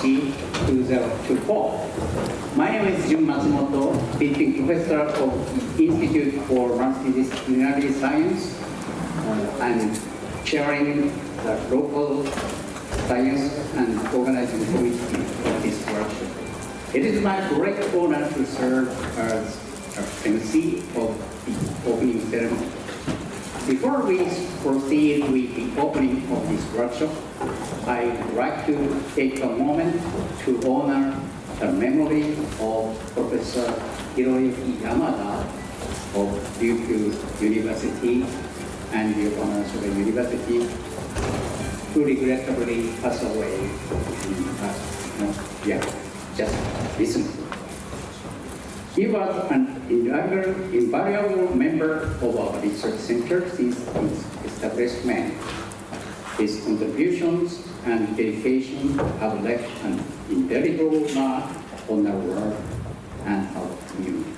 proceed to the talk. My name is Jun Matsumoto, visiting professor of the Institute for Multidisciplinary Science. I'm chairing the local science and organizing committee of this workshop. It is my great honor to serve as MC of the opening ceremony. Before we proceed with the opening of this workshop, I would like to take a moment to honor the memory of Professor Hiroyuki Yamada of Ryukyu University and the honors of the university, who regrettably passed away just recently. He was an invaluable member of our research center since its establishment. His contributions and dedication have left an indelible mark on our work and our community.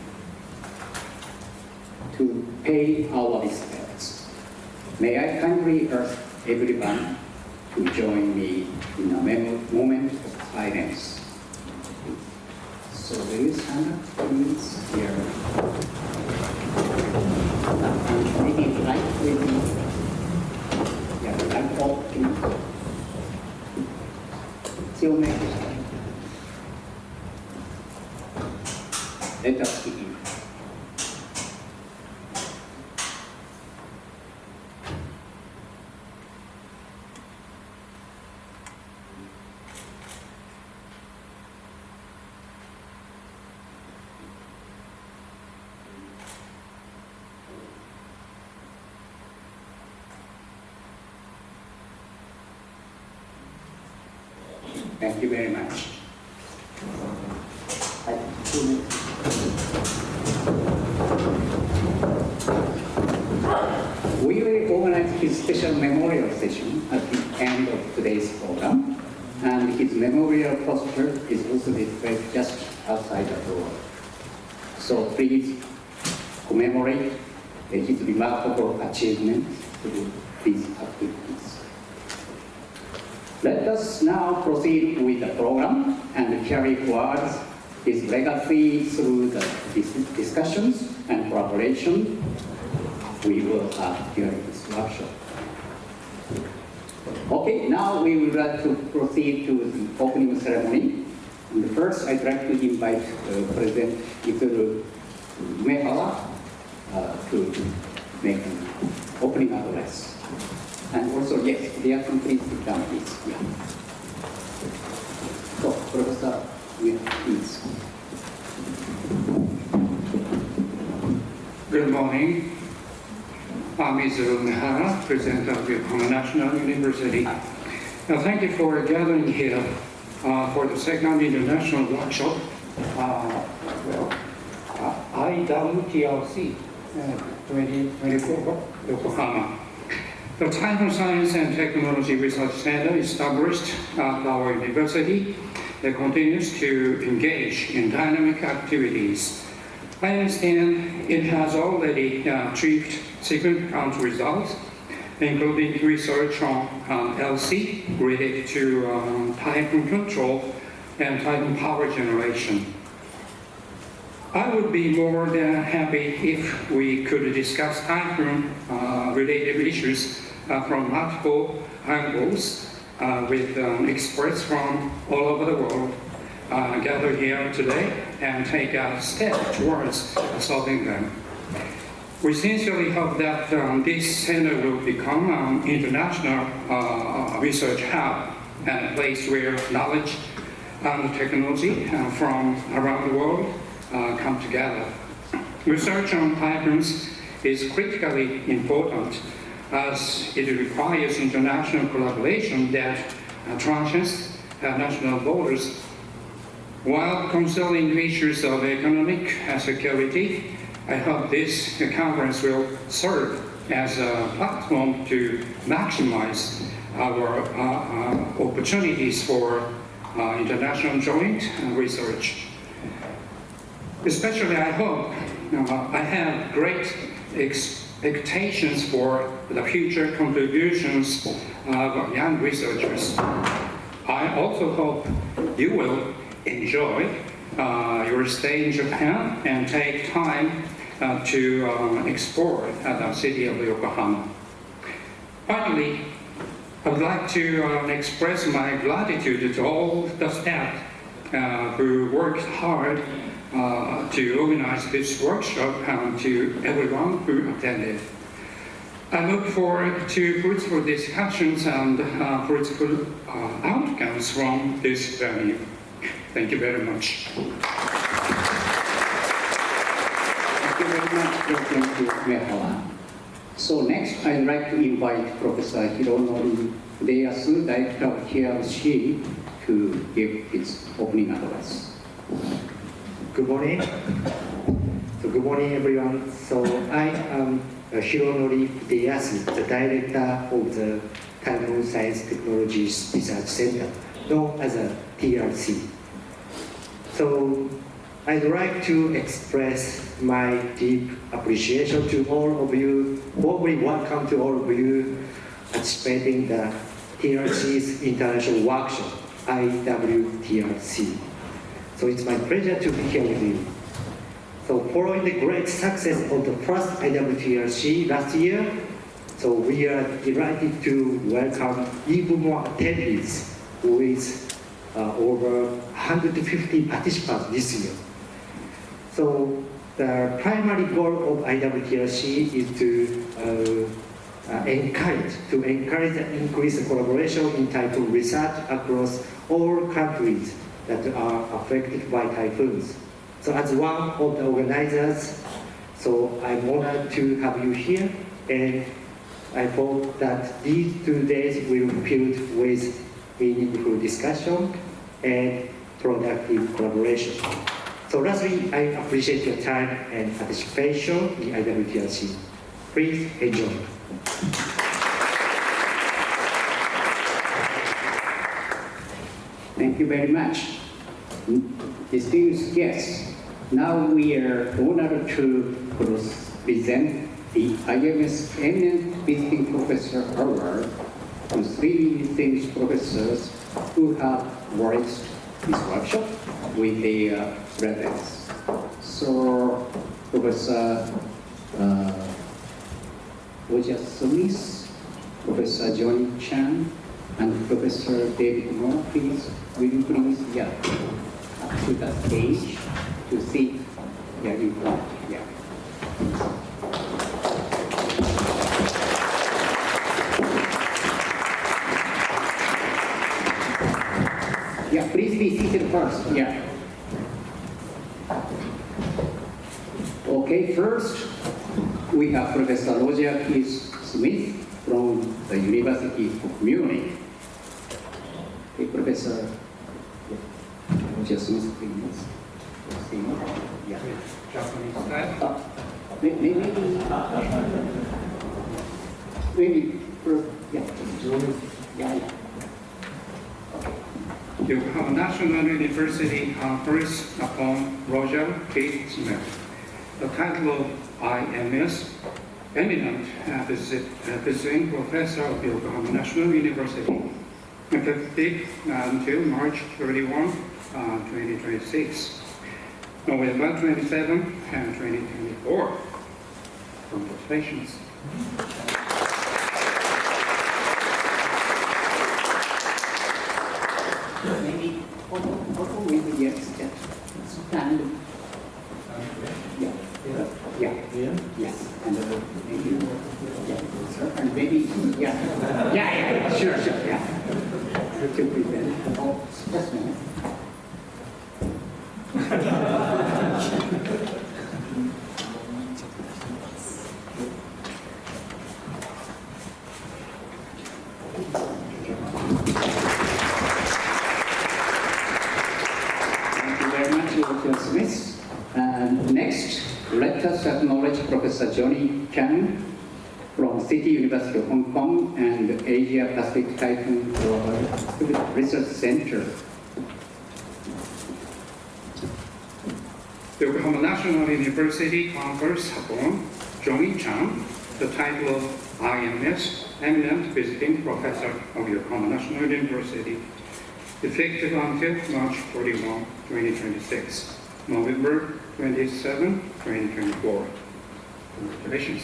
To pay our respects, may I kindly ask everyone to join me in a moment of silence. So will you stand up, please, here? Maybe right with me. Yeah, I'm all in. Let us begin. Thank you very much. We will organize his special memorial session at the end of today's program, and his memorial poster is also displayed just outside the door. So please commemorate his remarkable achievements through these activities. Let us now proceed with the program and carry forward his legacy through the discussions and collaboration we will have during this workshop. Okay, now we would like to proceed to the opening ceremony. And first, I'd like to invite President Ikuru Umehawa to make an opening address. And also, yes, dear please sit down, please. Yeah. So, Professor, please. Good morning. I'm Izuru Mihara, President of Yokohama National University. Now, thank you for gathering here for the second international workshop, IWTRC 2024, Yokohama. The Taiwan Science and Technology Research Center established at our university that continues to engage in dynamic activities. I understand it has already achieved significant results, including research on LC related to typhoon control and typhoon power generation. I would be more than happy if we could discuss typhoon related issues from multiple angles with experts from all over the world gathered here today and take a step towards solving them. We sincerely hope that this center will become an international research hub and a place where knowledge and technology from around the world come together. Research on typhoons is critically important as it requires international collaboration that transcends national borders. While concerning issues of economic security, I hope this conference will serve as a platform to maximize our opportunities for international joint research. Especially, I hope, I have great expectations for the future contributions of young researchers. I also hope you will enjoy your stay in Japan and take time to explore the city of Yokohama. Finally, I would like to express my gratitude to all the staff who worked hard to organize this workshop and to everyone who attended. I look forward to fruitful discussions and fruitful outcomes from this venue. Thank you very much. Thank you very much, President Uehara. So next, I'd like to invite Professor Hironori Hideyasu, Director of TRC, to give his opening address. Good morning. Good morning, everyone. So I am Hironori Hideyasu, the Director of the Taiwan Science Technologies Research Center, known as a TRC. So I'd like to express my deep appreciation to all of you, warmly welcome to all of you participating in the TRC's International Workshop, IWTRC. So it's my pleasure to be here with you. So following the great success of the first IWTRC last year, so we are delighted to welcome even more attendees with over 150 participants this year. So the primary goal of IWTRC is to encourage and increase collaboration in typhoon research across all countries that are affected by typhoons. So as one of the organizers, so I'm honored to have you here, and I hope that these 2 days will be filled with meaningful discussion and productive collaboration. So lastly, I appreciate your time and participation in IWTRC. Please enjoy. Thank you very much. Distinguished guests, now we are honored to present the IMS Eminent Visiting Professor Award to 3 distinguished professors who have graced this workshop with their presence. So, Professor Roger Smith, Professor Johnny Chan, and Professor David Moore, please, will you please, up to the stage to sit in front, please be seated first, Okay, first, we have Professor Roger Smith from the University of Munich. Okay, Professor Roger Smith, please. Japanese style. Yokohama National University confers upon Roger K. Smith the title of IMS, Eminent Visiting Professor of Yokohama National University, effective until March 31, 2026, November 27, and 2024. Congratulations. Maybe, maybe yes, stand. Yes, and maybe, and maybe, sure, to present. Oh, just a minute. Thank you very much, Dr. Smith. And next, let us acknowledge Professor Johnny Chan from City University of Hong Kong and Asia Pacific Typhoon Global Research Center. The Yokohama National University confers upon Johnny Chan the title of IMS, Eminent Visiting Professor of Yokohama National University, effective until March 31, 2026, November 27, 2024. Congratulations.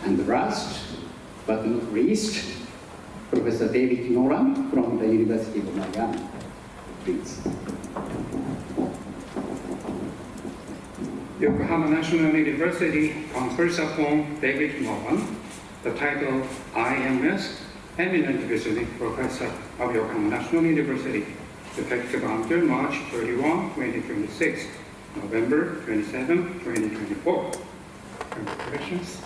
And last but not least, Professor David Nolan from the University of Miami. Please. Yokohama National University confers upon David Nolan the title IMS, Eminent Visiting Professor of Yokohama National University, effective until March 31, 2026, November 27, 2024. Congratulations.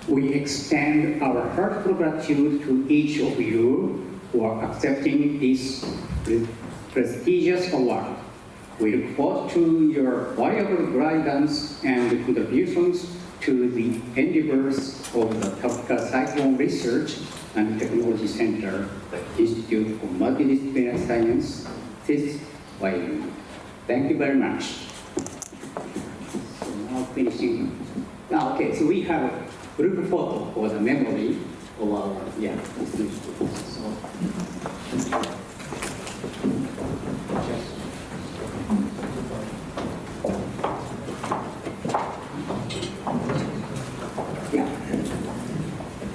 We extend our heartfelt gratitude to each of you who are accepting this prestigious award. We look forward to your valuable guidance and contributions to the endeavors of the Tropical Cyclone Research and Technology Center, Institute for Multidisciplinary Science, Wyoming. Thank you very much. So now finishing. Okay, so we have a group photo for the memory of our distinguished students.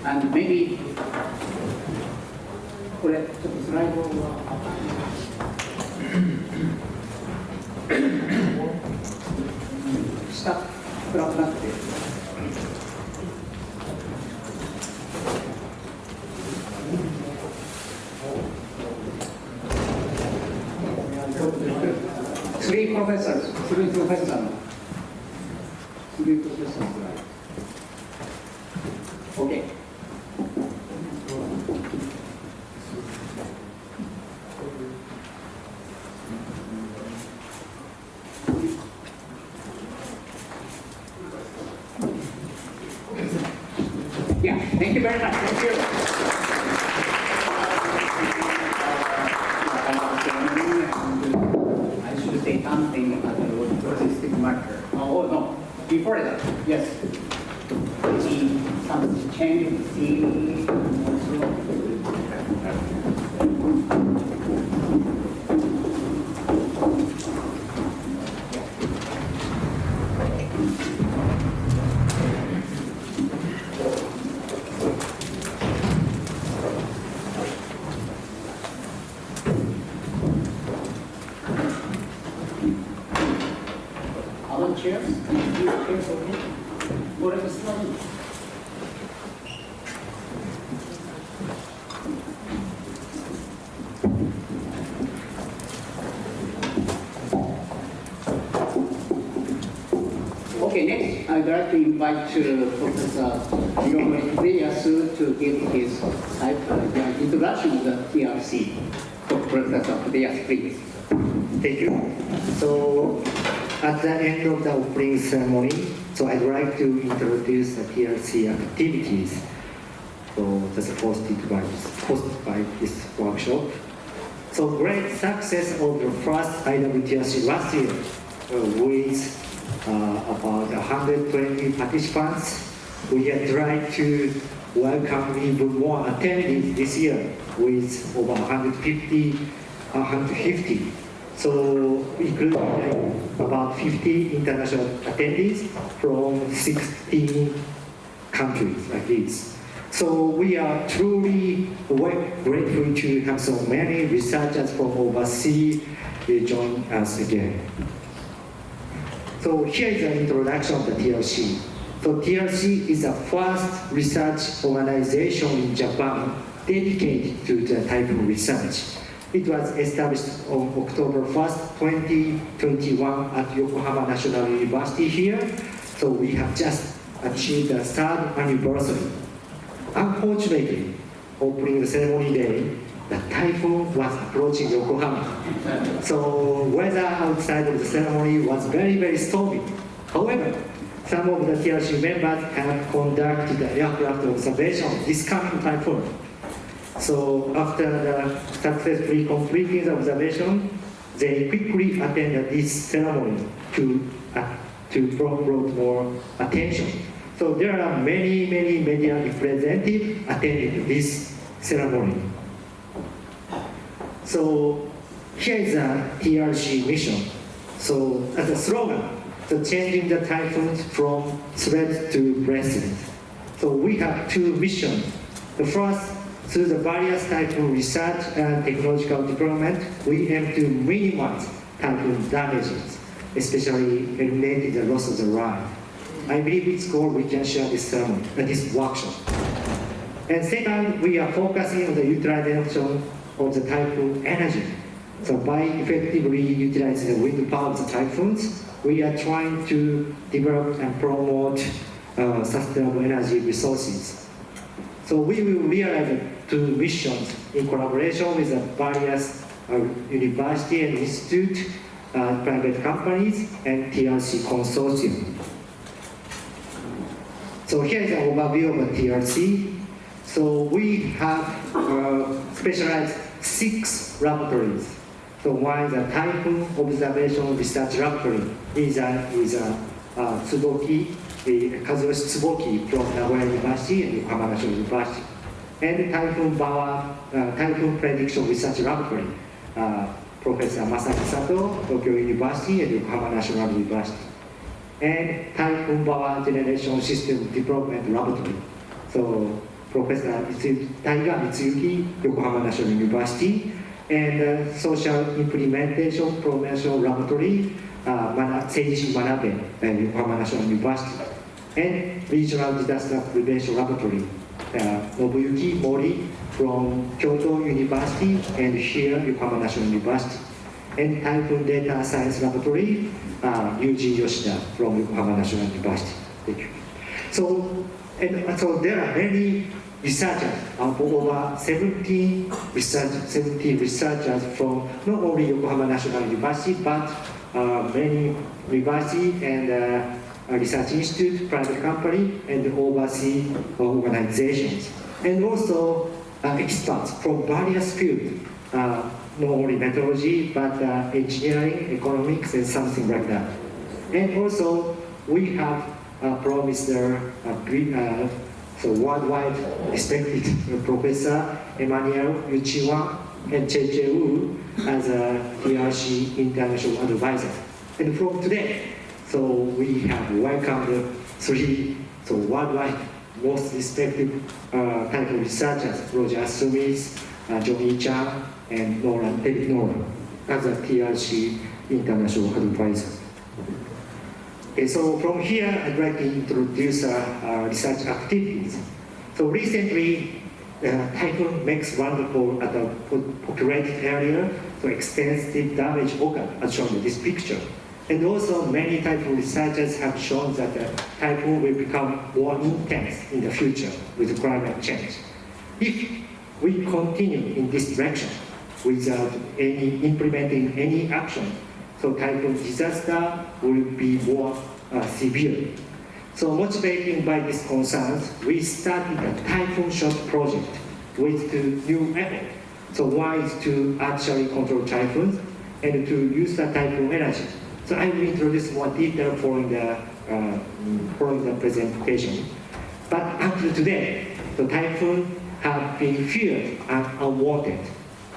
And maybe これちょっとスライドは下暗くなって。Three professors. Okay. Yeah, thank you very much. Thank you. I should say something about the logistic matter. Oh, no. Before that, yes. Maybe some change of scene. Other chairs? Chairs over here? Whatever slide. Okay, next I'd like to invite Professor Hiromori Fudeyasu to give his introduction of the TRC. Professor Fudeyasu, please. Thank you. So, at the end of the opening ceremony, so I'd like to introduce the TRC activities that's hosted by this workshop. So great success of the first IWTRC last year with about 120 participants. We have tried to welcome even more attendees this year with over 150. So including about 50 international attendees from 16 countries like this. So we are truly grateful to have so many researchers from overseas join us again. So here is an introduction of the TRC. So TRC is the first research organization in Japan dedicated to the typhoon research. It was established on October 1st, 2021 at Yokohama National University here. So we have just achieved the 3rd anniversary. Unfortunately, opening the ceremony day, the typhoon was approaching Yokohama. So weather outside of the ceremony was very, very stormy. However, some of the TRC members have conducted the aircraft observation of this coming typhoon. So after the successfully completing the observation, they quickly attended this ceremony to brought more attention. So there are many media representatives attending this ceremony. So here is a TRC mission. So as a slogan, so changing the typhoons from threat to blessing. So we have 2 missions. The first, through the various typhoon research and technological development, we aim to minimize typhoon damages, especially eliminating the loss of the life. I believe it's goal we can share this workshop. And second, we are focusing on the utilization of the typhoon energy. So by effectively utilizing the wind power of the typhoons, we are trying to develop and promote sustainable energy resources. So we will realize 2 missions in collaboration with the various university and institute, private companies, and TRC consortium. So here is an overview of a TRC. So we have specialized 6 laboratories. So one is a typhoon observation research laboratory. Is Tsuboki, Kazuyoshi Tsuboki from Nagoya University and Yokohama National University. And typhoon prediction research laboratory, Professor Masaki Sato, Tokyo University and Yokohama National University. And typhoon power generation system development laboratory. So Professor Taiga Mitsuyuki, Yokohama National University. And social implementation promotion laboratory, Seiji Manabe, Yokohama National University. And regional disaster prevention laboratory, Nobuyuki Mori from Kyoto University and here Yokohama National University. And typhoon data science laboratory, Yuji Yoshida from Yokohama National University. Thank you. So there are many researchers, over 70 researchers from not only Yokohama National University, but many university and research institute, private company, and overseas organizations. And also experts from various fields, not only meteorology, but engineering, economics, and something like that. And also, we have promised so worldwide respected Professor Emmanuel Uchiwa and Cheche Wu as a TRC international advisor. And from today, so we have welcomed 3 worldwide most respected typhoon researchers, Roger Smith, Johnny Chan, and David Nolan as a TRC international advisor. Okay, so from here, I'd like to introduce research activities. So recently, typhoon makes landfall at a populated area, so extensive damage occurred, as shown in this picture. And also, many typhoon researchers have shown that the typhoon will become more intense in the future with climate change. If we continue in this direction without implementing any action, so typhoon disaster will be more severe. So motivated by these concerns, we started a typhoon shot project with 2 new efforts. So one is to actually control typhoons and to use the typhoon energy. So I will introduce more detail following the presentation. But until today, the typhoon have been feared and unwanted.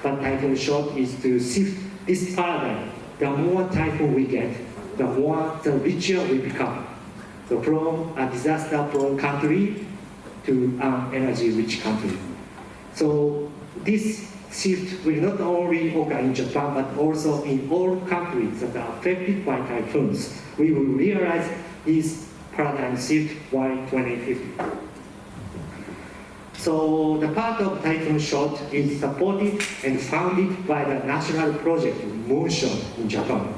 But typhoon shot is to shift this paradigm. The more typhoon we get, the richer we become. So from a disaster-prone country to an energy-rich country. So this shift will not only occur in Japan, but also in all countries that are affected by typhoons. We will realize this paradigm shift by 2050. So the part of typhoon shot is supported and funded by the national project Moonshot in Japan.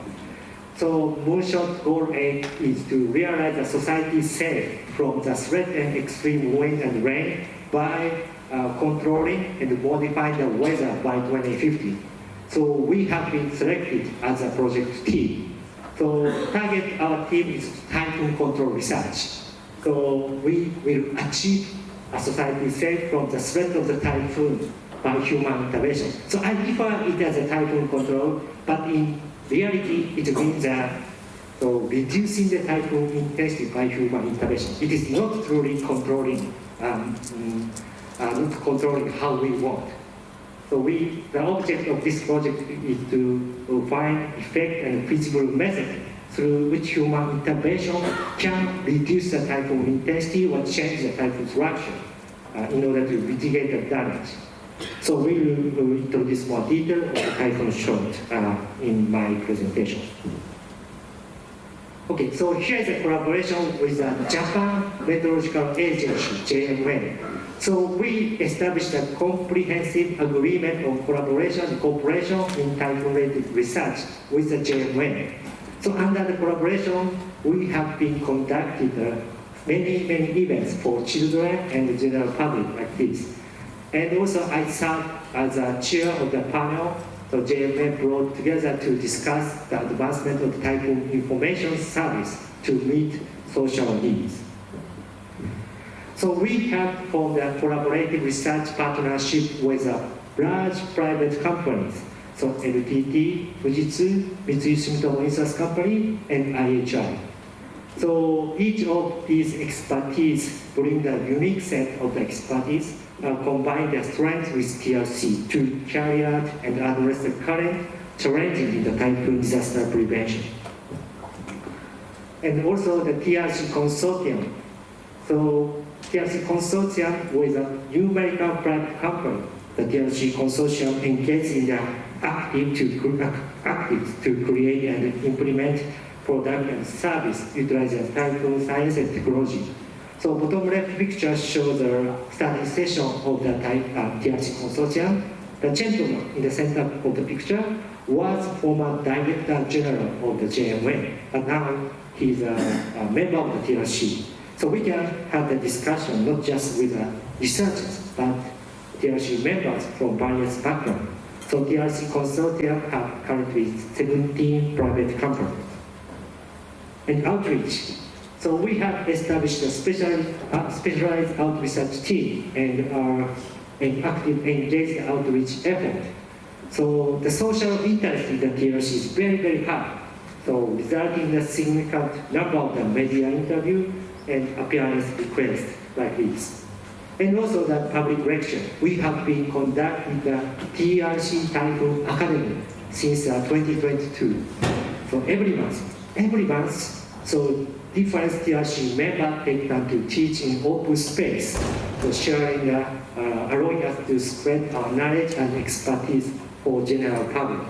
So Moonshot goal aim is to realize a society safe from the threat and extreme wind and rain by controlling and modifying the weather by 2050. So we have been selected as a project team. So target our team is typhoon control research. So we will achieve a society safe from the threat of the typhoon by human intervention. So I refer it as a typhoon control, but in reality it means reducing the typhoon intensity by human intervention. It is not truly controlling, not controlling how we want. So the object of this project is to find effect and feasible method through which human intervention can reduce the typhoon intensity or change the typhoon structure in order to mitigate the damage. So we will introduce more detail of the typhoon shot in my presentation. Okay, so here is a collaboration with the Japan Meteorological Agency, JMA. So we established a comprehensive agreement on collaboration and cooperation in typhoon-related research with the JMA. So under the collaboration, we have been conducted many events for children and the general public like this. And also I served as a chair of the panel. So JMA brought together to discuss the advancement of the typhoon information service to meet social needs. So we have formed a collaborative research partnership with large private companies. So NTT, Fujitsu, Mitsui Sumitomo Insurance Company, and IHI. So each of these expertise bring the unique set of the expertise, combine their strengths with TRC to carry out and address the current challenges in the typhoon disaster prevention. And also the TRC consortium. So TRC consortium with a new American private company. The TRC consortium engaged in the active to create and implement product and service utilizing typhoon science and technology. So bottom left picture shows the study session of the TRC consortium. The gentleman in the center of the picture was former Director General of the JMA, but now he's a member of the TRC. So we can have the discussion not just with the researchers, but TRC members from various backgrounds. So TRC consortium have currently 17 private companies. And outreach. So we have established a specialized outreach research team and are an active engaged outreach effort. So the social interest in the TRC is very high. So resulting in a significant number of the media interview and appearance requests like this. And also the public lecture. We have been conducting the TRC Typhoon Academy since 2022. So every month, so different TRC members take time to teach in open space, so sharing, allowing us to spread our knowledge and expertise for general public.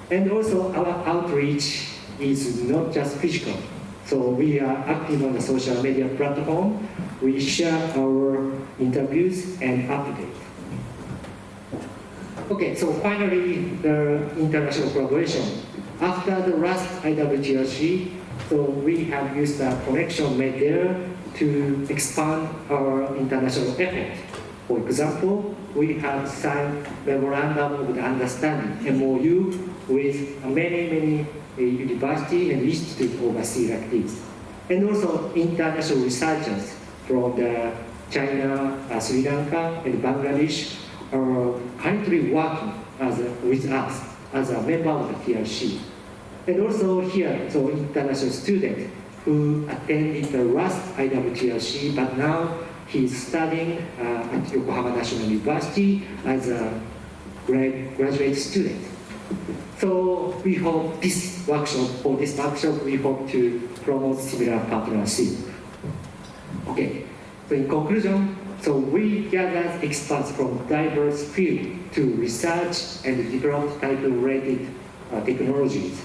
And also our outreach is not just physical. So we are active on the social media platform. We share our interviews and updates. Okay, so finally, the international collaboration. After the last IWTRC, so we have used the connection made there to expand our international effort. For example, we have signed Memorandum of Understanding, MOU, with many universities and institutes overseas like this. And also international researchers from China, Sri Lanka, and Bangladesh are currently working with us as a member of the TRC. And also here, so international student who attended the last IWTRC, but now he's studying at Yokohama National University as a graduate student. So we hope this workshop, we hope to promote similar partnership. Okay, so in conclusion, so we gathered experts from diverse fields to research and develop typhoon-related technologies.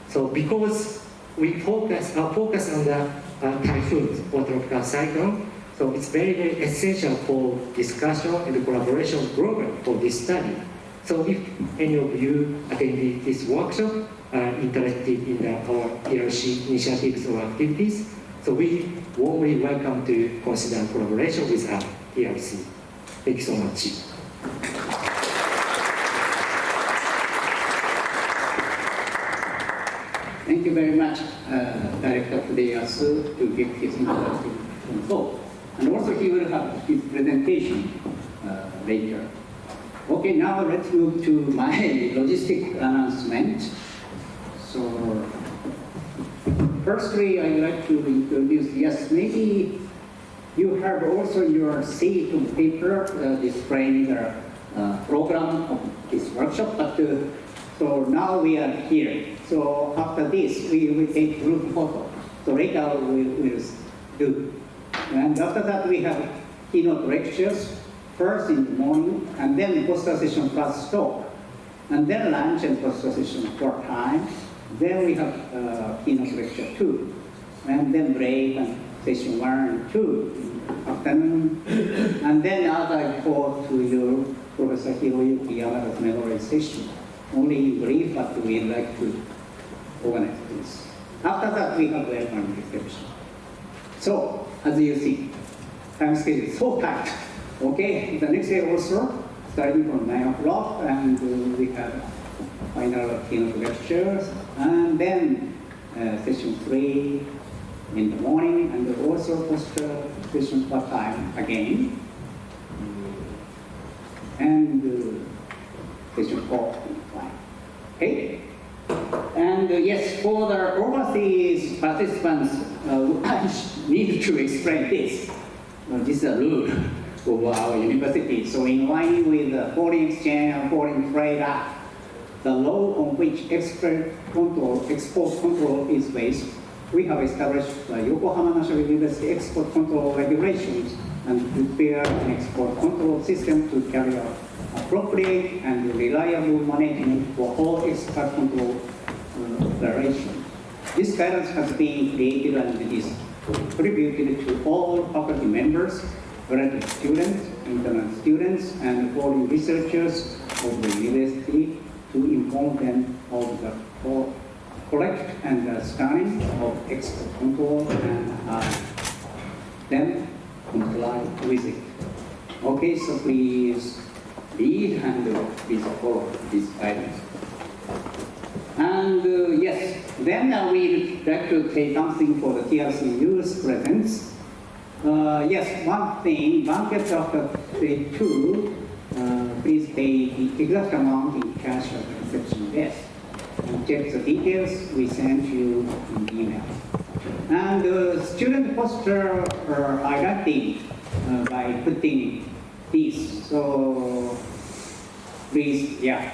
So because we focus on the typhoons or tropical cyclone, So it's very, very essential for discussion and collaboration program for this study. So if any of you attended this workshop are interested in our TRC initiatives or activities, so we warmly welcome to consider collaboration with our TRC. Thank you so much. Thank you very much, Director Fudeyasu, to give his introduction info. And also he will have his presentation later. Okay, now let's move to my logistic announcement. So, firstly, I'd like to introduce, yes, maybe you have also your seat on paper displaying the program of this workshop, but so now we are here. So after this, we will take group photo. So later we will do. And after that, we have keynote lectures, first in the morning, and then poster session plus talk, and then lunch and poster session 4 times. Then we have keynote lecture 2, and then break and session 1 and 2 afternoon. And then as I go to you, Professor Hiroyuki Yamada's memorization. Only brief, but we'd like to organize this. After that, we have welcome reception. So, as you see, time schedule is so tight. Okay, the next day also, starting from 9 o'clock, and we have final keynote lectures, and then session 3 in the morning, and also poster session part time again, and session 4 in time. Okay? And yes, for the overseas participants, I need to explain this. This is a rule of our university. So in line with the Foreign Exchange and Foreign Trade Act, the law on which export control is based, we have established the Yokohama National University export control regulations and prepared an export control system to carry out appropriate and reliable management for all export control operations. This guidance has been created and is contributed to all faculty members, graduate students, internal students, and foreign researchers of the university to inform them of the correct understanding of export control and then comply with it. Okay, so please read and please follow this guidance. And yes, then we'd like to say something for the TRC youth presence. Yes, one thing, banquet after day 2, please pay the exact amount in cash at the reception desk. And check the details we sent you in email. And student poster are identified by putting these. So please, yeah,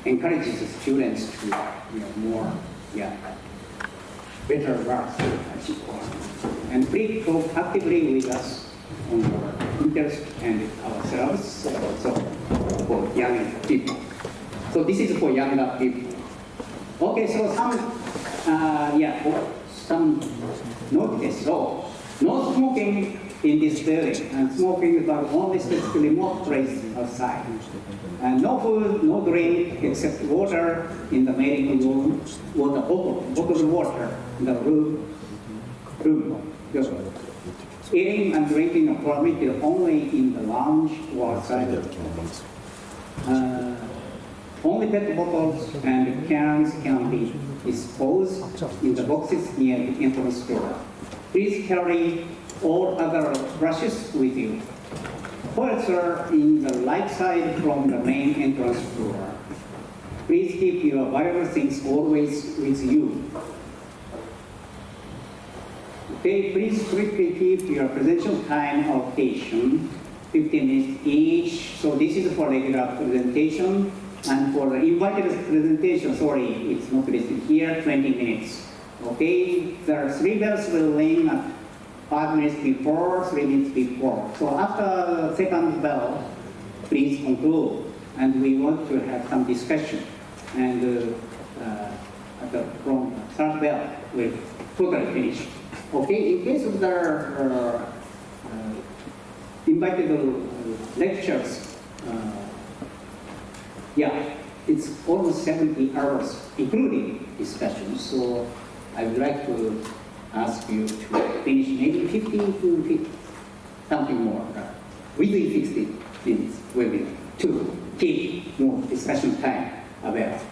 encourages the students to more, better work. And please talk actively with us on our interest and ourselves. So for young people. So this is for younger people. Okay, so some notice. So no smoking in this building, and smoking is only specifically remote place outside. And no food, no drink except water in the meeting room, bottled water in the room. Eating and drinking are permitted only in the lounge or outside the only pet bottles and cans can be disposed in the boxes near the entrance door. Please carry all other brushes with you. Toilets are in the right side from the main entrance door. Please keep your valuable things always with you. Okay, please strictly keep your presentation time allocation, 15 minutes each. So this is for regular presentation. And for the invited presentation, sorry, it's not listed here, 20 minutes. Okay, there are 3 bells will ring at 5 minutes before, 3 minutes before. So after the second bell, please conclude. And we want to have some discussion. And from third bell, we'll totally finish. Okay, in case of the invited lectures, yeah, it's almost 70 hours, including discussions. So I would like to ask you to finish maybe 15 to 50, something more, within 60 minutes webinar to keep more discussion time available.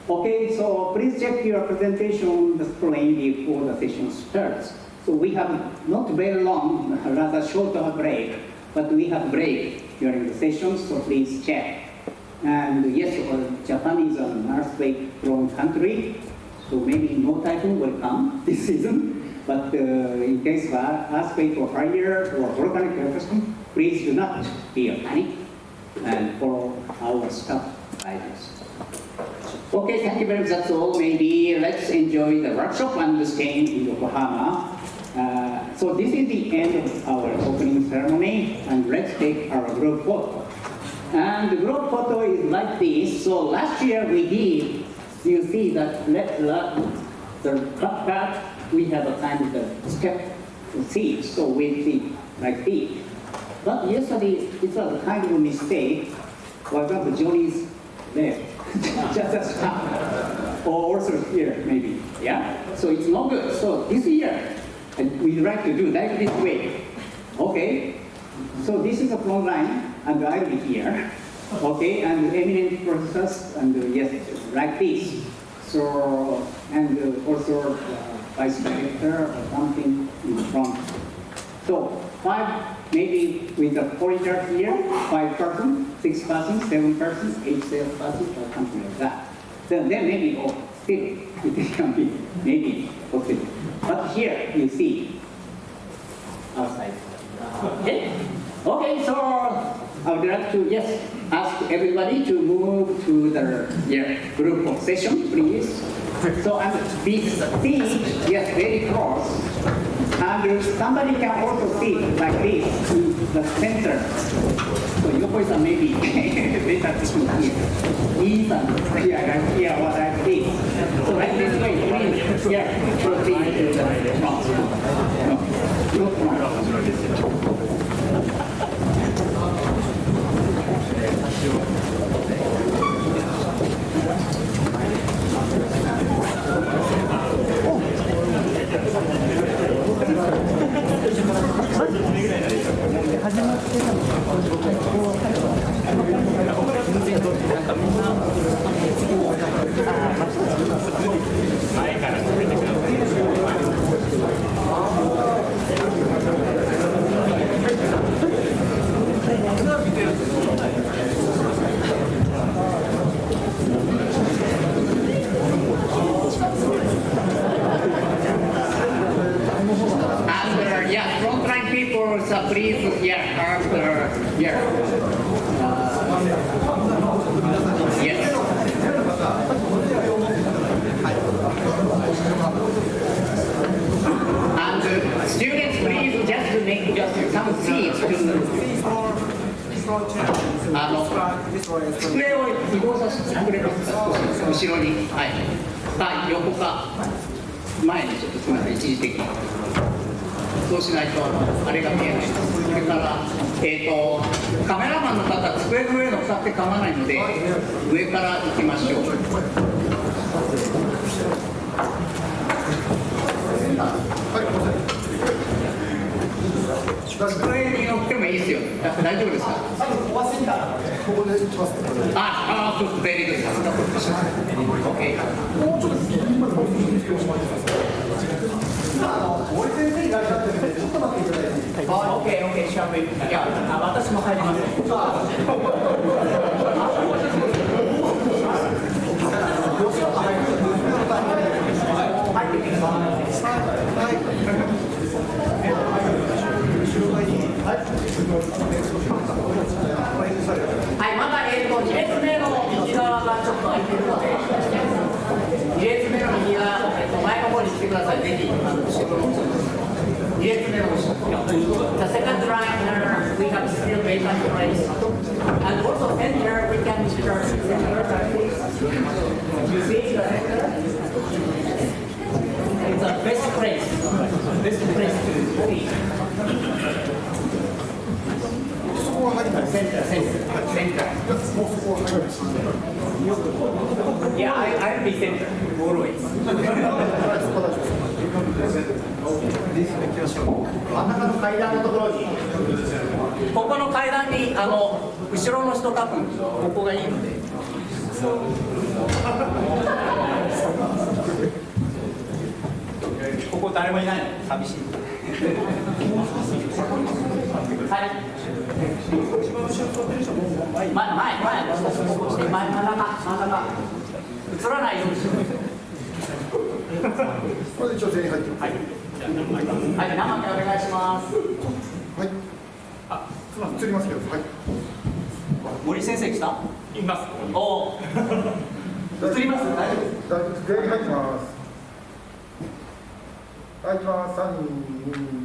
Okay, so please check your presentation on the screen before the session starts. So we have not very long, rather short of a break, but we have break during the session, so please check. And yes, Japan is an earthquake-prone country, so maybe no typhoon will come this season. But in case of earthquake or fire or volcanic eruption, please do not be a panic and follow our staff guidance. Okay, thank you very much. That's all. Maybe let's enjoy the workshop and stay in Yokohama. So this is the end of our opening ceremony, and let's take our group photo. And the group photo is like this. So last year we did, you see that the top part, we have a kind of the step seat, so we see like this. But yesterday, it was a kind of a mistake. For example, Johnny's left, just a stop, or also here, maybe, yeah? So it's not good. So this year, we'd like to do like this way. Okay, so this is a front line, and I'll be here. Okay, and eminent professors, and yes, like this. So, and also vice director or something in front. So 5, maybe with the pointer here, 5 person, 6 person, 7 person, 8 person, or something like that. Then maybe, oh, still, it can be maybe possible. But here, you see, outside. Okay, okay, so I would like to, yes, ask everybody to move to the group of session, please. So I'm this seat, yes, very close. And somebody can also sit like this in the center. So Yoko-san maybe better to sit here. These and here, like here, or like this. So like this way, please, yeah, proceed to the front. No, please, yeah, after, yeah. Yes. And students, please, just to make just some seats to 机を移動させてくれますか、後ろに、はい、か横か前にちょっとすみません、一時的に。そうしないとあれが見えないです。それから、カメラマンの方、机の上の使って構わないので、上から行きましょう。机に乗ってもいいですよ。大丈夫ですか？あ、そう、ベリーです。OK。森先生いらっしゃってるんで、ちょっと待っていただいていいですか？OK、シャープ。いや、私も入ります。入ってきます。はい、まだ2列目の右側がちょっと空いてるので、2列目の右側、前の方に来てください。ぜひ、後ろの2列目の後ろ。The second line here, we have still vacant place. And also center, we can start center, please. You see the center? It's a best place to eat. Center. Yeah, I'll be center, always. 真ん中の階段のところに。ここの階段に後ろの人多分ここがいいので。ここ誰もいないの寂しい。はい。前、真ん中。映らないようにしてください。これで一応全員入ってます。はい。はい、生でお願いします。はい。あ、すみません、映りますけど、はい。森先生来た？います。おお。映ります？大丈夫？全員入ってます。はい、行きます。3、2、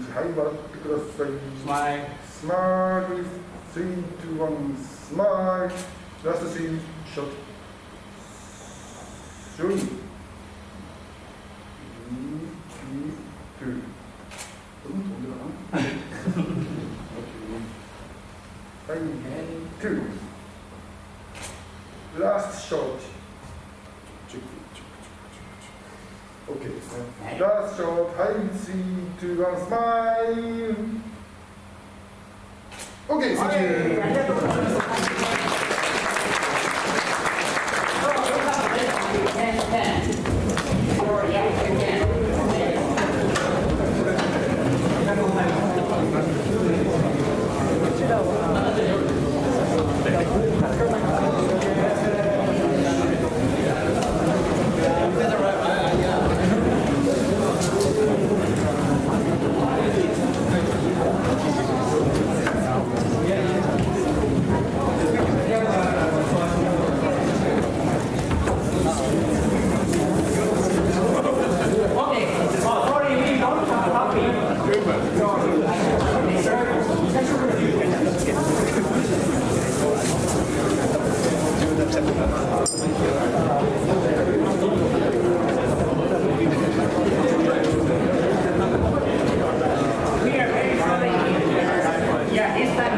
1、はい、笑ってください。スマイル。スマイル。3、2、1、スマイル。ラスト3、ショット。3、2、2、はい、2。ラストショット。OK ですね。ラストショット。はい、3、2、1、スマイル。OK、サンキュー。ありがとうございます。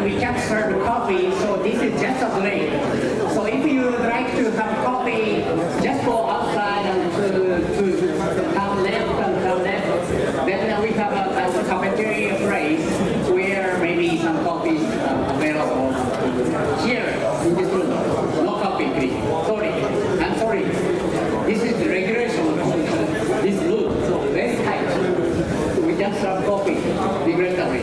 We can't serve coffee, so this is just a break. So if you would like to have coffee, just go outside and to turn left. Then we have a cafeteria place where maybe some coffee is available. Here in this room, no coffee, please. Sorry, I'm sorry. This is the regulation of this room, so very tight. So we just serve coffee regrettably.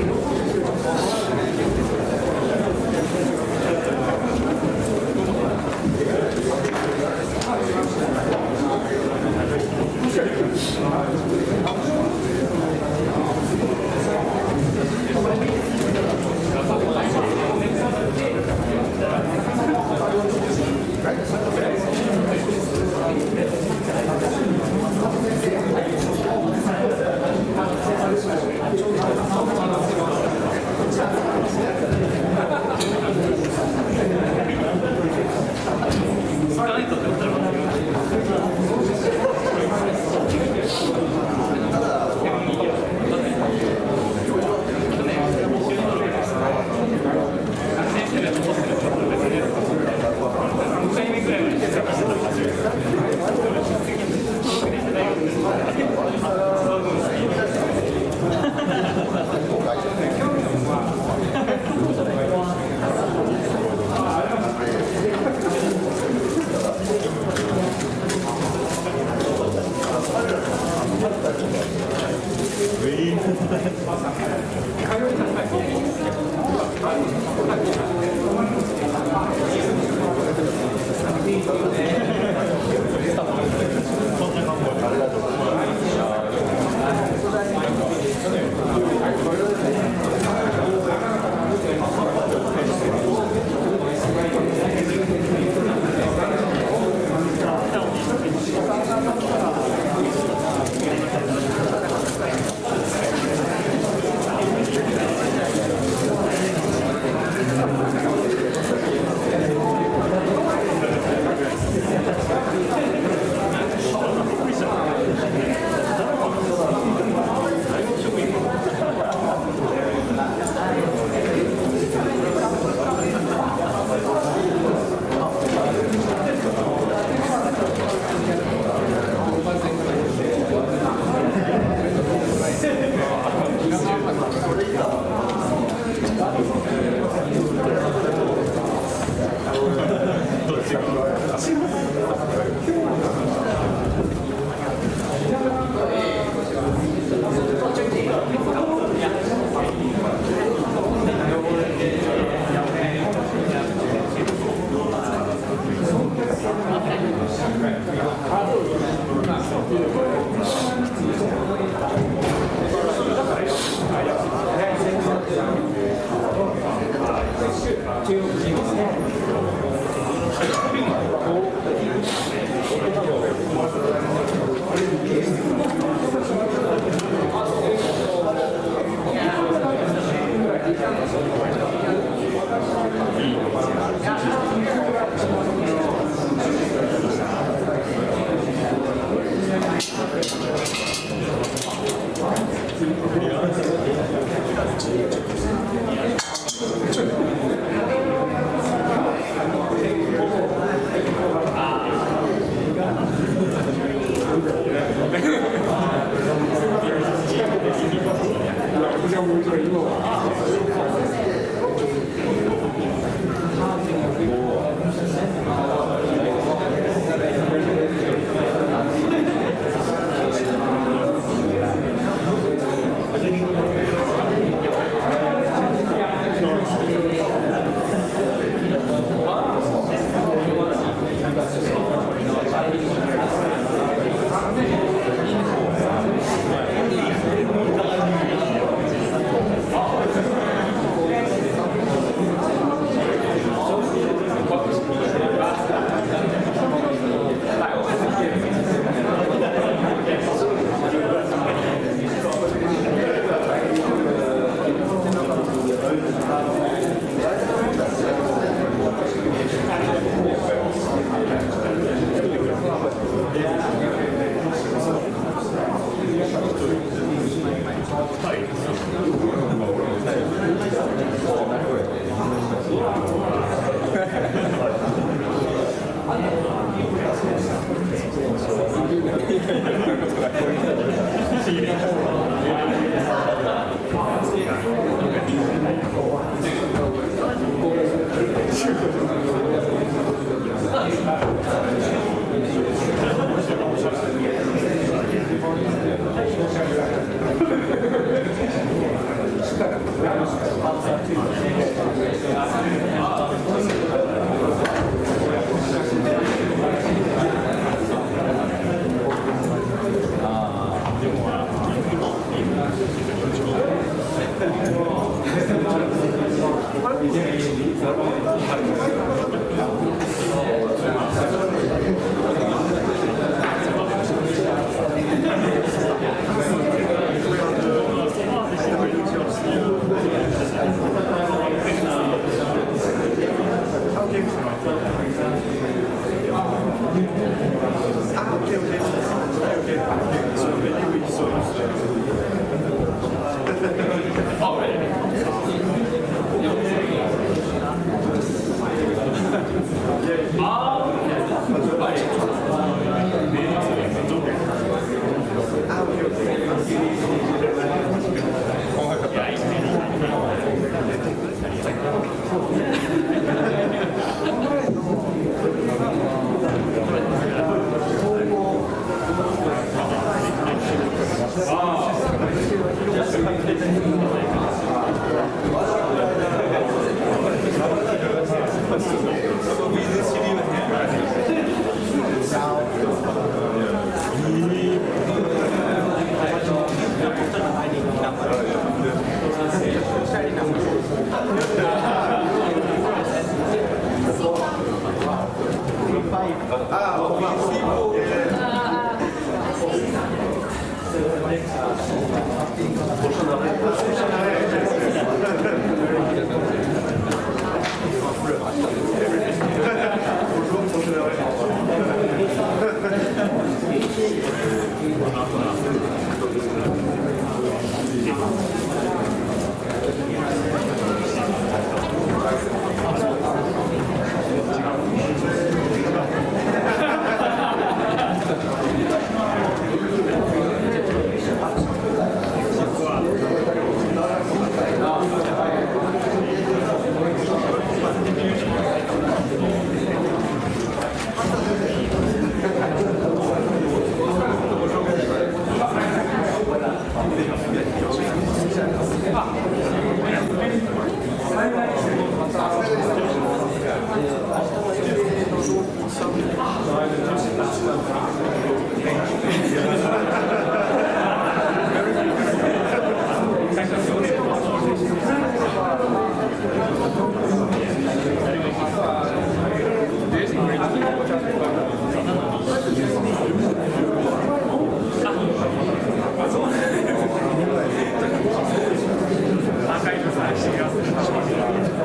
アーカイブされています。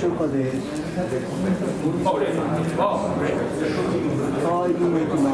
吉岡です。はい、今行きま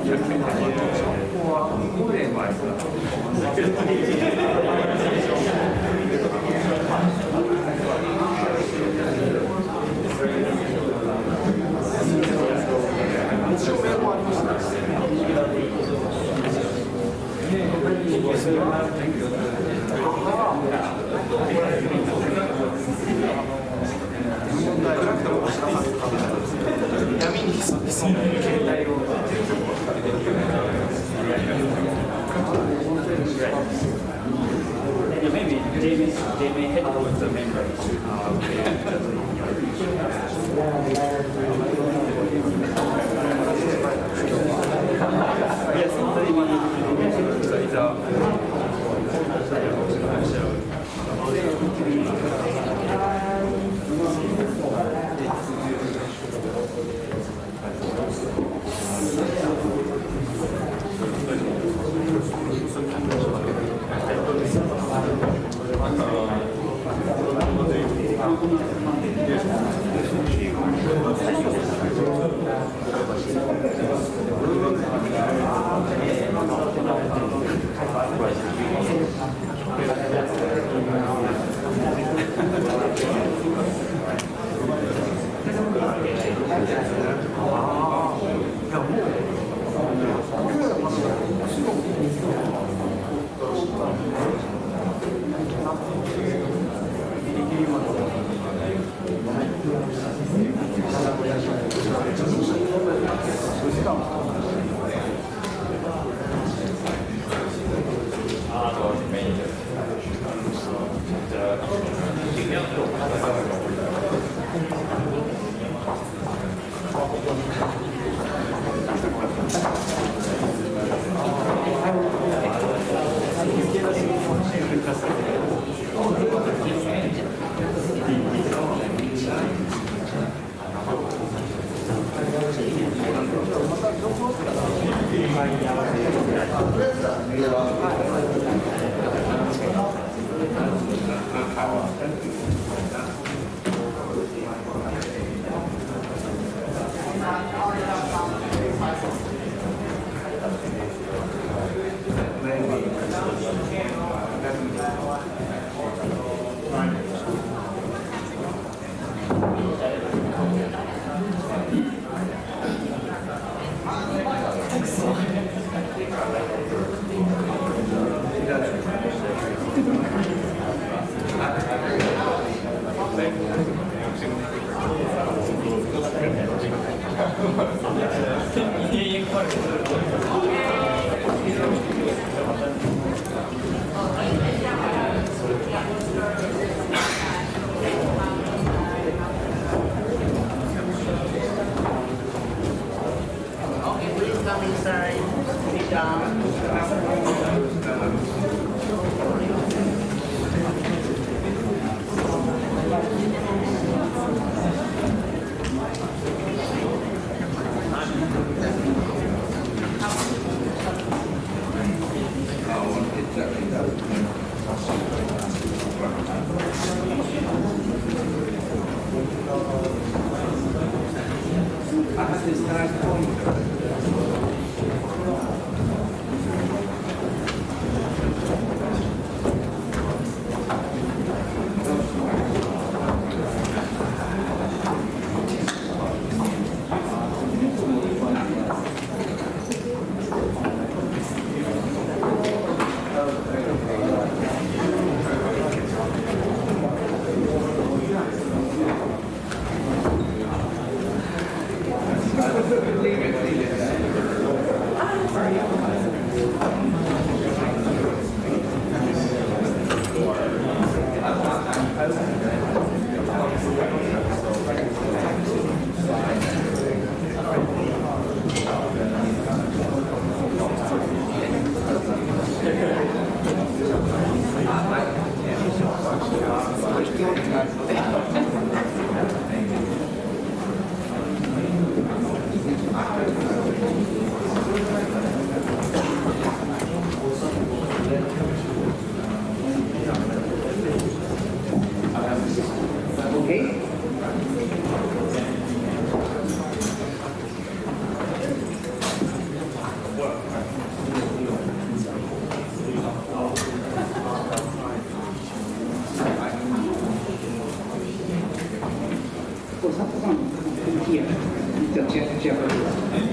す Maybe they may head with the members.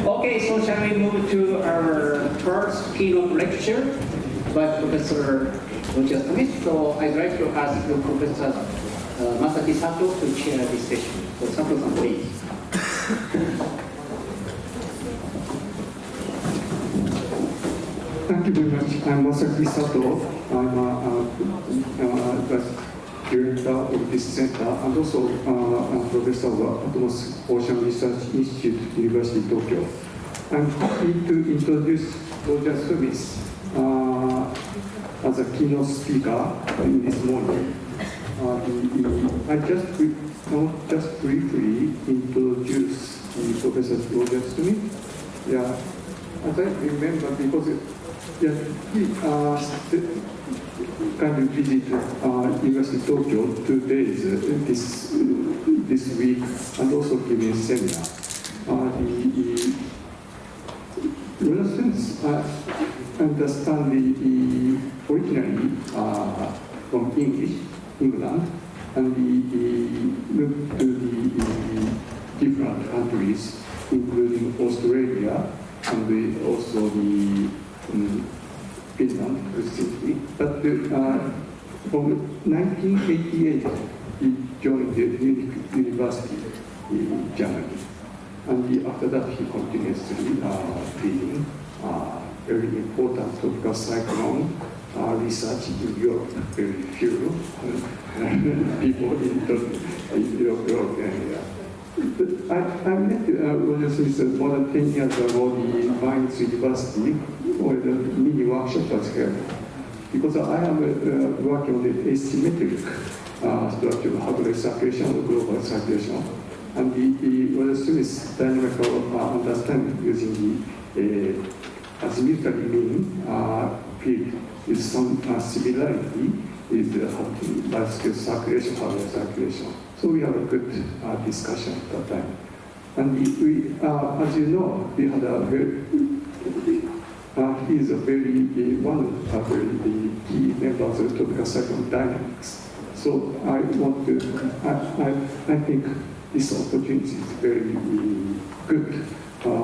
Okay, so shall we move to our first keynote lecture by Professor Roger Smith. So I'd like to ask Professor Masaki Sato to chair this session. So Sato-san, please. Thank you very much. I'm Masaki Sato. I'm the director of this center and also a professor of Atmos Ocean Research Institute, University of Tokyo. I'm happy to introduce Roger Smith as a keynote speaker in this morning. I just briefly introduce Professor Roger Smith. Yeah, as I remember, because he kind of visited University of Tokyo 2 days this week and also giving a seminar. Roger Smith understand the originally from England, and he looked to the different countries, including Australia and also the Finland recently. But from 1988, he joined the Munich University in Germany. And after that, he continuously leading very important tropical cyclone research in Europe. Very few people in Europe area. I met Roger Smith more than 10 years ago in Mainz University, where the mini workshop was held. Because I am working on the asymmetric structure of Hadley circulation or global circulation. And the Roger Smith's dynamical understanding using the azimuthally mean field with some similarity with the bicycle circulation, Hadley circulation. So we had a good discussion at that time. And we as you know, we had a very, he is a very, one of the very key members of tropical cyclone dynamics. So I want to, I think this opportunity is very good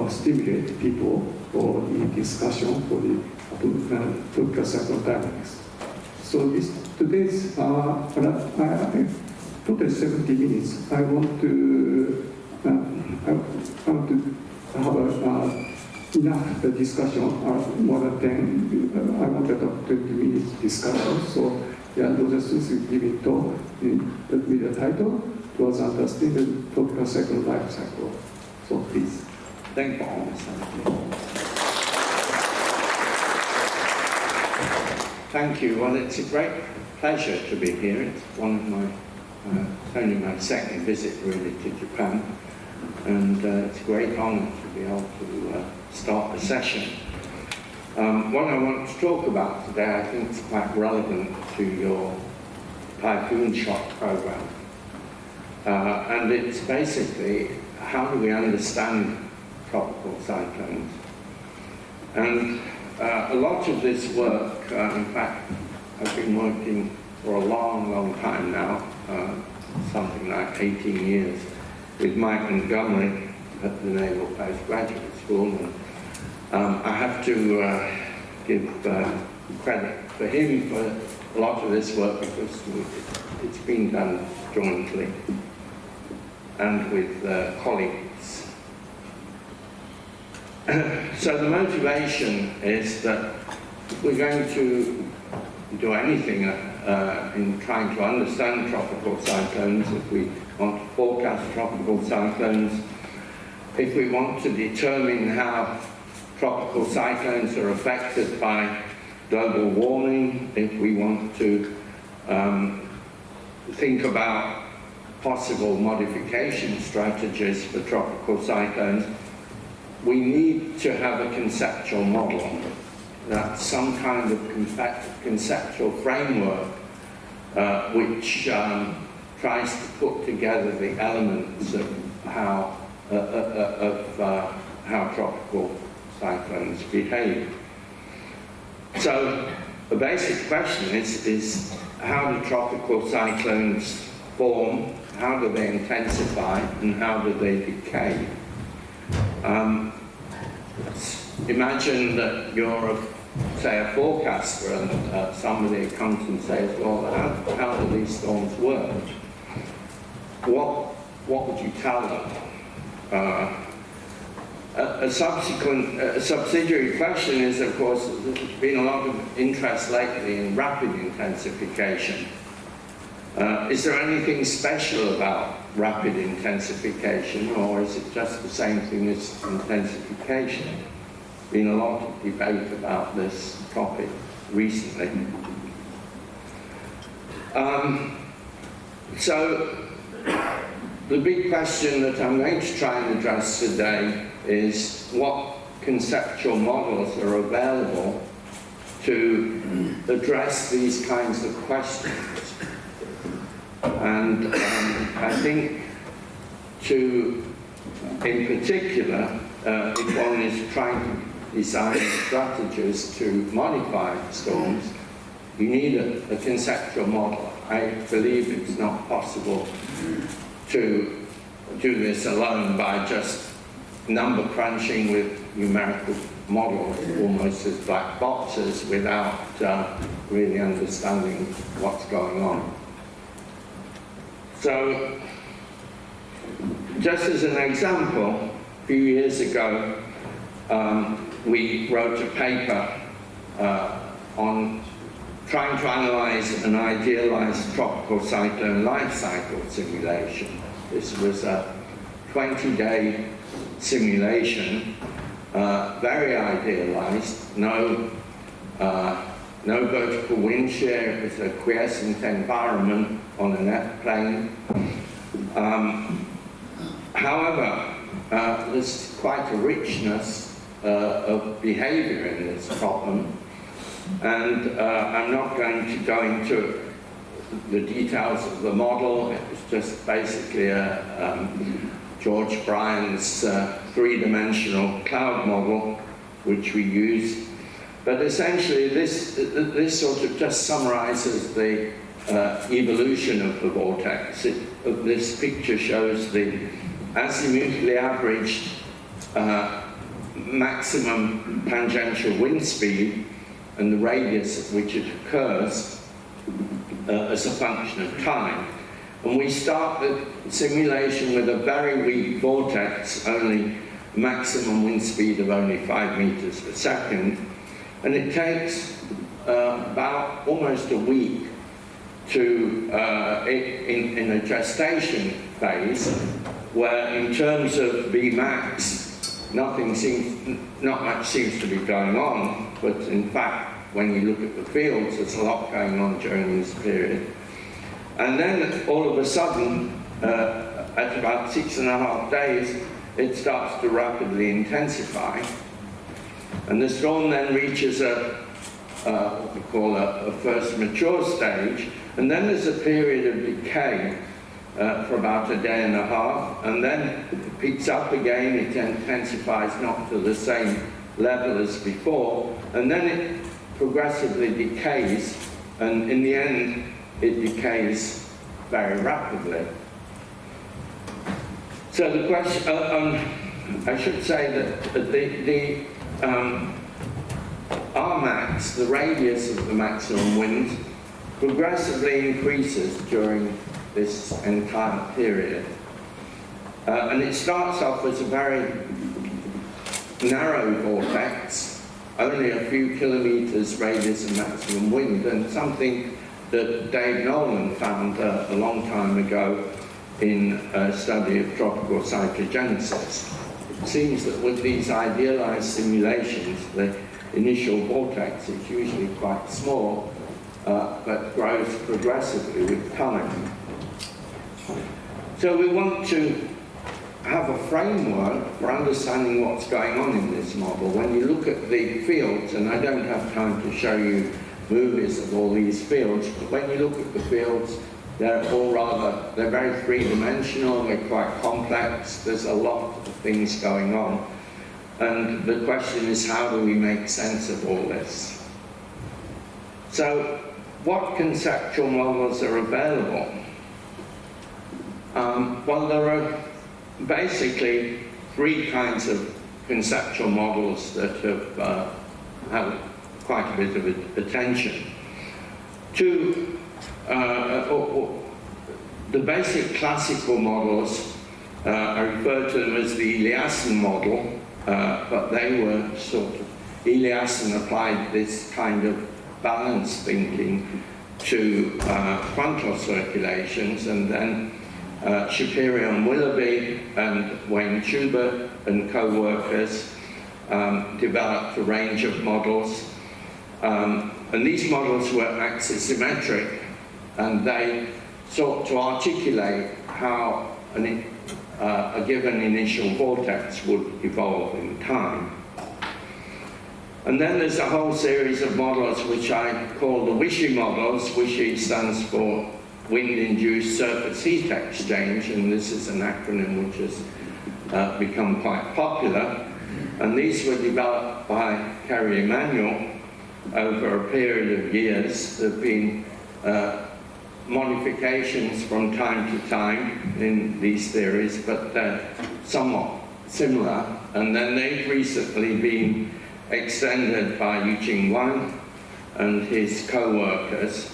stimulate people for the discussion for the tropical cyclone dynamics. So today's, total 70 minutes. I want to have enough discussion, more than 10. I wanted a 20 minutes discussion. So yeah, Roger Smith will give a talk with the title was understanding the tropical cycle life cycle. So please. Thank you. Thank you. Well, it's a great pleasure to be here. It's one of my only my second visit really to Japan, and it's a great honor to be able to start the session. What I want to talk about today, I think is quite relevant to your typhoon shock program, and it's basically how do we understand tropical cyclones. And a lot of this work, in fact, I've been working for a long, long time now, something like 18 years, with Mike Montgomery at the Naval Postgraduate School. And I have to give credit for him for a lot of this work because it's been done jointly and with colleagues. So the motivation is that if we're going to do anything in trying to understand tropical cyclones, if we want to forecast tropical cyclones, if we want to determine how tropical cyclones are affected by global warming, if we want to think about possible modification strategies for tropical cyclones, we need to have a conceptual model. That's some kind of conceptual framework which tries to put together the elements of how tropical cyclones behave. So the basic question is how do tropical cyclones form, how do they intensify, and how do they decay? Imagine that you're say a forecaster and somebody comes and says, well, how do these storms work? What would you tell them? A subsidiary question is, of course, there's been a lot of interest lately in rapid intensification. Is there anything special about rapid intensification, or is it just the same thing as intensification? Been a lot of debate about this topic recently. So the big question that I'm going to try and address today is what conceptual models are available to address these kinds of questions. And I think in particular, if one is trying to design strategies to modify storms, you need a conceptual model. I believe it's not possible to do this alone by just number crunching with numerical models, almost as black boxes, without really understanding what's going on. So, just as an example, a few years ago, we wrote a paper on trying to analyze an idealized tropical cyclone life cycle simulation. This was a 20-day simulation, very idealized, no vertical wind shear. It was a quiescent environment on an airplane. However, there's quite a richness of behavior in this problem, and I'm not going to go into the details of the model. It was just basically George Bryan's three-dimensional cloud model, which we used. But essentially, this sort of just summarizes the evolution of the vortex. This picture shows the azimuthally averaged maximum tangential wind speed and the radius at which it occurs as a function of time. And we start the simulation with a very weak vortex, only maximum wind speed of only 5 meters per second. And it takes about almost a week to, in a gestation phase, where in terms of Vmax, not much seems to be going on, but in fact, when you look at the fields, there's a lot going on during this period. And then all of a sudden, at about 6.5 days, it starts to rapidly intensify. And the storm then reaches what we call a first mature stage, and then there's a period of decay for about a day and a half, and then it picks up again, it intensifies not to the same level as before, and then it progressively decays, and in the end, it decays very rapidly. So the question, I should say that the Rmax, the radius of the maximum wind, progressively increases during this entire period. And it starts off as a very narrow vortex, only a few kilometers radius of maximum wind, and something that Dave Nolan found a long time ago in a study of tropical cyclogenesis. It seems that with these idealized simulations, the initial vortex is usually quite small, but grows progressively with time. So we want to have a framework for understanding what's going on in this model. When you look at the fields, and I don't have time to show you movies of all these fields, but when you look at the fields, they're very three-dimensional, they're quite complex, there's a lot of things going on. And the question is, how do we make sense of all this? So, what conceptual models are available? Well, there are basically three kinds of conceptual models that have had quite a bit of attention. Two, the basic classical models I refer to them as the Eliasson model, but they were sort of, Eliasson applied this kind of balance thinking to frontal circulations, and then Shapiro and Willoughby and Wayne Schubert and co-workers developed a range of models. And these models were axisymmetric, and they sought to articulate how a given initial vortex would evolve in time. And then there's a whole series of models which I call the WISHY models. WISHY stands for Wind-Induced Surface Heat Exchange, and this is an acronym which has become quite popular. And these were developed by Kerry Emanuel over a period of years. There have been modifications from time to time in these theories, but they're somewhat similar. And then they've recently been extended by Eugene Wang and his co-workers.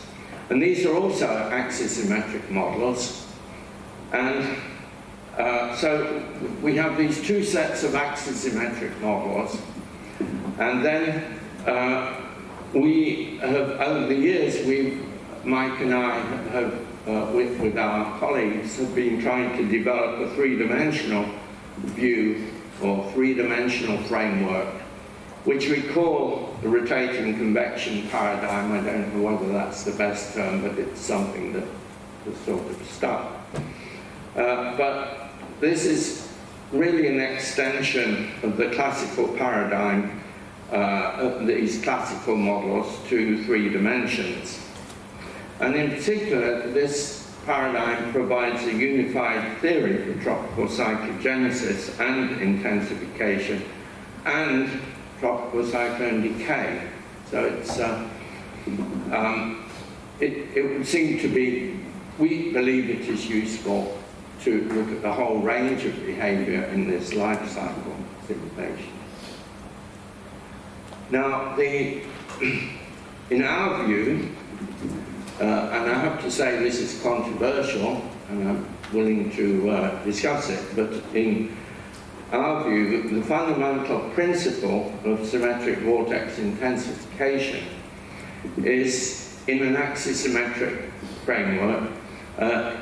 And these are also axisymmetric models. And so we have these two sets of axisymmetric models. And then we have, over the years, Mike and I have, with our colleagues, have been trying to develop a three-dimensional view or three-dimensional framework, which we call the rotating convection paradigm. I don't know whether that's the best term, but it's something that was sort of stuck. But this is really an extension of the classical paradigm, of these classical models, to 3 dimensions. And in particular, this paradigm provides a unified theory for tropical cyclogenesis and intensification and tropical cyclone decay. So it's, it would seem to be, we believe it is useful to look at the whole range of behavior in this life cycle simulation. Now, in our view, and I have to say this is controversial, and I'm willing to discuss it, but in our view, the fundamental principle of symmetric vortex intensification is, in an axisymmetric framework,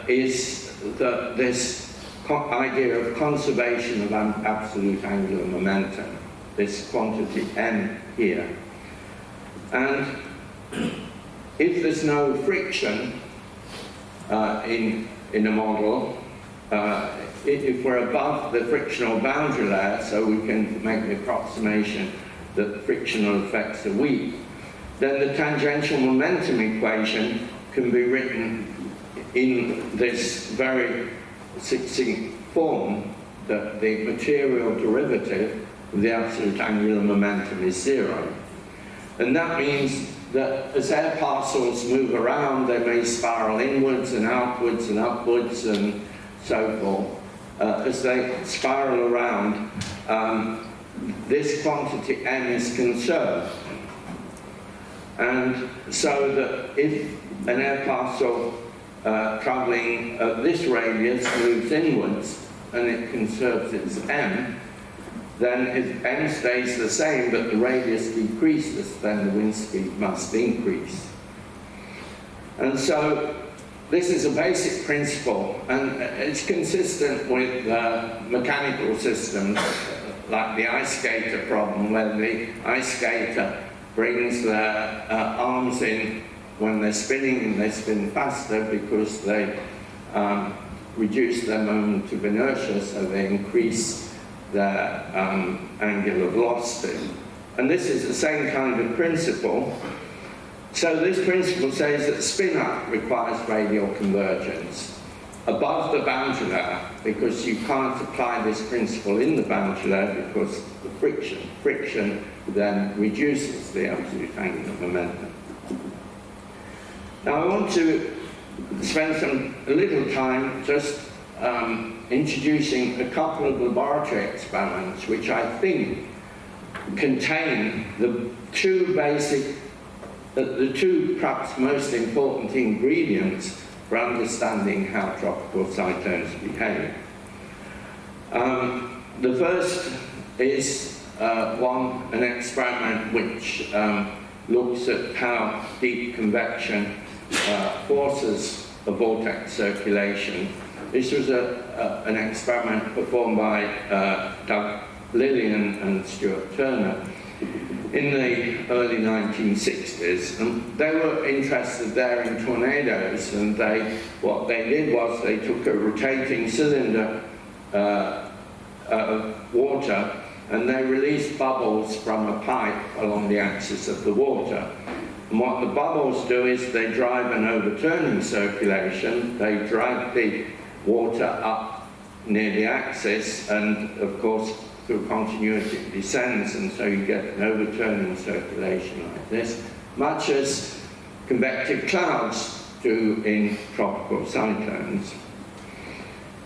is that this idea of conservation of absolute angular momentum, this quantity m here. And if there's no friction in a model, if we're above the frictional boundary layer, so we can make the approximation that the frictional effects are weak, then the tangential momentum equation can be written in this very succinct form, that the material derivative of the absolute angular momentum is 0. And that means that as air parcels move around, they may spiral inwards and outwards and upwards and so forth. As they spiral around, this quantity m is conserved. And so that if an air parcel traveling at this radius moves inwards and it conserves its m, then if m stays the same but the radius decreases, then the wind speed must increase. And so this is a basic principle, and it's consistent with mechanical systems like the ice skater problem, where the ice skater brings their arms in when they're spinning, and they spin faster because they reduce their moment of inertia, so they increase their angular velocity. And this is the same kind of principle. So this principle says that spin-up requires radial convergence above the boundary layer, because you can't apply this principle in the boundary layer because the friction then reduces the absolute angular momentum. Now I want to spend a little time just introducing a couple of laboratory experiments which I think contain the two perhaps most important ingredients for understanding how tropical cyclones behave. The first is an experiment which looks at how deep convection forces a vortex circulation. This was an experiment performed by Doug Lillian and Stuart Turner in the early 1960s, and they were interested there in tornadoes, and what they did was they took a rotating cylinder of water and they released bubbles from a pipe along the axis of the water. And what the bubbles do is they drive an overturning circulation. They drive the water up near the axis, and of course through continuity it descends, and so you get an overturning circulation like this, much as convective clouds do in tropical cyclones.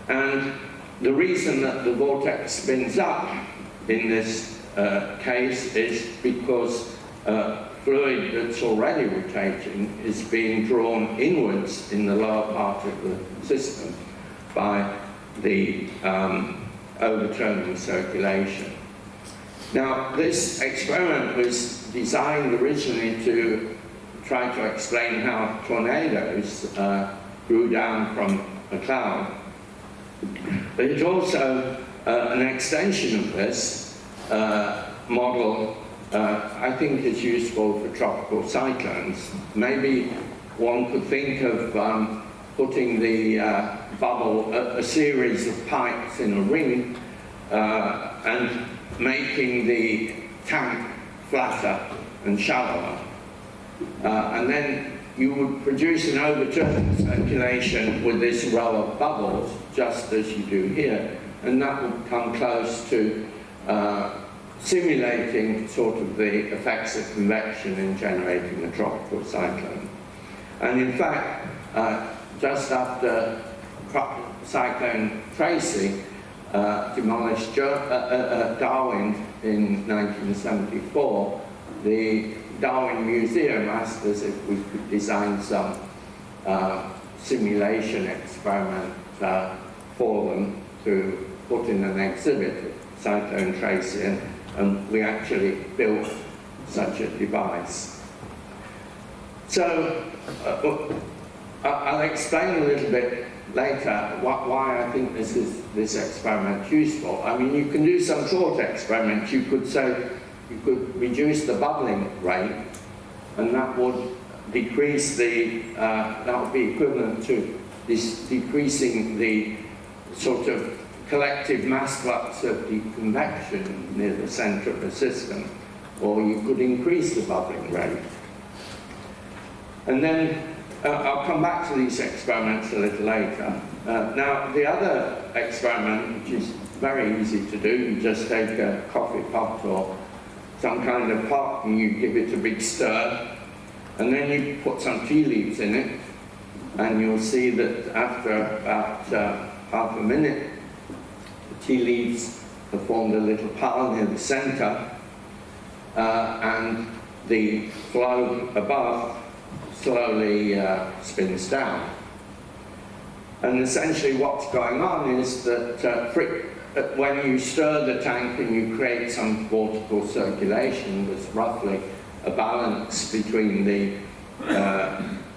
And the reason that the vortex spins up in this case is because fluid that's already rotating is being drawn inwards in the lower part of the system by the overturning circulation. Now, this experiment was designed originally to try to explain how tornadoes grew down from a cloud. But it's also an extension of this model, I think is useful for tropical cyclones. Maybe one could think of putting the bubble, a series of pipes in a ring, and making the tank flatter and shallower. And then you would produce an overturning circulation with this row of bubbles, just as you do here, and that would come close to simulating sort of the effects of convection in generating a tropical cyclone. And in fact, just after Cyclone Tracy demolished Darwin in 1974, the Darwin Museum asked us if we could design some simulation experiment for them to put in an exhibit of Cyclone Tracy, and we actually built such a device. So I'll explain a little bit later why I think this experiment useful. I mean, you can do some thought experiments. You could say you could reduce the bubbling rate, and that would decrease that would be equivalent to this decreasing the sort of collective mass flux of the convection near the center of the system, or you could increase the bubbling rate. And then I'll come back to these experiments a little later. Now, the other experiment, which is very easy to do, you just take a coffee pot or some kind of pot and you give it a big stir, and then you put some tea leaves in it, and you'll see that after about half a minute, the tea leaves have formed a little pile near the center, and the flow above slowly spins down. And essentially what's going on is that when you stir the tank and you create some vortical circulation, there's roughly a balance between the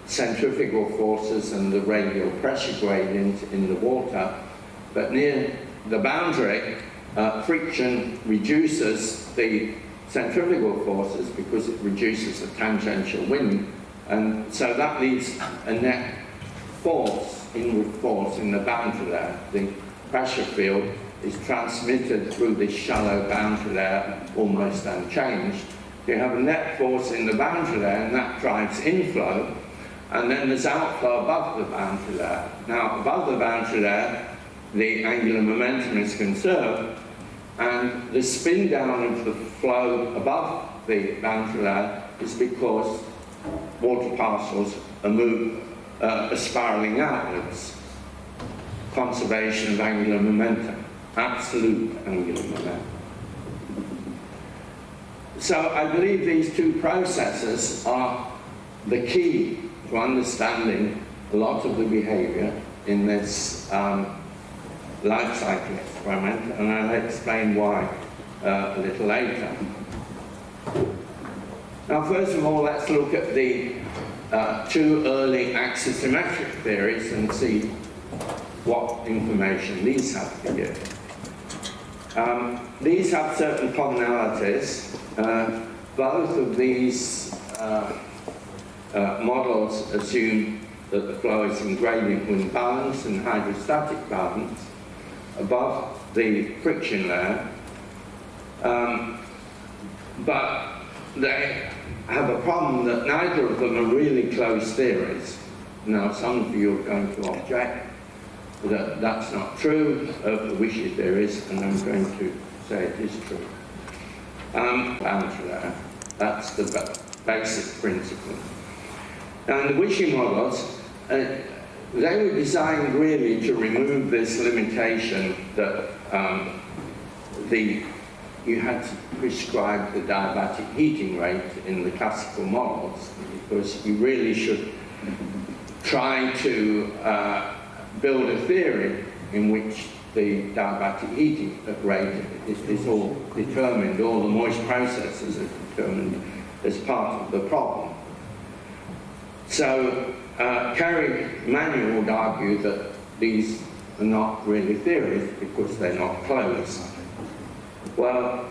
centrifugal forces and the radial pressure gradient in the water. But near the boundary, friction reduces the centrifugal forces because it reduces the tangential wind. And so that leaves a net force, inward force in the boundary layer. The pressure field is transmitted through this shallow boundary layer almost unchanged. You have a net force in the boundary layer, and that drives inflow, and then there's outflow above the boundary layer. Now, above the boundary layer, the angular momentum is conserved, and the spin down of the flow above the boundary layer is because water parcels are spiraling outwards. Conservation of angular momentum, absolute angular momentum. So I believe these two processes are the key to understanding a lot of the behavior in this life cycle experiment, and I'll explain why a little later. Now, first of all, let's look at the two early axisymmetric theories and see what information these have to give. These have certain commonalities. Both of these models assume that the flow is in gradient wind balance and hydrostatic balance above the friction layer, but they have a problem that neither of them are really closed theories. Now, some of you are going to object that that's not true of the Wishy theories, and I'm going to say it is true. Boundary layer, that's the basic principle. Now, in the Wishy models, they were designed really to remove this limitation that you had to prescribe the diabatic heating rate in the classical models, because you really should try to build a theory in which the diabatic heating rate is all determined, all the moist processes are determined as part of the problem. So Kerry Manuel would argue that these are not really theories because they're not closed. Well,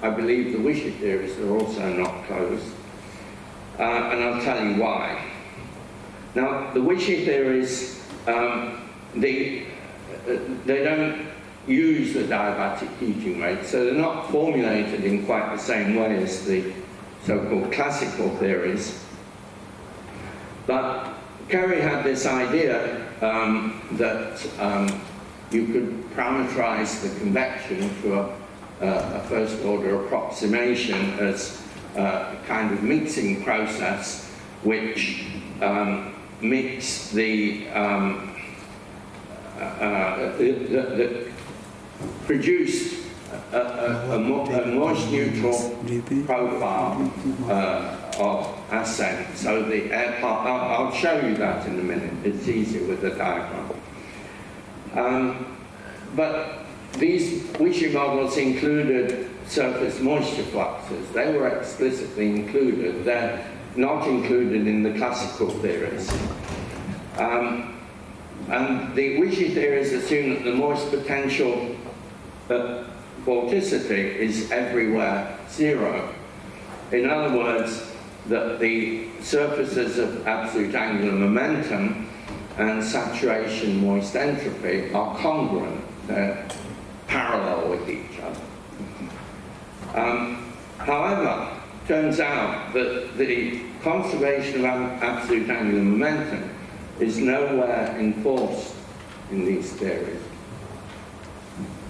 I believe the Wishy theories are also not closed, and I'll tell you why. Now, the Wishy theories, they don't use the diabatic heating rate, so they're not formulated in quite the same way as the so-called classical theories. But Kerry had this idea that you could parameterize the convection to a first-order approximation as a kind of mixing process which mix the produced a moist neutral profile of ascent. So the air part, I'll show you that in a minute. It's easier with the diagram. But these Wishy models included surface moisture fluxes. They were explicitly included. They're not included in the classical theories. And the Wishy theories assume that the moist potential vorticity is everywhere zero. In other words, that the surfaces of absolute angular momentum and saturation moist entropy are congruent. They're parallel with each other. However, turns out that the conservation of absolute angular momentum is nowhere enforced in these theories.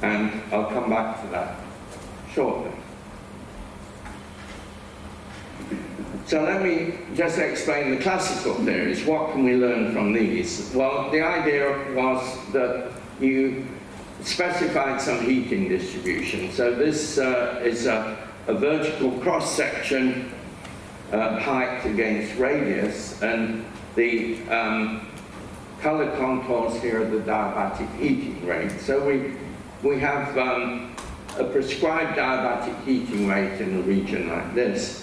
And I'll come back to that shortly. So let me just explain the classical theories. What can we learn from these? Well, the idea was that you specified some heating distribution. So this is a vertical cross-section, height against radius, and the color contours here are the diabatic heating rate. So we have a prescribed diabatic heating rate in a region like this.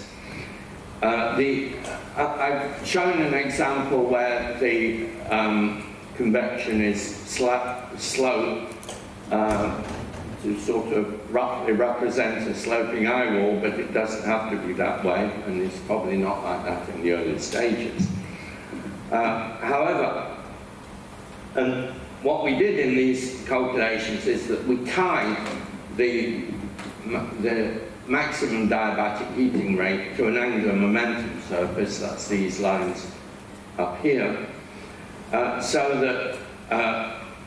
I've shown an example where the convection is sloped to sort of roughly represent a sloping eye wall, but it doesn't have to be that way, and it's probably not like that in the early stages. However, and what we did in these calculations is that we tied the maximum diabatic heating rate to an angular momentum surface, that's these lines up here, so that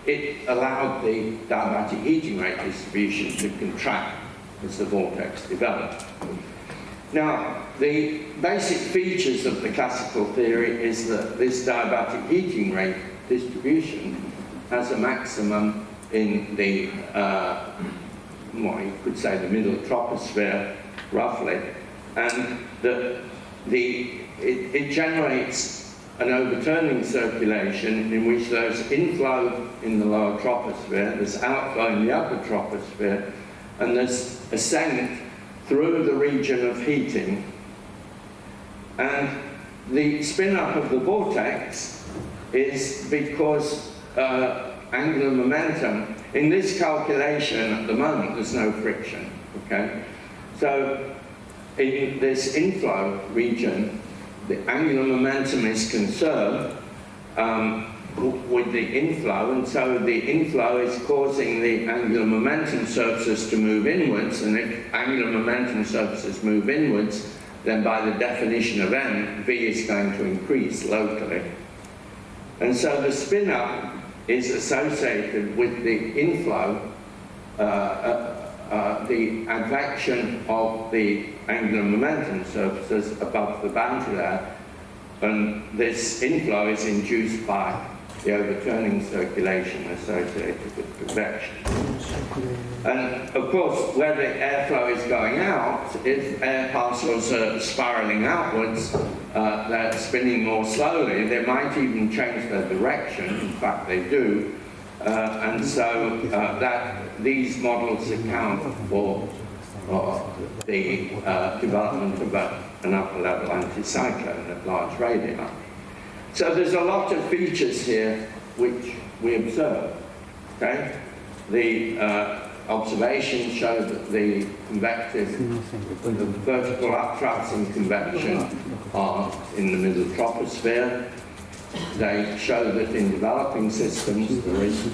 it allowed the diabatic heating rate distribution to contract as the vortex developed. Now, the basic features of the classical theory is that this diabatic heating rate distribution has a maximum in the well, you could say the middle troposphere, roughly, and that it generates an overturning circulation in which there's inflow in the lower troposphere, there's outflow in the upper troposphere, and there's ascent through the region of heating. And the spin-up of the vortex is because angular momentum, in this calculation at the moment, there's no friction, okay? So in this inflow region, the angular momentum is conserved with the inflow, and so the inflow is causing the angular momentum surfaces to move inwards, and if angular momentum surfaces move inwards, then by the definition of M, V is going to increase locally. And so the spin-up is associated with the inflow, the advection of the angular momentum surfaces above the boundary layer, and this inflow is induced by the overturning circulation associated with convection. And of course, where the airflow is going out, if air parcels are spiraling outwards, they're spinning more slowly. They might even change their direction. In fact, they do. And so these models account for the development of an upper-level anticyclone at large radii. So there's a lot of features here which we observe. Okay, the observations show that the convective, the vertical updrafts in convection are in the middle troposphere. They show that in developing systems there is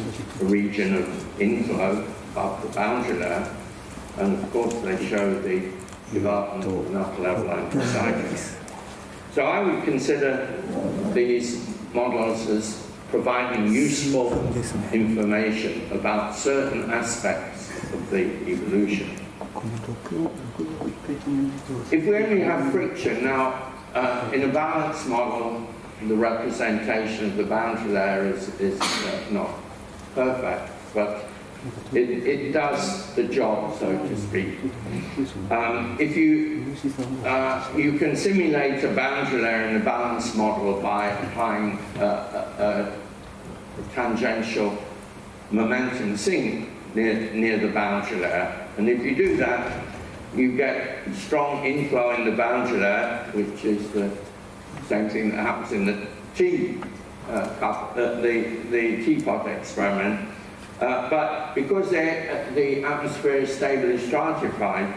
a region of inflow above the boundary layer, and of course they show the development of an upper-level anticyclone. So I would consider these models as providing useful information about certain aspects of the evolution. If we only have friction, now in a balanced model, the representation of the boundary layer is not perfect, but it does the job, so to speak. If you can simulate a boundary layer in a balanced model by applying a tangential momentum sink near the boundary layer, and if you do that, you get strong inflow in the boundary layer, which is the same thing that happens in the the teapot experiment. But because the atmosphere is stably stratified,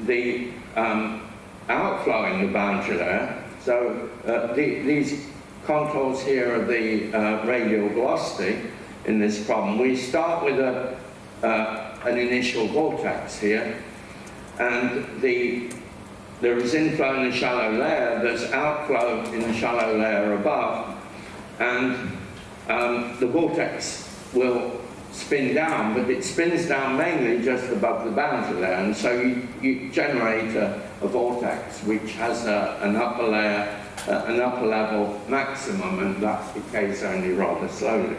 the outflow in the boundary layer, so these contours here are the radial velocity in this problem. We start with an initial vortex here, and there is inflow in the shallow layer, there's outflow in the shallow layer above, and the vortex will spin down, but it spins down mainly just above the boundary layer, and so you generate a vortex which has an upper layer, an upper level maximum, and that decays only rather slowly.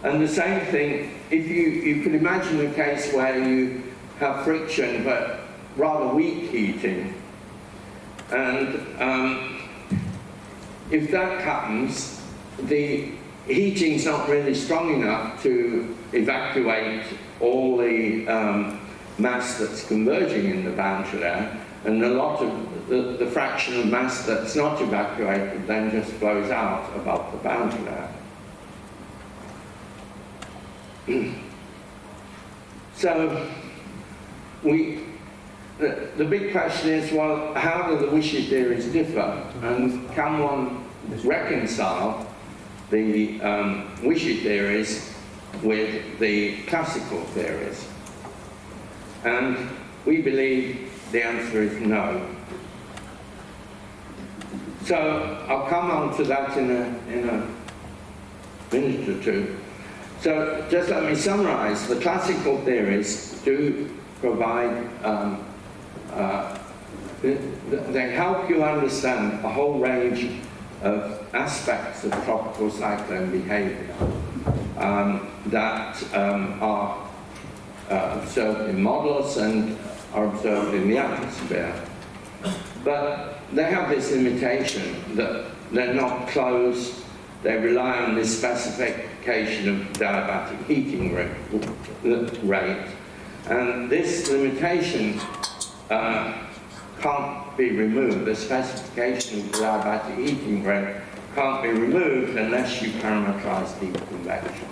And the same thing, if you can imagine a case where you have friction but rather weak heating, and if that happens, the heating's not really strong enough to evacuate all the mass that's converging in the boundary layer, and a lot of the fraction of mass that's not evacuated then just flows out above the boundary layer. So the big question is, well, how do the Wishy theories differ, and can one reconcile the Wishy theories with the classical theories? And we believe the answer is no. So I'll come on to that in a minute or two. So just let me summarize. The classical theories do provide, they help you understand a whole range of aspects of tropical cyclone behavior that are observed in models and are observed in the atmosphere. But they have this limitation that they're not closed. They rely on this specification of diabatic heating rate. And this limitation can't be removed. The specification of diabatic heating rate can't be removed unless you parameterize deep convection.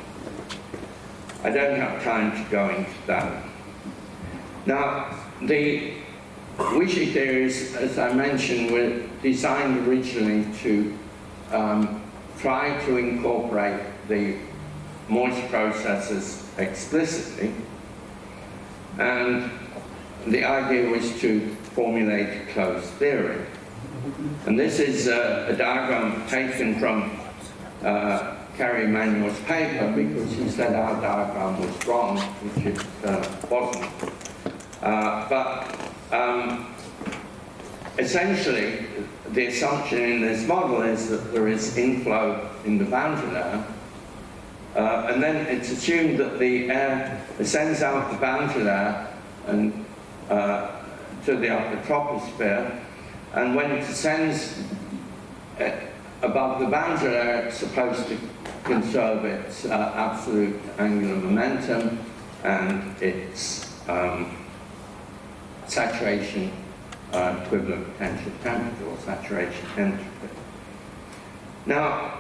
I don't have time to go into that. Now, the Wishy theories, as I mentioned, were designed originally to try to incorporate the moist processes explicitly, and the idea was to formulate a closed theory. And this is a diagram taken from Kerry Emanuel's paper, because he said our diagram was wrong, which it wasn't. Essentially, the assumption in this model is that there is inflow in the boundary layer, and then it's assumed that the air ascends out the boundary layer and to the upper troposphere, and when it ascends above the boundary layer, it's supposed to conserve its absolute angular momentum and its saturation equivalent potential temperature, or saturation entropy. Now,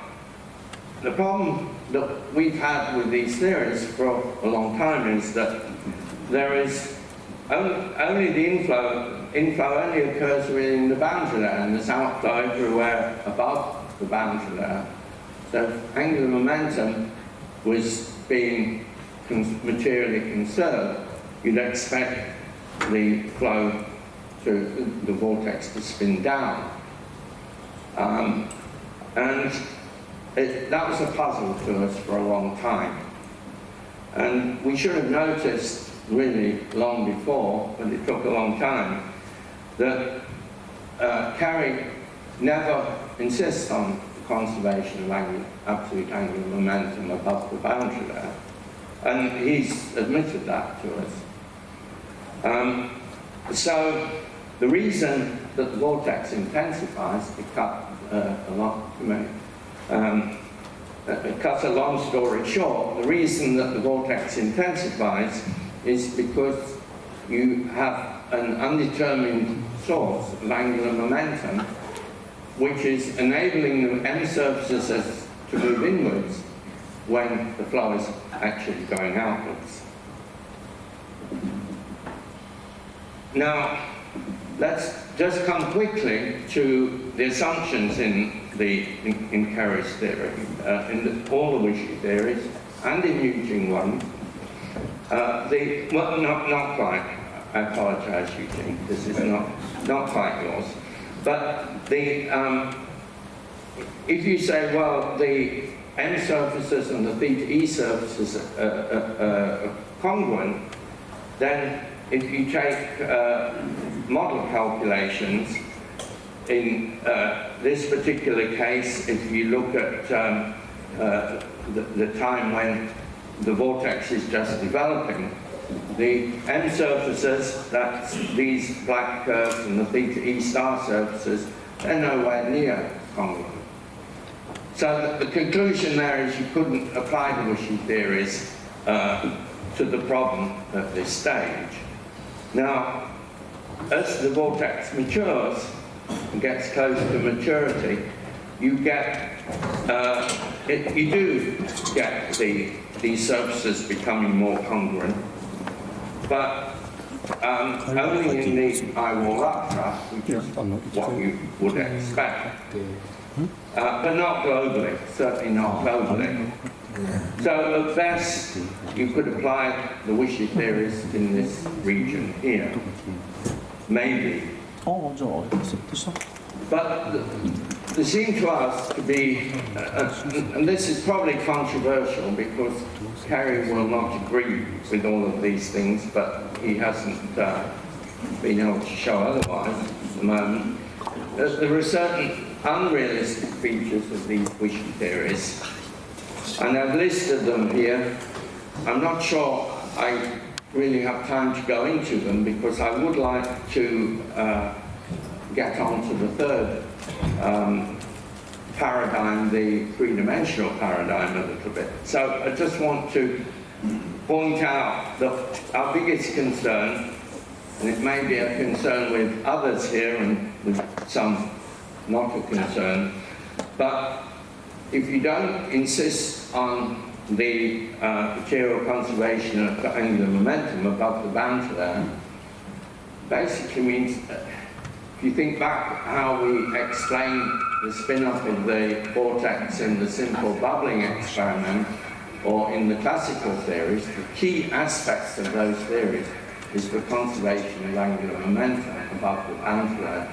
the problem that we've had with these theories for a long time is that there is only the inflow only occurs within the boundary layer, and there's outflow everywhere above the boundary layer. So if angular momentum was being materially conserved, you'd expect the flow to the vortex to spin down. And that was a puzzle to us for a long time. And we should have noticed really long before, but it took a long time, that Kerry never insists on the conservation of absolute angular momentum above the boundary layer. And he's admitted that to us. So the reason that the vortex intensifies, to cut cut a long story short, the reason that the vortex intensifies is because you have an undetermined source of angular momentum, which is enabling the M surfaces to move inwards when the flow is actually going outwards. Now, let's just come quickly to the assumptions in Kerry's theory, in all the Wishy theories, and in Eugene 1. Well, not quite. I apologize, Eugene. This is not quite yours. But if you say, well, the M surfaces and the theta E surfaces are congruent, then if you take model calculations, in this particular case, if you look at the time when the vortex is just developing, the M surfaces, that's these black curves, and the theta E star surfaces, they're nowhere near congruent. So the conclusion there is you couldn't apply the Wishy theories to the problem at this stage. Now, as the vortex matures and gets close to maturity, you get you do get these surfaces becoming more congruent, but only in the eye-wall updraft, which is what you would expect, but not globally, certainly not globally. So at best, you could apply the Wishy theories in this region here, maybe. But there seem to us to be, and this is probably controversial because Kerry will not agree with all of these things, but he hasn't been able to show otherwise at the moment. There are certain unrealistic features of these Wishy theories, and I've listed them here. I'm not sure I really have time to go into them because I would like to get on to the third paradigm, the three-dimensional paradigm a little bit. So I just want to point out that our biggest concern, and it may be a concern with others here and with some not a concern, but if you don't insist on the material conservation of angular momentum above the boundary layer, basically means, if you think back how we explained the spin-up of the vortex in the simple bubbling experiment, or in the classical theories, the key aspects of those theories is the conservation of angular momentum above the boundary layer.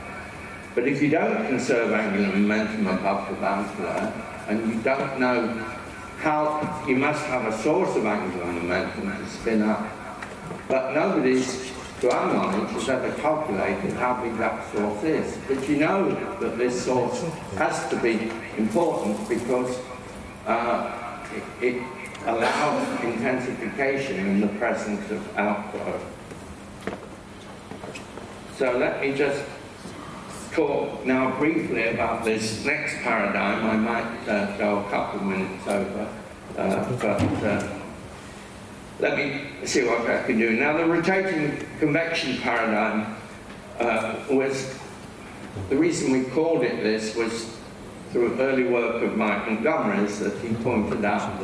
But if you don't conserve angular momentum above the boundary layer, and you don't know how, you must have a source of angular momentum to spin up. But nobody's, to our knowledge, has ever calculated how big that source is. But you know that this source has to be important because it allows intensification in the presence of outflow. So let me just talk now briefly about this next paradigm. I might go a couple of minutes over, but let me see what I can do. Now, the rotating convection paradigm was, the reason we called it this was through early work of Mike Montgomery's, that he pointed out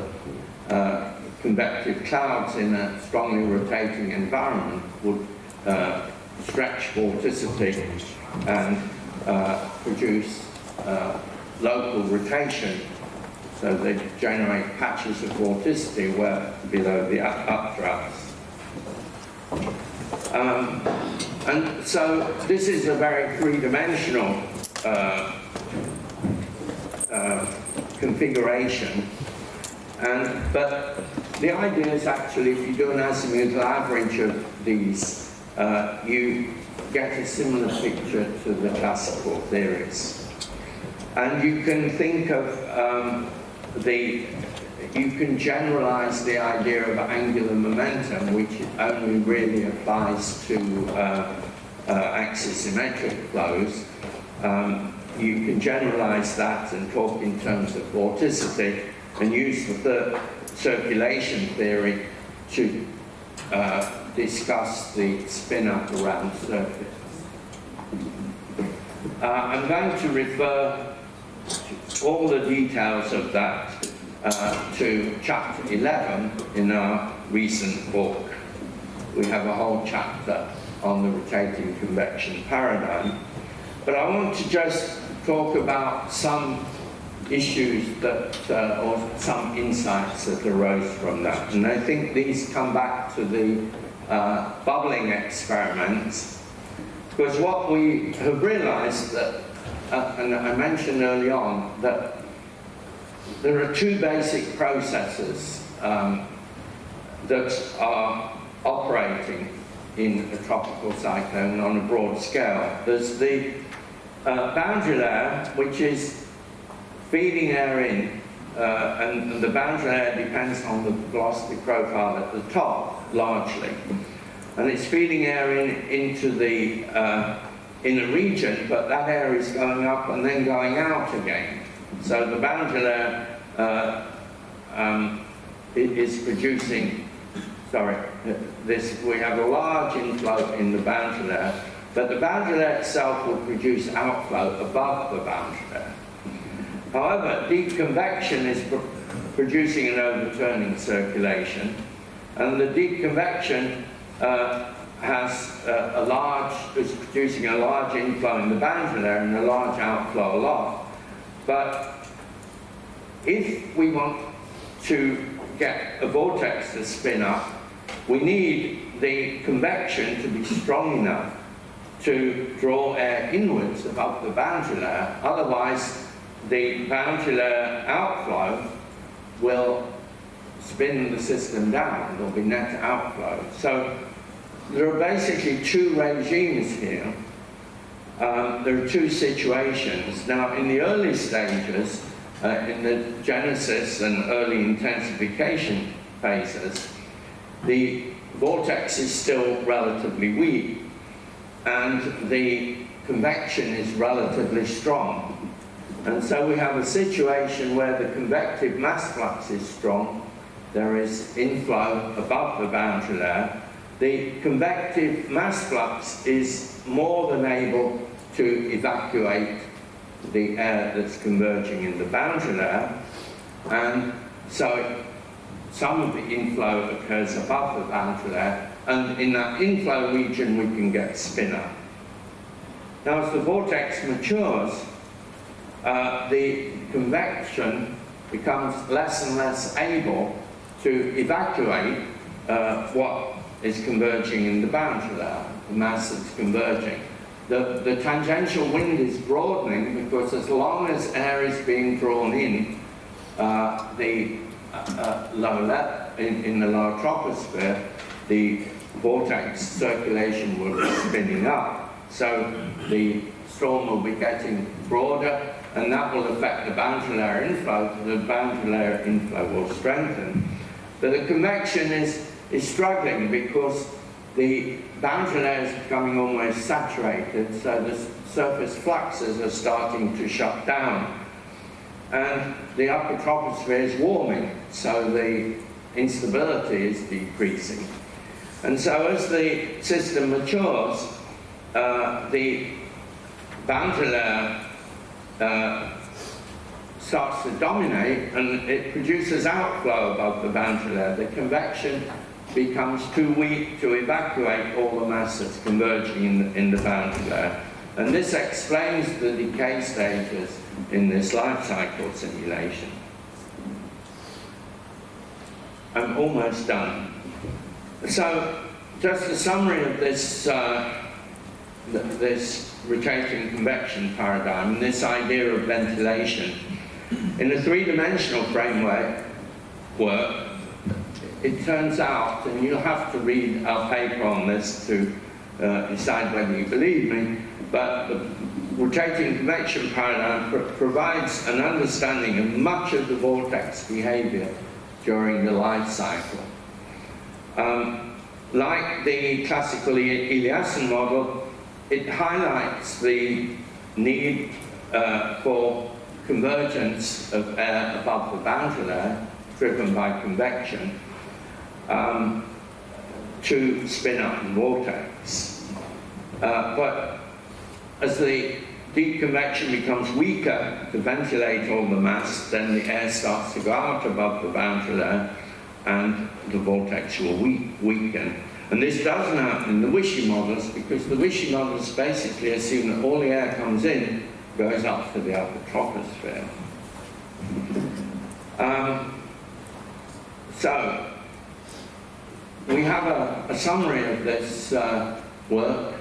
that convective clouds in a strongly rotating environment would stretch vorticity and produce local rotation, so they generate patches of vorticity where below the updrafts. And so this is a very three-dimensional configuration, but the idea is actually, if you do an azimuthal average of these, you get a similar picture to the classical theories. And you can think of you can generalize the idea of angular momentum, which only really applies to axisymmetric flows. You can generalize that and talk in terms of vorticity and use the third circulation theory to discuss the spin-up around surface. I'm going to refer to all the details of that to chapter 11 in our recent book. We have a whole chapter on the rotating convection paradigm. But I want to just talk about some issues that, or some insights that arose from that. And I think these come back to the bubbling experiments, because what we have realized that, and I mentioned early on, that there are two basic processes that are operating in a tropical cyclone on a broad scale. There's the boundary layer, which is feeding air in, and the boundary layer depends on the velocity profile at the top, largely. And it's feeding air into the inner region, but that air is going up and then going out again. So the boundary layer is producing, we have a large inflow in the boundary layer, but the boundary layer itself will produce outflow above the boundary layer. However, deep convection is producing an overturning circulation, and the deep convection is producing a large inflow in the boundary layer and a large outflow aloft. But if we want to get a vortex to spin up, we need the convection to be strong enough to draw air inwards above the boundary layer. Otherwise, the boundary layer outflow will spin the system down. There'll be net outflow. So there are basically two regimes here. There are two situations. Now, in the early stages, in the genesis and early intensification phases, the vortex is still relatively weak, and the convection is relatively strong. And so we have a situation where the convective mass flux is strong. There is inflow above the boundary layer. The convective mass flux is more than able to evacuate the air that's converging in the boundary layer. And so some of the inflow occurs above the boundary layer, and in that inflow region we can get spin up. Now as the vortex matures, the convection becomes less and less able to evacuate what is converging in the boundary layer, the mass that's converging. The tangential wind is broadening because as long as air is being drawn in, in the lower troposphere, the vortex circulation will be spinning up. So the storm will be getting broader, and that will affect the boundary layer inflow. The boundary layer inflow will strengthen. But the convection is struggling because the boundary layer is becoming almost saturated, so the surface fluxes are starting to shut down. And the upper troposphere is warming, so the instability is decreasing. And so as the system matures, the boundary layer starts to dominate, and it produces outflow above the boundary layer. The convection becomes too weak to evacuate all the mass that's converging in the boundary layer. And this explains the decay stages in this life cycle simulation. I'm almost done. So, just a summary of this, this rotating convection paradigm, this idea of ventilation. In a three-dimensional framework, it turns out, and you'll have to read our paper on this to decide whether you believe me, but the rotating convection paradigm provides an understanding of much of the vortex behavior during the life cycle. Like the classical Eliasson model, it highlights the need for convergence of air above the boundary layer, driven by convection, to spin up the vortex. But as the deep convection becomes weaker to ventilate all the mass, then the air starts to go out above the boundary layer, and the vortex will weaken. And this doesn't happen in the Wishy models, because the Wishy models basically assume that all the air comes in goes up to the upper troposphere. So we have a summary of this work,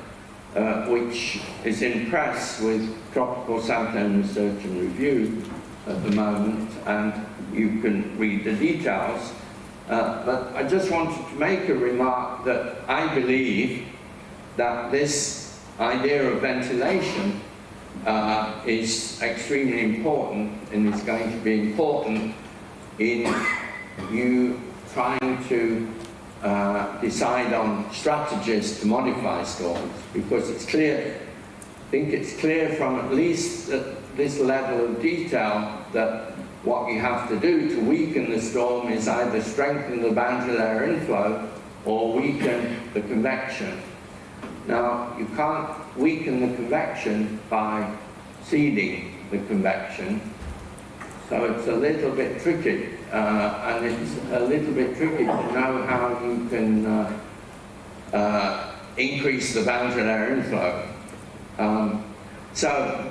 which is in press with Tropical Cyclone Research and Review at the moment, and you can read the details. But I just wanted to make a remark that I believe that this idea of ventilation is extremely important, and is going to be important in you trying to decide on strategies to modify storms, because it's clear, I think it's clear from at least this level of detail that what you have to do to weaken the storm is either strengthen the boundary layer inflow or weaken the convection. Now, you can't weaken the convection by seeding the convection, so it's a little bit tricky, and it's a little bit tricky to know how you can increase the boundary layer inflow. So,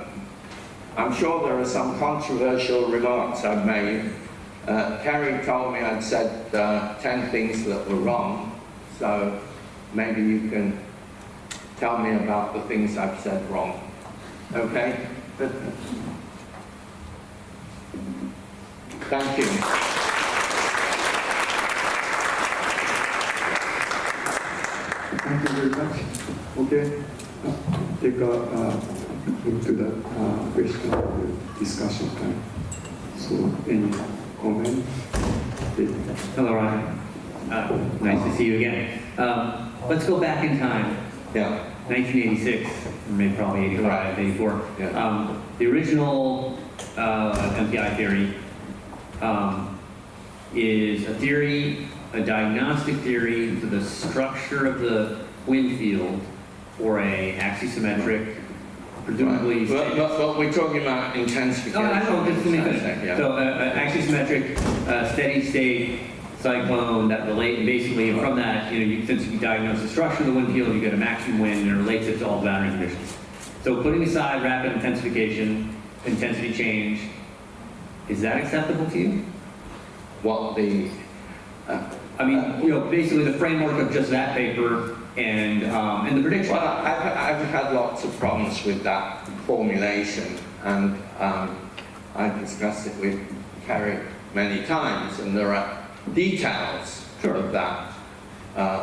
I'm sure there are some controversial remarks I've made. Kerry told me I'd said 10 things that were wrong, so maybe you can tell me about the things I've said wrong. Okay? Thank you. Thank you very much. Okay. Take move to the question discussion time. So, any comment? Hello, Ryan. Nice to see you again. Let's go back in time. Yeah. 1986, or maybe probably 85, 84. Yeah. The original MPI theory is a theory, a diagnostic theory for the structure of the wind field for a axisymmetric, presumably. But we're talking about intensification. Oh, I know, just let me finish. Yeah. So, axisymmetric, steady state cyclone that relate, basically from that, since you diagnose the structure of the wind field, you get a maximum wind and it relates it to all the boundary conditions. So putting aside rapid intensification, intensity change, is that acceptable to you? What the... I mean, basically the framework of just that paper and the prediction. Well, I've had lots of problems with that formulation, and I've discussed it with Carrie many times, and there are details of that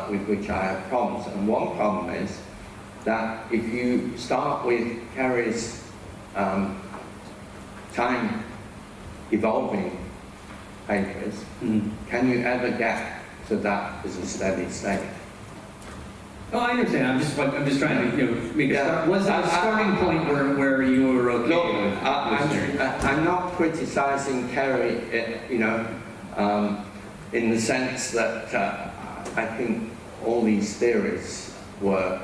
with which I have problems. And one problem is that if you start with Carrie's time evolving papers, can you ever get to that as a steady state? Oh, I understand. I'm just trying to make was there a starting point where you were okay? Look, I'm not criticizing Kerry, in the sense that I think all these theories were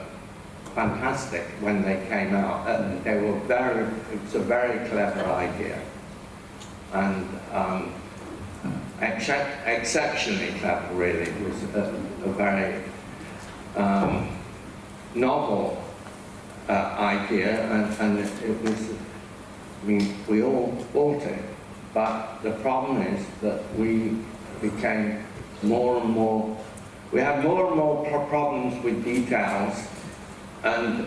fantastic when they came out. They were it was a very clever idea, and exceptionally clever, really. It was a very novel idea, and it was, we all bought it, but the problem is that we became more and more, we had more and more problems with details, and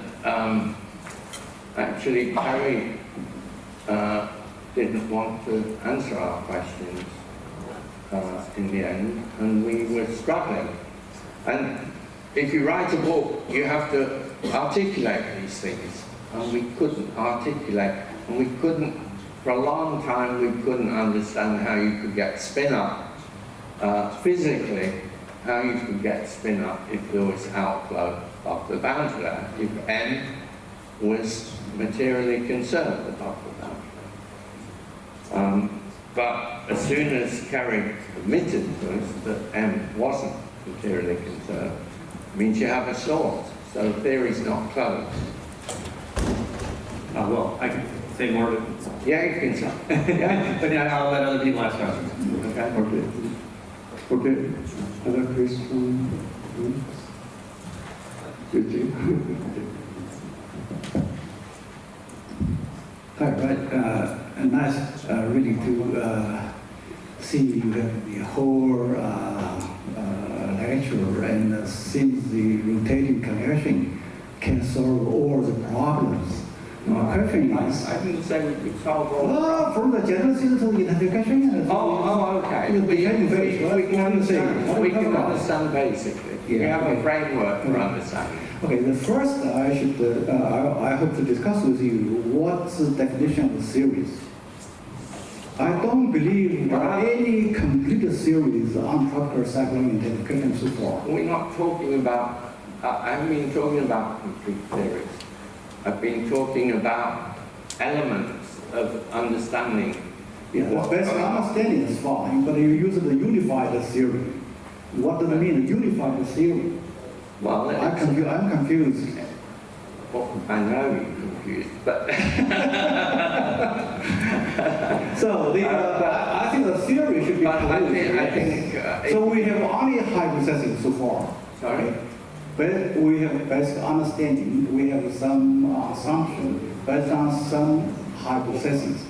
actually Carrie didn't want to answer our questions in the end, and we were struggling. And if you write a book, you have to articulate these things, and we couldn't articulate, and we couldn't, for a long time, we couldn't understand how you could get spin up physically, how you could get spin up if there was outflow of the boundary layer, if M was materially conserved above the boundary. But as soon as Carrie admitted to us that M wasn't materially conserved, it means you have a source, so the theory's not closed. Well, I can say more of it. Yeah, you can say. Yeah. But I'll let other people ask questions. Okay. Okay. Other question? Hi, right. Nice really to see you have the whole lecture, and since the rotating convection can solve all the problems. My question is, I didn't say we could solve all well, from the general system to the intensification. okay. We can understand basically. Yeah. We have a framework for understanding. Okay, the first I hope to discuss with you what's the definition of a series. I don't believe any complete series on tropical cyclone intensification so far. We're not talking about, I haven't been talking about complete theories. I've been talking about elements of understanding. Yeah, the best understanding is fine, but you use the unified theory. What does it mean, unified theory? Well, I'm confused. Well, I know you're confused, but... So, I think the theory should be closed. So we have only hypothesis so far. Sorry? But we have basic understanding, we have some assumption based on some hypothesis.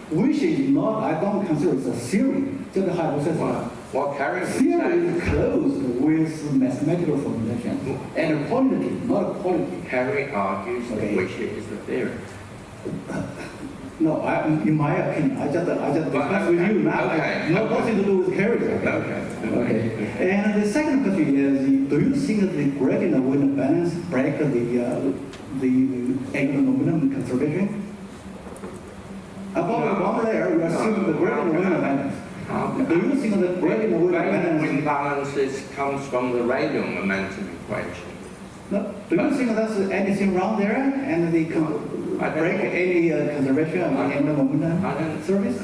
Which is not, I don't consider it a theory, just a hypothesis. What Carrie Theory is closed with mathematical formulation and quality, not quality. Carrie argues that which is the theory. No, in my opinion, I just discuss with you now. Okay. Nothing to do with Carrie. Okay. And the second question is, do you think the gradient wind balance break the angular momentum conservation? Above the boundary layer, we are seeing the gradient wind balance. Do you think the gradient wind balance? Wind balances comes from the radial momentum equation. No, do you think that's anything wrong there? And they break any conservation of angular momentum service?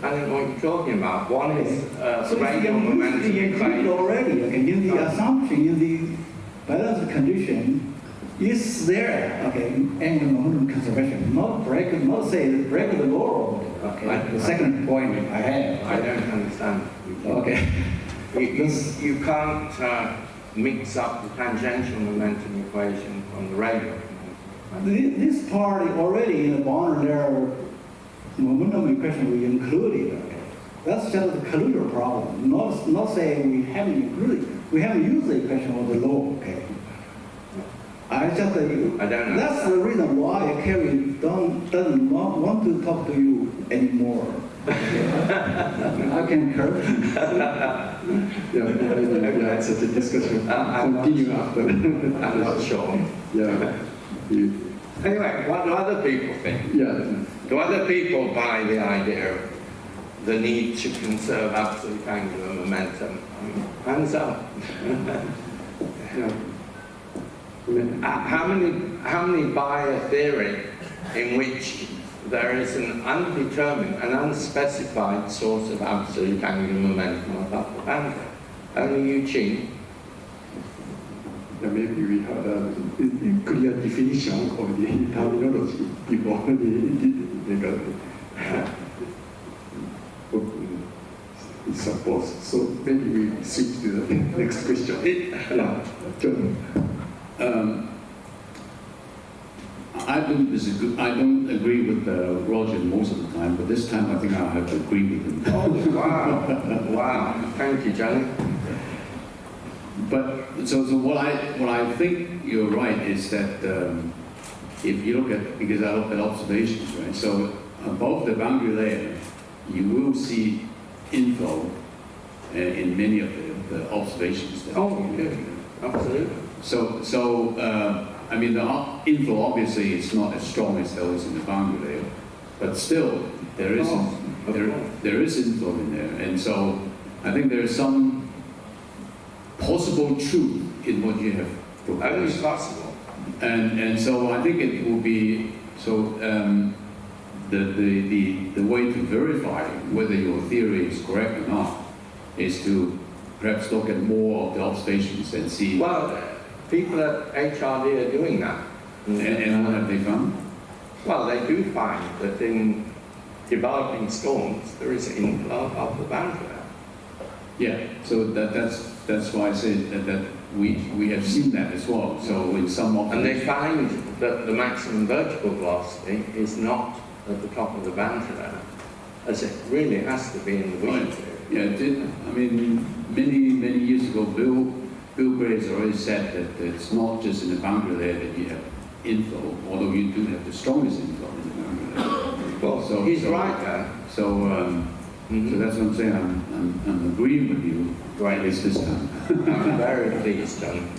I don't know what you're talking about. One is So radial it's momentum included plane. already, okay, in the assumption, in the balance condition, is there, okay, angular momentum conservation, not break the law. Okay, the second point I have. I don't understand. Okay. You can't mix up the tangential momentum equation from the radial momentum. This part already in the boundary layer momentum equation we included. Okay. That's just the collision problem. Not saying we haven't included. We haven't used the equation of the law. Okay. I don't know. That's the reason why Kerry doesn't want to talk to you anymore. I can encourage you. Yeah, it's a discussion. Continue after. I'm not sure. Yeah. Anyway, what do other people think? Yeah. Do other people buy the idea of the need to conserve absolute angular momentum? Hands up. Yeah. How many buy a theory in which there is an undetermined, an unspecified source of absolute angular momentum above the boundary? Only Eugene. Yeah, maybe we have a clear definition of the terminology before the suppose. So maybe we switch to the next question. Yeah, John. I don't agree with Roger most of the time, but this time I think I'll have to agree with him. Oh, wow. Wow. Thank you, Johnny. But so what I think you're right is that if you look at, because I look at observations, right? So above the boundary layer, you will see inflow in many of the observations. That Absolutely. So I mean, the inflow obviously is not as strong as those in the boundary layer, but still there is there is inflow in there, and so I think there is some possible truth in what you have proposed. Only possible. And so I think it will be so. The way to verify whether your theory is correct or not is to perhaps look at more of the observations and see. Well, people at HRD are doing that. And what have they found? Well, they do find that in developing storms, there is inflow of the boundary. Yeah, so that's why I said that we have seen that as well. So in some And they find that the maximum vertical velocity is not at the top of the boundary layer, as it really has to be in the wind. Yeah, I mean, many years ago, Bill Gray's already said that it's not just in the boundary layer that you have inflow, although you do have the strongest inflow in the boundary layer. Well, so he's right there. So that's what I'm saying. I'm agreeing with you, Right. at least this time. I'm very pleased, John.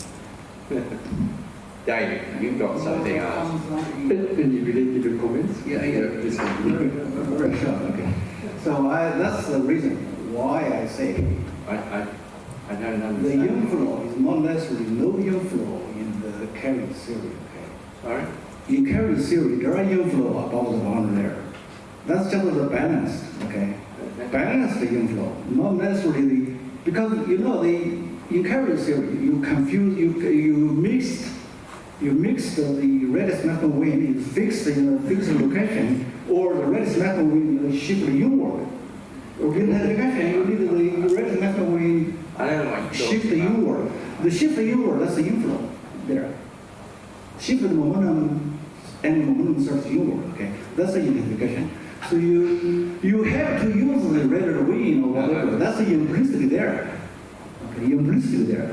David, you've got something else. Any related comments? Yeah. Please continue. Very sure, okay. So that's the reason why I say I don't the understand. inflow is not necessarily no inflow in the carrying theory, okay? Sorry? In carrying theory, there are inflow above the boundary layer. That's just the balance, okay? Balanced inflow, not necessarily, because in carrying theory, you confuse, you mix the radius maximum wind is fixed in a fixed location, or the radius maximum wind is shift inward. In that location, you need the radius maximum wind I don't know what you're shift talking about. inward. The shift inward, that's the inflow there. Shift the momentum and momentum surface inward, okay? That's the identification. So you have to use the radial wind or whatever. That's the implicit there. Okay, implicit there.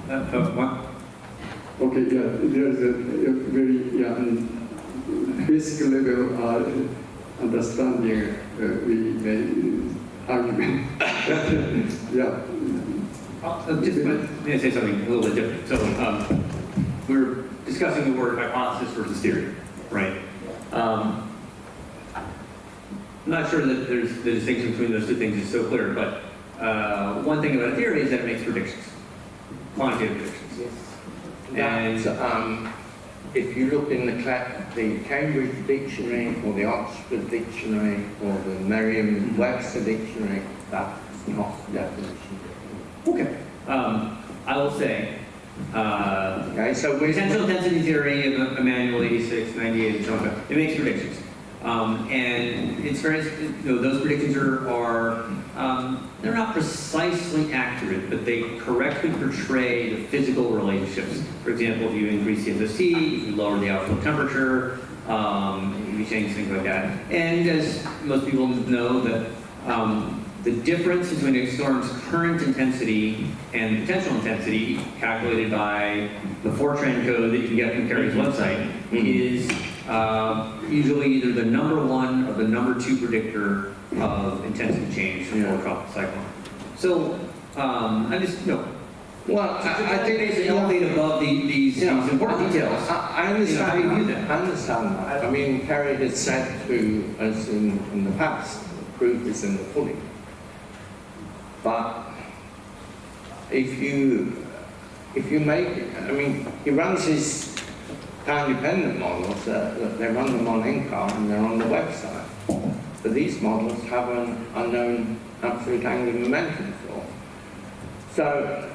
Okay. Okay, yeah, there's a very basic level understanding we may argument. Yeah. Just let me say something a little bit different. So we're discussing the word hypothesis versus theory, right? I'm not sure that there's the distinction between those two things is so clear, but one thing about a theory is that it makes predictions, quantitative predictions. And if you look in the Cambridge Dictionary or the Oxford Dictionary or the Merriam-Webster Dictionary, that's not the definition. okay, I will say, Okay, so potential intensity theory in Emmanuel 86, 98, and so on, it makes predictions. And it's very, those predictions are they're not precisely accurate, but they correctly portray the physical relationships. For example, if you increase the SOC, if you lower the outflow temperature, if you change things like that. And as most people know, that the difference between a storm's current intensity and potential intensity, calculated by the Fortran code that you can get from Kerry's website, is usually either the #1 or the #2 predictor of intensity change for a tropical cyclone. So I just, well, I think basically elevate above these important details. I understand. How do you view that? I understand that. I mean, Kerry has said to us in the past, proof is in the pudding. But if you make it, I mean, he runs his time-dependent models. They run them on NCAR and they're on the website. But these models have an unknown absolute angular momentum floor. So,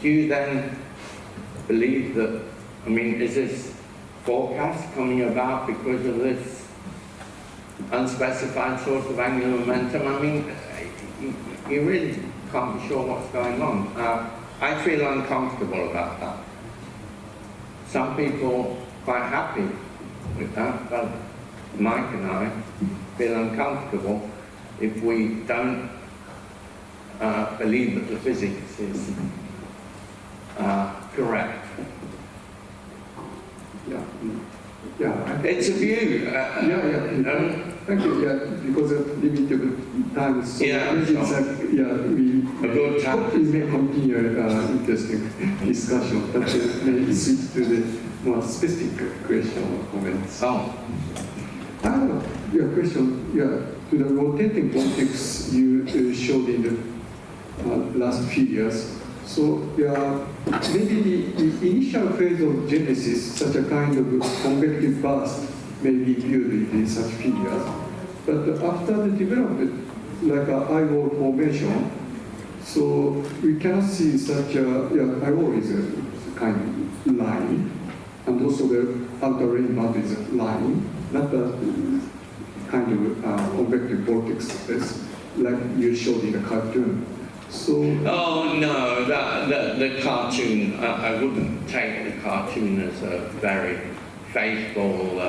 do you then believe that, I mean, is this forecast coming about because of this unspecified source of angular momentum? I mean, you really can't be sure what's going on. I feel uncomfortable about that. Some people quite happy with that, but Mike and I feel uncomfortable if we don't believe that the physics is correct. Yeah. It's a view. Thank you. Yeah, because of limited time, so Yeah, maybe it's a good time. we may continue interesting discussion, but maybe switch to the more specific question or comments. Oh. I have a question. To the rotating vortex you showed in the last few years. So maybe the initial phase of genesis, such a kind of convective burst, may be viewed in such figures. But after the development, like an I-wall formation, so we cannot see such a, I-wall is a kind of line, and also the outer ring mount is a line, not a kind of convective vortex, like you showed in the cartoon. So, oh no, the cartoon, I wouldn't take the cartoon as a very faithful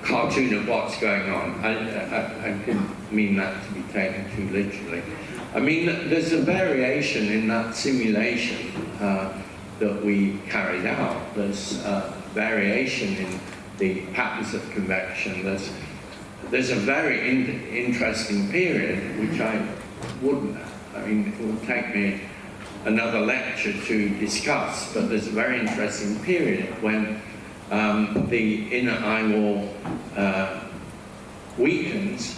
cartoon of what's going on. I didn't mean that to be taken too literally. I mean, there's a variation in that simulation that we carried out. There's variation in the patterns of convection. There's a very interesting period, which I mean, it will take me another lecture to discuss, but there's a very interesting period when the inner eye wall weakens,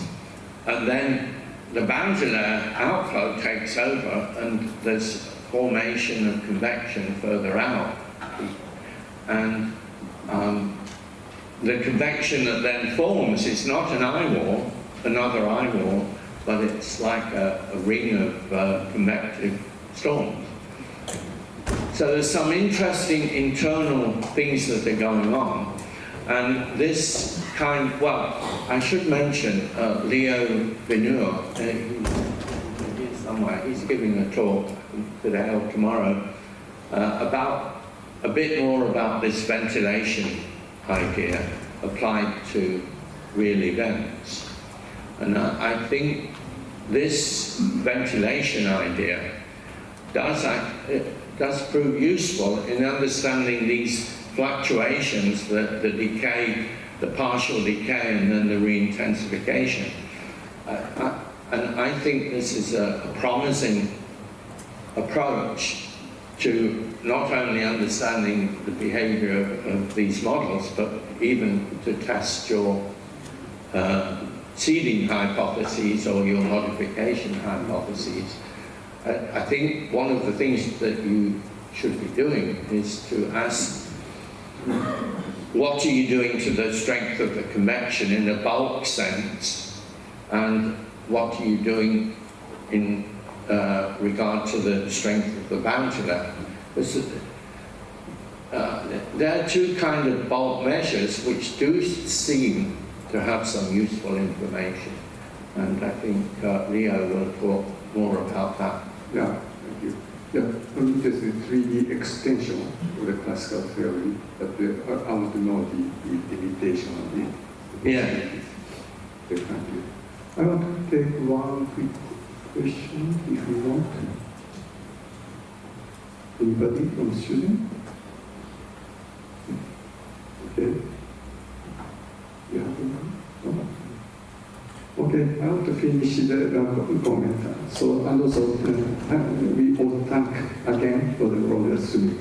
and then the boundary layer outflow takes over, and there's formation of convection further out. And the convection that then forms is not an eye wall, another eye wall, but it's like a ring of convective storms. So there's some interesting internal things that are going on. And this kind, well, I should mention Leo Benur, he's somewhere, he's giving a talk today or tomorrow about a bit more about this ventilation idea applied to real events. And I think this ventilation idea does prove useful in understanding these fluctuations, the decay, the partial decay, and then the re-intensification. And I think this is a promising approach to not only understanding the behavior of these models, but even to test your seeding hypotheses or your modification hypotheses. I think one of the things that you should be doing is to ask, what are you doing to the strength of the convention in a bulk sense, and what are you doing in regard to the strength of the boundary level? There are two kind of bulk measures which do seem to have some useful information, and I think Leo will talk more about that. Yeah, thank you. Yeah, this is 3D extension of the classical theory, but I want to know the limitation of the Yeah. Thank you. I want to take one quick question, if you want. Anybody from student? Okay. You have one? No? Okay, I want to finish the comment. So, and also, we all thank again for the Royal Summit.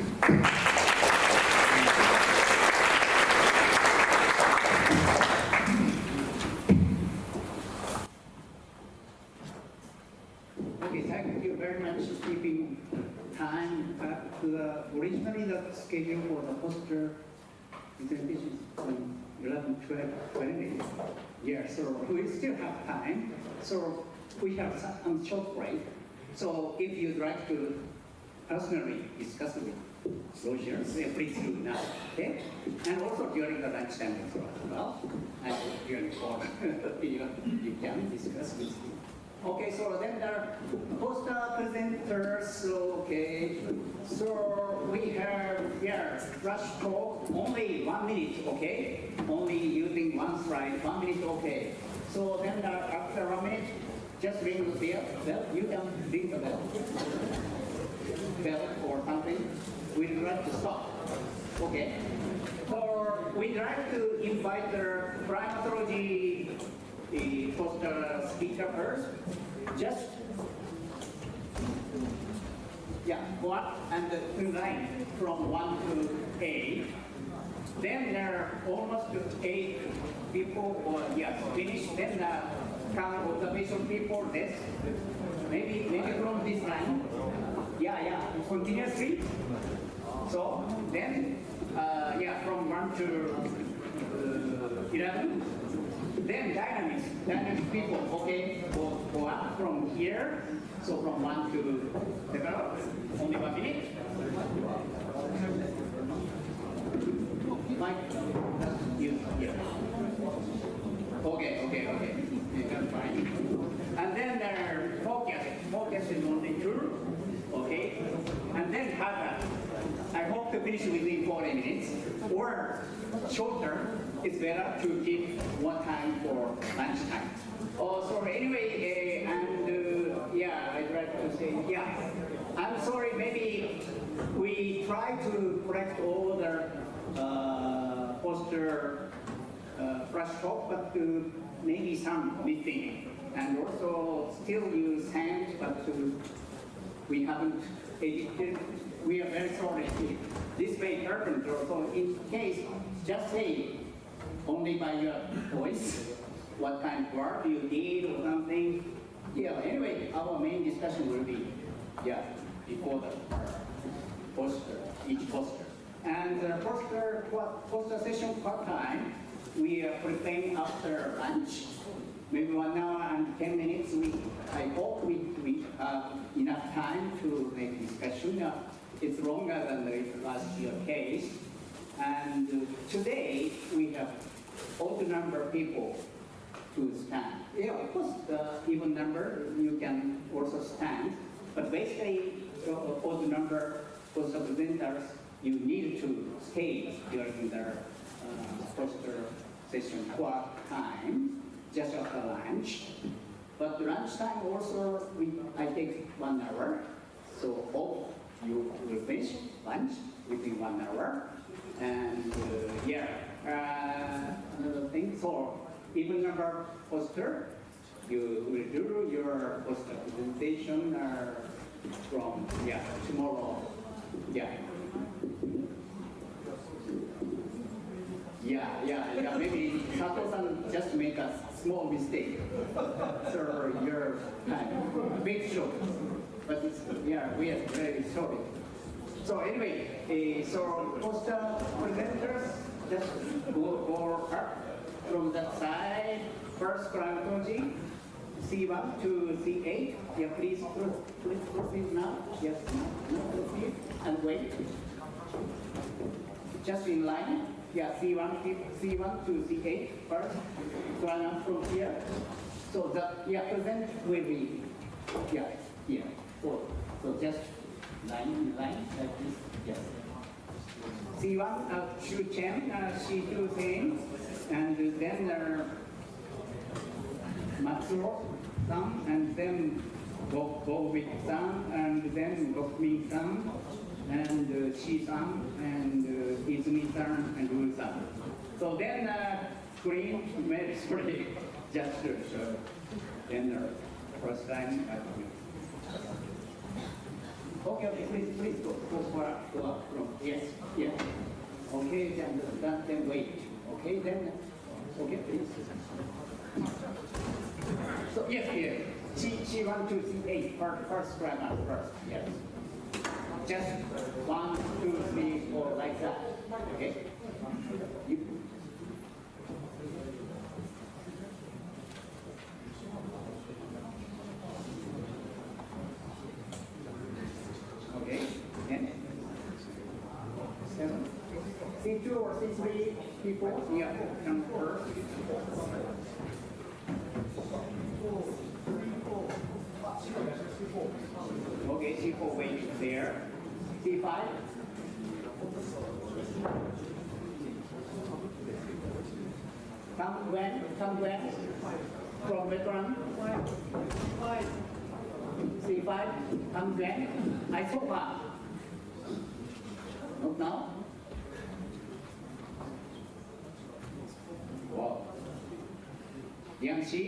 Okay, thank you very much for keeping time to the originally the schedule for the poster presentation from 11, 12, 20. Yeah, so we still have time. So we have some short break. So if you'd like to personally discuss with Roger, please do now. Okay? And also during the lunchtime as well. And during the you can discuss with him. Okay, so then there are poster presenters. Okay, so we have flash talk, only 1 minute. Okay, only using one slide, 1 minute. Okay, so then after 1 minute, just ring the bell. You can ring the bell or something. We'd like to stop. Okay, or we'd like to invite the primatology poster speaker first. Just go up and two line from 1 to 8. Then there are almost 8 people or finish. Then come observation people. This maybe from this line. Continuously. So then from 1 to 11. Then dynamic people, okay, go up from here, so from 1 to develop, only 1 minute. Mike, okay, that's fine. And then there are focusing on the tour, okay, and then hazard. I hope to finish within 40 minutes, or shorter. It's better to keep one time for lunchtime. Anyway, I'd like to say, I'm sorry, maybe we try to correct all the poster flash talk, but maybe some missing. And also still use hands, but we haven't edited. We are very sorry. This may happen, so in case, just say, only by your voice, what kind of work you need or something. Anyway, our main discussion will be, before the poster, each poster. And poster session part time, we are preparing after lunch, maybe 1 hour and 10 minutes. I hope we have enough time to make discussion. It's longer than the last year case. And today we have odd number of people to stand. Of course, the even number you can also stand, but basically odd number for the presenters you need to stay during the poster session time, just after lunch. But lunchtime also I take 1 hour, so hope you will finish lunch within 1 hour. And another thing, so even number poster, you will do your poster presentation from tomorrow. Maybe Sato-san just make a small mistake. So your time, big show. But we are very sorry. So anyway, so poster presenters just go up from that side. First chronology, C1 to C8. Yeah, please proceed now. Yes, now proceed and wait. Just in line. Yeah, C1 to C8 first. Chronology from here. So the present will be here. So just line like this. Yes. C1 Shu Chen, C2 Zane, and then Matsuo-san, and then Bobik-san, and then Gokmin-san, and Shi-san, and Izumi-san, and Wu-san. So then screen, sorry, just then first time. Okay, please go up from, yes. Okay, then wait. Okay, then, okay, please. So, yes, C1 to C8, first grammar first, yes. Just 1, 2, 3, 4, like that, okay? Okay, and 7. C2 or C3 people, come first. Okay, C4 wait there. C5. Come when from veteran. C5, come when? I so far. Not now. Wow. Yangshi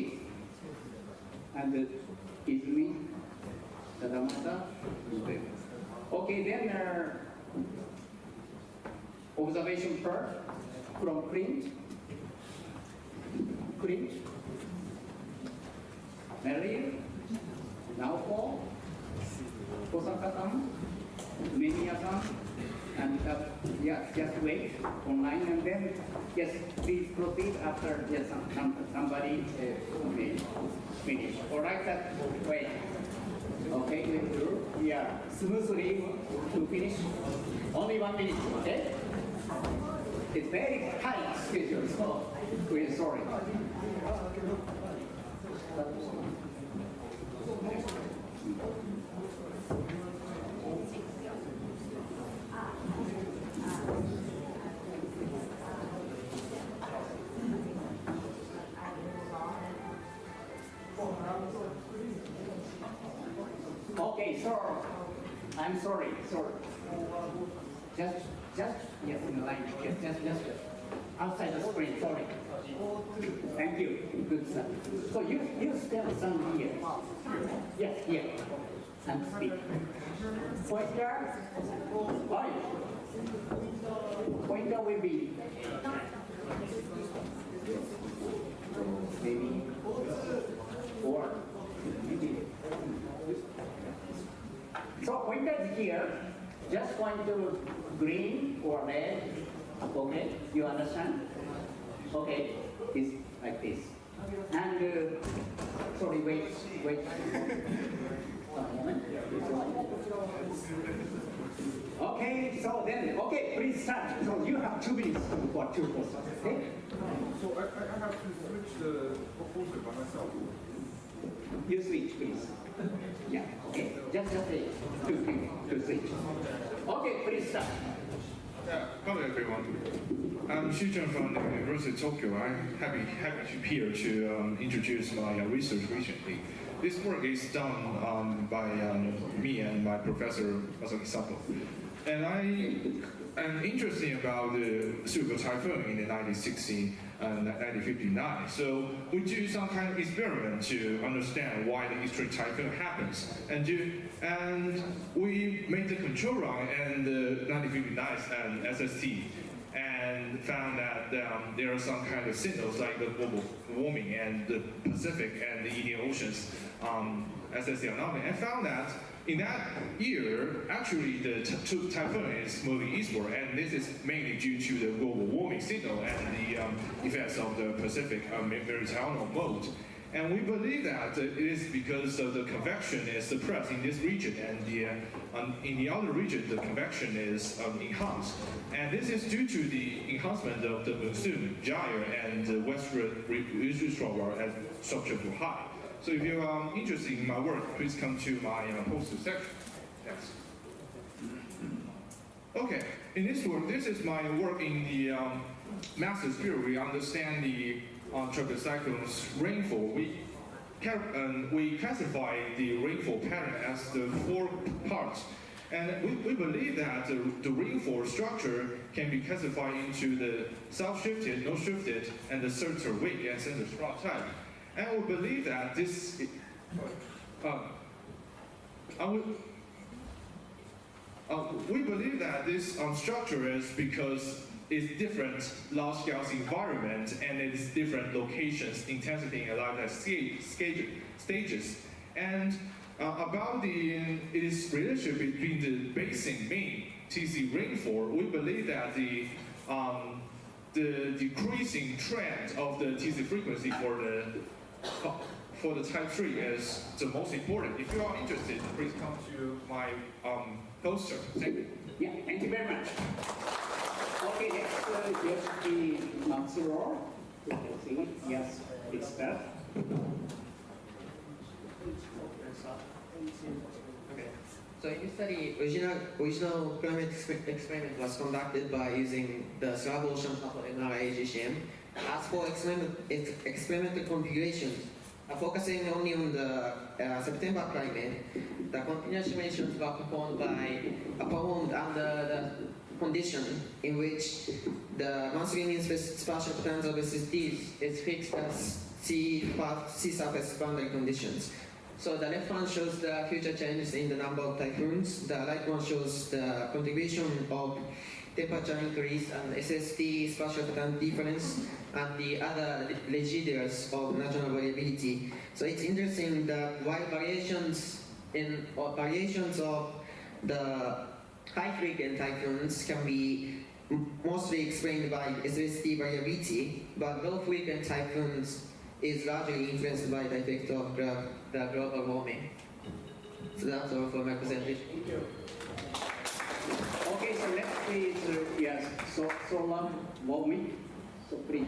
and Izumi, Tadamata. Okay, then observation first from print. Merrill, Naoko, Kosaka-san, Menia-san, and just wait online, and then please proceed after somebody finish. All right, that wait. Okay, we do. Smoothly to finish. Only 1 minute. Okay. It's very tight schedule, so we're sorry. Okay, so I'm sorry. Just yes, in the line. Yes, just outside the screen. Sorry. Thank you. Good sir. So you stand some here. Yes, here. And speak. Pointer. Pointer will be maybe or maybe. So pointer is here. Just point to green or red. Okay, you understand? Okay, it's like this. And sorry, wait. A moment. Okay, so then, okay, please start. So you have 2 minutes for 2 questions. Okay? So I have to switch the proposal by myself. You switch, please. Yeah, okay. Just to switch. Okay, please start. Hello everyone. I'm Xu Zheng from the University of Tokyo. I'm happy to be here to introduce my research recently. This work is done by me and my professor Masaki Sato. And I am interested about the super typhoon in the 1960 and 1959. So we do some kind of experiment to understand why the extreme typhoon happens. And we made the control run in the 1959 and SST and found that there are some kind of signals like the global warming and the Pacific and the Indian Oceans SST anomaly, and found that in that year, actually the typhoon is moving eastward, and this is mainly due to the global warming signal and the effects of the Pacific meridional mode. And we believe that it is because of the convection is suppressed in this region, and in the other region, the convection is enhanced. And this is due to the enhancement of the monsoon, gyre, and the westward reservoir as structure too high. So if you are interested in my work, please come to my poster section. Yes. Okay, in this work, this is my work in the master's theory. We understand the tropical cyclones rainfall. We classify the rainfall pattern as the 4 parts. And we believe that the rainfall structure can be classified into the south-shifted, north-shifted, and the center weak and center strong type. And we believe that this, we believe that this structure is because it's different large-scale environment and it's different locations, intensity, and lifetime stages. And about its relationship between the basin mean TC rainfall, we believe that the decreasing trend of the TC frequency for the type 3 is the most important. If you are interested, please come to my poster. Thank you. Yeah, thank you very much. Okay, next just the Matsuro. Yes, expert. Okay. So in this study, original climate experiment was conducted by using the Slab Ocean Coupled MRI GCM. As for experimental configurations, focusing only on the September climate, the continuous simulations were performed under the condition in which the monthly mean spatial patterns of SSTs is fixed as sea surface boundary conditions. So the left one shows the future changes in the number of typhoons. The right one shows the contribution of temperature increase and SST spatial pattern difference and the other residuals of natural variability. So it's interesting that while variations of the high frequent typhoons can be mostly explained by SST variability, but low frequent typhoons is largely influenced by the effect of the global warming. So that's all for my presentation. Thank you. Okay, so next please, yes, solar warming. So please.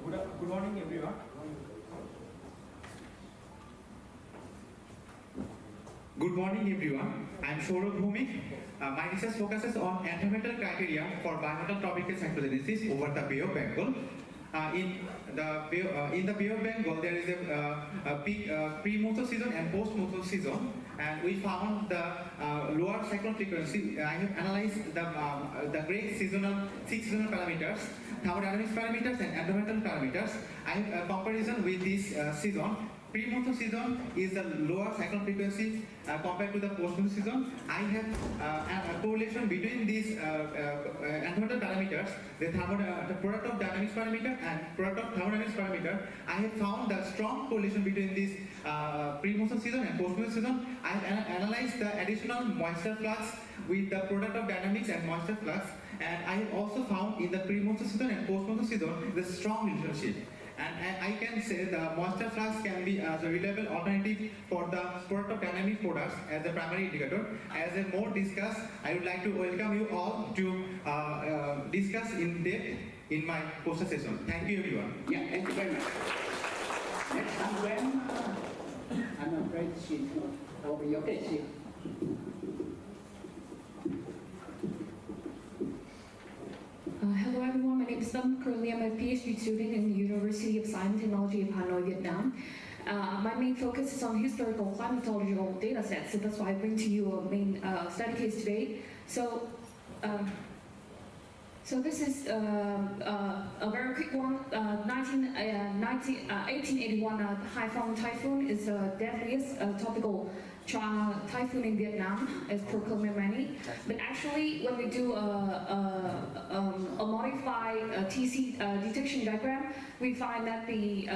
Good morning, everyone. Good morning, everyone. I'm Saurabh Bhumik. My research focuses on environmental criteria for bimetal tropical cyclogenesis over the Bay of Bengal. In the Bay of Bengal, there is a pre-monsoon season and post-monsoon season, and we found the lower cyclone frequency. I have analyzed the great seasonal 6 seasonal parameters, thermodynamics parameters, and environmental parameters. I have a comparison with this season. Pre-monsoon season is the lower cyclone frequency compared to the post-monsoon season. I have a correlation between these environmental parameters, the product of dynamics parameter and product of thermodynamics parameter. I have found the strong correlation between this pre-monsoon season and post-monsoon season. I have analyzed the additional moisture flux with the product of dynamics and moisture flux, and I have also found in the pre-monsoon season and post-monsoon season the strong relationship. And I can say the moisture flux can be as a reliable alternative for the product of dynamic products as a primary indicator. As a more discuss, I would like to welcome you all to discuss in depth in my poster session. Thank you, everyone. Yeah, thank you very much. Next time, I'm afraid she's not over your case. Hello everyone, my name is Tâm. Currently I'm a PhD student in the University of Science and Technology of Hanoi, Vietnam. My main focus is on historical climatological data sets, so that's why I bring to you a main study case today. So this is a very quick one. 1881 Haiphong typhoon is the deadliest tropical typhoon in Vietnam as per Clementi. But actually, when we do a modified TC detection diagram, we find that the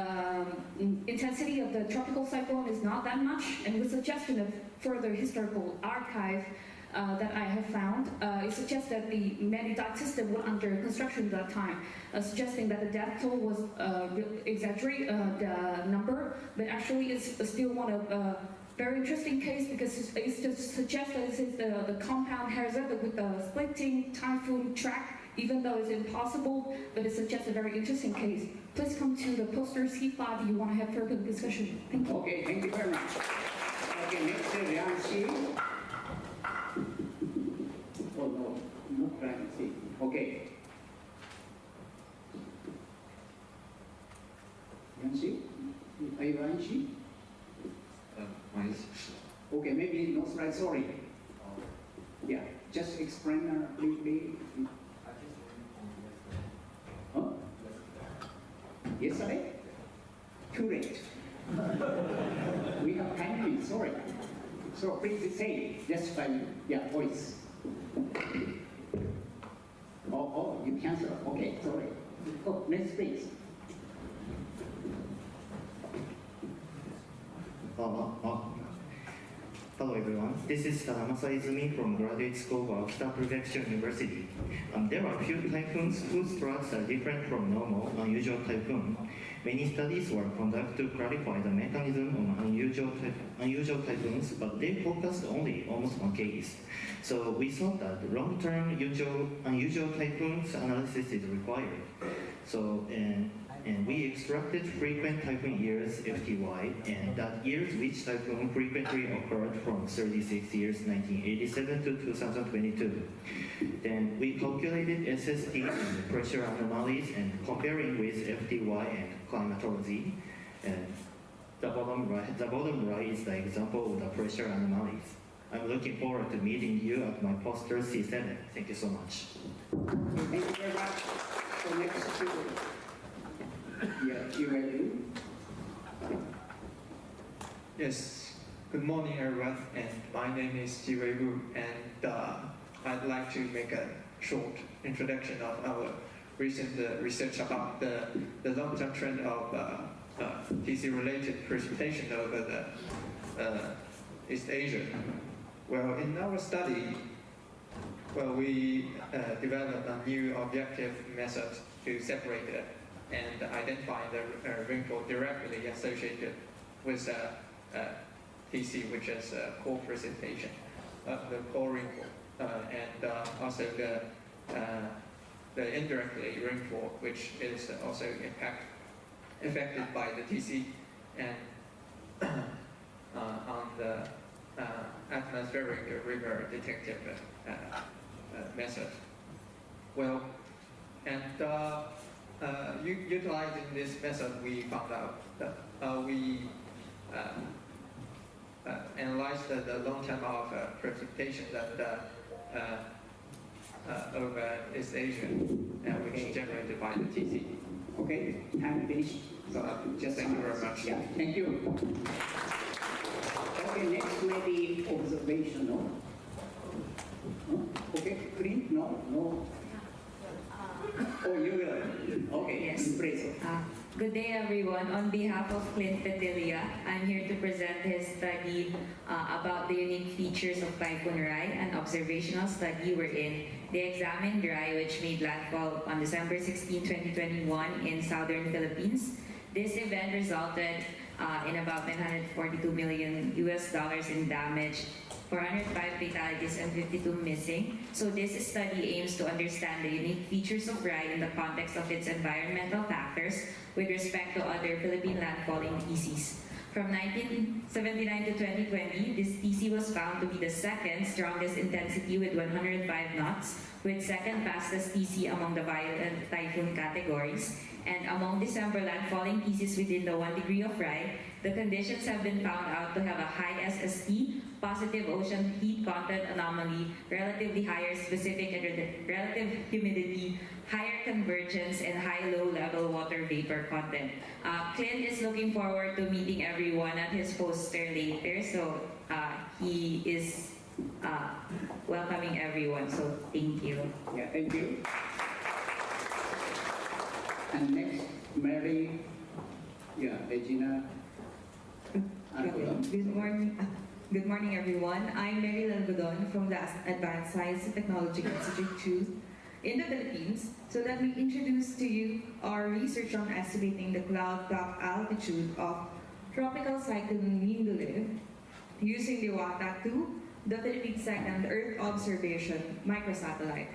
intensity of the tropical cyclone is not that much, and with suggestion of further historical archive that I have found, it suggests that the Many-Dike system was under construction at that time, suggesting that the death toll was exaggerate the number, but actually it's still one of very interesting case because it just suggests that this is the compound hazard with the splitting typhoon track, even though it's impossible, but it suggests a very interesting case. Please come to the poster C5 if you want to have further discussion. Thank you. Okay, thank you very much. Okay, next, Liang Xi. Oh no, not Liang Xi. Okay. Liang Xi? Are you Liang Xi? Okay, maybe no slide, sorry. Yeah, just explain briefly. Huh? Yesterday? Too late. We have 10 minutes, sorry. So please say, just by voice. Oh, you cancel. Okay, sorry. Oh, next please. Hello everyone, this is Tanamasa Izumi from Graduate School of Akita Prefecture University. There are few typhoons whose strokes are different from normal, unusual typhoon. Many studies were conducted to clarify the mechanism of unusual typhoons, but they focused only almost one case. So we thought that long-term unusual typhoons analysis is required. So, and we extracted frequent typhoon years FTY, and that years which typhoon frequently occurred from 36 years 1987 to 2022. Then we calculated SST and pressure anomalies and comparing with FTY and climatology. And the bottom right is the example of the pressure anomalies. I'm looking forward to meeting you at my poster C7. Thank you so much. Thank you very much. So next to Yes, good morning everyone, and my name is Jiwei Wu, and I'd like to make a short introduction of our recent research about the long-term trend of TC-related precipitation over the East Asia. Well, in our study, we developed a new objective method to separate it and identify the rainfall directly associated with TC, which is core precipitation, the core rainfall, and also the indirectly rainfall, which is also affected by the TC and on the atmospheric river detective method. Well, and utilizing this method, we found out that we analyzed the long term of precipitation that over East Asia, which is generated by the TC. Okay, time finished. So just thank you very much. Yeah, thank you. Okay, next maybe observational. Okay, clean? No. Oh, you will. Okay, yes. Please. Good day, everyone. On behalf of Clint Petilia, I'm here to present his study about the unique features of Typhoon Rai, an observational study wherein they examined Rai, which made landfall on December 16, 2021 in southern Philippines. This event resulted in about $942 million in damage, 405 fatalities, and 52 missing. So this study aims to understand the unique features of Rai in the context of its environmental factors with respect to other Philippine landfalling TCs. From 1979 to 2020, this TC was found to be the second strongest intensity with 105 knots, with second fastest TC among the violent typhoon categories. And among December landfalling TCs within the 1 degree of Rai, the conditions have been found out to have a high SST, positive ocean heat content anomaly, relatively higher specific and relative humidity, higher convergence, and high low-level water vapor content. Clint is looking forward to meeting everyone at his poster later, so he is welcoming everyone. So thank you. Yeah, thank you. And next, Mary, Regina. Good morning, everyone. I'm Mary Lalgodon from the Advanced Science and Technology Institute 2 in the Philippines. So let me introduce to you our research on estimating the cloud top altitude of tropical cyclone Mindole using the WATA-2, the Philippines' second Earth observation microsatellite.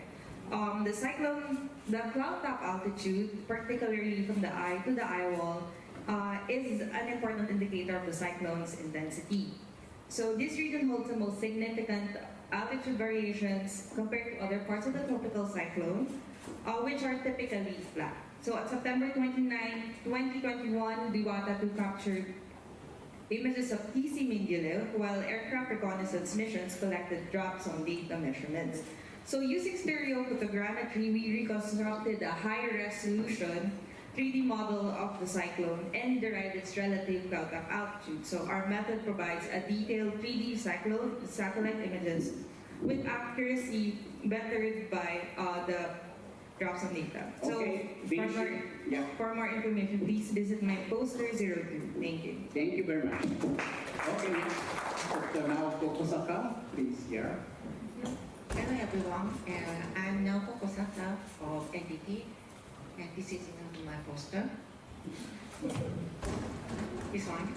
The cloud top altitude, particularly from the eye to the eye wall, is an important indicator of the cyclone's intensity. So this region holds the most significant altitude variations compared to other parts of the tropical cyclone, which are typically flat. So at September 29, 2021, the WATA-2 captured images of TC Mindole, while aircraft reconnaissance missions collected drops on data measurements. So using stereo photogrammetry, we reconstructed a high-resolution 3D model of the cyclone and derived its relative cloud top altitude. So our method provides a detailed 3D cyclone satellite images with accuracy bettered by the drops on data. Okay. So for more information, please visit my poster 02. Thank you. Thank you very much. Okay, next, Dr. Naoko Kosaka, please here. Hello everyone, I'm Naoko Kosaka of NTT, and this is my poster. This one.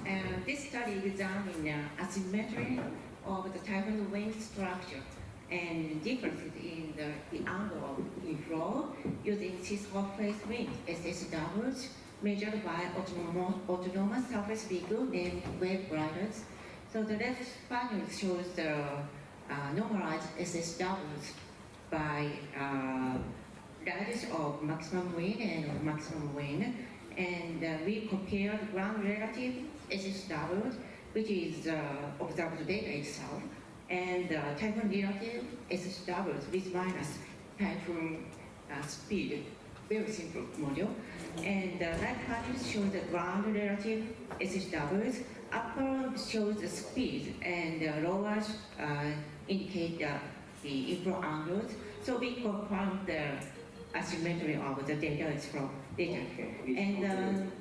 This study examines asymmetry of the typhoon wind structure and differences in the angle of inflow using surface wind SSWs measured by autonomous surface vehicle named wave gliders. So the left panel shows the normalized SSWs by values of maximum wind and maximum wind, and we compare the ground relative SSW, which is observed data itself, and typhoon relative SSW with minus typhoon speed, very simple model. And right panel shows the ground relative SSWs, upper shows the speed, and lower indicate the inflow angles. So we confirm the asymmetry of the data is from data. And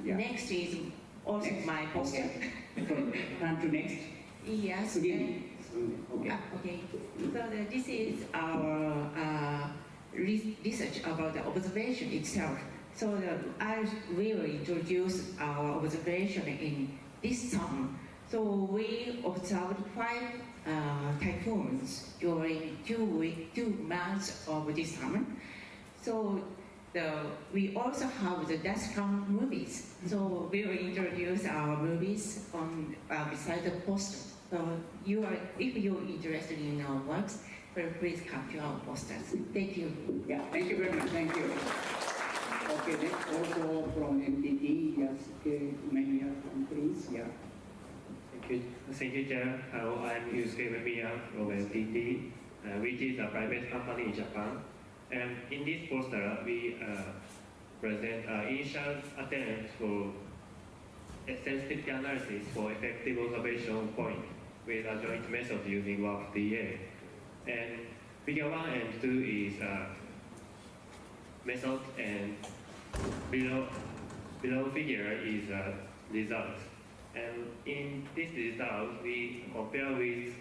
next is also my poster. And to next? Yes. Okay. So this is our research about the observation itself. So I will introduce our observation in this summer. So we observed 5 typhoons during 2 months of this summer. So we also have the dashcam movies. So we will introduce our movies on beside the poster. So if you're interested in our works, please come to our posters. Thank you. Yeah, thank you very much. Thank you. Okay, next also from MTT, yes, Mania, please. Yeah. Thank you, Chair. I'm Yusuke Mamiya from NTT, which is a private company in Japan. And in this poster, we present initial attempt for sensitivity analysis for effective observation point with a joint method using WAP-DA. And figure 1 and 2 is method, and below figure is result. And in this result, we compare with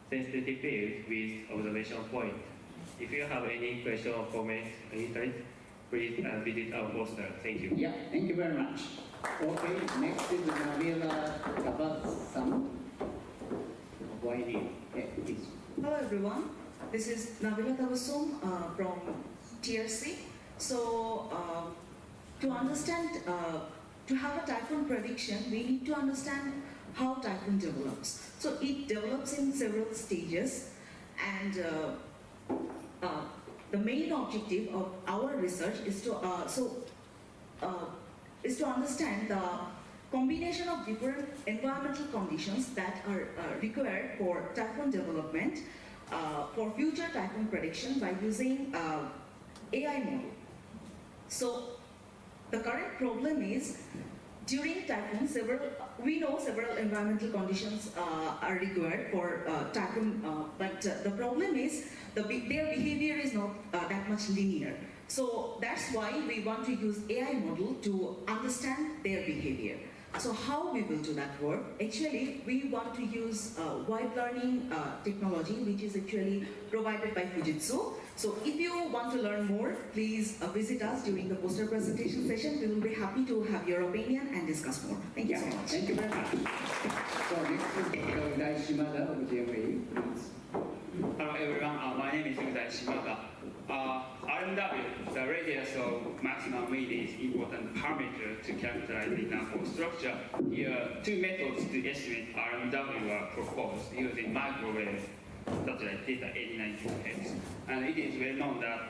sensitivity field with observation point. If you have any question or comment, please visit our poster. Thank you. Yeah, thank you very much. Okay, next is Nabila Kabasam. Please. Hello everyone, this is Nabila Kabasum from TRC. So to understand, to have a typhoon prediction, we need to understand how typhoon develops. So it develops in several stages, and the main objective of our research is to understand the combination of different environmental conditions that are required for typhoon development for future typhoon prediction by using AI model. So the current problem is during typhoon, we know several environmental conditions are required for typhoon, but the problem is their behavior is not that much linear. So that's why we want to use AI model to understand their behavior. So how we will do that work? Actually, we want to use wide learning technology, which is actually provided by Fujitsu. So if you want to learn more, please visit us during the poster presentation session. We will be happy to have your opinion and discuss more. Thank you so much. Thank you very much. So next is Dai Shimada of GMA, please. Hello everyone, my name is Dai Shimada. RMW, the radius of maximum width is important parameter to characterize the number structure. Here, two methods to estimate RMW are proposed using microwave satellite data 89 kHz. And it is well known that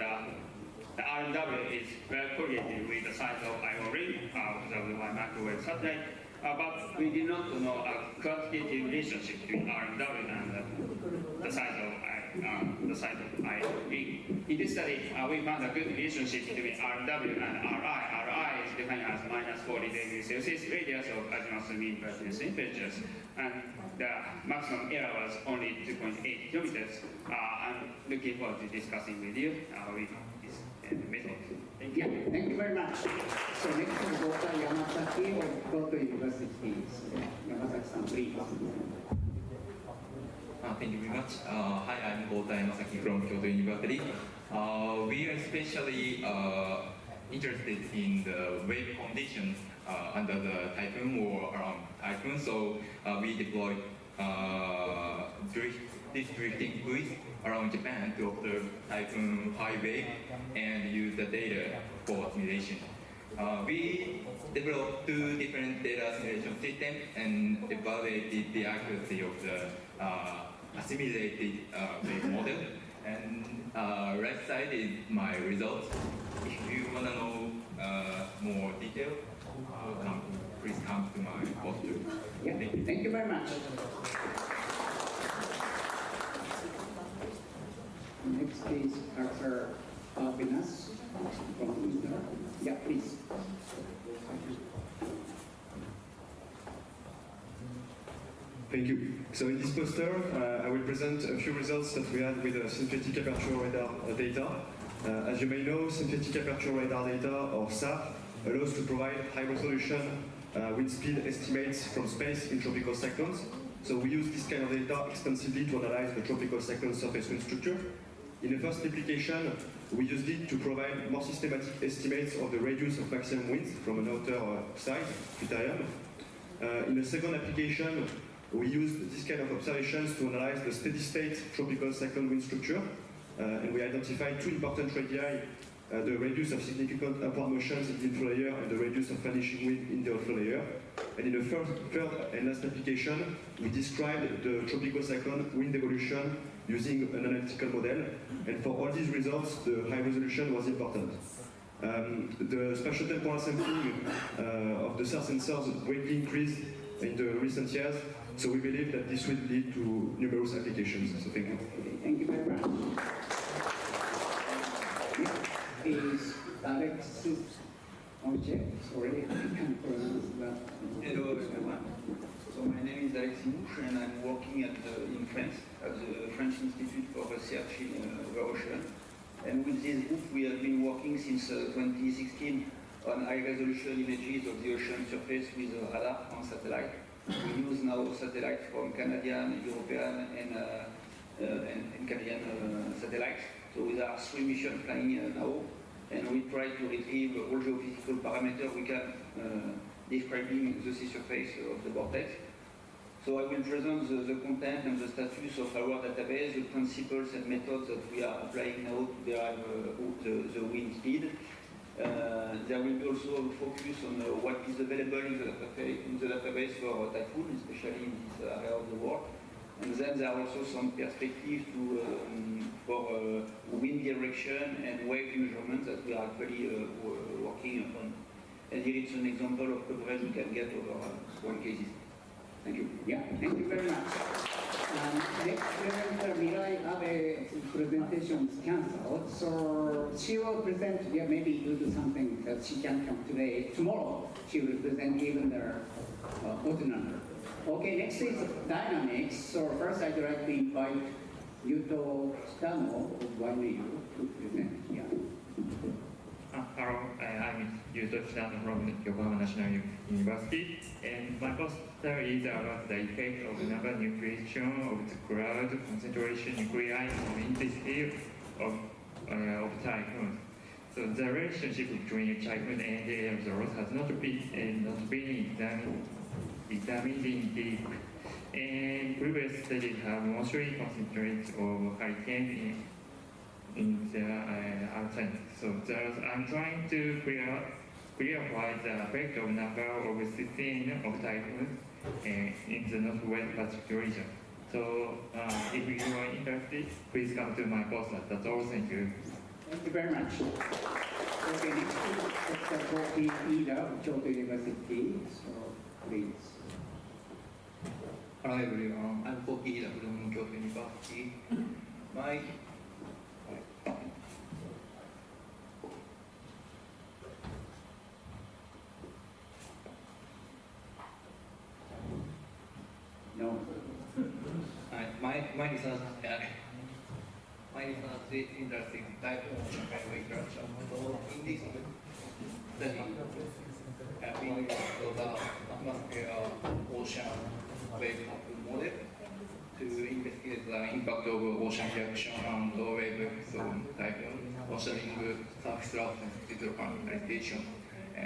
the RMW is well correlated with the size of ion ring observed by microwave satellite. But we do not know a quantitative relationship between RMW and the size of ion ring. In this study, we found a good relationship between RMW and Ri. Ri is defined as -40 degrees Celsius radius of azimuth mean pertinence temperatures, and the maximum error was only 2.8 kilometers. I'm looking forward to discussing with you with this method. Thank you. Yeah, thank you very much. So next is Dr. Yamasaki of Kyoto University. Yamasaki-san, please. Thank you very much. Hi, I'm Kota Yamasaki from Kyoto University. We are especially interested in the wave conditions under the typhoon or around typhoon. So we deployed this drifting buoys around Japan to observe typhoon high wave and use the data for simulation. We developed two different data simulation systems and evaluated the accuracy of the simulated wave model. And right side is my results. If you want to know more detail, please come to my poster. Yeah, thank you very much. Next is Arthur Vinas from Inter. Yeah, please. Thank you. So in this poster, I will present a few results that we had with synthetic aperture radar data. As you may know, synthetic aperture radar data, or SAR, allows to provide high-resolution wind speed estimates from space in tropical cyclones. So we use this kind of data extensively to analyze the tropical cyclone surface wind structure. In the first application, we used it to provide more systematic estimates of the radius of maximum winds from an outer side, criterion. In the second application, we used this kind of observations to analyze the steady-state tropical cyclone wind structure, and we identified two important radii, the radius of significant upward motions in the inflow layer and the radius of vanishing wind in the outflow layer. And in the third and last application, we described the tropical cyclone wind evolution using an analytical model. And for all these results, the high resolution was important. The spatial temporal sampling of the SAR sensors greatly increased in the recent years, so we believe that this will lead to numerous applications. So thank you. Thank you very much. Is Alex's object, sorry, I can't pronounce that. Hello everyone. So my name is Alexis Mouche and I'm working in France at the French Institute for Research in the Ocean. And with this group we have been working since 2016 on high-resolution images of the ocean surface with radar on satellite. We use now satellites from Canadian, European, and Canadian satellites. So there are 3 missions flying now, and we try to retrieve all geophysical parameters we can describing the sea surface of the vortex. So I will present the content and the status of our database, the principles and methods that we are applying now to derive the wind speed. There will be also a focus on what is available in the database for typhoon, especially in this area of the world. And then there are also some perspectives for wind direction and wave measurements that we are actually working on. And here it's an example of coverage we can get over one cases. Thank you. Yeah, thank you very much. Next presenter, Mirai Abe's presentation is cancelled, so she will present, yeah, maybe due to something that she can't come today. Tomorrow, she will present even the odd number. Okay, next is dynamics. So first, I'd like to invite Yuto Kitano of YMU to present here. Hello, I'm Yuto Kitano from Yokohama National University, and my poster is about the effect of number nucleation of the cloud concentration nuclei on the intensity of typhoons. So the relationship between typhoon and the aerosols has not been examined in deep. And previous studies have mostly concentrated of hurricanes in the outside. So I'm trying to clarify the effect of number of system of typhoons in the Northwest Pacific region. So if you are interested, please come to my poster. That's all. Thank you. Thank you very much. Okay, next is Dr. Koki Ida of Kyoto University. So please. Hello everyone, I'm Koki Ida from Kyoto University. My research is interesting typhoon and interaction. So in this study, we use the atmosphere ocean wave model to investigate the impact of ocean reaction and wave effects of typhoon, measuring surface roughness and precipitation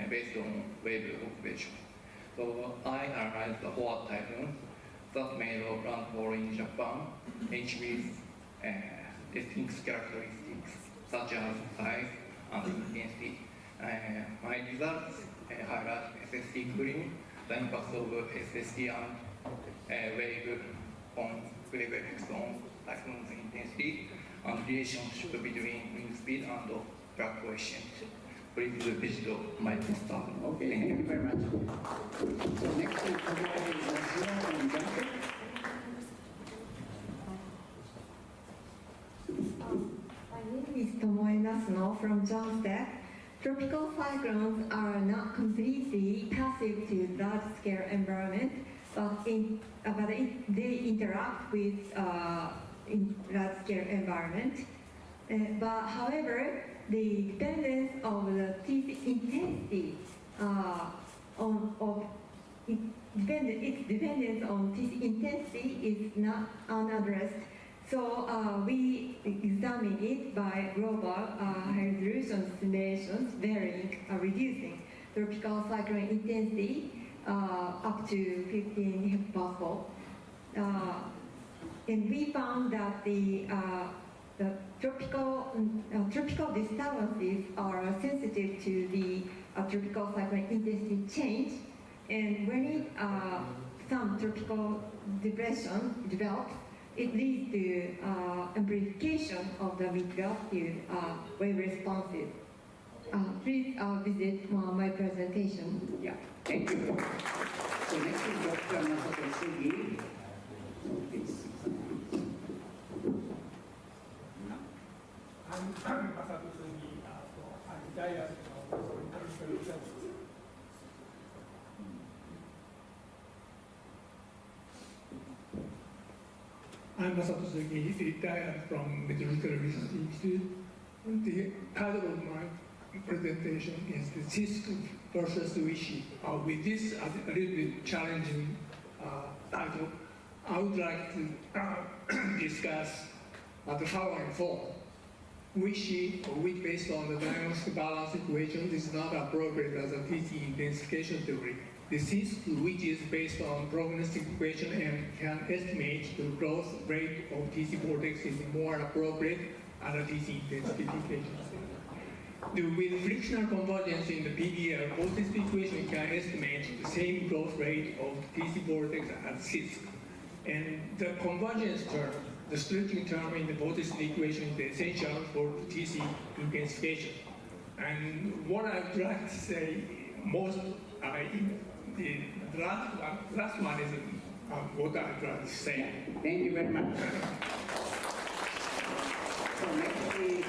based on wave observation. So I analyzed the 4 typhoons that made of landfall in Japan, each with distinct characteristics such as size and intensity. My results highlight SST including the impact of SST and wave effects on typhoon's intensity and relationship between wind speed and drag coefficient. Please visit my poster. Okay, thank you very much. So next is Zero and Junket. My name is Tomoe Nasuno from Johnstead. Tropical cyclones are not completely passive to large-scale environment, but they interact with in large-scale environment. But however, the dependence of the intensity its dependence on this intensity is not unaddressed. So we examine it by global high-resolution simulations reducing tropical cyclone intensity up to 15 hectopascal. And we found that the tropical disturbances are sensitive to the tropical cyclone intensity change. And when some tropical depression develops, it leads to amplification of the mid-altitude wave responses. Please visit my presentation. Yeah, thank you. So next is Dr. Masato Sugi. I'm Masato Sugi, I'm retired from international research. I'm Masato Sugi, retired from Meteorological Research Institute. The title of my presentation is the CISC versus WISHI. With this a little bit challenging title, I would like to discuss the following form. WISHI, or weak based on the diagnostic balance equation, is not appropriate as a TC intensification theory. The CISC, which is based on prognostic equation and can estimate the growth rate of TC vortex, is more appropriate as a TC intensification. With frictional convergence in the PDL, vortex equation can estimate the same growth rate of TC vortex as CISC. And the convergence term, the stretching term in the vortex equation is essential for TC intensification. And what I'd like to say most, the last one is what I try to say. Thank you very much. So next is,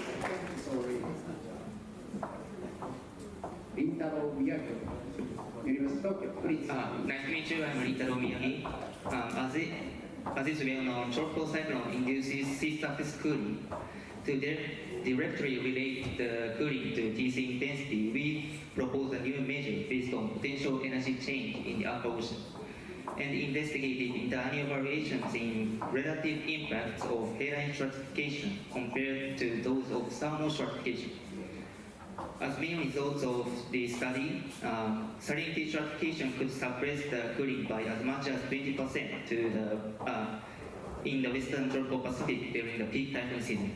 sorry, Rintaro Miyagi, University of Tokyo, please. Nice to meet you. I'm Rintaro Miyagi. As is well known, tropical cyclone induces sea-surface cooling. To directly relate the cooling to TC intensity, we propose a new measure based on potential energy change in the upper ocean, and investigated interannual variations in relative impacts of hairline stratification compared to those of thermal stratification. As main results of the study, salinity stratification could suppress the cooling by as much as 20% to in the western tropical Pacific during the peak typhoon season.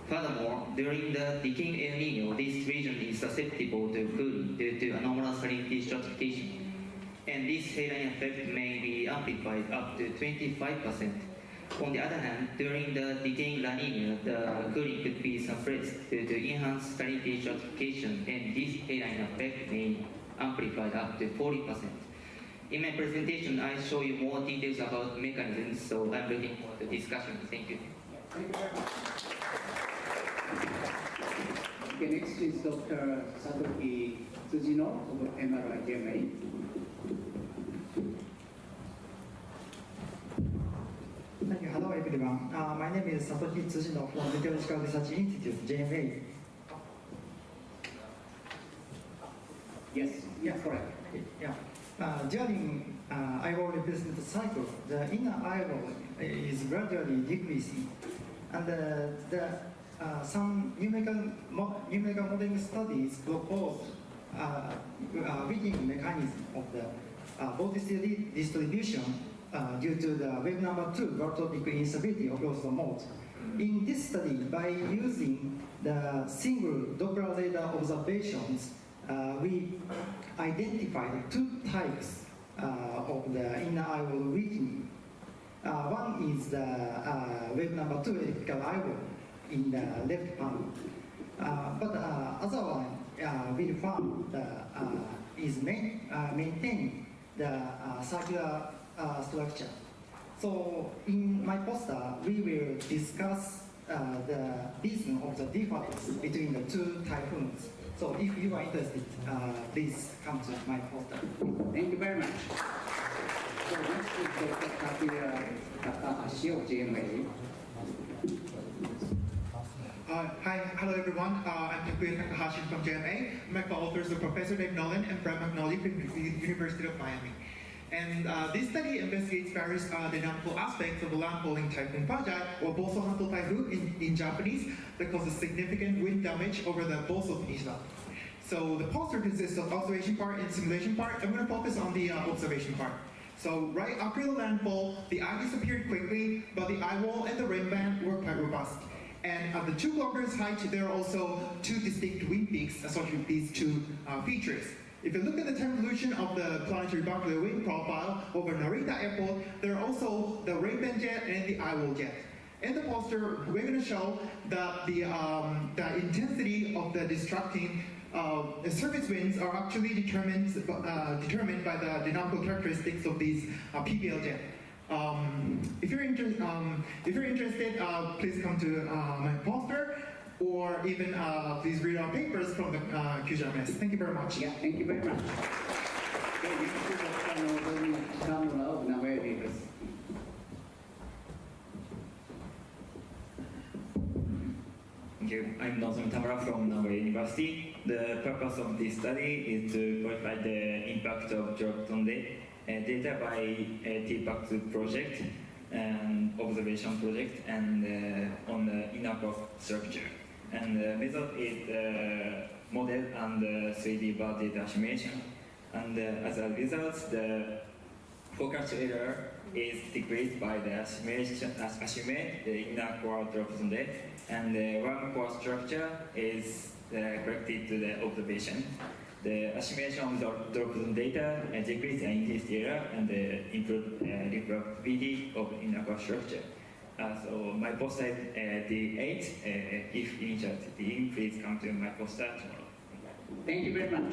Furthermore, during the decaying El Nino, this region is susceptible to cooling due to anomalous salinity stratification, and this hairline effect may be amplified up to 25%. On the other hand, during the decaying La Nina, the cooling could be suppressed due to enhanced salinity stratification, and this hairline effect may amplify up to 40%. In my presentation, I show you more details about mechanisms, so I'm looking forward to discussion. Thank you. Thank you very much. Okay, next is Dr. Satoshi Tsujino of MRI DMA. Thank you. Hello, everyone. My name is Satoshi Tsujino from Meteorological Research Institute, JMA. Yes, correct. Yeah. During eyeball replacement cycle, the inner eyeball is gradually decreasing, and some numerical modeling studies propose weakening mechanism of the vortex distribution due to the wave number 2 barotropic instability across the mode. In this study, by using the single Doppler radar observations, we identified two types of the inner eyeball weakening. One is the wave number 2 elliptical eyeball in the left palm, but other one we found is maintaining the circular structure. So in my poster, we will discuss the reason of the difference between the two typhoons. So if you are interested, please come to my poster. Thank you very much. So next is Dr. Takuya Takahashi of GMA. Hi, hello everyone. I'm Takuya Takahashi from JMA. My co-authors are Professor Dave Nolan and Brad McNally from the University of Miami. And this study investigates various dynamical aspects of a landfalling typhoon project, or Boso Hanto Typhoon in Japanese, that causes significant wind damage over the Boso Peninsula. So the poster consists of observation part and simulation part. I'm going to focus on the observation part. So right after the landfall, the eye disappeared quickly, but the eye wall and the rain band were quite robust. And at the 2 kilometers height, there are also 2 distinct wind peaks associated with these 2 features. If you look at the time evolution of the planetary boundary wind profile over Narita Airport, there are also the rain band jet and the eye wall jet. In the poster, we're going to show that the intensity of the destructing surface winds are actually determined by the dynamical characteristics of these PBL jet. If you're interested, please come to my poster, or even please read our papers from the QGMS. Thank you very much. Yeah, thank you very much. Okay, this is Dr. Nozomi Kitamura of Nagoya University. Thank you. I'm Nozomi Tamura from Nagoya University. The purpose of this study is to quantify the impact of drop zonde data by TPAX project and observation project and on the inner core structure. And the method is model and 3D bar data simulation. And as a result, the forecast error is decreased by the assume the inner core drop zonde, and the one core structure is corrected to the observation. The assimilation of the drop zone data decrease the intensity error and improve reflectivity of inner core structure. So my poster is D8. If interested, please come to my poster tomorrow. Thank you very much.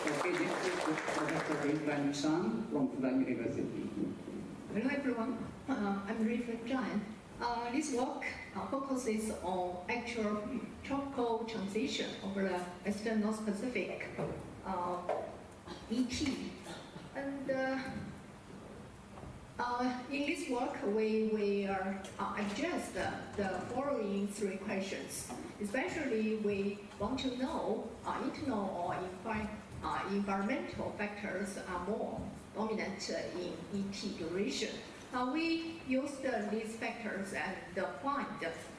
Okay, this is Professor Rin San from Fudan University. Hello everyone, I'm Riven Zhang. This work focuses on actual tropical transition over the Western North Pacific ET. And in this work, we address the following three questions. Especially, we want to know internal or environmental factors are more dominant in ET duration. We used these factors and find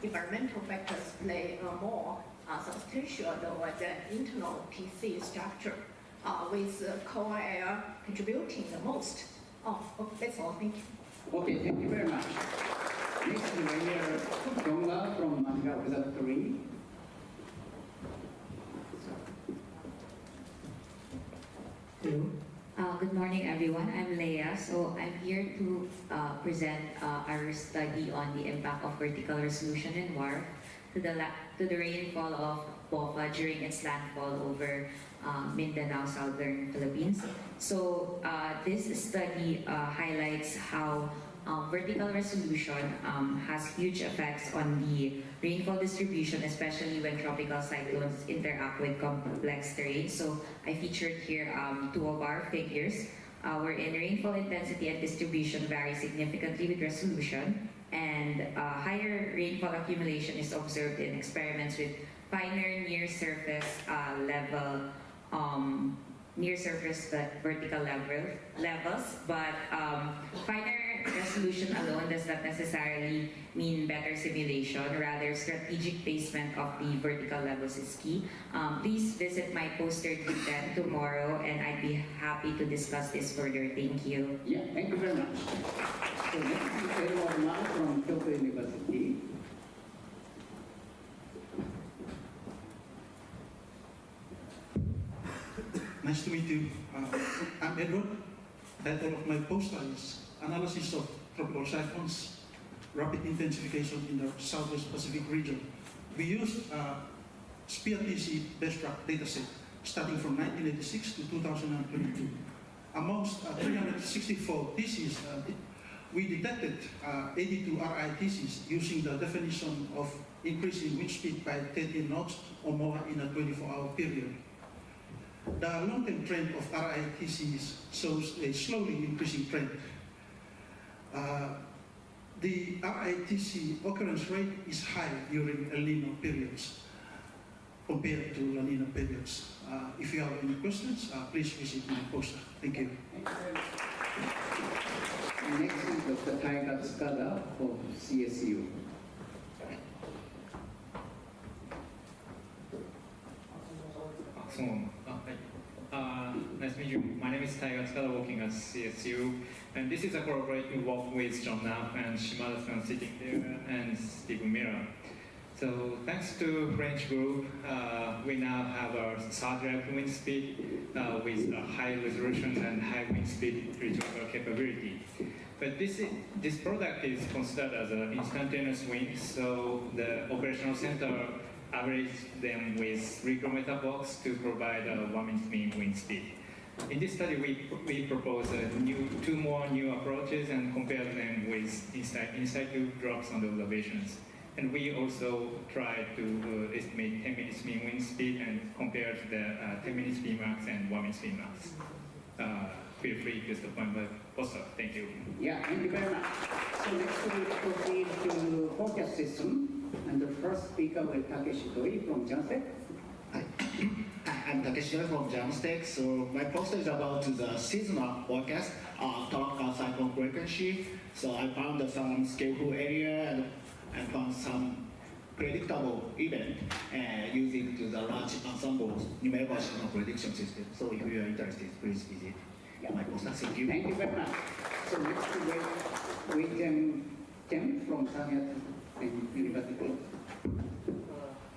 environmental factors play a more substantial role than internal PC structure, with cold air contributing the most. That's all. Thank you. Okay, thank you very much. Next, we hear Donga from Manga Observatory. Good morning, everyone. I'm Leia. So I'm here to present our study on the impact of vertical resolution in WARF to the rainfall of BOFA during its landfall over Mindanao, southern Philippines. So this study highlights how vertical resolution has huge effects on the rainfall distribution, especially when tropical cyclones interact with complex terrain. So I featured here two of our figures, wherein rainfall intensity and distribution vary significantly with resolution, and higher rainfall accumulation is observed in experiments with finer near-surface vertical levels, but finer resolution alone does not necessarily mean better simulation. Rather, strategic placement of the vertical levels is key. Please visit my poster D10 tomorrow, and I'd be happy to discuss this further. Thank you. Yeah, thank you very much. So next is Edward Ma from Kyoto University. Nice to meet you. I'm Edward. Title of my poster is Analysis of Tropical Cyclones, Rapid Intensification in the Southwest Pacific Region. We used SPIA-TC best-track dataset starting from 1986 to 2022. Amongst 364 theses, we detected 82 RITCs using the definition of increasing wind speed by 30 knots or more in a 24-hour period. The long-term trend of RITCs shows a slowly increasing trend. The RITC occurrence rate is high during El Nino periods compared to La Nina periods. If you have any questions, please visit my poster. Thank you. Next is Dr. Taiga Tsukada of CSU. Nice to meet you. My name is Taiga Tsukada, working at CSU, and this is a collaborative work with John Knapp and Shimada-san sitting there, and Stephen Miller. So thanks to French group, we now have a third wind speed with a high resolution and high wind speed retrieval capability. But this product is considered as an instantaneous wind, so the operational center averaged them with 3 km box to provide a 1 mean wind speed. In this study, we propose two more new approaches and compare them with in-situ drops on the observations. And we also try to estimate 10 minutes mean wind speed and compare the 10 minutes Vmax and 1 minute Vmax. Feel free to use the point by poster. Thank you. Yeah, thank you very much. So next we will proceed to forecast system. And the first speaker will Takeshi Doi from Janstech. Hi, I'm Takeshi Doi from Janstech. So my poster is about the seasonal forecast of tropical cyclone frequency. So I found some skillful area and found some predictable event using the large ensemble numerical signal prediction system. So if you are interested, please visit my poster. Thank you. Thank you very much. So next we Jem from Samyat University.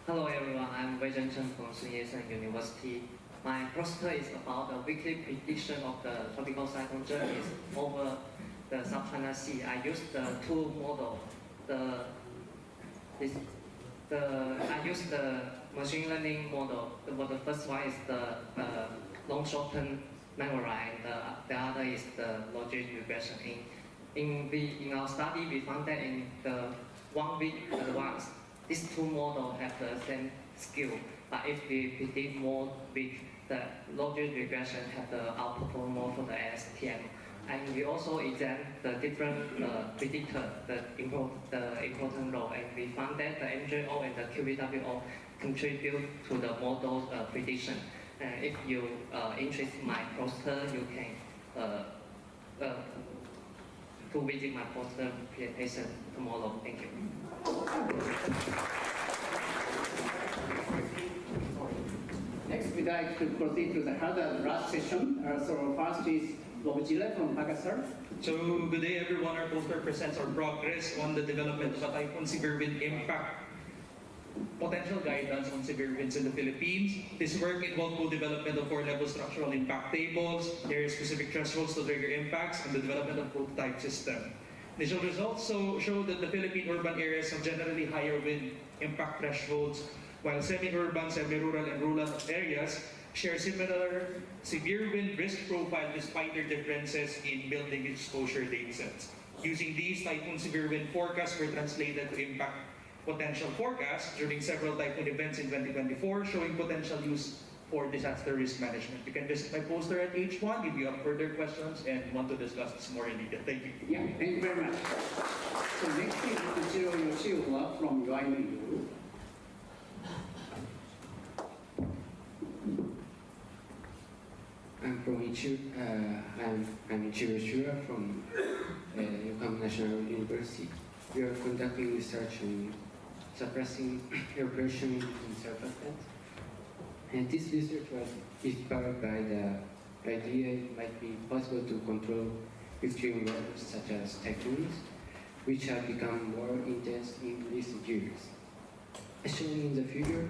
Hello everyone, I'm Wei Zhen Chen from Sun Yat-sen University. My poster is about the weekly prediction of the tropical cyclone journeys over the South-China Sea. I used the two models. I used the machine learning model. The first one is the long short-term memory, and the other is the logic regression. In in our study, we found that in the 1 week advance, these two models have the same skill. But if we predict more week, the logic regression have the outperform more for the ASTM. And we also examine the different predictor, the important role, and we found that the MJO and the QBWO contribute to the model's prediction. If you interest in my poster, you can to visit my poster presentation tomorrow. Thank you. Next, we'd like to proceed to the last session. So first is Lobjila from Pakistan. So good day everyone, our poster presents our progress on the development of a typhoon severe wind impact potential guidance on severe winds in the Philippines. This work involved co-development of 4-level structural impact tables, area-specific thresholds to trigger impacts, and the development of prototype system. Initial results show that the Philippine urban areas have generally higher wind impact thresholds, while semi-urban, semi-rural, and rural areas share similar severe wind risk profile despite their differences in building exposure datasets. Using these, typhoon severe wind forecasts were translated to impact potential forecasts during several typhoon events in 2024, showing potential use for disaster risk management. You can visit my poster at H1 if you have further questions and want to discuss this more in detail. Thank you. Yeah, thank you very much. So next is Ichiro Yoshiura from YMU. I'm from I'm Ichiro Yoshiura from Yokohama National University. We are conducting research on suppressing erosion in surfactants. And this research was inspired by the idea it might be possible to control extreme weather such as typhoons, which have become more intense in recent years. As shown in the figure,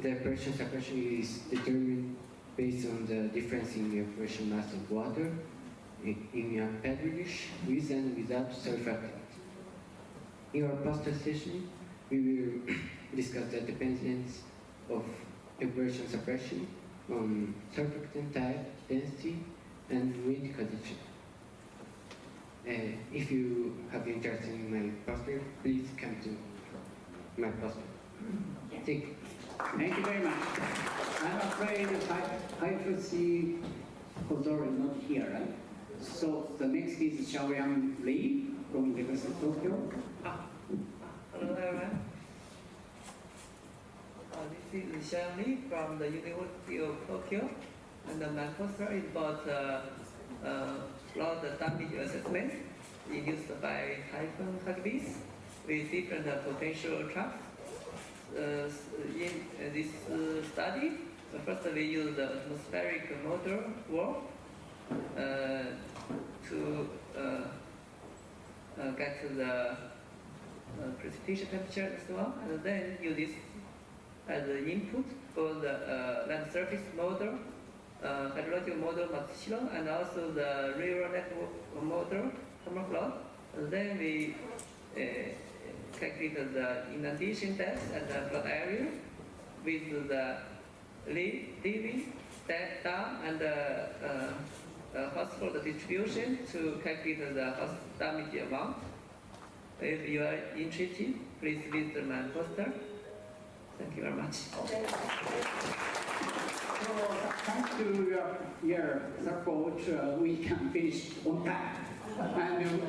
the erosion suppression is determined based on the difference in the erosion mass of water in a petrolish with and without surfactant. In our poster session, we will discuss the dependence of erosion suppression on surfactant type, density, and wind condition. If you have interest in my poster, please come to my poster. Thank you. Thank you very much. I'm afraid IWTRC Kozor is not here, right? So the next is Xiaoyang Li from the University of Tokyo. Hello everyone. This is Xiaoyang Li from the University of Tokyo, and my poster is about flood damage assessment induced by typhoon Hagibis with different potential traps. In this study, first we use the atmospheric model work to get to the precipitation temperature and so on, and then use this as the input for the land surface model, hydrological model Matsushiro, and also the river network model Thermoflood. And then we calculate the inundation depth and the flood area with the leaving dam and the household distribution to calculate the house damage amount. If you are interested, please visit my poster. Thank you very much. Okay. So thanks to your support, we can finish on time. And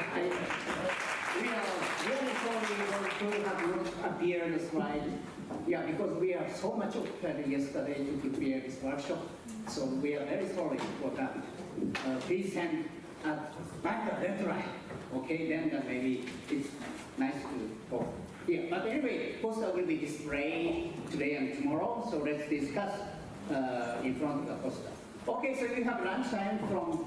we are really sorry to have not appeared the slide. Yeah, because we are so much occupied yesterday to prepare this workshop. So we are very sorry for that. Please send back the deadline. Okay, then maybe it's nice to talk. Yeah, but anyway, poster will be displayed today and tomorrow. So let's discuss in front of the poster. Okay, so you have lunch time from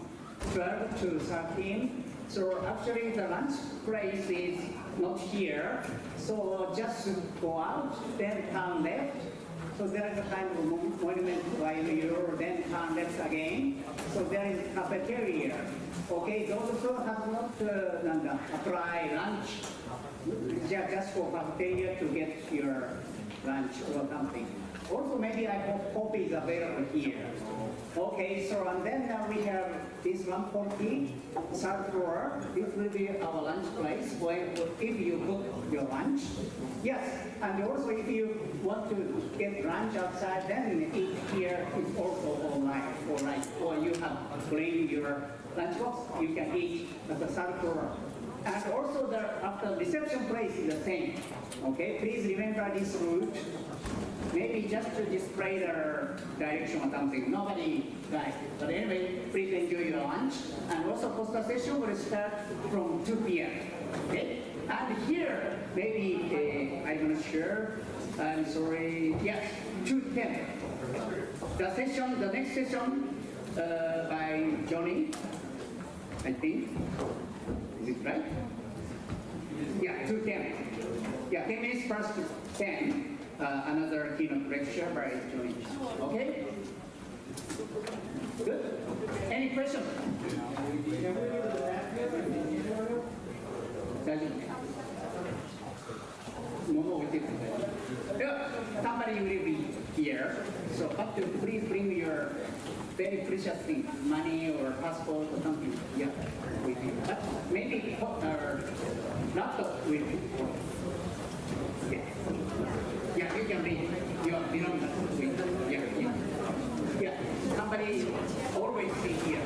12 to 13. So actually the lunch place is not here. So just go out, then turn left. So there is a kind of monument while you then turn left again. So there is cafeteria. Okay, those who have not apply lunch, just for cafeteria to get your lunch or something. Also, maybe I hope coffee is available here. Okay, so and then we have this 140 third floor. This will be our lunch place where if you book your lunch. Yes, and also if you want to get lunch outside, then eat here is also all right. Or you have bring your lunchbox, you can eat at the third floor. And also after reception place is the same. Okay, please remember this route. Maybe just to display the direction or something. Nobody guys. But anyway, please enjoy your lunch. And also poster session will start from 2 p.m. Okay? And here, maybe, I'm not sure. I'm sorry. Yes, 2:10. The next session by Johnny, I think. Is it right? Yeah, 2:10. Yeah, 10 minutes past 10. Another keynote lecture by Johnny. Okay? Good? Any questions? Somebody will be here, so up to please bring your very precious things, money or passport or something. Yeah, with you. But maybe laptop will be. Yeah, you can read your belongings with. Yeah. Somebody always be here.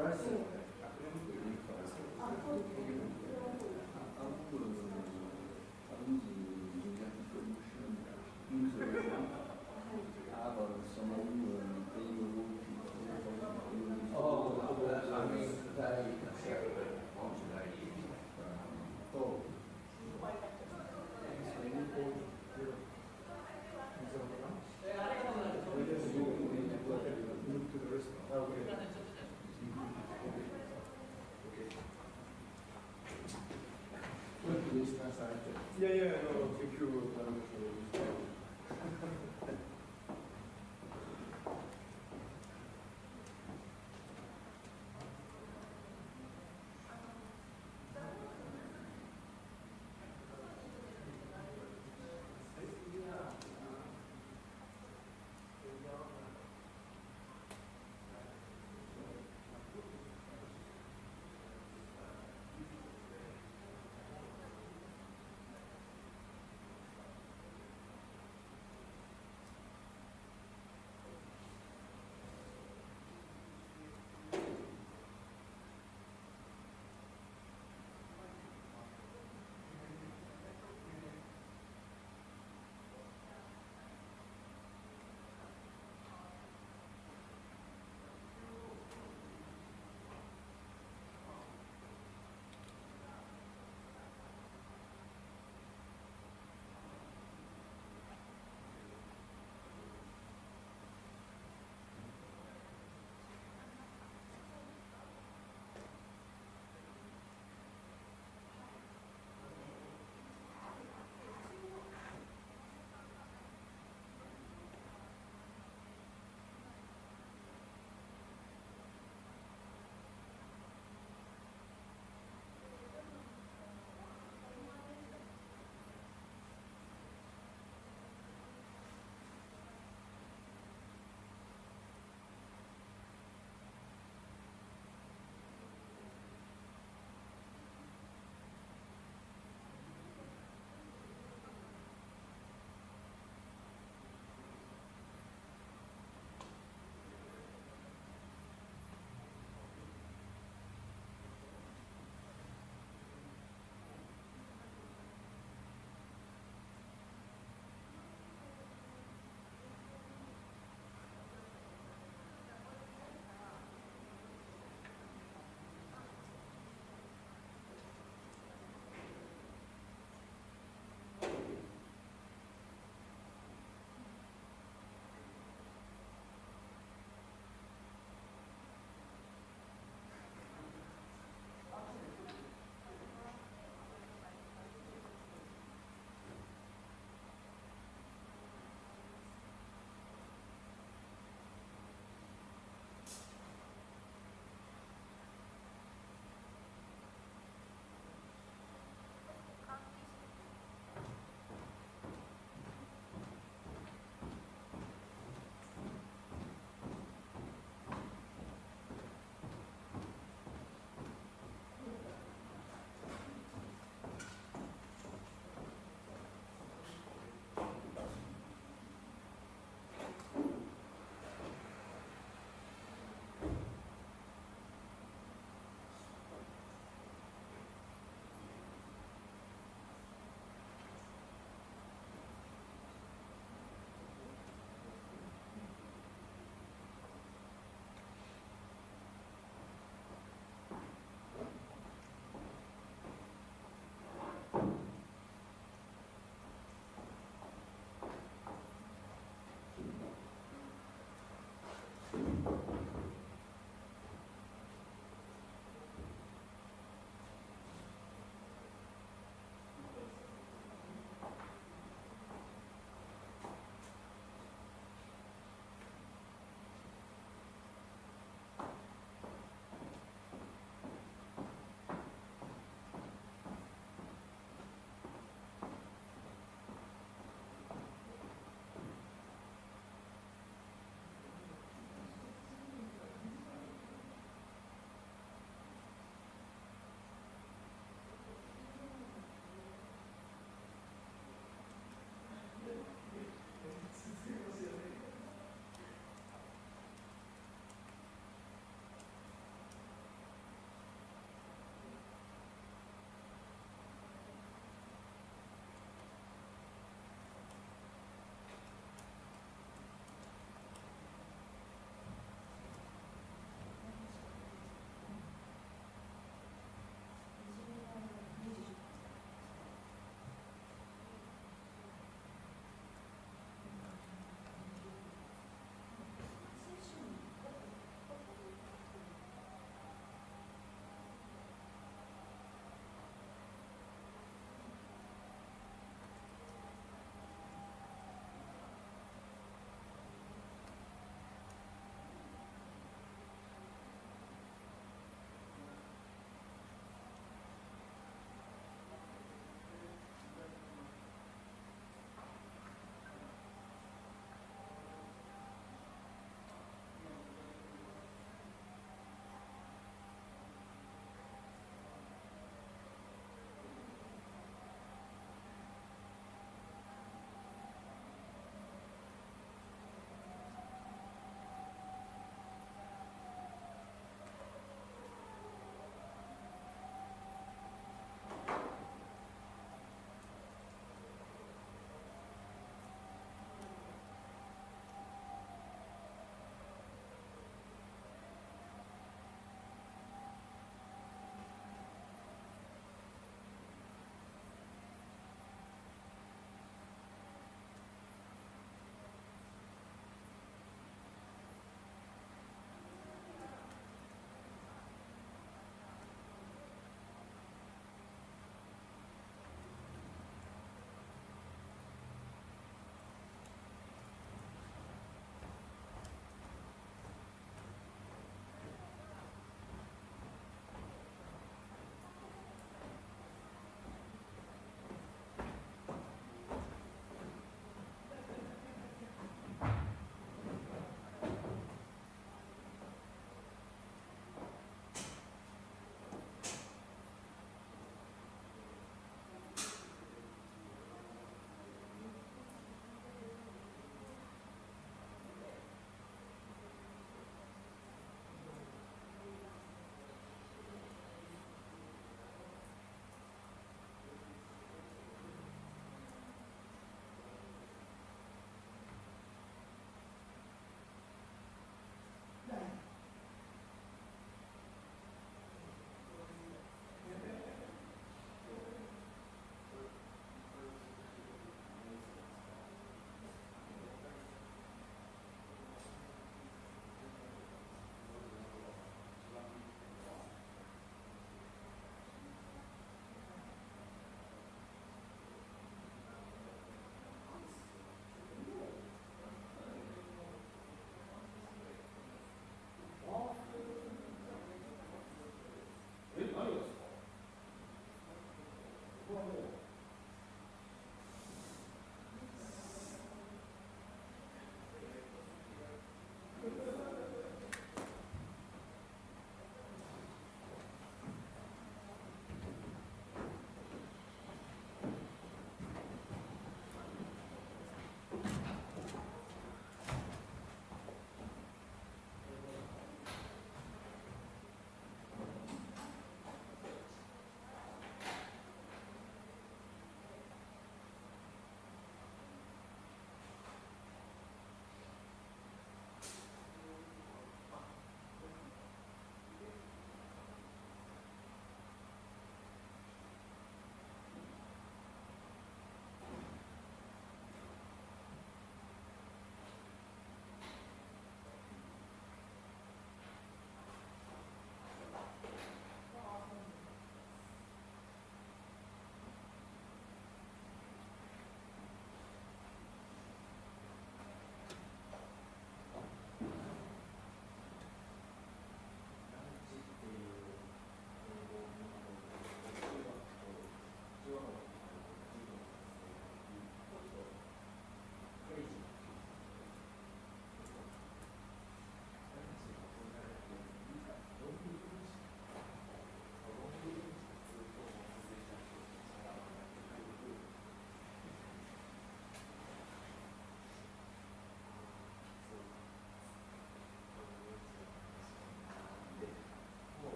Progressive Yeah, no, thank you very much.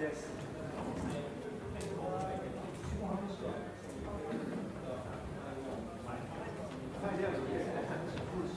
Yes, of course.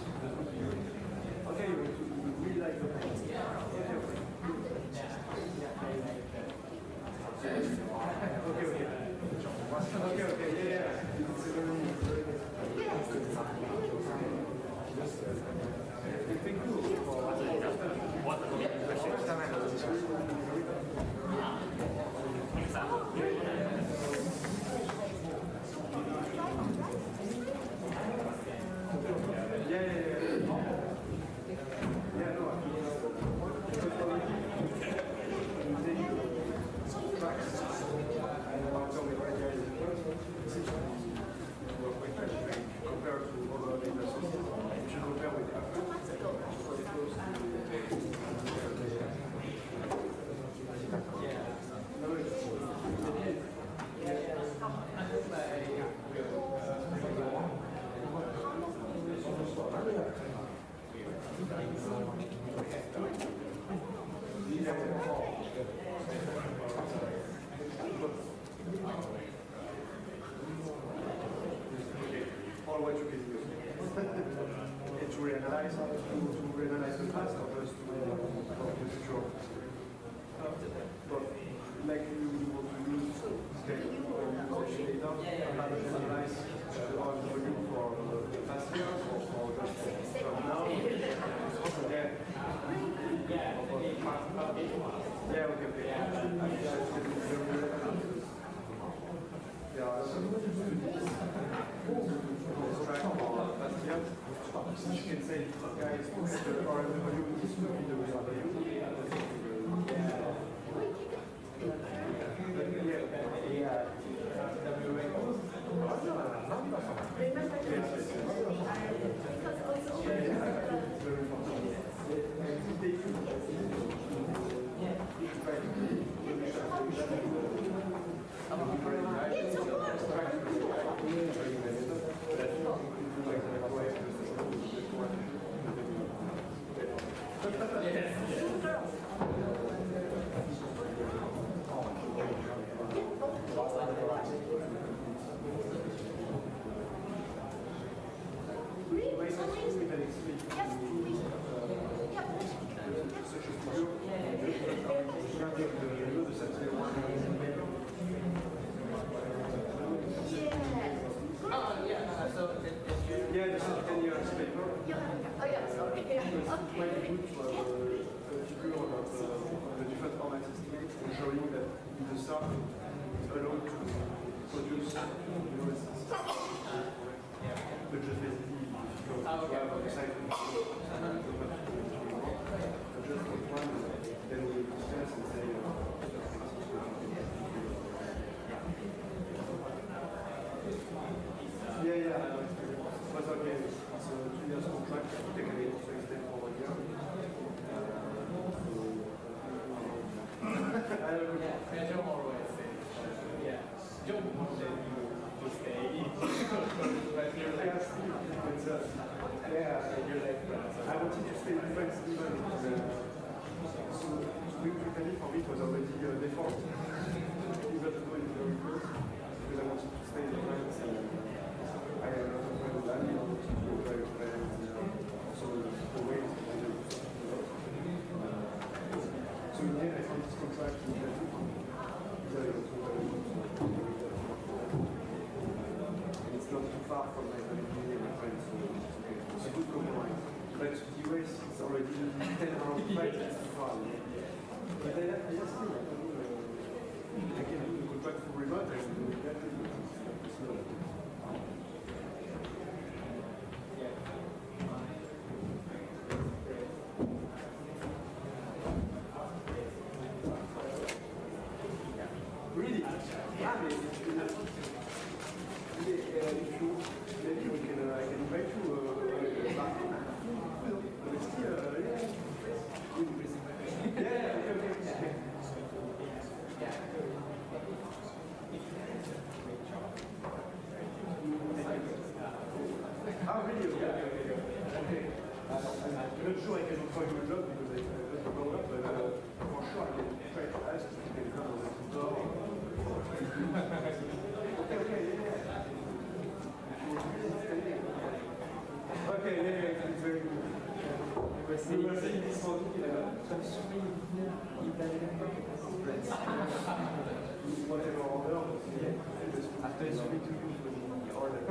good to have a figure about the different format estimates and showing that in the start it's allowed to produce but just basically because to have a cycle just one then we discuss and say yeah, but okay, it's a 2 years contract, they can also extend for 1 year. I don't know. Yeah, John always says, yeah, John wants to stay in. But you're like, Yeah, you're like, I wanted to stay in France even so Italy for me it was already default. Even though it's very close, because I wanted to stay in France and I have a lot of friends that I want to go very friends, also the way to do it. So in the end I found this contract in Italy. And it's not too far from my family and my friends, so it's a good compromise. But the US is already 10 hours flight, it's too far. But I just think I can do the contract for remote and do that. It's not. Really? Yeah, maybe we can, I can invite you back. But still, yeah. Yeah, okay. Ah, really? Okay. I'm not sure I can offer you a job because I don't know that, but for sure I can try to ask if you can come on the door. Okay, yeah, it's very good. We were saying this morning, whatever order, after it's free to use the order.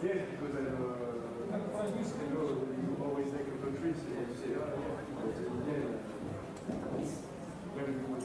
Yes, because I know you always like a country, so you say, oh, yeah, but it's very good.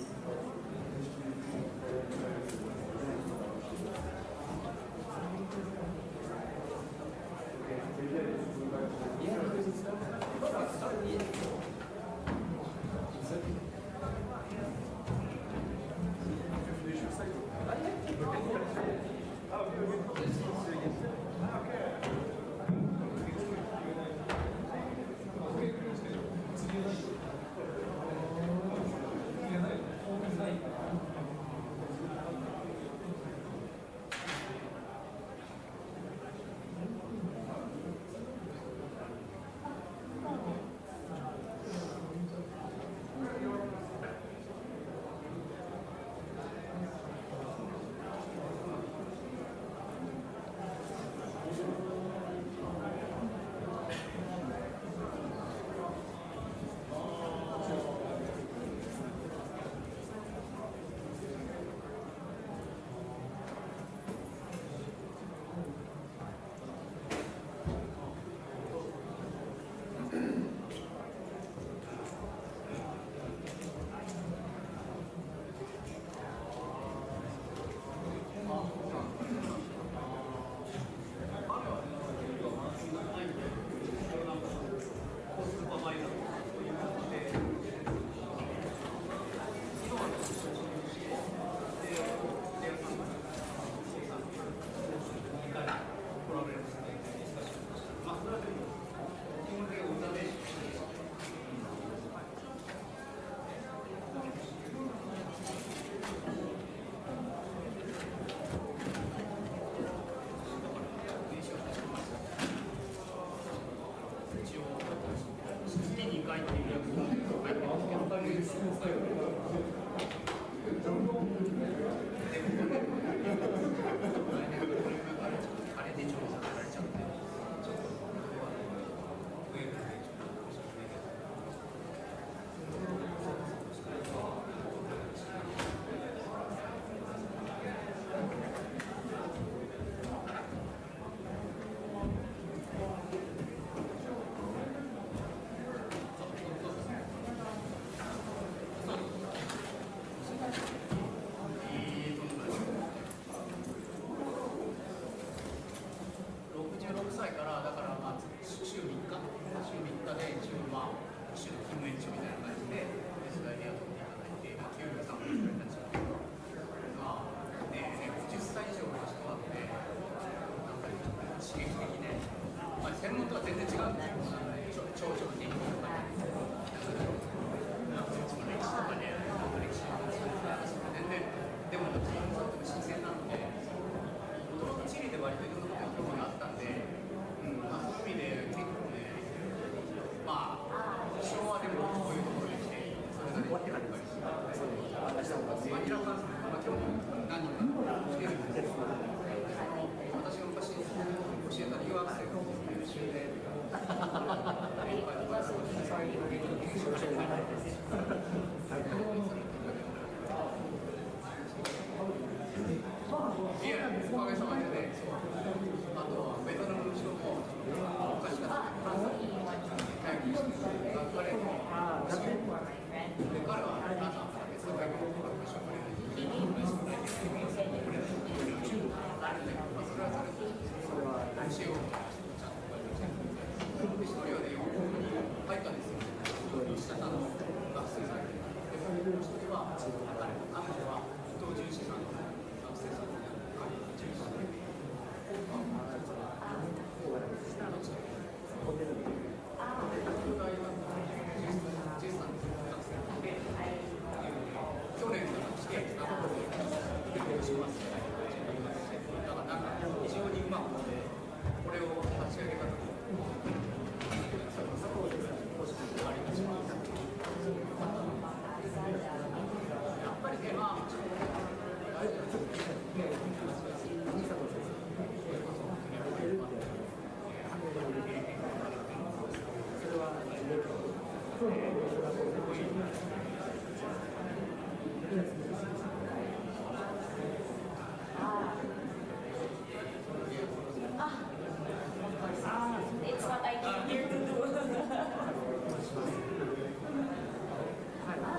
It's what I came here to do.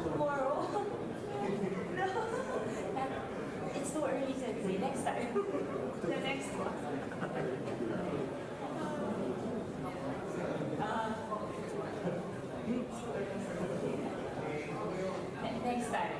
Tomorrow? No. It's too early, Sensei. Next time. The next one. Next time.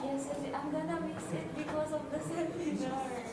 Yes, I'm gonna miss it because of the seminar.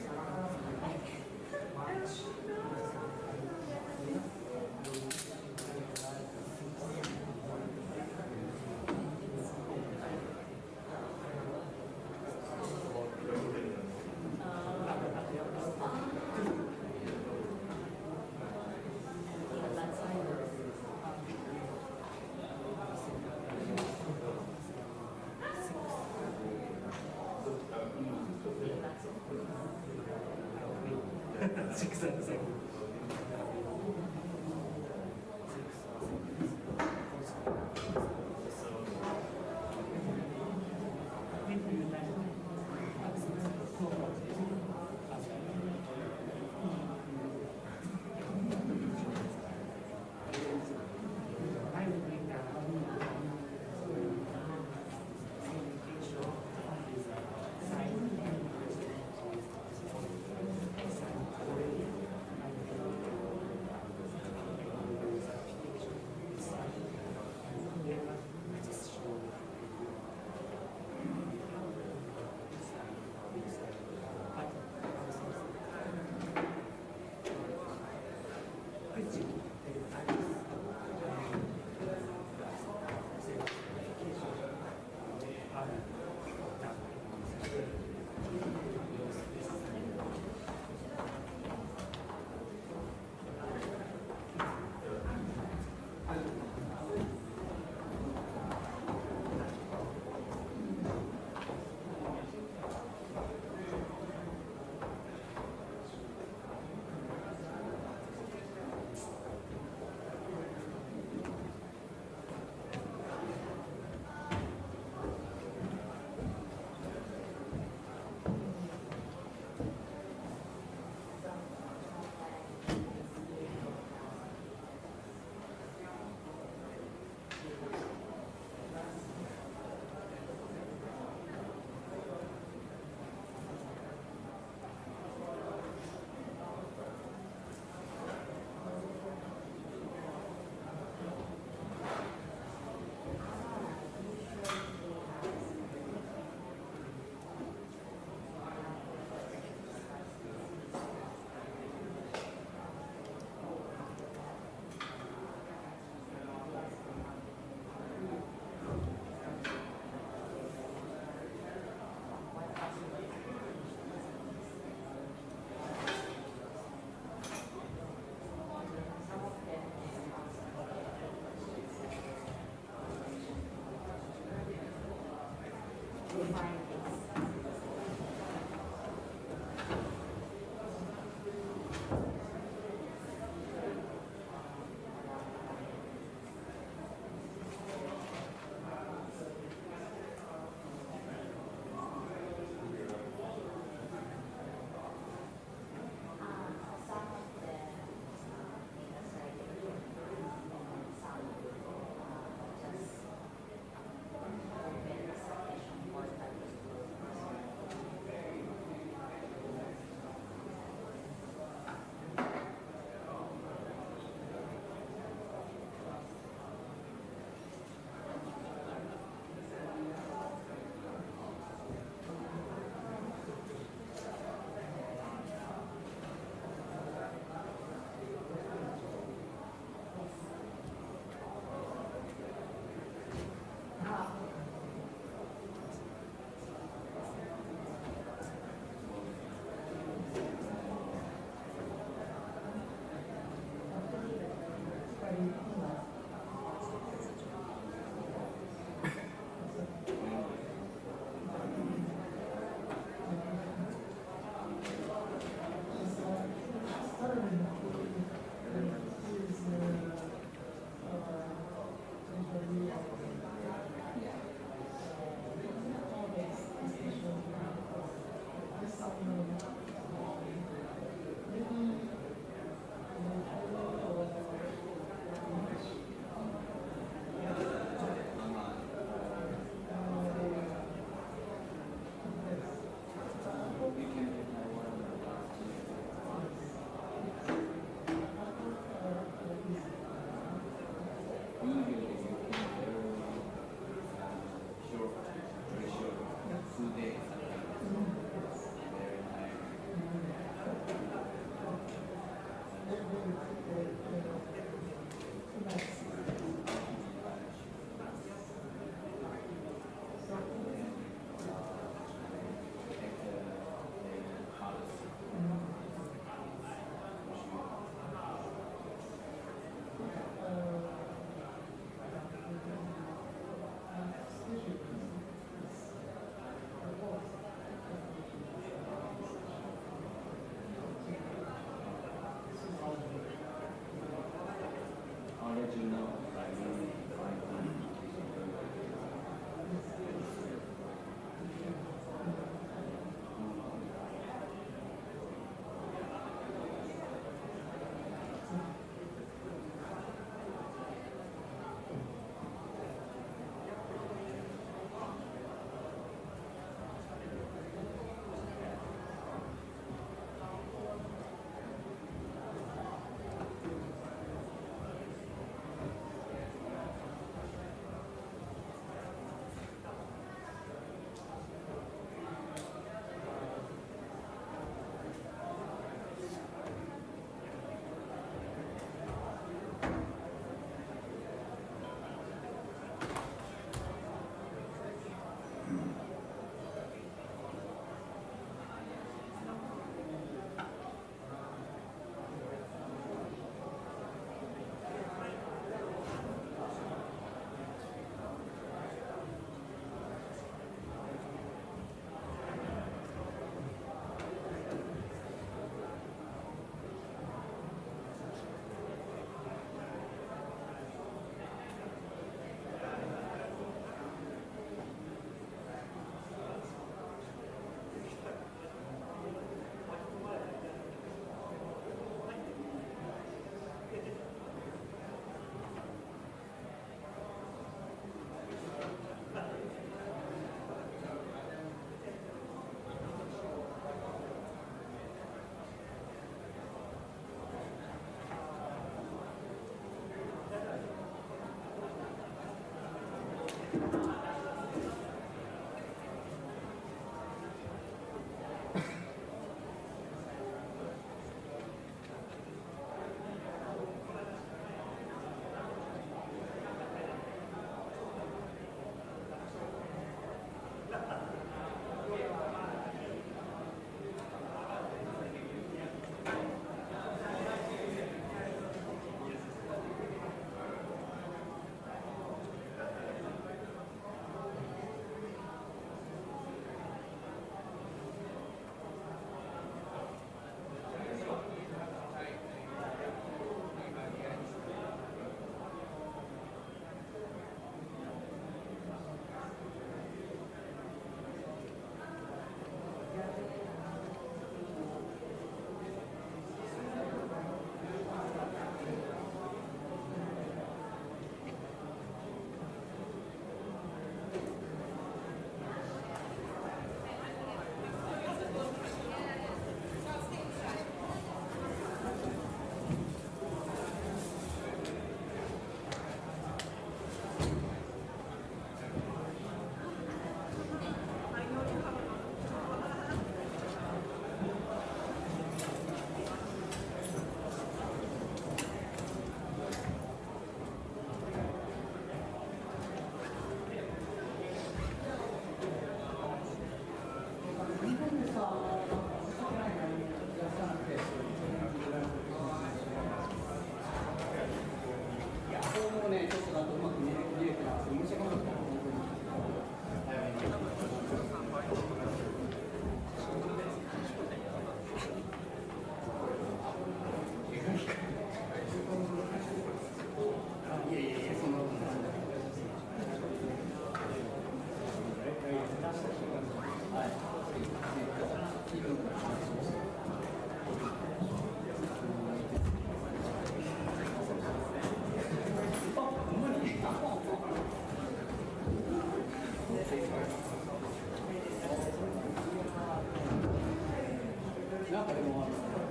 なんかでも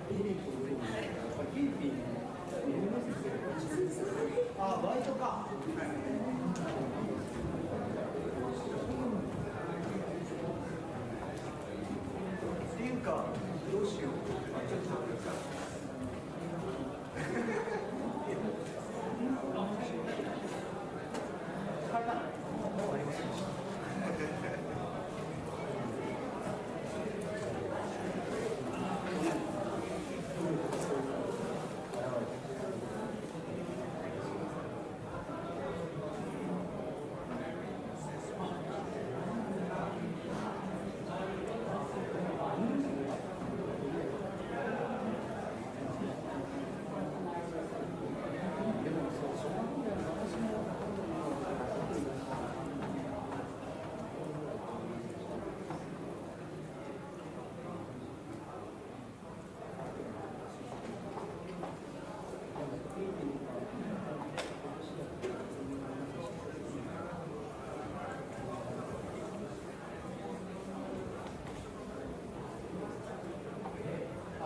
フィリピンのあ、バイトか。っていうか、どうしよう。ちょっと待ってください。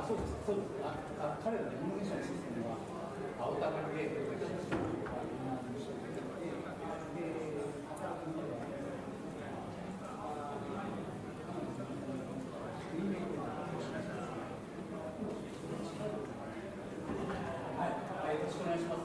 そうです、そうです。彼らのイノベーションシステムは、青タマゲームというはい、よろしくお願いします。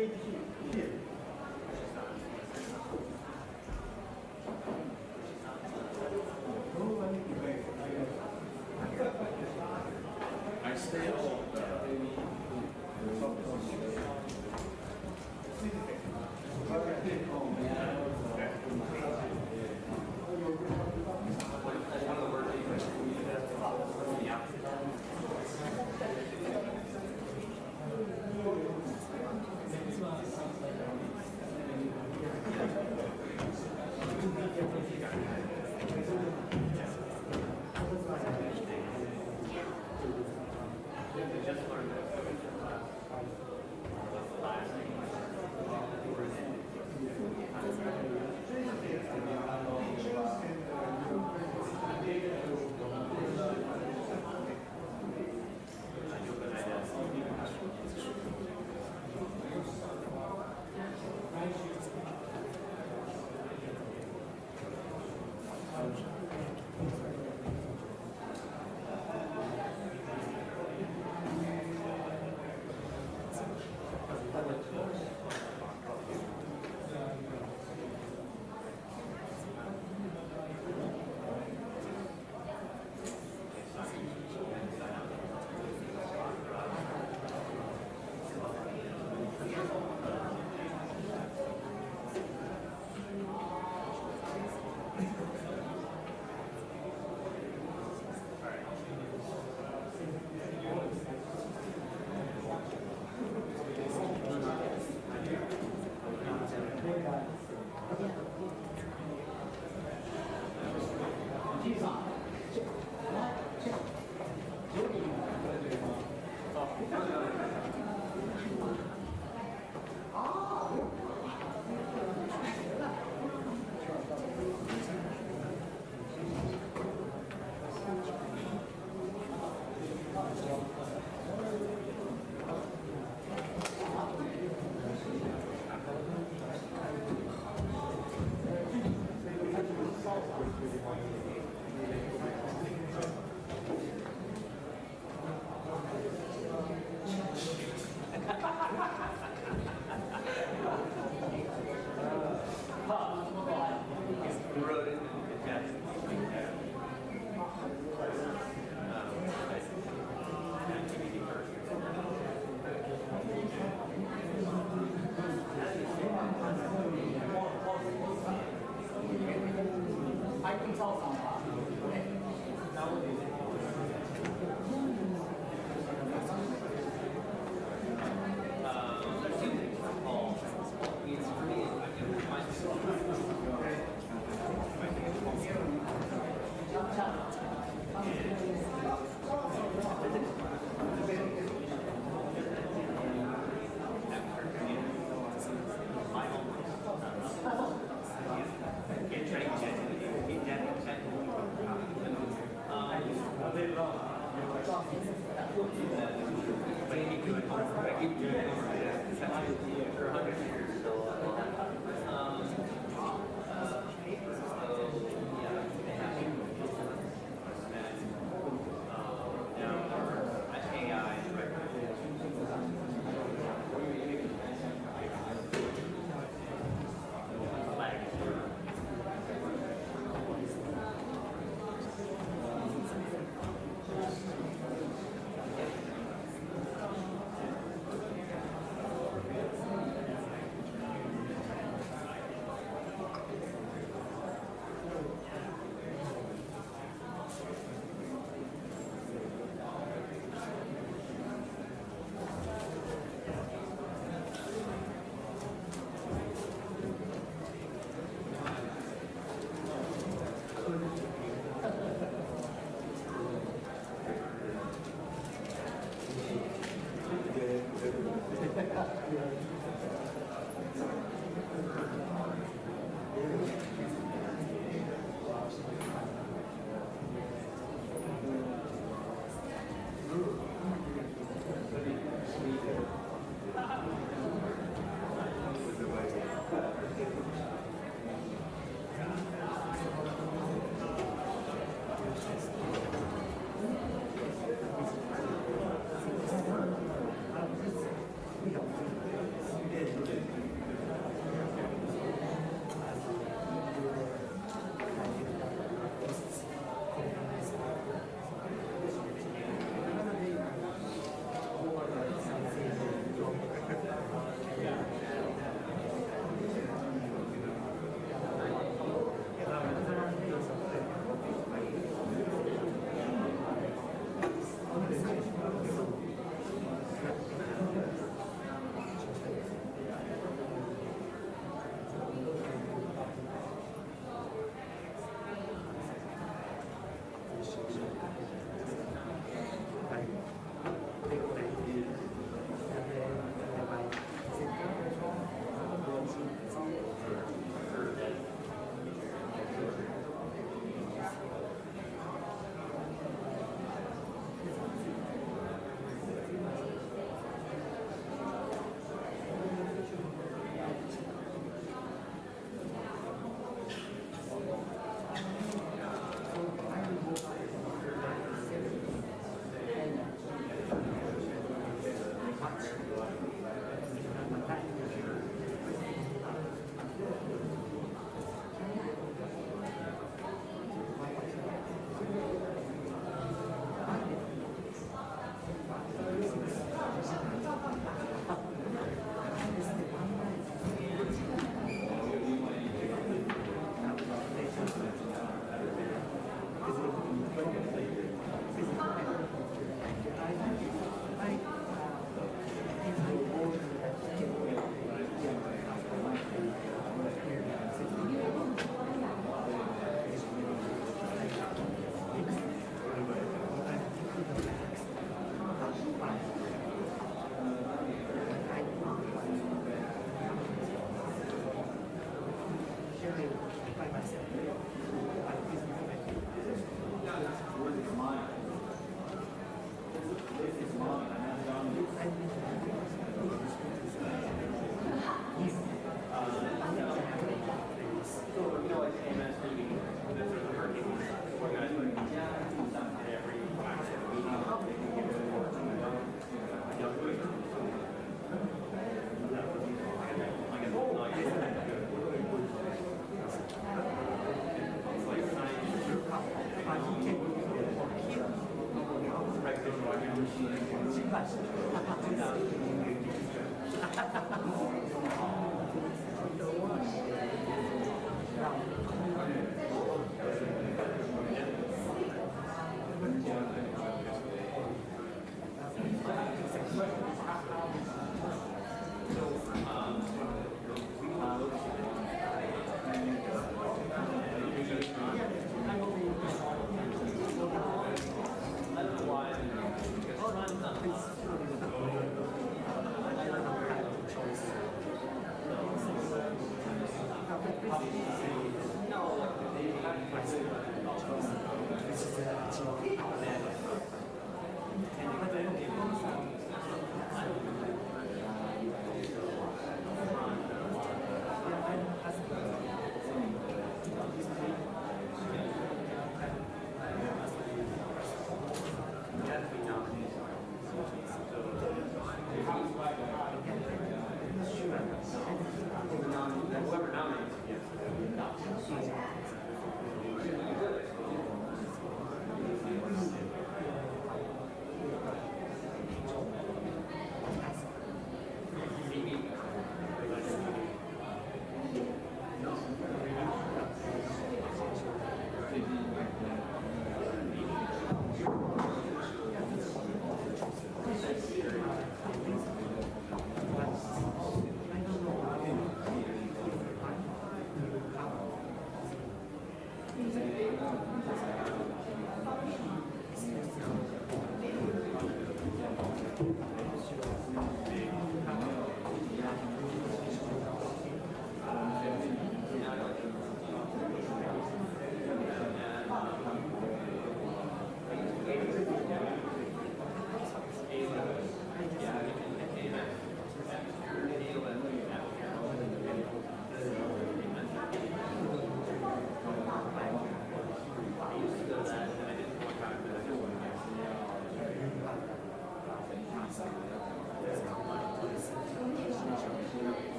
wait here. I stay home.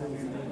大丈夫。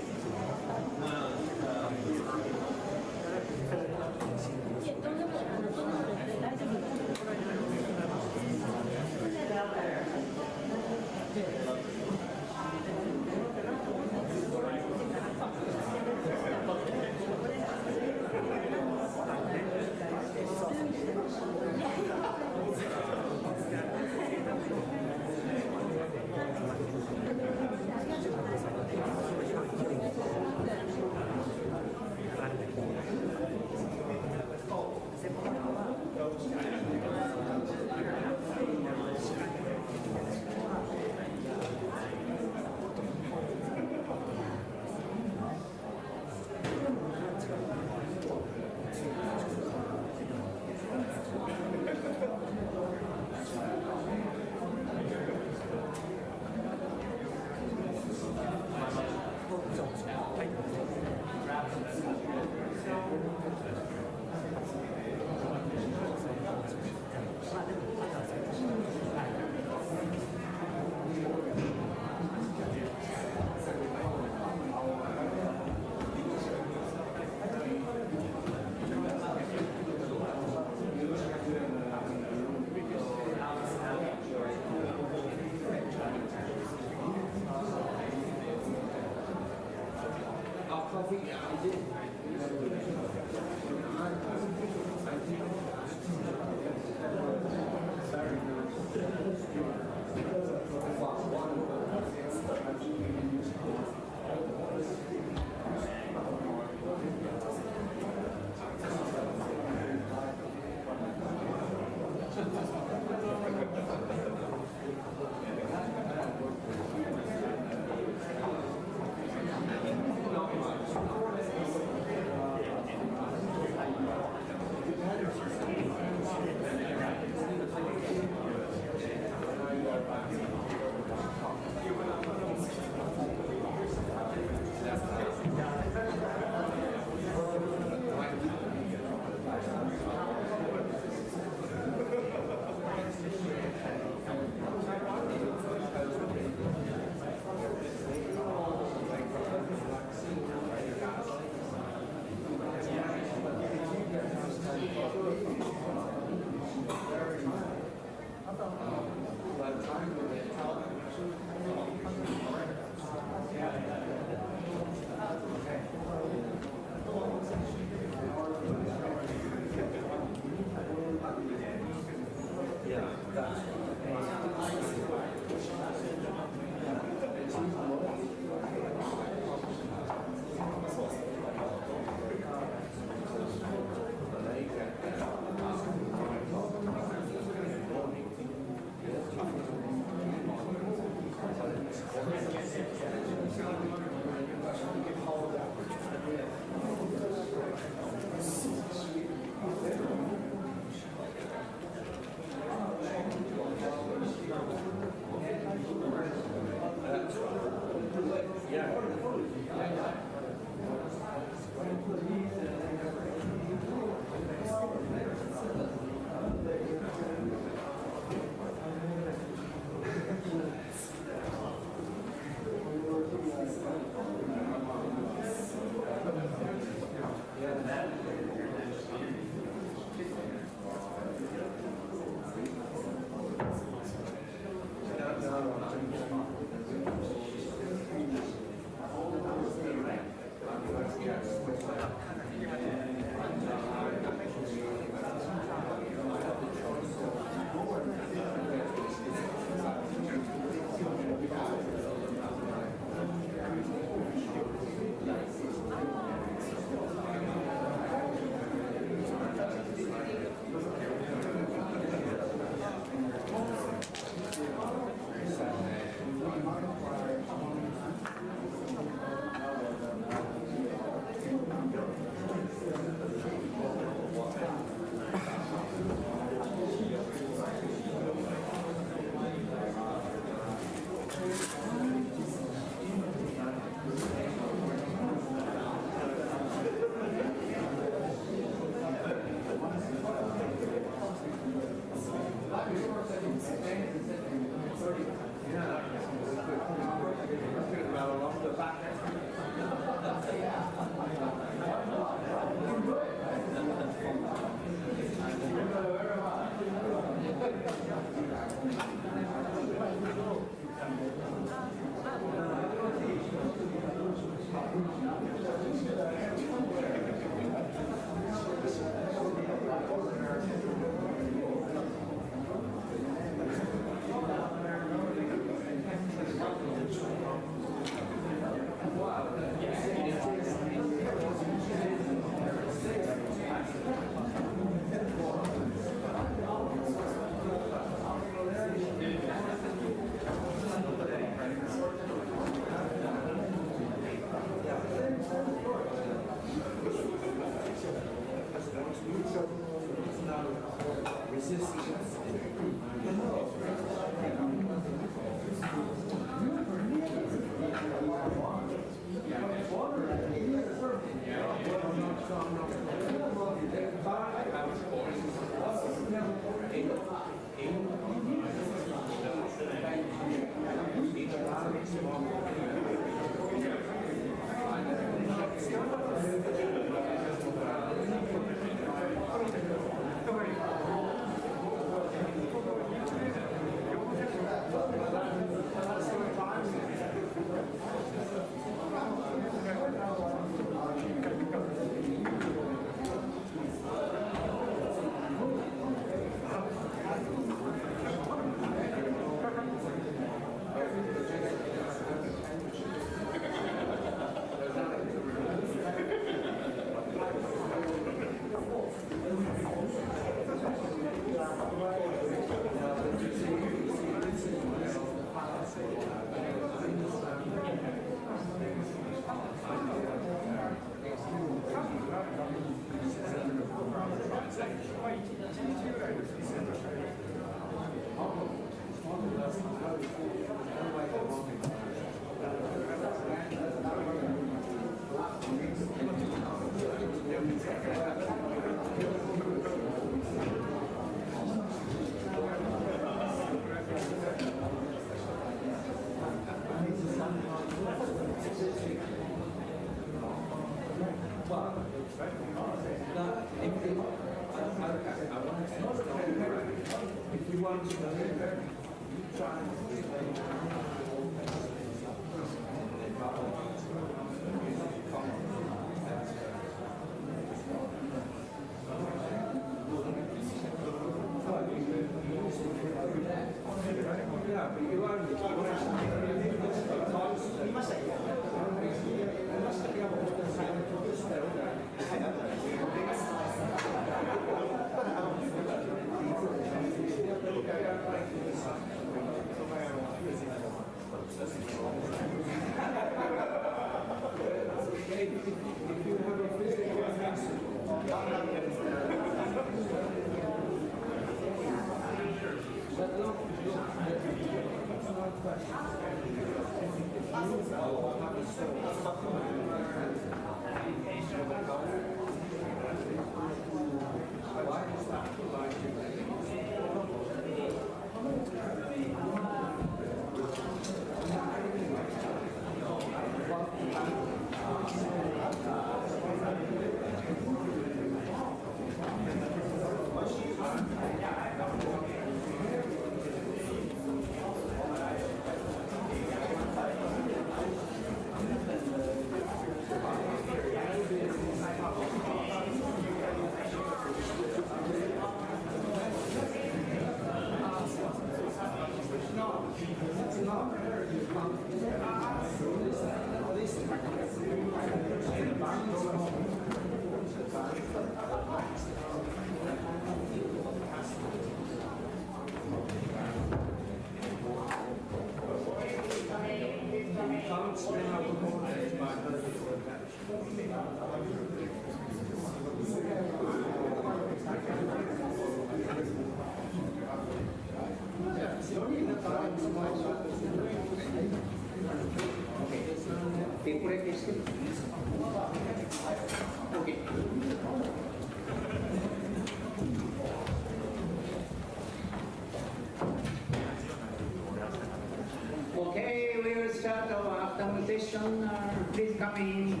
Okay, we will start our afternoon session. Please come in.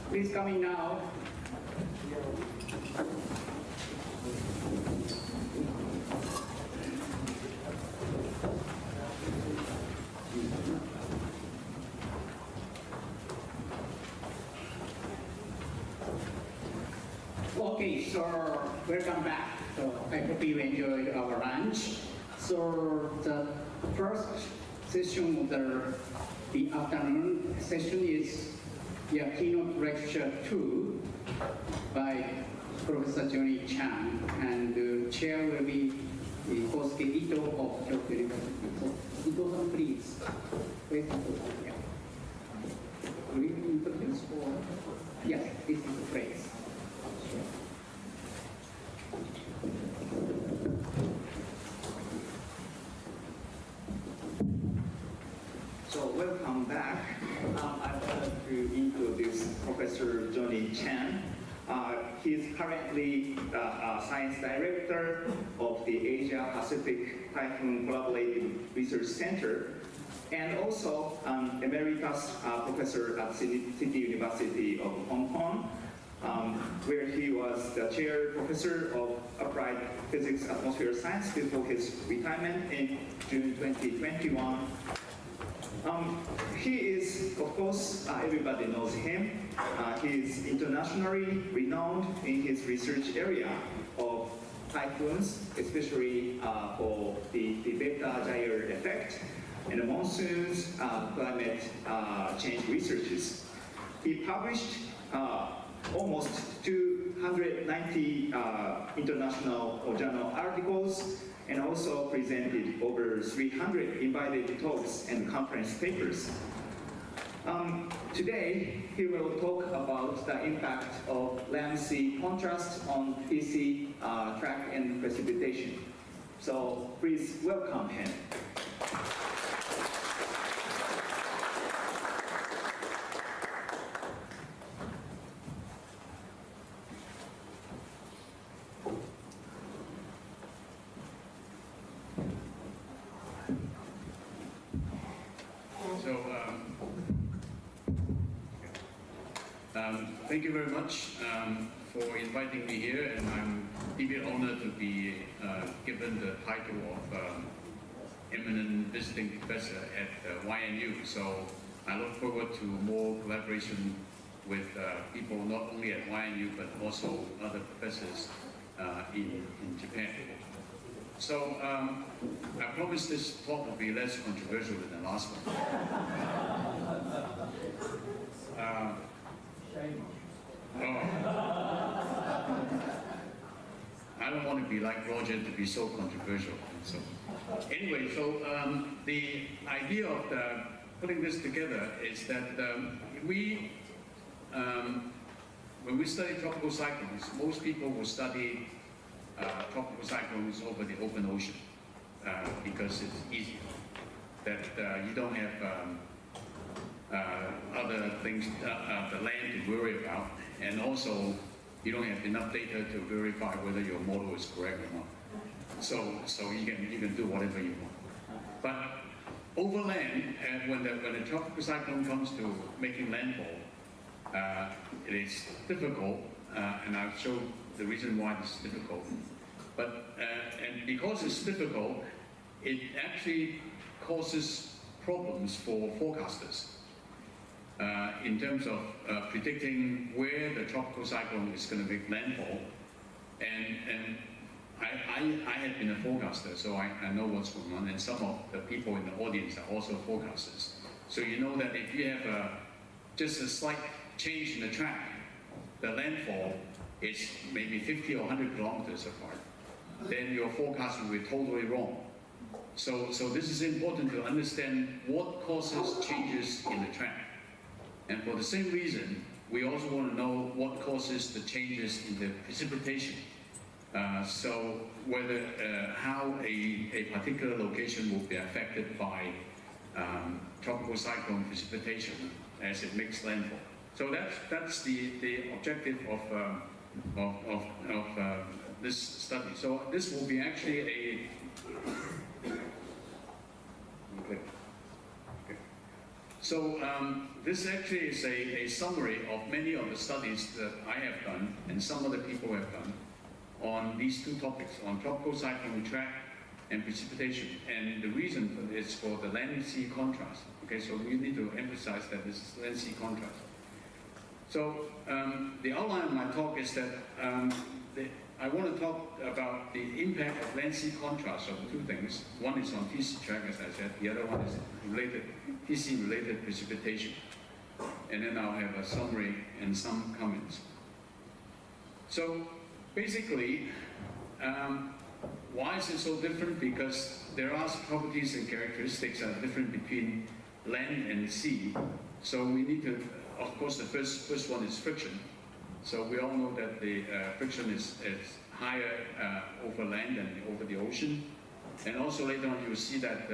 Please come in now. Okay, so welcome back. So I hope you enjoyed our lunch. So the first session of the afternoon session is keynote lecture 2 by Professor Johnny Chan, and the chair will be Kosuke Ito of Kyoto University. So Ito-san, please. Where's Ito-san? Yeah. Will you introduce or? Yes, this is the place. So welcome back. I would like to introduce Professor Johnny Chan. He's currently Science Director of the Asia Pacific Typhoon Collaborative Research Center, and also Emeritus Professor at City University of Hong Kong, where he was the Chair Professor of Applied Physics Atmosphere Science before his retirement in June 2021. He is, of course, everybody knows him. He is internationally renowned in his research area of typhoons, especially for the beta gyre effect and the monsoons, climate change researches. He published almost 290 international or journal articles, and also presented over 300 invited talks and conference papers. Today, he will talk about the impact of land-sea contrast on PC track and precipitation. So please welcome him. Thank you very much for inviting me here, and I'm deeply honored to be given the title of eminent visiting professor at YNU. So I look forward to more collaboration with people not only at YNU but also other professors in Japan. So I promise this talk will be less controversial than the last one. I don't want to be like Roger to be so controversial. So anyway, so the idea of putting this together is that when we study tropical cyclones, most people will study tropical cyclones over the open ocean. because it's easier. That you don't have other things, the land to worry about, and also you don't have enough data to verify whether your model is correct or not. So you can do whatever you want. But over land, when the tropical cyclone comes to making landfall, it is difficult, and I'll show the reason why it's difficult. But and because it's difficult, it actually causes problems for forecasters in terms of predicting where the tropical cyclone is going to make landfall. And I had been a forecaster, so I know what's going on, and some of the people in the audience are also forecasters. So you know that if you have just a slight change in the track, the landfall is maybe 50 or 100 kilometers apart, then your forecast will be totally wrong. So this is important to understand what causes changes in the track. And for the same reason, we also want to know what causes the changes in the precipitation. So whether how a particular location will be affected by tropical cyclone precipitation as it makes landfall. So that's the objective of this study. So this will be actually a So this actually is a summary of many of the studies that I have done and some other people have done on these two topics, on tropical cyclone track and precipitation. And the reason for this is for the land-sea contrast. Okay, so we need to emphasize that this is land-sea contrast. So the outline of my talk is that I want to talk about the impact of land-sea contrast of two things. One is on TC track, as I said. The other one is related, TC-related precipitation. And then I'll have a summary and some comments. So basically, why is it so different? Because there are properties and characteristics that are different between land and sea. So we need to, of course, the first one is friction. So we all know that the friction is higher over land than over the ocean. And also later on you'll see that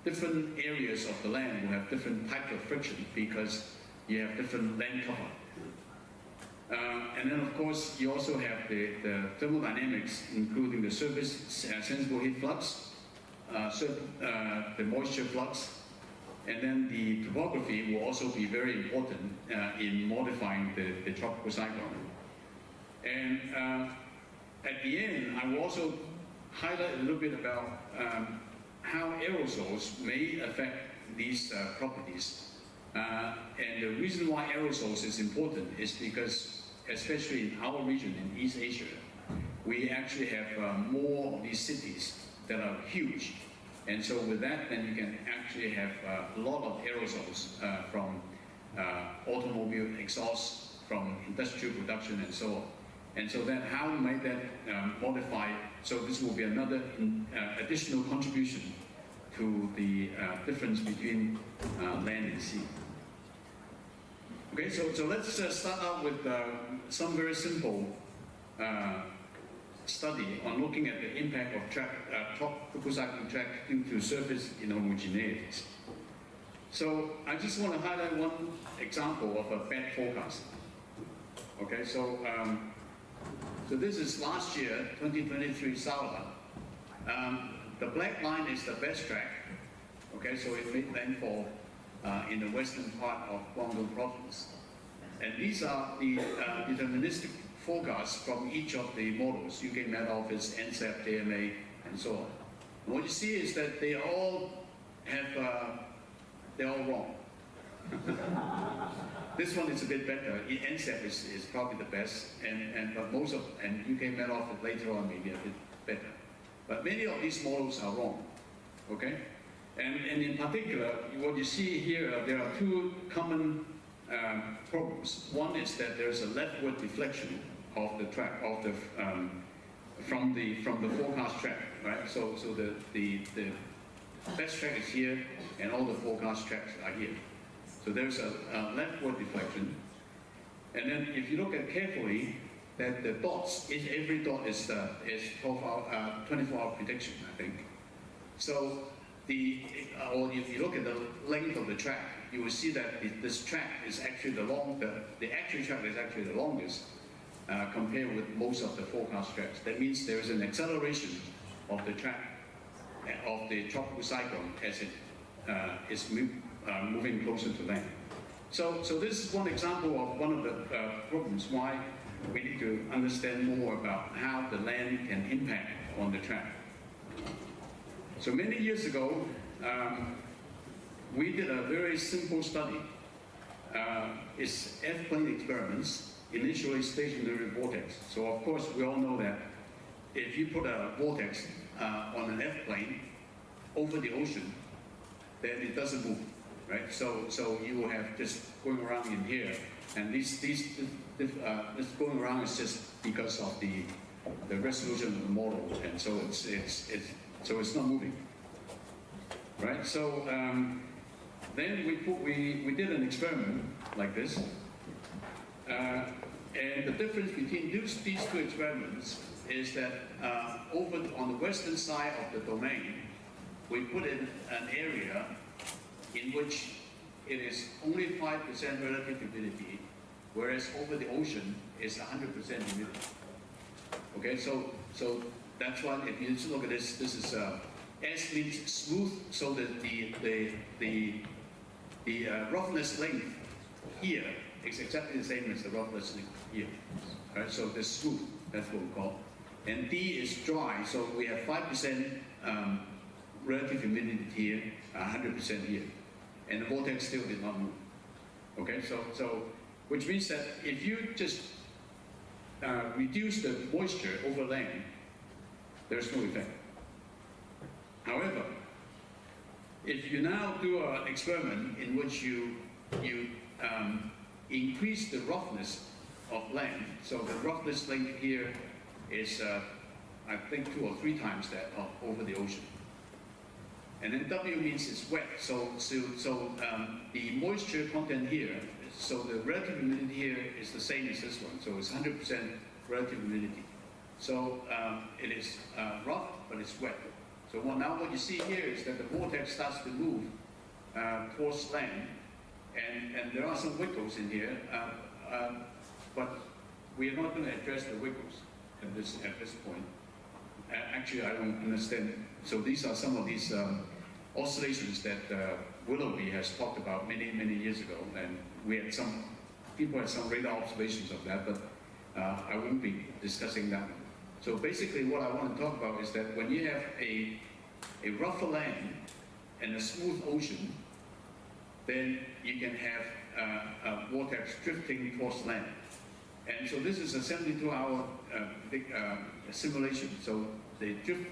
different areas of the land will have different types of friction because you have different land cover. And then of course you also have the thermodynamics, including the surface sensible heat flux, the moisture flux, and then the topography will also be very important in modifying the tropical cyclone. And at the end, I will also highlight a little bit about how aerosols may affect these properties. And the reason why aerosols is important is because, especially in our region in East Asia, we actually have more of these cities that are huge. And so with that, then you can actually have a lot of aerosols from automobile exhaust, from industrial production, and so on. And so then how might that modify? So this will be another additional contribution to the difference between land and sea. Okay, so let's start out with some very simple study on looking at the impact of tropical cyclone track due to surface inhomogeneities. So I just want to highlight one example of a bad forecast. Okay, so this is last year, 2023 Saula. The black line is the best track. Okay, so it made landfall in the western part of Guangdong province. And these are the deterministic forecasts from each of the models, UK Met Office, NCEP, DMA, and so on. And what you see is that they all have, they're all wrong. This one is a bit better. NCEP is probably the best, but most of, and UK Met Office later on maybe a bit better. But many of these models are wrong, okay? And in particular, what you see here, there are two common problems. One is that there's a leftward deflection of the track, of the from the forecast track, right? So the best track is here, and all the forecast tracks are here. So there's a leftward deflection, and then if you look at carefully, that the dots, every dot is 24-hour prediction, I think. So or if you look at the length of the track, you will see that this track is actually the actual track is actually the longest compared with most of the forecast tracks. That means there is an acceleration of the track of the tropical cyclone as it is moving closer to land. So this is one example of one of the problems why we need to understand more about how the land can impact on the track. So many years ago, we did a very simple study. It's F-plane experiments, initially stationary vortex. So of course, we all know that if you put a vortex on an F-plane over the ocean, then it doesn't move, right? So you will have just going around in here, and this going around is just because of the resolution of the model, and so it's not moving, right? So then we did an experiment like this, and the difference between these two experiments is that on the western side of the domain, we put in an area in which it is only 5% relative humidity, whereas over the ocean is 100% humidity. Okay, so that's why if you just look at this, this is S means smooth, so that the roughness length here is exactly the same as the roughness length here. Right, so this smooth, that's what we call. And D is dry, so we have 5% relative humidity here, 100% here. And the vortex still did not move. Okay, so which means that if you just reduce the moisture over land, there's no effect. However, if you now do an experiment in which you increase the roughness of land, so the roughness length here is, I think, 2 or 3 times that over the ocean. And then W means it's wet, so the moisture content here, so the relative humidity here is the same as this one, so it's 100% relative humidity. So it is rough, but it's wet. So now what you see here is that the vortex starts to move towards land, and there are some wiggles in here, but we are not going to address the wiggles at this point. Actually, I don't understand. So these are some of these oscillations that Willoughby has talked about many years ago, and people had some radar observations of that, but I won't be discussing that one. So basically what I want to talk about is that when you have a rougher land and a smooth ocean, then you can have a vortex drifting towards land. And so this is a 72-hour simulation. So the drift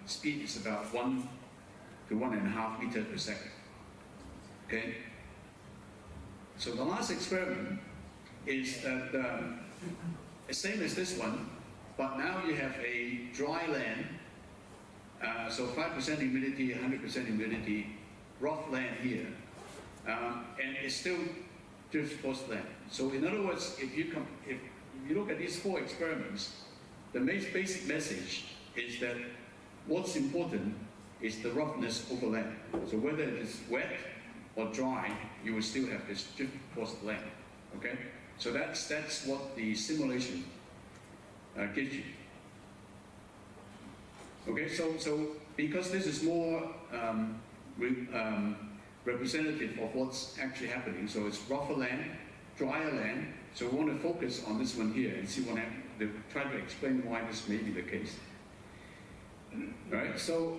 speed is about 1 to 1.5 meters per second. Okay? So the last experiment is that the same as this one, but now you have a dry land, so 5% humidity, 100% humidity, rough land here, and it still drifts towards land. So in other words, if you look at these 4 experiments, the basic message is that what's important is the roughness over land. So whether it is wet or dry, you will still have this drift towards the land. Okay? So that's what the simulation gives you. Okay, so because this is more representative of what's actually happening, so it's rougher land, drier land, so we want to focus on this one here and see what happens, try to explain why this may be the case. Right, so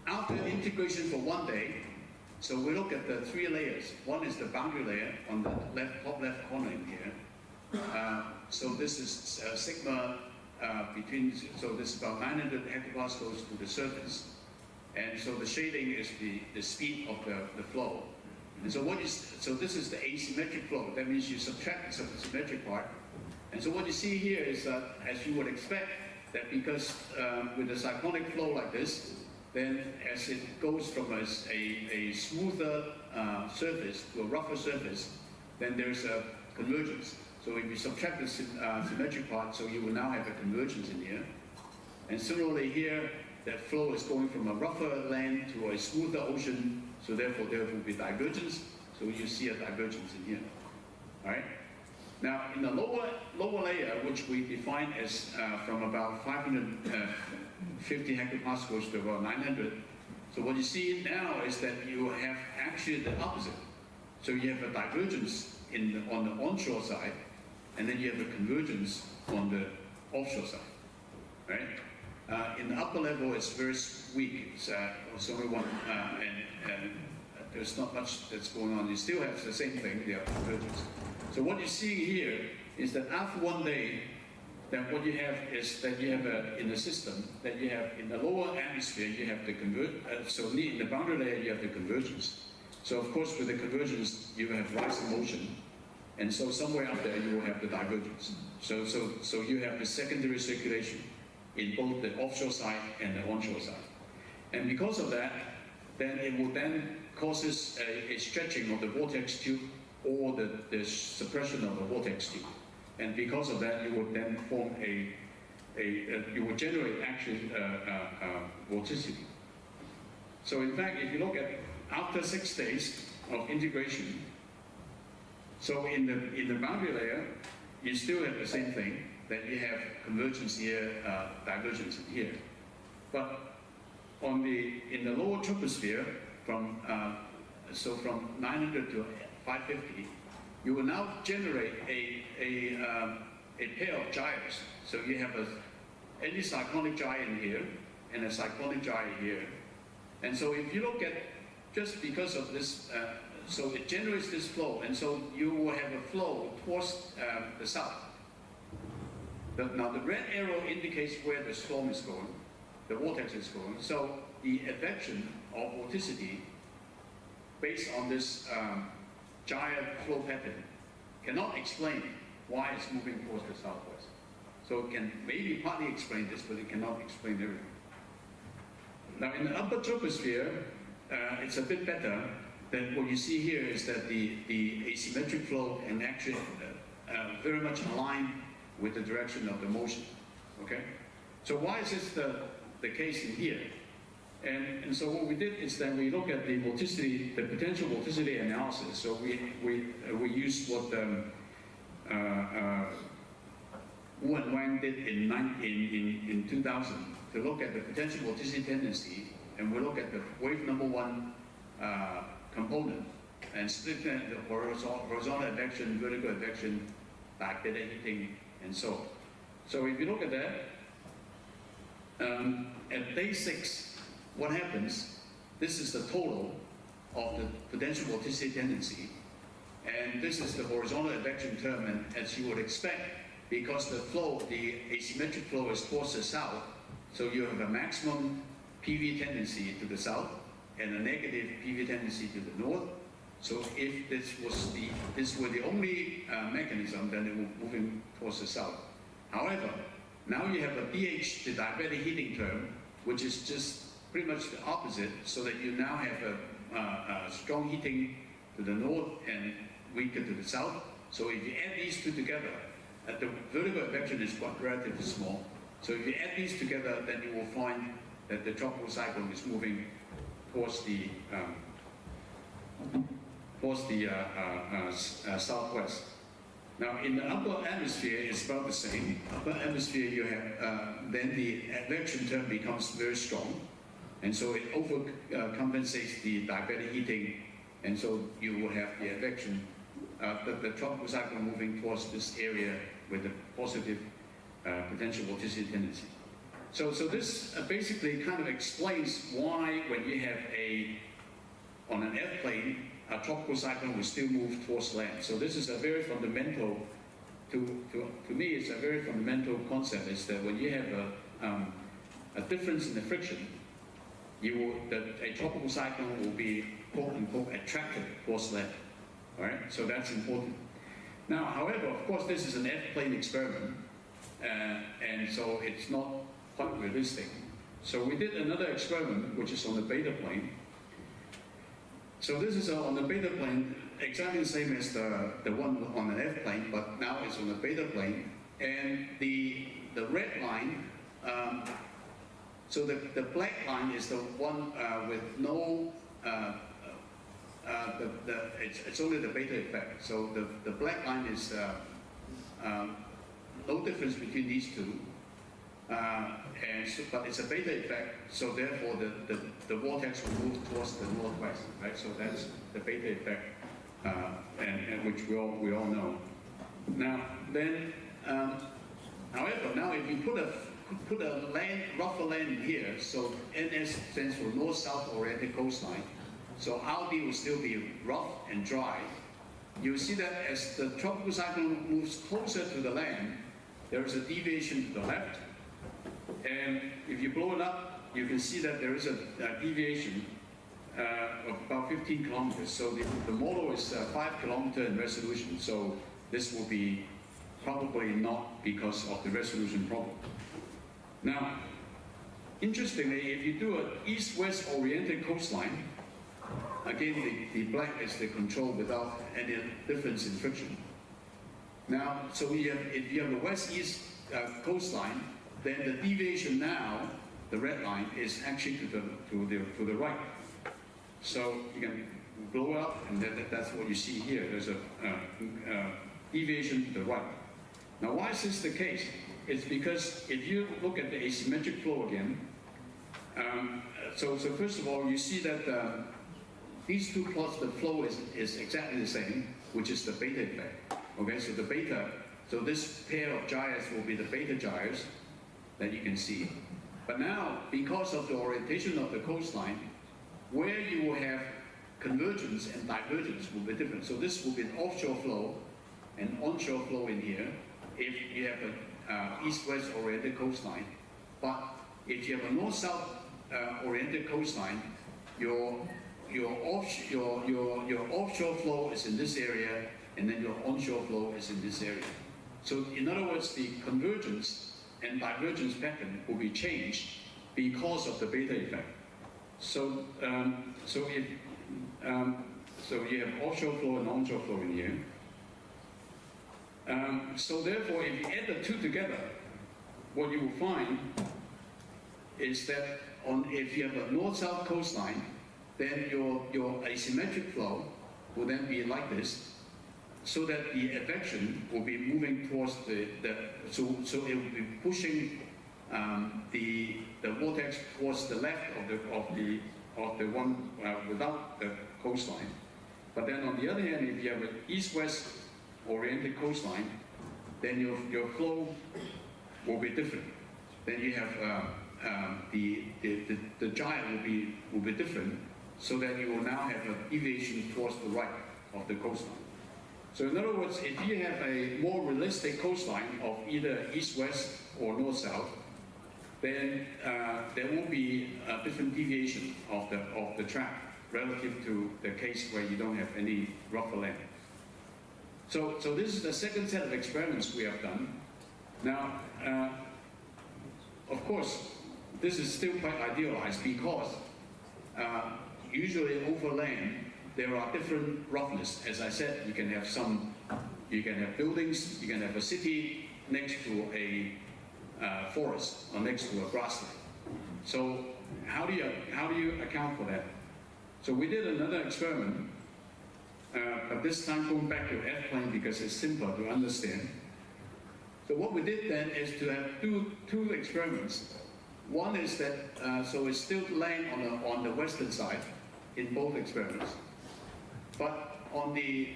after integration for 1 day, so we look at the 3 layers. One is the boundary layer on the top left corner in here. So this is sigma so this is about 900 hectopascals to the surface. And so the shading is the speed of the flow. And so so this is the asymmetric flow. That means you subtract the symmetric part. And so what you see here is that, as you would expect, that because with a cyclonic flow like this, then as it goes from a smoother surface to a rougher surface, then there's a convergence. So if you subtract the symmetric part, so you will now have a convergence in here. And similarly here, that flow is going from a rougher land to a smoother ocean, so therefore there will be divergence. So you see a divergence in here. All right. Now in the lower layer, which we define as from about 550 hectopascals to about 900. So what you see now is that you have actually the opposite. So you have a divergence on the onshore side, and then you have a convergence on the offshore side, right? In the upper level, it's very weak. It's only one, and there's not much that's going on. You still have the same thing, the convergence. So what you're seeing here is that after one day, then what you have is that you have in the system, that you have in the lower atmosphere, you have the so in the boundary layer, you have the convergence. So of course, with the convergence, you have rise in motion. And so somewhere up there, you will have the divergence. So you have the secondary circulation in both the offshore side and the onshore side. And because of that, then it will then causes a stretching of the vortex tube or the suppression of the vortex tube. And because of that, you would then form you would generate actually vorticity. So in fact, if you look at after 6 days of integration, so in the boundary layer, you still have the same thing, that you have convergence here, divergence here. But in the lower troposphere, from 900 to 550, you will now generate a pair of gyres. So you have an anticyclonic gyre in here and a cyclonic gyre here. And so if you look at, just because of this, so it generates this flow, and so you will have a flow towards the south. Now the red arrow indicates where the storm is going, the vortex is going. So the advection of vorticity based on this gyre flow pattern cannot explain why it's moving towards the southwest. So it can maybe partly explain this, but it cannot explain everything. Now in the upper troposphere, it's a bit better. Then what you see here is that the asymmetric flow and actually very much aligned with the direction of the motion. Okay, so why is this the case in here? And so what we did is that we look at the vorticity, the potential vorticity analysis. So we used what Wu and Wang did in 2000 to look at the potential vorticity tendency, and we look at the wave number 1 component and split the horizontal advection, vertical advection, back beta heating, and so on. So if you look at that, at day 6, what happens? This is the total of the potential vorticity tendency, and this is the horizontal advection term. And as you would expect, because the asymmetric flow is towards the south, so you have a maximum PV tendency to the south and a negative PV tendency to the north. So if this were the only mechanism, then it would be moving towards the south. However, now you have a BH, the diabatic heating term, which is just pretty much the opposite, so that you now have a strong heating to the north and weaker to the south. So if you add these two together, the vertical advection is quite relatively small. So if you add these together, then you will find that the tropical cyclone is moving towards the southwest. Now in the upper atmosphere, it's about the same. Upper atmosphere, you have then the advection term becomes very strong, and so it overcompensates the diabatic heating, and so you will have the advection, the tropical cyclone moving towards this area with a positive potential vorticity tendency. So this basically kind of explains why when you have on an airplane, a tropical cyclone will still move towards land. So this is a very fundamental, to me, it's a very fundamental concept, is that when you have a difference in the friction, a tropical cyclone will be, quote unquote, attracted towards land. All right, so that's important. Now, however, of course, this is an F-plane experiment, and so it's not quite realistic. So we did another experiment, which is on the beta plane. So this is on the beta plane. exactly the same as the one on the F plane, but now it's on the beta plane. And the red line, so the black line is the one with no, it's only the beta effect. So the black line is no difference between these two. But it's a beta effect, so therefore the vortex will move towards the northwest, right? So that's the beta effect, and which we all know. Now then, however, now if you put a rougher land in here, so NS stands for north-south oriented coastline. So RD will still be rough and dry. You see that as the tropical cyclone moves closer to the land, there is a deviation to the left. And if you blow it up, you can see that there is a deviation of about 15 kilometers. So the model is 5 kilometers in resolution. So this will be probably not because of the resolution problem. Now, interestingly, if you do an east-west oriented coastline, again, the black is the control without any difference in friction. Now, so if you have a west-east coastline, then the deviation now, the red line, is actually to the right. So you can blow it up, and that's what you see here. There's a deviation to the right. Now, why is this the case? It's because if you look at the asymmetric flow again, so first of all, you see that these two plots, the flow is exactly the same, which is the beta effect. Okay, so the beta, so this pair of gyres will be the beta gyres that you can see. But now, because of the orientation of the coastline, where you will have convergence and divergence will be different. So this will be an offshore flow and onshore flow in here if you have an east-west oriented coastline. But if you have a north-south oriented coastline, your offshore flow is in this area, and then your onshore flow is in this area. So in other words, the convergence and divergence pattern will be changed because of the beta effect. So so you have offshore flow and onshore flow in here. So therefore, if you add the two together, what you will find is that if you have a north-south coastline, then your asymmetric flow will then be like this, so that the advection will be moving towards so it will be pushing the vortex towards the left of the one without the coastline. But then on the other hand, if you have an east-west oriented coastline, then your flow will be different. Then you have the gyre will be different, so that you will now have a deviation towards the right of the coastline. So in other words, if you have a more realistic coastline of either east-west or north-south, then there will be a different deviation of the track relative to the case where you don't have any rougher land. So this is the second set of experiments we have done. Now, of course, this is still quite idealized because usually over land there are different roughness. As I said, you can have buildings, you can have a city next to a forest or next to a grassland. So how do you account for that? So we did another experiment, but this time going back to F-plane because it's simpler to understand. So what we did then is to have two experiments. One is that so it's still land on the western side in both experiments, but on the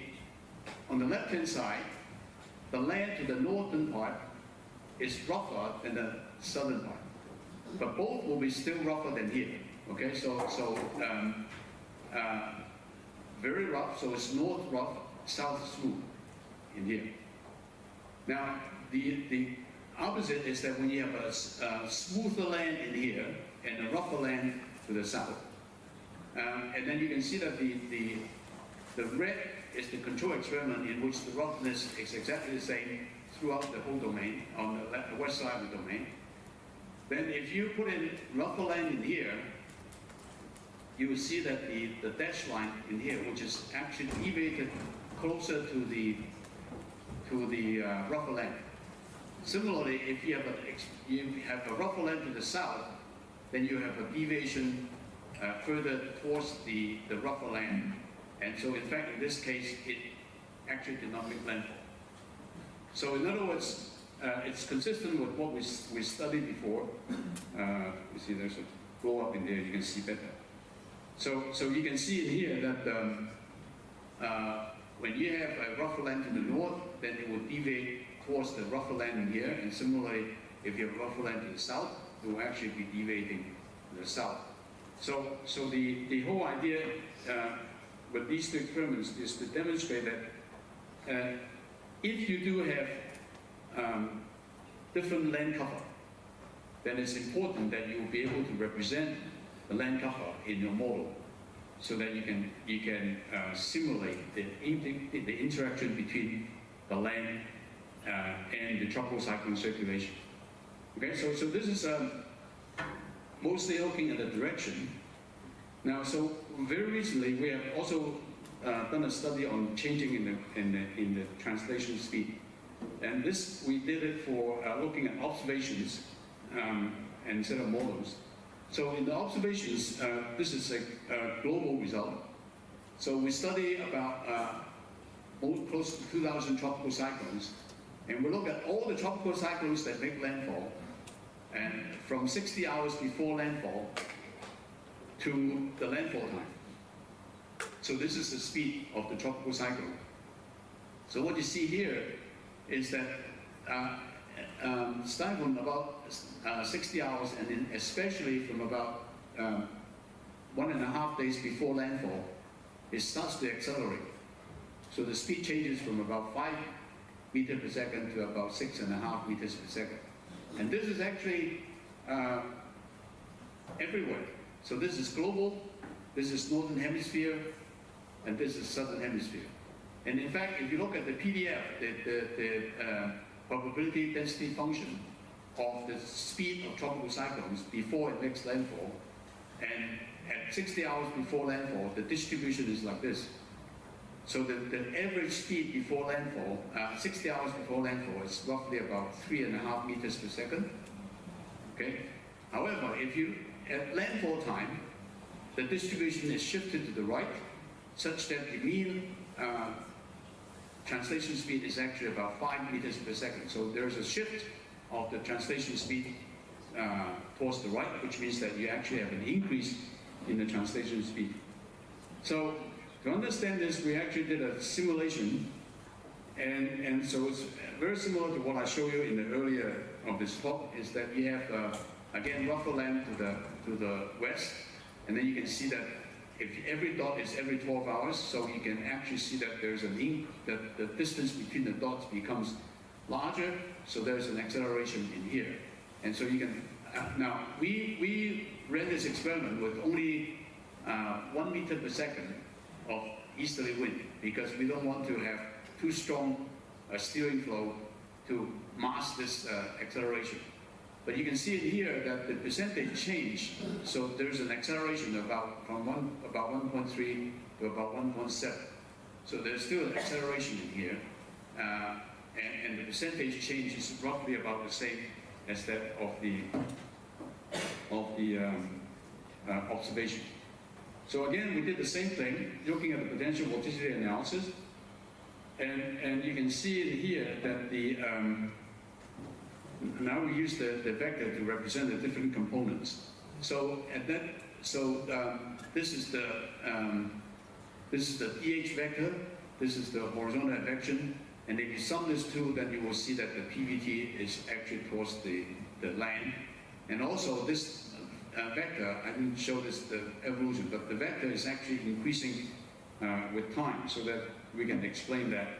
left-hand side, the land to the northern part is rougher than the southern part, but both will be still rougher than here. Okay, so very rough, so it's north rough, south smooth in here. Now the opposite is that when you have a smoother land in here and a rougher land to the south, and then you can see that the red is the control experiment in which the roughness is exactly the same throughout the whole domain on the west side of the domain. Then if you put in rougher land in here, you will see that the dash line in here, which is actually deviated closer to the rougher land. Similarly, if you have a rougher land to the south, then you have a deviation further towards the rougher land. And so in fact, in this case, it actually did not make landfall. So in other words, it's consistent with what we studied before. You see there's a blow up in there, you can see better. So you can see in here that when you have a rougher land to the north, then it will deviate towards the rougher land in here. And similarly, if you have rougher land to the south, it will actually be deviating to the south. So the whole idea with these two experiments is to demonstrate that if you do have different land cover, then it's important that you will be able to represent the land cover in your model, so that you can simulate the interaction between the land and the tropical cyclone circulation. Okay, so this is mostly looking at the direction. Now, so very recently we have also done a study on changing in the translation speed, and this we did it for looking at observations instead of models. So in the observations, this is a global result. So we study about close to 2,000 tropical cyclones, and we look at all the tropical cyclones that make landfall, and from 60 hours before landfall to the landfall time. So this is the speed of the tropical cyclone. So what you see here is that starting from about 60 hours, and then especially from about 1.5 days before landfall, it starts to accelerate. So the speed changes from about 5 meters per second to about 6.5 meters per second. And this is actually everywhere. So this is global, this is northern hemisphere, and this is southern hemisphere. And in fact, if you look at the PDF, the probability density function of the speed of tropical cyclones before it makes landfall, and at 60 hours before landfall, the distribution is like this. So the average speed before landfall, 60 hours before landfall, is roughly about 3.5 meters per second. Okay. However, if you at landfall time, the distribution is shifted to the right, such that the mean translation speed is actually about 5 meters per second. So there's a shift of the translation speed towards the right, which means that you actually have an increase in the translation speed. So to understand this, we actually did a simulation, and so it's very similar to what I showed you in the earlier of this talk, is that you have, again, rougher land to the west, and then you can see that if every dot is every 12 hours, so you can actually see that there's the distance between the dots becomes larger, so there's an acceleration in here. And so you can, now we ran this experiment with only 1 meter per second of easterly wind, because we don't want to have too strong a steering flow to mask this acceleration. But you can see in here that the percentage change, so there's an acceleration from about 1.3 to about 1.7. So there's still an acceleration in here, and the percentage change is roughly about the same as that of the observation. So again, we did the same thing, looking at the potential vorticity analysis, and you can see in here that the now we use the vector to represent the different components. So this is the pH vector, this is the horizontal advection, and if you sum this two, then you will see that the PVT is actually towards the land. And also this vector, I didn't show this the evolution, but the vector is actually increasing with time, so that we can explain that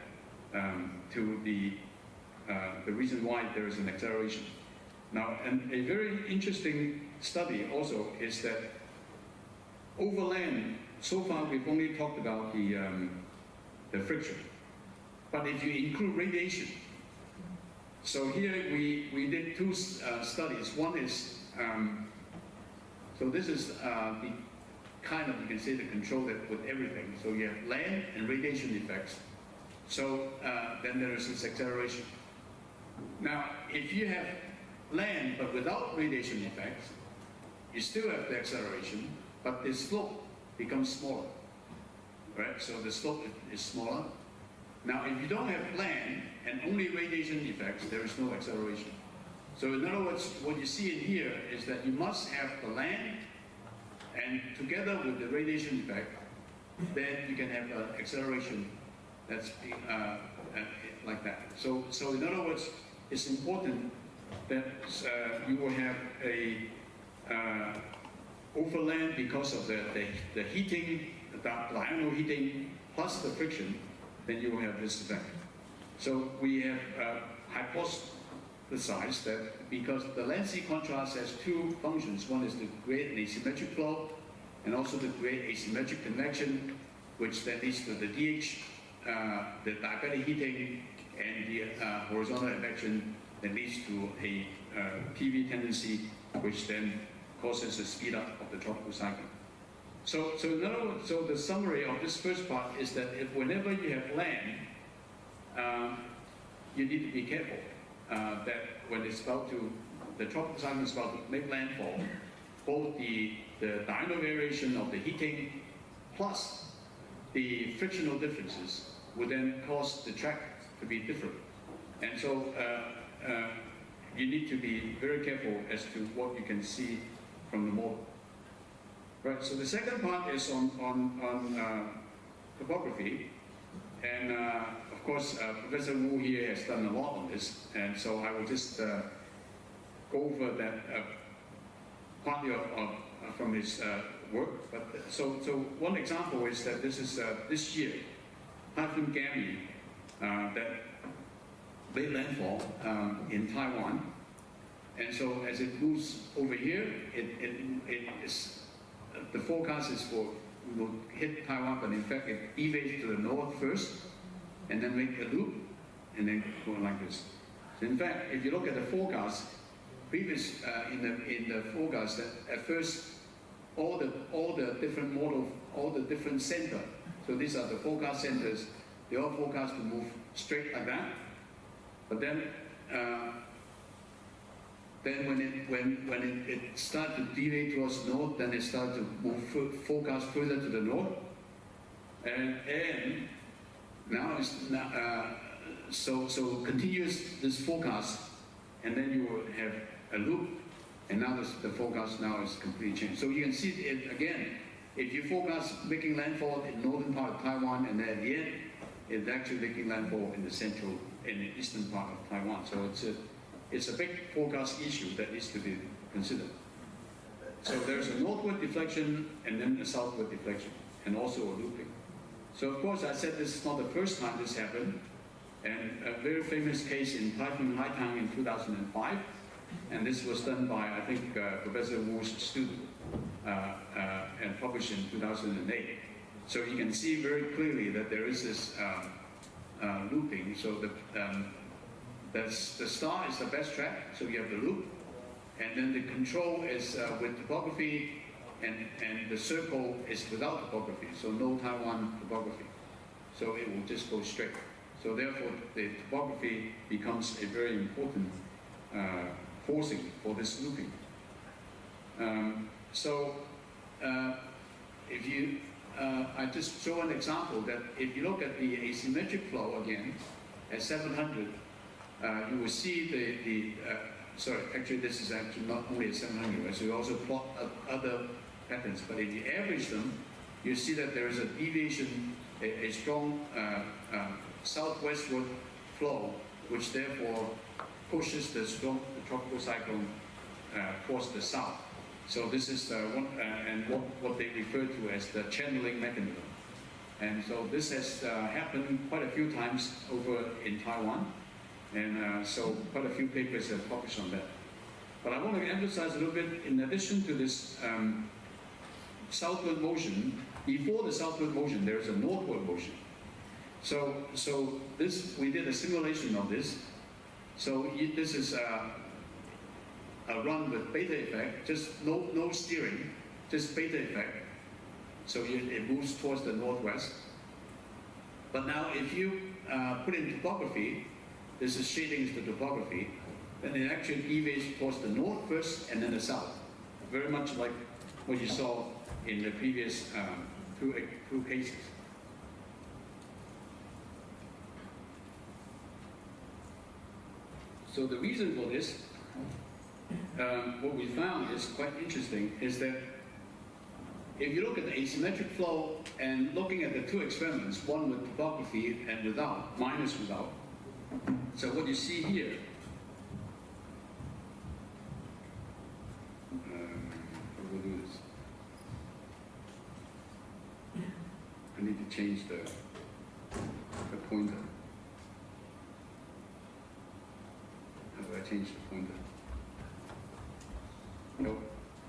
to the reason why there is an acceleration. Now, and a very interesting study also is that over land, so far we've only talked about the friction. But if you include radiation, so here we did two studies. One is, so this is kind of, you can say, the control that with everything. So you have land and radiation effects. So then there is this acceleration. Now, if you have land but without radiation effects, you still have the acceleration, but the slope becomes smaller, right? So the slope is smaller. Now, if you don't have land and only radiation effects, there is no acceleration. So in other words, what you see in here is that you must have the land, and together with the radiation effect, then you can have an acceleration that's like that. So in other words, it's important that you will have a over land because of the heating, the diurnal heating plus the friction, then you will have this effect. So we have hypothesized that because the land-sea contrast has two functions, one is to create an asymmetric flow and also to create asymmetric convection, which then leads to the DH, the diabatic heating, and the horizontal advection that leads to a PV tendency, which then causes a speed up of the tropical cycle. So in other words, so the summary of this first part is that if whenever you have land, you need to be careful that when it's about to, the tropical cycle is about to make landfall, both the diurnal variation of the heating plus the frictional differences would then cause the track to be different. And so you need to be very careful as to what you can see from the model. Right, so the second part is on topography. And of course, Professor Wu here has done a lot on this. And so I will just go over that partly from his work. But so one example is that this is this year, Typhoon Gami that made landfall in Taiwan. And so as it moves over here, it is, the forecast is for, will hit Taiwan, but in fact it deviates to the north first, and then make a loop, and then go like this. So in fact, if you look at the forecast, previous in the forecast, that at first all the different model, all the different center. So these are the forecast centers. They all forecast to move straight like that, but then when it starts to deviate towards north, then it starts to move forecast further to the north, and now it's so continues this forecast, and then you will have a loop, and now the forecast now is completely changed. So you can see it again. If you forecast making landfall in northern part of Taiwan, and then at the end, it's actually making landfall in the central and the eastern part of Taiwan. So it's a big forecast issue that needs to be considered. So there's a northward deflection and then a southward deflection, and also a looping. So of course, I said this is not the first time this happened, and a very famous case in Typhoon Haitang in 2005, and this was done by, I think, Professor Wu's student, and published in 2008. So you can see very clearly that there is this looping. So the star is the best track, so you have the loop, and then the control is with topography, and the circle is without topography, so no Taiwan topography. So it will just go straight. So therefore, the topography becomes a very important forcing for this looping. If you, I just show an example that if you look at the asymmetric flow again at 700, you will see sorry, actually this is actually not only at 700, right? So you also plot other patterns, but if you average them, you see that there is a deviation, a strong southwestward flow, which therefore pushes the tropical cyclone towards the south. So this is one, and what they refer to as the channeling mechanism. And so this has happened quite a few times over in Taiwan. And so quite a few papers have published on that. But I want to emphasize a little bit, in addition to this southward motion, before the southward motion, there is a northward motion. So this, we did a simulation of this. So this is a run with beta effect, just no steering, just beta effect. So it moves towards the northwest. But now if you put in topography, this is shading the topography, then it actually deviates towards the north first and then the south. Very much like what you saw in the previous two cases. So the reason for this, what we found is quite interesting, is that if you look at the asymmetric flow and looking at the two experiments, one with topography and without, minus without, so what you see here, we'll do this. I need to change the pointer. How do I change the pointer? No.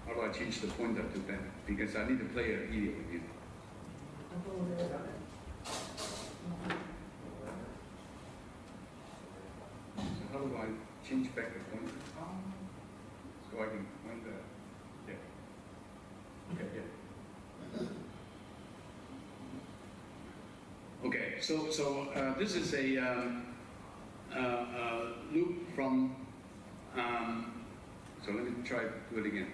How do I change the pointer to that? Because I need to play a video with you. So how do I change back the pointer? So I can point the, yeah. Okay, yeah. Okay, so this is a loop from, so let me try to do it again.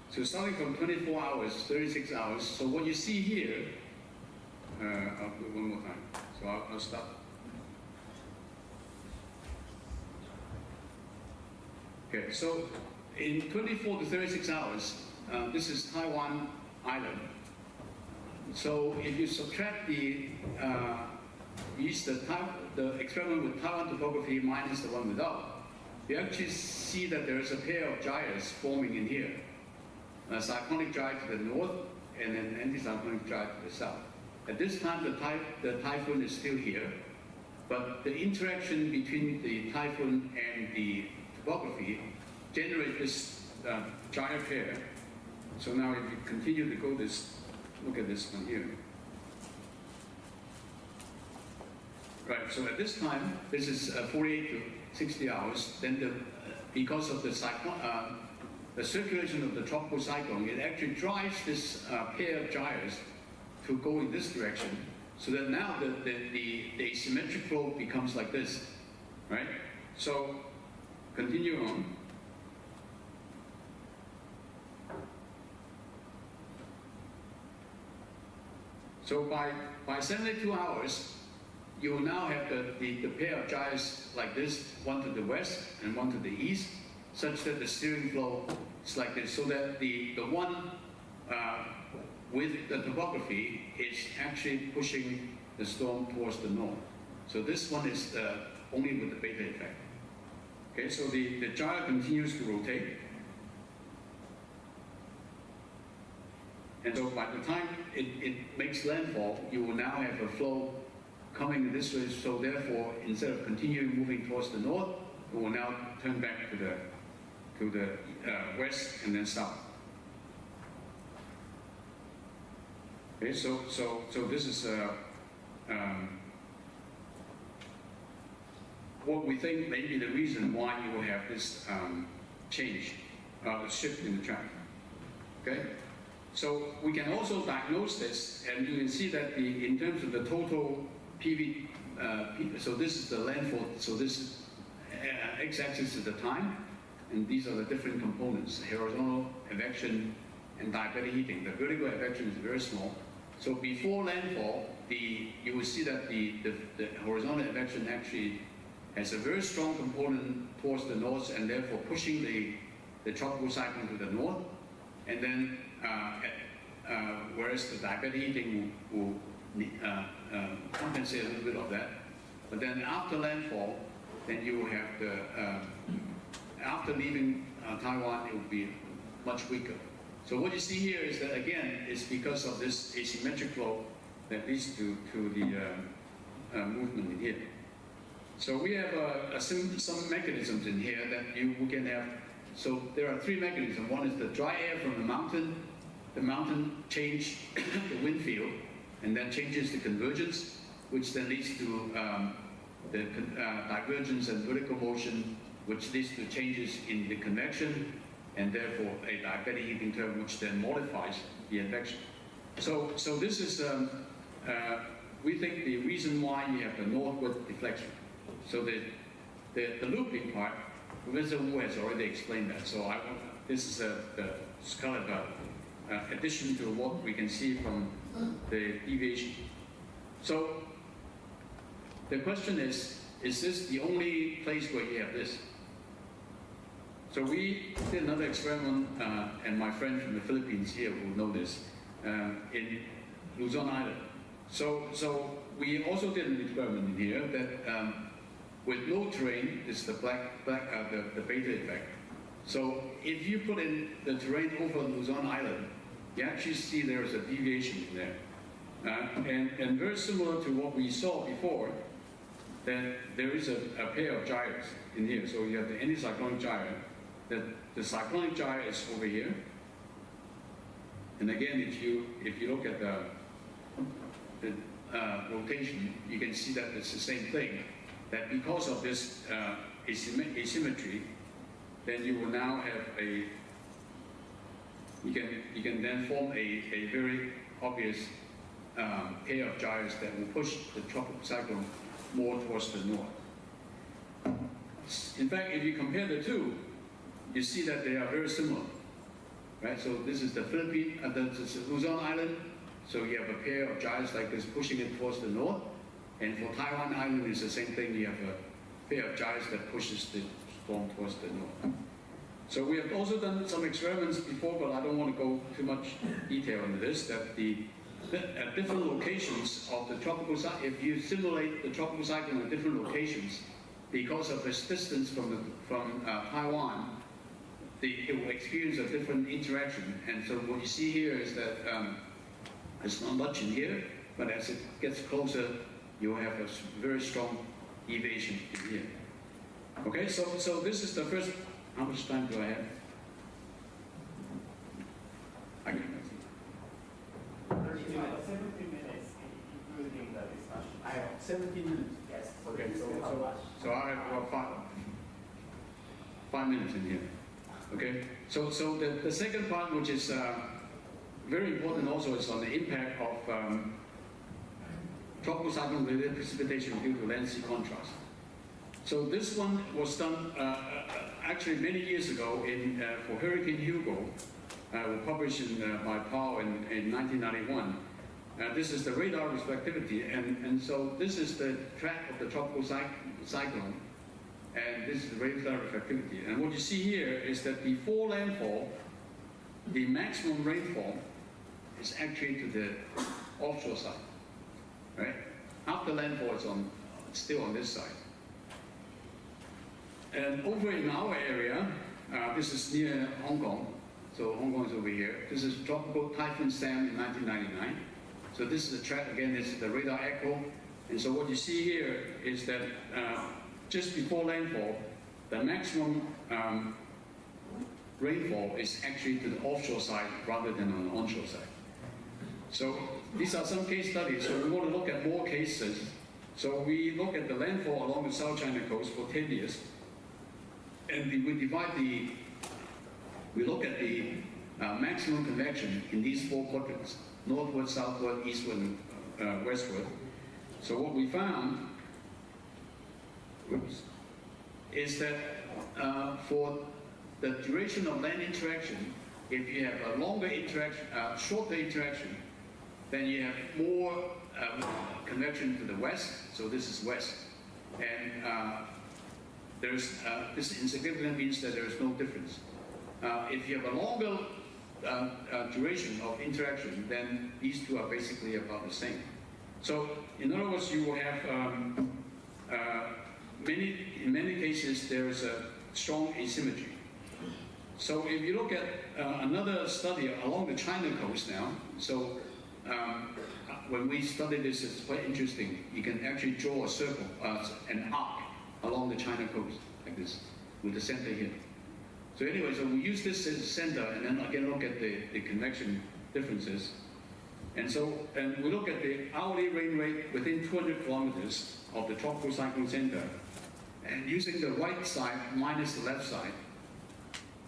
So starting from 24 hours, 36 hours, so what you see here, I'll do it one more time. So I'll stop. Okay, so in 24 to 36 hours, this is Taiwan Island. So if you subtract the experiment with Taiwan topography minus the one without, you actually see that there is a pair of gyres forming in here. A cyclonic gyre to the north and an anticyclonic gyre to the south. At this time, the typhoon is still here, but the interaction between the typhoon and the topography generates this gyre pair. So now if you continue to go look at this one here. Right, so at this time, this is 48 to 60 hours, then because of the circulation of the tropical cyclone, it actually drives this pair of gyres to go in this direction, so that now the asymmetric flow becomes like this, right? So continue on. So by 72 hours, you will now have the pair of gyres like this, one to the west and one to the east, such that the steering flow is like this, so that the one with the topography is actually pushing the storm towards the north. So this one is only with the beta effect. Okay, so the gyre continues to rotate. And so by the time it makes landfall, you will now have a flow coming this way, so therefore, instead of continuing moving towards the north, it will now turn back to the west and then south. Okay, so this is what we think may be the reason why you will have this change, shift in the track. Okay, so we can also diagnose this, and you can see that in terms of the total PV, so this is the landfall. So this is x-axis is the time, and these are the different components: horizontal advection and diabatic heating. The vertical advection is very small. So before landfall, you will see that the horizontal advection actually has a very strong component towards the north, and therefore pushing the tropical cyclone to the north. And then, whereas the diabatic heating will compensate a little bit of that. But then after landfall, then you will have after leaving Taiwan, it will be much weaker. So what you see here is that, again, it's because of this asymmetric flow that leads to the movement in here. So we have some mechanisms in here that we can have. So there are three mechanisms. One is the dry air from the mountain change the wind field, and that changes the convergence, which then leads to the divergence and vertical motion, which leads to changes in the convection, and therefore a diabetic eating curve, which then modifies the infection. So this is, we think, the reason why you have the northward deflection. So the looping part, Professor Wu has already explained that. So this is kind of addition to what we can see from the deviation. So the question is this the only place where you have this? So we did another experiment, and my friend from the Philippines here will know this, in Luzon Island. So we also did an experiment in here that with no terrain, it's the the beta effect. So if you put in the terrain over Luzon Island, you actually see there is a deviation in there. And very similar to what we saw before, that there is a pair of gyres in here. So you have the anticyclonic gyre. The cyclonic gyre is over here. And again, if you look at the rotation, you can see that it's the same thing. That because of this asymmetry, then you will now have you can then form a very obvious pair of gyres that will push the tropical cyclone more towards the north. In fact, if you compare the two, you see that they are very similar, right? So this is the Philippines, this is Luzon Island. So you have a pair of gyres like this pushing it towards the north. And for Taiwan Island, it's the same thing. You have a pair of gyres that pushes the storm towards the north. So we have also done some experiments before, but I don't want to go too much detail into this, that at different locations of the tropical cyclone, if you simulate the tropical cyclone at different locations, because of its distance from Taiwan, it will experience a different interaction. And so what you see here is that there's not much in here, but as it gets closer, you will have a very strong deviation in here. Okay, so this is the first. How much time do I have? I can 17 minutes, including the discussion. I have 17 minutes. Yes. Okay, so I have about 5 minutes in here. Okay, so the second part, which is very important also, is on the impact of tropical cyclone related precipitation due to land sea contrast. So this one was done actually many years ago for Hurricane Hugo, published by Powell in 1991. This is the radar reflectivity, and so this is the track of the tropical cyclone, and this is the radar reflectivity. And what you see here is that before landfall, the maximum rainfall is actually to the offshore side, right? After landfall, it's still on this side. And over in our area, this is near Hong Kong. So Hong Kong is over here. This is Tropical Typhoon Sam in 1999. So this is the track, again, this is the radar echo. And so what you see here is that just before landfall, the maximum rainfall is actually to the offshore side rather than on the onshore side. So these are some case studies. So we want to look at more cases. So we look at the landfall along the South China coast for 10 years. And we look at the maximum convection in these four quadrants: northward, southward, eastward, and westward. So what we found is that for the duration of land interaction, if you have a longer interaction, shorter interaction, then you have more convection to the west. So this is west, and this insignificant means that there is no difference. If you have a longer duration of interaction, then these two are basically about the same. So in other words, you will have in many cases there is a strong asymmetry. So if you look at another study along the China coast now, so when we study this, it's quite interesting. You can actually draw a circle, an arc along the China coast, like this, with the center here. So anyway, so we use this as a center, and then again look at the convection differences. And we look at the hourly rain rate within 200 kilometers of the tropical cyclone center, and using the right side minus the left side.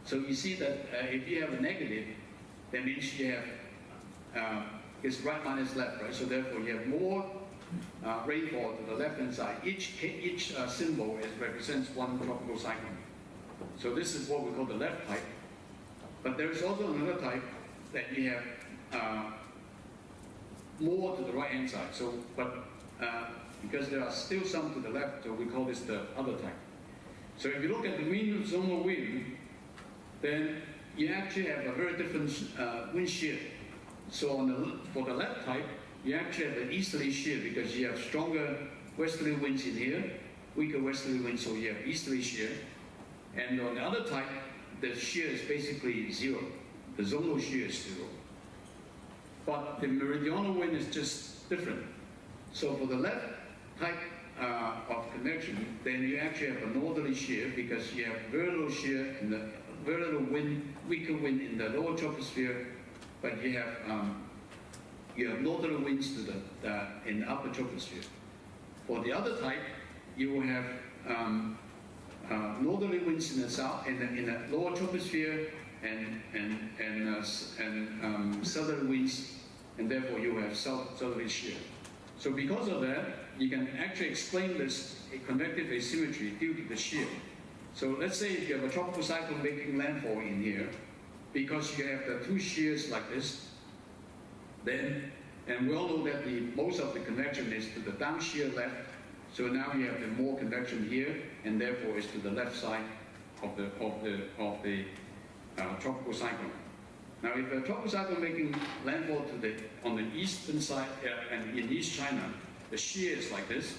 So you see that if you have a negative, that means you have it's right minus left, right? So therefore you have more rainfall to the left-hand side. Each symbol represents one tropical cyclone. So this is what we call the left type. But there is also another type that you have more to the right-hand side. So, because there are still some to the left, so we call this the other type. So if you look at the mean zonal wind, then you actually have a very different wind shear. So for the left type, you actually have an easterly shear because you have stronger westerly winds in here, weaker westerly winds, so you have easterly shear. And on the other type, the shear is basically zero. The zonal shear is zero. But the meridional wind is just different. So for the left type of convection, then you actually have a northerly shear because you have very low shear and very little wind, weaker wind in the lower troposphere, but you have northerly winds to in the upper troposphere. For the other type, you will have northerly winds in the south, in the lower troposphere, and southerly winds, and therefore you have southerly shear. So because of that, you can actually explain this convective asymmetry due to the shear. So let's say if you have a tropical cyclone making landfall in here, because you have the two shears like this, then, and we all know that most of the convection is to the down shear left, so now you have the more convection here, and therefore it's to the left side of the tropical cyclone. Now, if a tropical cyclone making landfall on the eastern side and in East China, the shear is like this,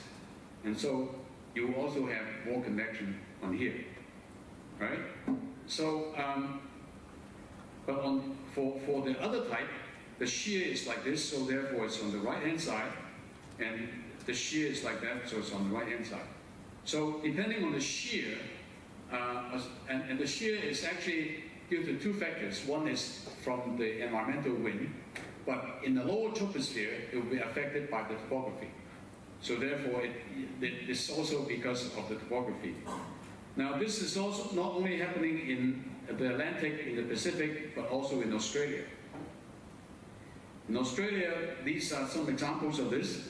and so you will also have more convection on here, right? So, but for the other type, the shear is like this, so therefore it's on the right-hand side, and the shear is like that, so it's on the right-hand side. So depending on the shear, and the shear is actually due to two factors. One is from the environmental wind, but in the lower troposphere, it will be affected by the topography. So therefore, it's also because of the topography. Now, this is also not only happening in the Atlantic, in the Pacific, but also in Australia. In Australia, these are some examples of this.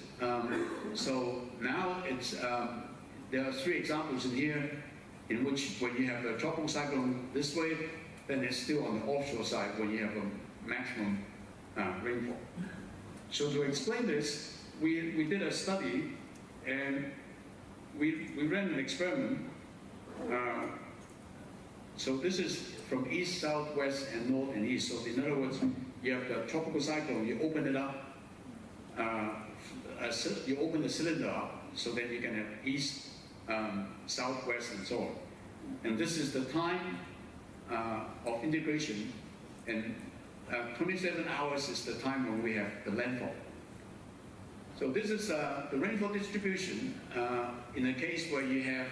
So now there are three examples in here in which when you have a tropical cyclone this way, then it's still on the offshore side when you have a maximum rainfall. So to explain this, we did a study and we ran an experiment. So this is from east, south, west, and north and east. So in other words, you have the tropical cyclone, you open it up, you open the cylinder up, so then you can have east, south, west, and so on. And this is the time of integration, and 27 hours is the time when we have the landfall. So this is the rainfall distribution in a case where you have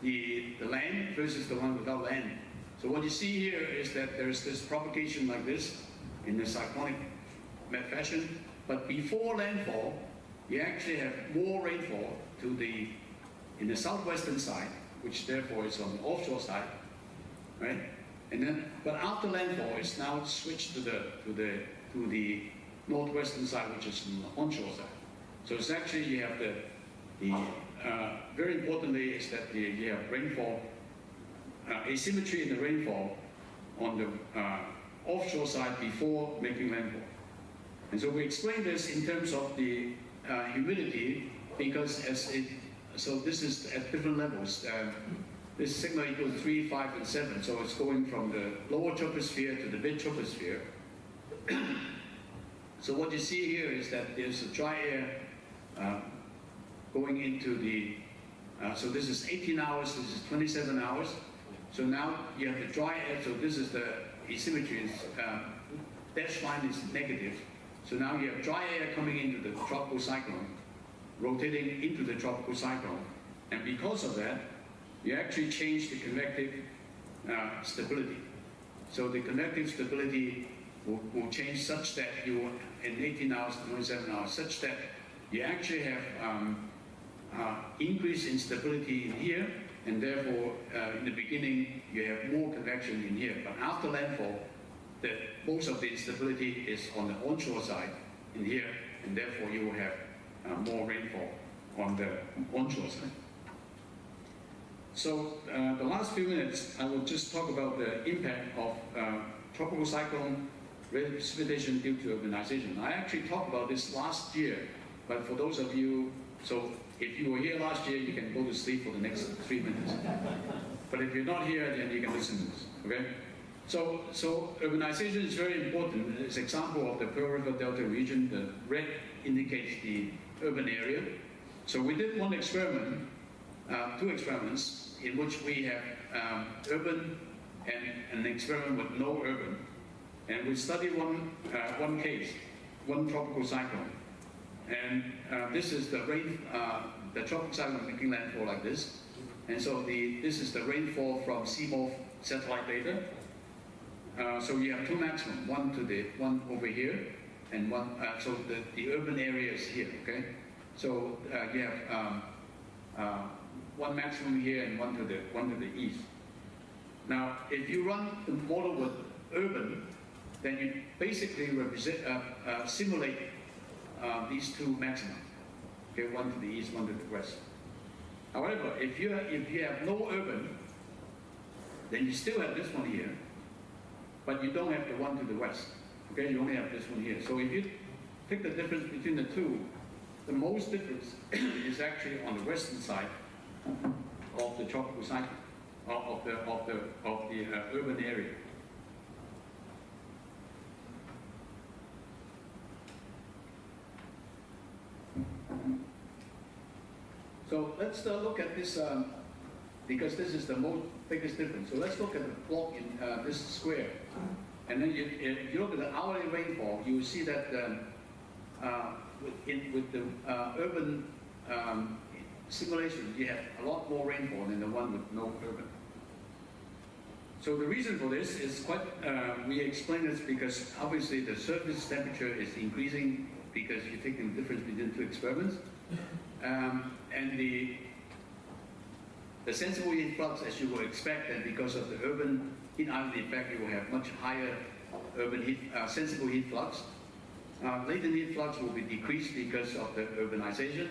the land versus the one without land. So what you see here is that there's this propagation like this in the cyclonic fashion, but before landfall, you actually have more rainfall in the southwestern side, which therefore is on the offshore side, right? And then, but after landfall, it's now switched to the northwestern side, which is on the onshore side. So it's actually you have very importantly is that you have rainfall asymmetry in the rainfall on the offshore side before making landfall. And so we explain this in terms of the humidity because so this is at different levels. This sigma equals 3, 5, and 7. So it's going from the lower troposphere to the mid troposphere. So what you see here is that there's a dry air going into the, so this is 18 hours, this is 27 hours. So now you have the dry air, so this is the asymmetry, dash line is negative. So now you have dry air coming into the tropical cyclone, rotating into the tropical cyclone. And because of that, you actually change the convective stability. So the convective stability will change such that you, in 18 hours to 27 hours, such that you actually have increase in stability in here, and therefore in the beginning you have more convection in here. But after landfall, most of the instability is on the onshore side in here, and therefore you will have more rainfall on the onshore side. So the last few minutes, I will just talk about the impact of tropical cyclone precipitation due to urbanization. I actually talked about this last year, but for those of you, so if you were here last year, you can go to sleep for the next 3 minutes. But if you're not here, then you can listen to this, okay? So urbanization is very important. It's an example of the Pearl River Delta region. The red indicates the urban area. So we did one experiment, 2 experiments, in which we have urban and an experiment with no urban. And we studied one case, one tropical cyclone. And this is the tropical cyclone making landfall like this. And so this is the rainfall from CMOF satellite data. So you have 2 maximum, one over here, and one. So the urban area is here. Okay. So you have one maximum here and one to the east. Now, if you run the model with urban, then you basically simulate these 2 maxima. Okay, one to the east, one to the west. However, if you have no urban, then you still have this one here, but you don't have the one to the west. Okay, you only have this one here. So if you take the difference between the 2, the most difference is actually on the western side of the tropical cycle, of the urban area. So let's look at this, because this is the biggest difference. So let's look at the block in this square. And then if you look at the hourly rainfall, you will see that with the urban simulation, you have a lot more rainfall than the one with no urban. So the reason for this is quite, we explain this because obviously the surface temperature is increasing because you're taking the difference between 2 experiments. And the sensible heat flux, as you would expect, and because of the urban heat island effect, you will have much higher urban heat, sensible heat flux. Latent heat flux will be decreased because of the urbanization.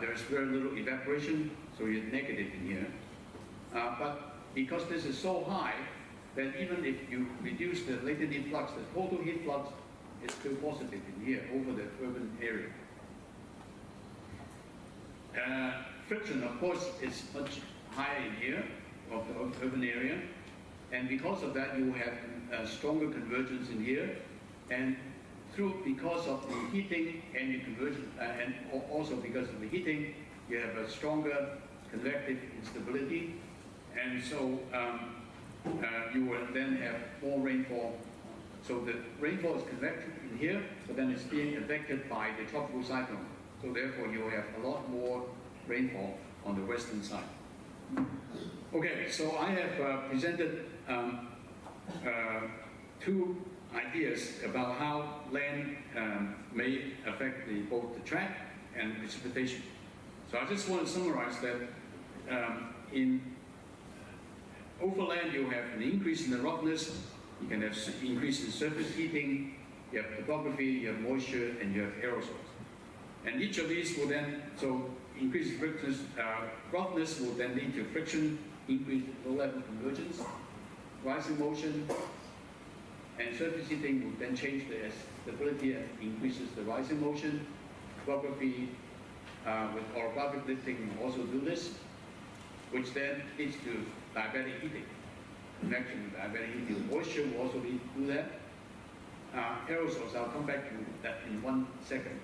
There's very little evaporation, so you're negative in here. But because this is so high, that even if you reduce the latent heat flux, the total heat flux is still positive in here over the urban area. Friction, of course, is much higher in here of the urban area, and because of that, you have stronger convergence in here, and because of the heating and the conversion, and also because of the heating, you have a stronger convective instability, and so you will then have more rainfall. So the rainfall is convective in here, but then it's being affected by the tropical cyclone. So therefore, you will have a lot more rainfall on the western side. Okay, so I have presented 2 ideas about how land may affect both the track and precipitation. So I just want to summarize that in overland, you have an increase in the roughness, you can have increase in surface heating, you have topography, you have moisture, and you have aerosols. And each of these will then, so increased roughness will then lead to friction, increased low-level convergence, rising motion, and surface heating will then change the stability and increases the rising motion. Topography with orographic lifting will also do this, which then leads to diabatic heating. Convection with diabatic heating. Moisture will also lead to do that. Aerosols, I'll come back to that in 1 second.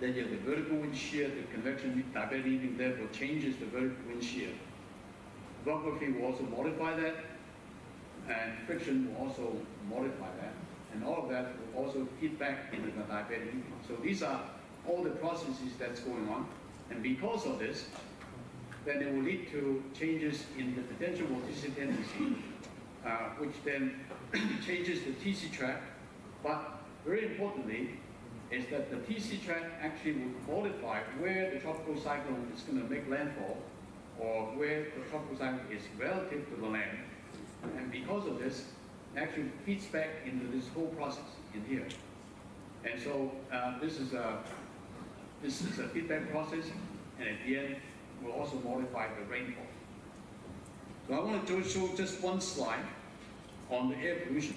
Then you have the vertical wind shear, the convection diabatic heating therefore changes the vertical wind shear. Topography will also modify that, and friction will also modify that, and all of that will also feed back into the diabatic heating. So these are all the processes that's going on, and because of this, then it will lead to changes in the potential vorticity tendency, which then changes the TC track, but very importantly, is that the TC track actually will modify where the tropical cyclone is going to make landfall, or where the tropical cyclone is relative to the land. And because of this, it actually feeds back into this whole process in here. And so this is a feedback process, and at the end, we'll also modify the rainfall. So I want to show just one slide on the air pollution.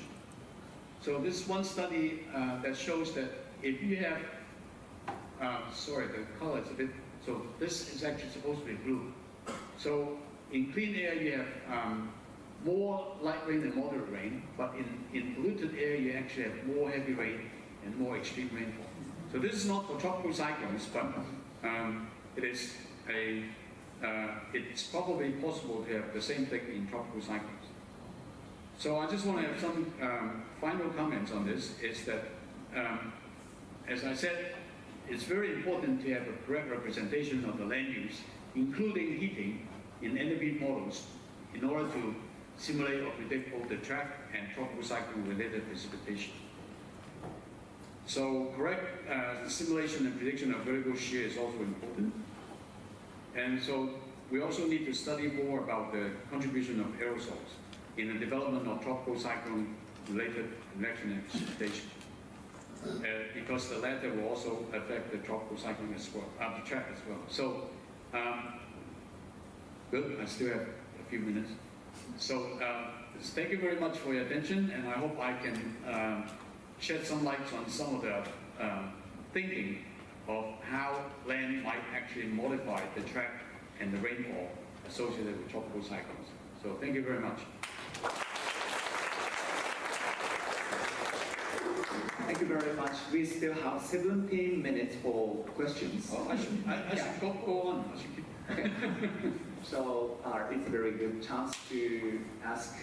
So this one study that shows that if you have, sorry, the color is a bit, so this is actually supposed to be blue. So in clean air, you have more light rain and moderate rain, but in polluted air, you actually have more heavy rain and more extreme rainfall. So this is not for tropical cyclones, but it's probably possible to have the same thing in tropical cyclones. So I just want to have some final comments on this, is that, as I said, it's very important to have a correct representation of the land use, including heating, in NFV models, in order to simulate or predict both the track and tropical cyclone-related precipitation. So correct simulation and prediction of vertical shear is also important. And so we also need to study more about the contribution of aerosols in the development of tropical cyclone-related convection and precipitation. Because the latter will also affect the tropical cyclone as well, the track as well. So, good, I still have a few minutes. So, thank you very much for your attention, and I hope I can shed some light on some of the thinking of how land might actually modify the track and the rainfall associated with tropical cyclones. So, thank you very much. Thank you very much. We still have 17 minutes for questions. Oh, I should go on. I should keep. Okay. So it's a very good chance to ask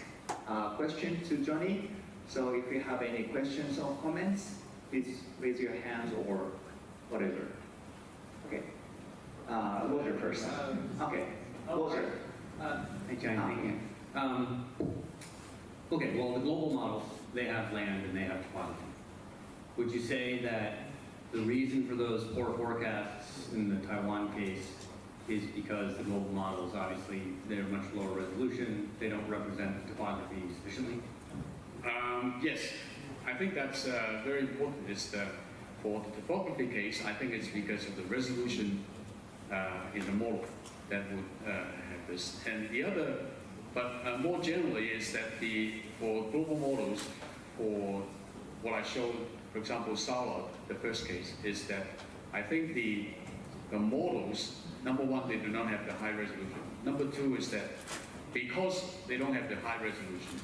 a question to Johnny. So if you have any questions or comments, please raise your hands or whatever. Okay. Roger first. Okay. Roger. Hey, Johnny. Okay, well, the global models, they have land and they have topography. Would you say that the reason for those poor forecasts in the Taiwan case is because the global models, obviously, they're much lower resolution, they don't represent the topography sufficiently? Yes, I think that's very important. Is for the topography case, I think it's because of the resolution in the model that would have this. And the other, but more generally, is that for global models, for what I showed, for example, Starlog, the first case, is that I think the models, number one, they do not have the high resolution. Number two is that because they don't have the high resolution,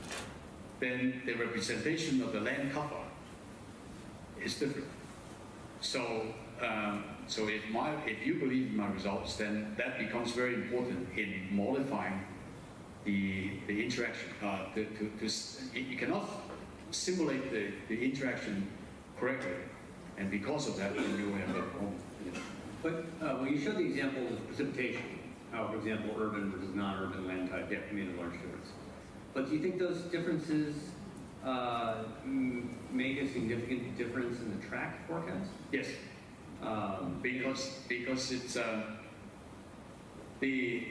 then the representation of the land cover is different. So, if you believe in my results, then that becomes very important in modifying the interaction. You cannot simulate the interaction correctly, and because of that, then you will have a problem. But when you showed the examples of precipitation, how, for example, urban versus non-urban land type made a large difference. But do you think those differences make a significant difference in the track forecast? Yes, because it's the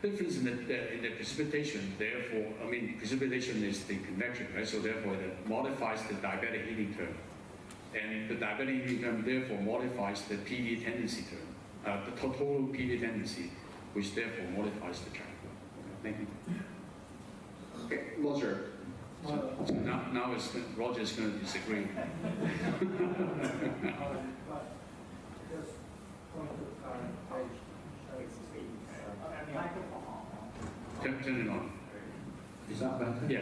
difference in the precipitation. Therefore, I mean, precipitation is the convection, right? So therefore, it modifies the diabatic heating term, and the diabatic heating term therefore modifies the PV tendency term, the total PV tendency, which therefore modifies the track. Thank you. Okay, Roger. So now Roger's going to disagree. Turn it on. Is that better? Yeah.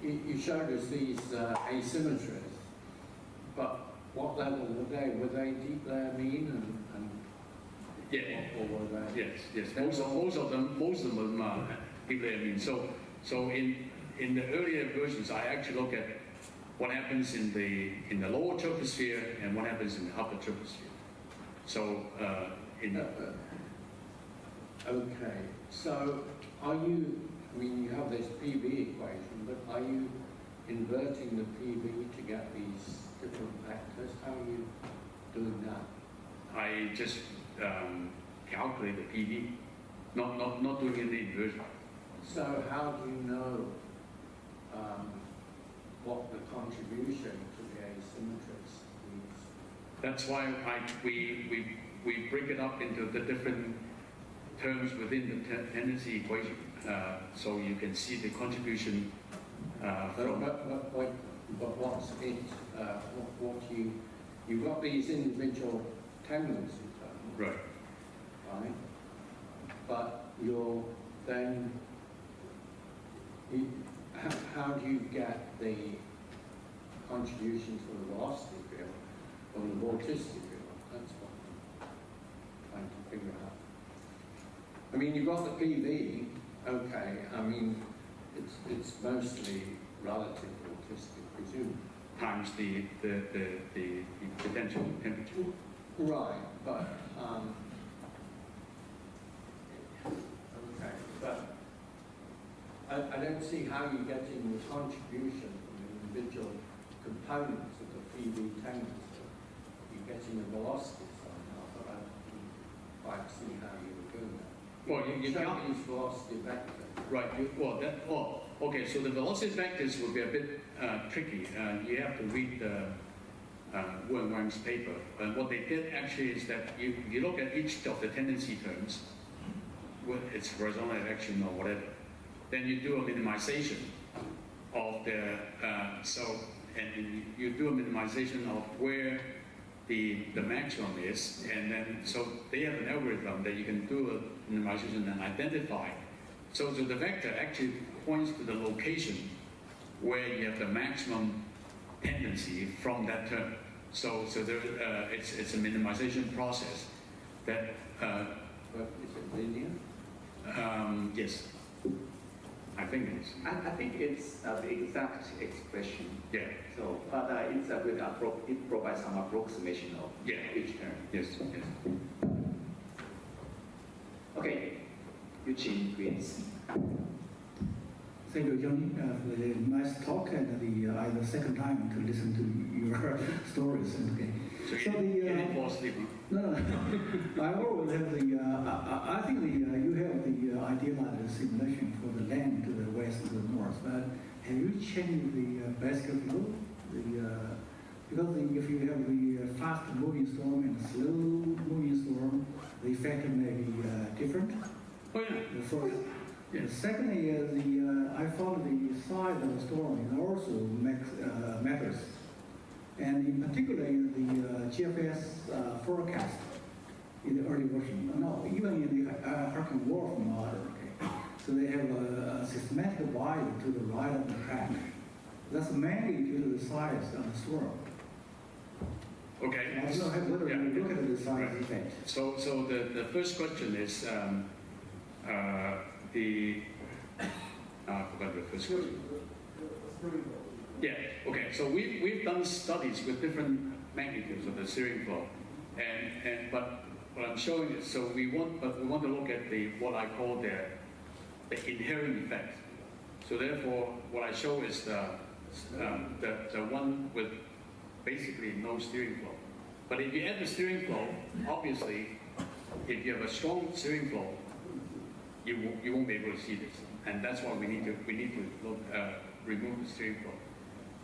You showed us these asymmetries, but what level were they? Were they deep layer mean and yeah. Or were they? Yes. Most of them are deep layer mean. So in the earlier versions, I actually look at what happens in the lower troposphere and what happens in the upper troposphere. So okay. So are you? I mean, you have this PV equation, but are you inverting the PV to get these different vectors? How are you doing that? I just calculate the PV not doing any inversion. So how do you know what the contribution to the asymmetries is? That's why we break it up into the different terms within the tendency equation, so you can see the contribution from. But what's it? What you've got these individual tendency terms, right? But you're then. How do you get the contribution to the velocity field from the vorticity field? That's what I'm trying to figure out. I mean, you've got the PV, okay. I mean, it's mostly relative vorticity, presume. Times the potential temperature. Right, but okay, but I don't see how you're getting the contribution from the individual components of the PV tendency. You're getting the velocity somehow, but I don't quite see how you were doing that. Well, you can't use velocity vector. Right. Okay. So the velocity vectors will be a bit tricky. You have to read the Wu and Wang's paper. And what they did actually is that you look at each of the tendency terms, whether it's horizontal advection or whatever. Then you do a minimization of the and you do a minimization of where the maximum is, and then so they have an algorithm that you can do a minimization and identify. So the vector actually points to the location where you have the maximum tendency from that term. So there, it's a minimization process that. But is it linear? Yes. I think it is. I think it's the exact expression. Yeah. So, but it's a good it provides some approximation of each term. Yes. Yes. Okay, Eugene, please. Thank you, Johnny, for the nice talk and the second time to listen to your stories. Okay. So you didn't fall asleep? No. I always have I think you have the idealized simulation for the land to the west to the north. But have you changed the basic flow? Because if you have the fast moving storm and slow moving storm, the effect may be different. Oh yeah. The first. Yes. Secondly, I found the size of the storm also matters, and in particular the GFS forecast in the early version. No, even in the Hurricane Wolf model. Okay, so they have a systematic value to the right of the track. That's mainly due to the size of the storm. Okay. I don't have whether you look at the size effect. So the first question is. I forgot the first question. Yeah. Okay. So we've done studies with different magnitudes of the steering flow, but what I'm showing is we want to look at what I call the inherent effect. So therefore, what I show is the one with basically no steering flow. But if you add the steering flow, obviously, if you have a strong steering flow, you won't be able to see this, and that's why we need to look, remove the steering flow.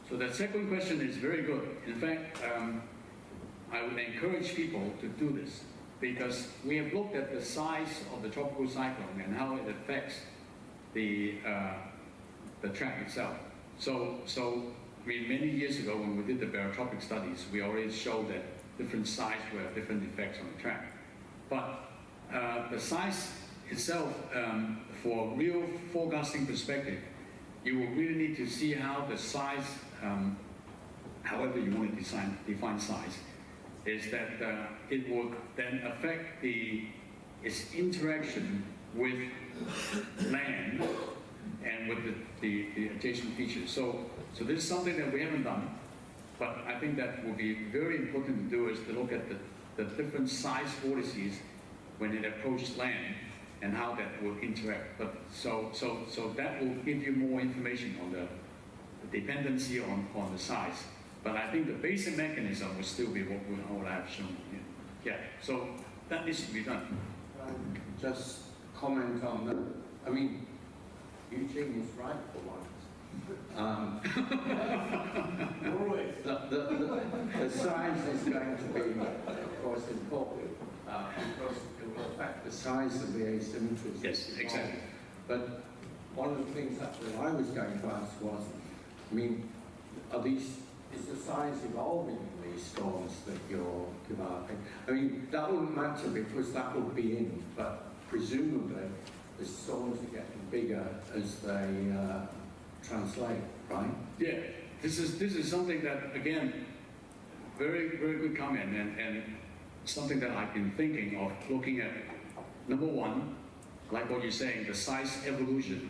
So the second question is very good. In fact, I would encourage people to do this because we have looked at the size of the tropical cyclone and how it affects the track itself. So I mean, many years ago when we did the barotropic studies, we already showed that different size will have different effects on the track. But the size itself, for real forecasting perspective, you will really need to see how the size, however you want to define size, is that it will then affect its interaction with land and with the adjacent features. So this is something that we haven't done, but I think that will be very important to do is to look at the different size vortices when it approaches land and how that will interact. But so that will give you more information on the dependency on the size. But I think the basic mechanism will still be what I have shown here. Yeah, so that needs to be done. Just comment on that. I mean, Eugene is right for once. The size is going to be, of course, important because it will affect the size of the asymmetries. Yes, exactly. But one of the things that I was going to ask was, I mean, is the size evolving in these storms that you're developing? I mean, that wouldn't matter because that would be in, but presumably the storms are getting bigger as they translate, right? Yeah, this is something that, again, very good comment, and something that I've been thinking of looking at. Number one, like what you're saying, the size evolution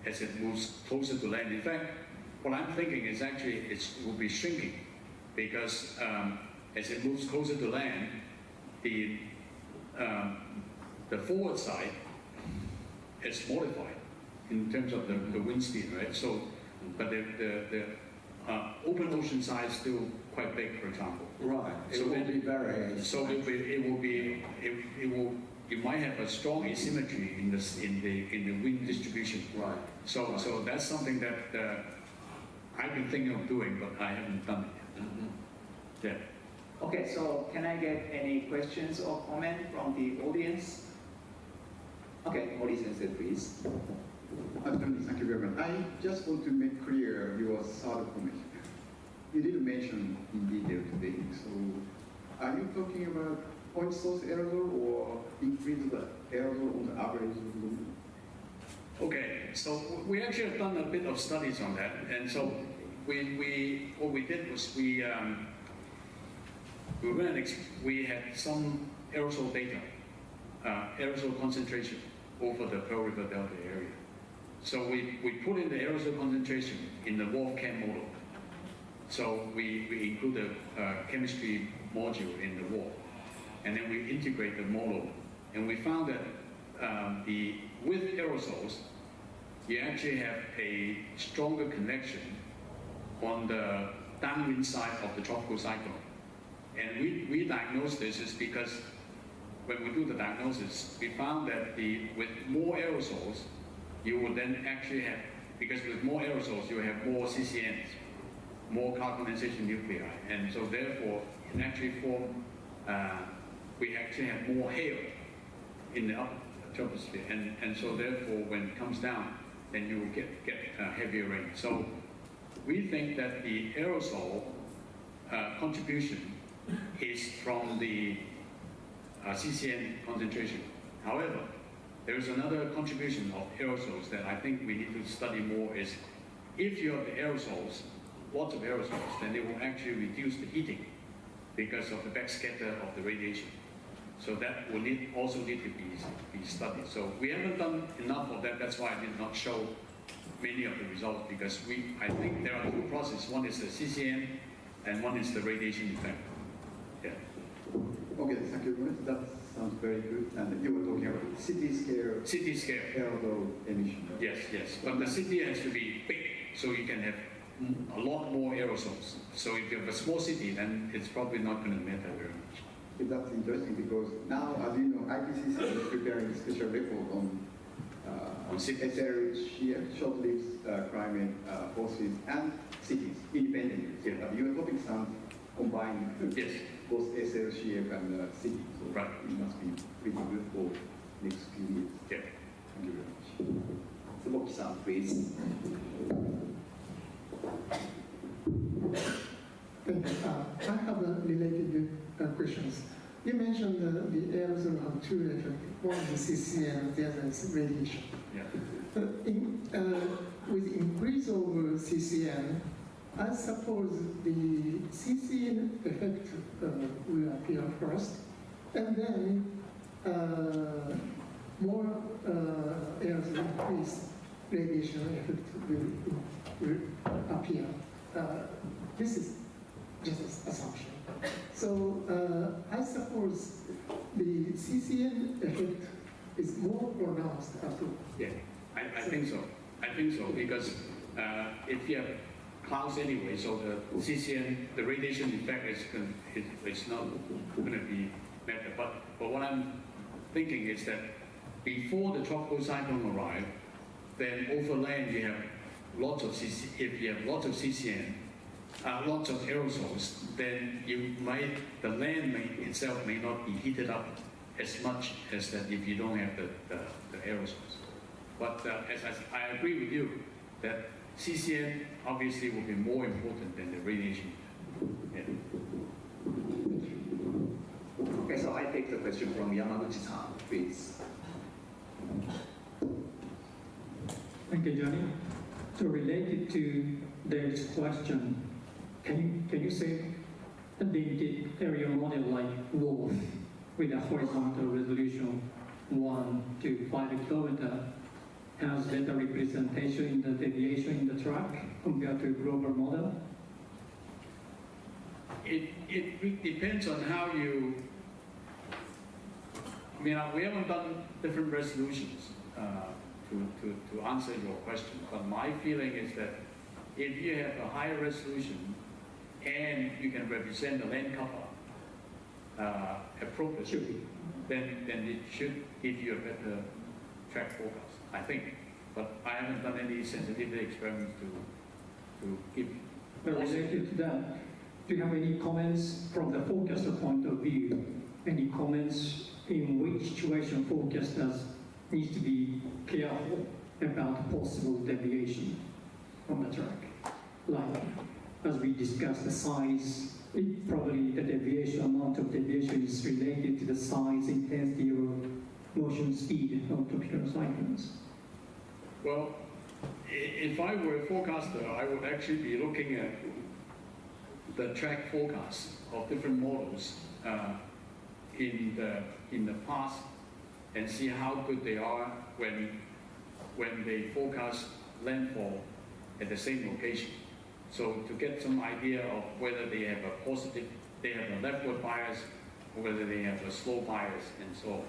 as it moves closer to land. In fact, what I'm thinking is actually it will be shrinking because as it moves closer to land, the forward side is modified in terms of the wind speed, right? So, but the open ocean side is still quite big, for example. Right. So it will be very. So you might have a strong asymmetry in the wind distribution. Right. So that's something that I've been thinking of doing, but I haven't done it yet. Yeah. Okay, so can I get any questions or comment from the audience? Okay, Mori-sensei, please. Thank you very much. I just want to make clear your third comment. You didn't mention in detail today. So are you talking about point source error or increase the error on the average of the moon? Okay, so we actually have done a bit of studies on that, and so what we did was we had some aerosol data, aerosol concentration over the Pearl River Delta area. So we put in the aerosol concentration in the WRF-Chem model. So we include a chemistry module in the WRF, and then we integrate the model, and we found that with aerosols, you actually have a stronger connection on the downwind side of the tropical cyclone. And we diagnosed this is because when we do the diagnosis, we found that with more aerosols, you will then actually have, because with more aerosols, you have more CCNs, more carbonization nuclei, and so therefore, it actually form, we actually have more hail in the upper troposphere, and so therefore, when it comes down, then you will get heavier rain. So we think that the aerosol contribution is from the CCN concentration. However, there is another contribution of aerosols that I think we need to study more is if you have the aerosols, lots of aerosols, then they will actually reduce the heating because of the backscatter of the radiation. So that will also need to be studied. So we haven't done enough of that. That's why I did not show many of the results because I think there are two processes. One is the CCN and one is the radiation effect. Yeah. Okay, thank you very much. That sounds very good. And you were talking about city scale. City scale. Aerosol emission. Yes. But the city has to be big, so you can have a lot more aerosols. So if you have a small city, then it's probably not going to matter very much. That's interesting because now, as you know, IPCC is preparing a special report on SRH, short-lived climate forces and cities independently. Yeah. But your topics sound combined. Yes. Both SLCF and cities. So right. It must be pretty good for next few years. Yeah. Thank you very much. Tsuboki-san, please. Thank you. I have related questions. You mentioned the aerosol have two effects. One is CCN, the other is radiation. Yeah. With increase of CCN, I suppose the CCN effect will appear first, and then more aerosol increase, radiation effect will appear. This is just an assumption. So I suppose the CCN effect is more pronounced after. Yeah, I think so. I think so because if you have clouds anyway, so the CCN, the radiation effect is not going to be better. But what I'm thinking is that before the tropical cyclone arrives, then over land you have lots of if you have lots of CCN, lots of aerosols, then the land itself may not be heated up as much as that if you don't have the aerosols. But as I agree with you that CCN obviously will be more important than the radiation. Yeah. Okay, so I take the question from Yamaguchi-san, please. Thank you, Johnny. So related to Dave's question, can you say a limited area model like Wolf with a horizontal resolution 1 to 5 kilometer has better representation in the deviation in the track compared to a global model? It depends on how you. I mean, we haven't done different resolutions to answer your question, but my feeling is that if you have a higher resolution and you can represent the land cover appropriately, then it should give you a better track forecast, I think. But I haven't done any sensitivity experiments to give. But related to that, do you have any comments from the forecaster point of view? Any comments in which situation forecasters need to be careful about possible deviation on the track? Like, as we discussed, the size, probably the deviation, amount of deviation is related to the size, intensity, or motion speed of tropical cyclones. Well, if I were a forecaster, I would actually be looking at the track forecasts of different models in the past and see how good they are when they forecast landfall at the same location. So to get some idea of whether they have a leftward bias, or whether they have a slow bias, and so on.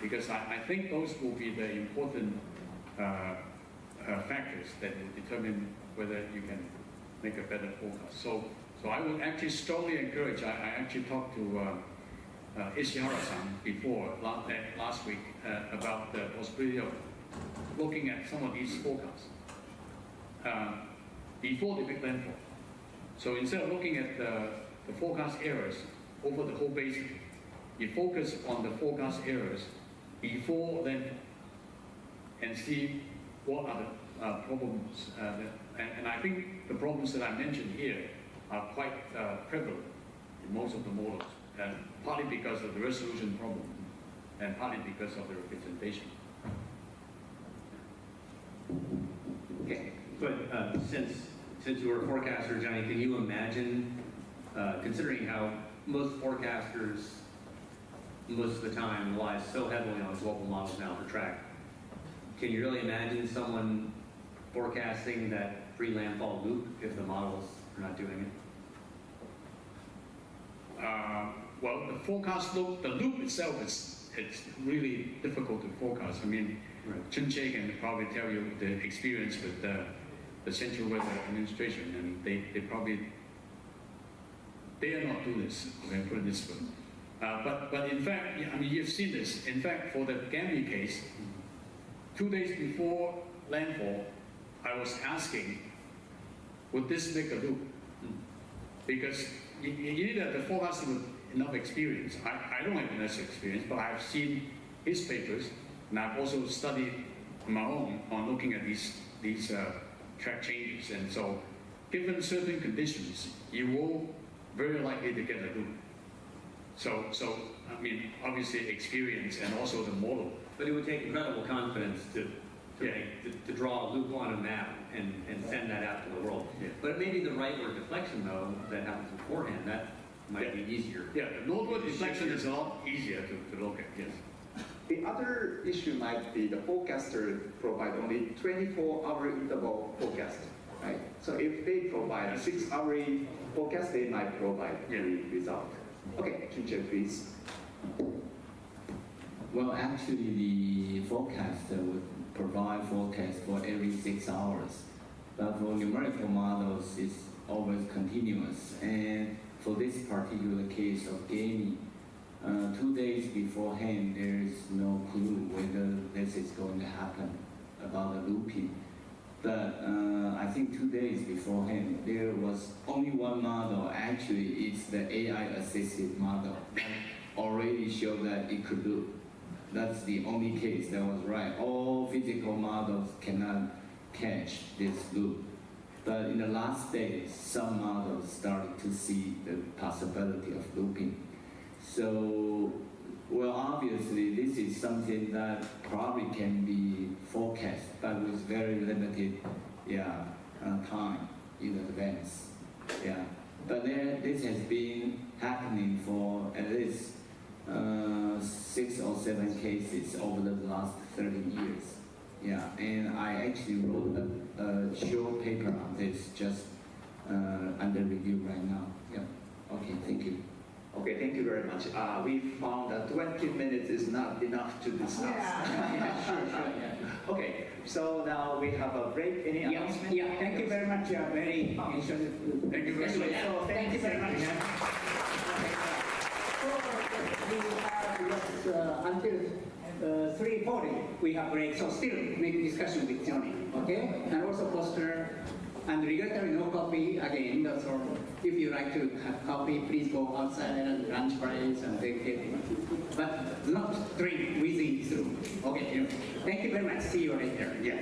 Because I think those will be the important factors that will determine whether you can make a better forecast. So I would actually strongly encourage. I actually talked to Ishihara-san before last week about the possibility of looking at some of these forecasts before the big landfall. So instead of looking at the forecast errors over the whole basin, you focus on the forecast errors before landfall and see what are the problems. And I think the problems that I mentioned here are quite prevalent in most of the models, partly because of the resolution problem and partly because of the representation. Okay. But since you were a forecaster, Johnny, can you imagine, considering how most forecasters most of the time rely so heavily on global models now for track, can you really imagine someone forecasting that pre-landfall loop if the models are not doing it? Well, the forecast loop, the loop itself it's really difficult to forecast. I mean, Chun-Che can probably tell you the experience with the Central Weather Administration, and they are not doing this. Okay, put it this way. But in fact, I mean, you've seen this. In fact, for the Gambia case, 2 days before landfall, I was asking, would this make a loop? Because you need the forecaster with enough experience. I don't have enough experience, but I've seen his papers, and I've also studied my own on looking at these track changes. And so, given certain conditions, you will very likely to get a loop. So I mean, obviously experience and also the model. But it would take incredible confidence to draw a loop on a map and send that out to the world. Yeah. But it may be the rightward deflection, though, that happens beforehand. That might be easier. Yeah, the northward deflection is a lot easier to look at, yes. The other issue might be the forecaster provide only 24-hour interval forecast, right? So if they provide a 6-hour forecast, they might provide the result. Okay, Chun-Che, please. Well, actually, the forecaster would provide forecast for every 6 hours. But for numerical models, it's always continuous. And for this particular case of gaming, 2 days beforehand, there is no clue whether they going to happen about the looping. But I think 2 days beforehand, there was only one model. Actually, it's the AI-assisted model that already showed that it could loop. That's the only case that was right. All physical models cannot catch this loop. But in the last days, some models started to see the possibility of looping. So, well, obviously, this is something that probably can be forecast, but with very limited time in advance. Yeah. But this has been happening for at least 6 or 7 cases over the last 30 years. Yeah, and I actually wrote a short paper on this, just under review right now. Yeah. Okay, thank you. Okay, thank you very much. We found that 20 minutes is not enough to discuss. Sure. Okay, so now we have a break. Any announcement? Yeah, thank you very much. Very interesting. Thank you very much. So thank you very much. We have just until 3:40 we have break, so still make discussion with Johnny, okay? And also poster and regulatory no coffee again. So if you like to have coffee, please go outside and lunch breaks and take it. But do not drink within this room. Okay, thank you very much. See you later. Yeah.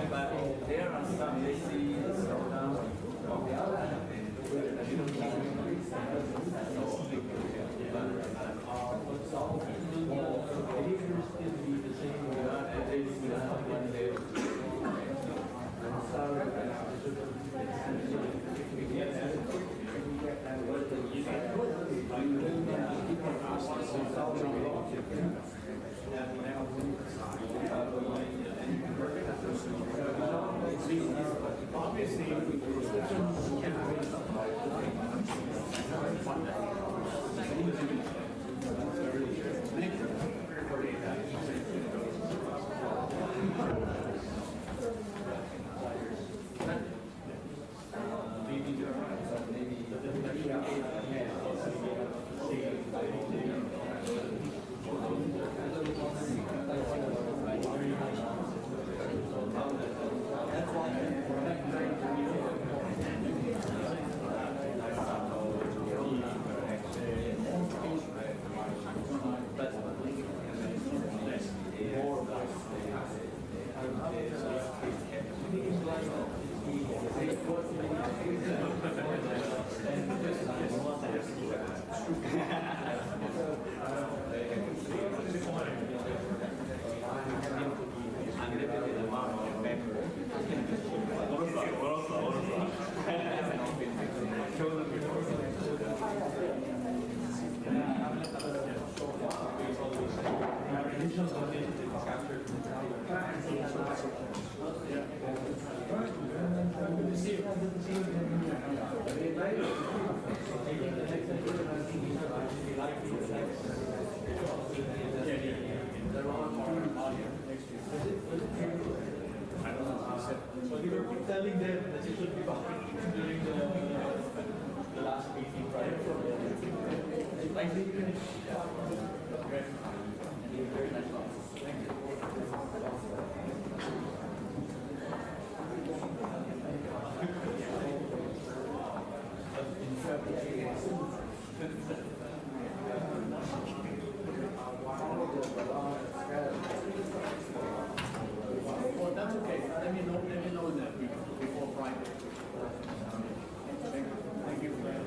But there are some lazy slowdown on the other hand. So we were telling them that you should be back during the last meeting prior to I think very nice. Thank you. Well, that's okay. Let me know in that week before Friday. Thank you for that.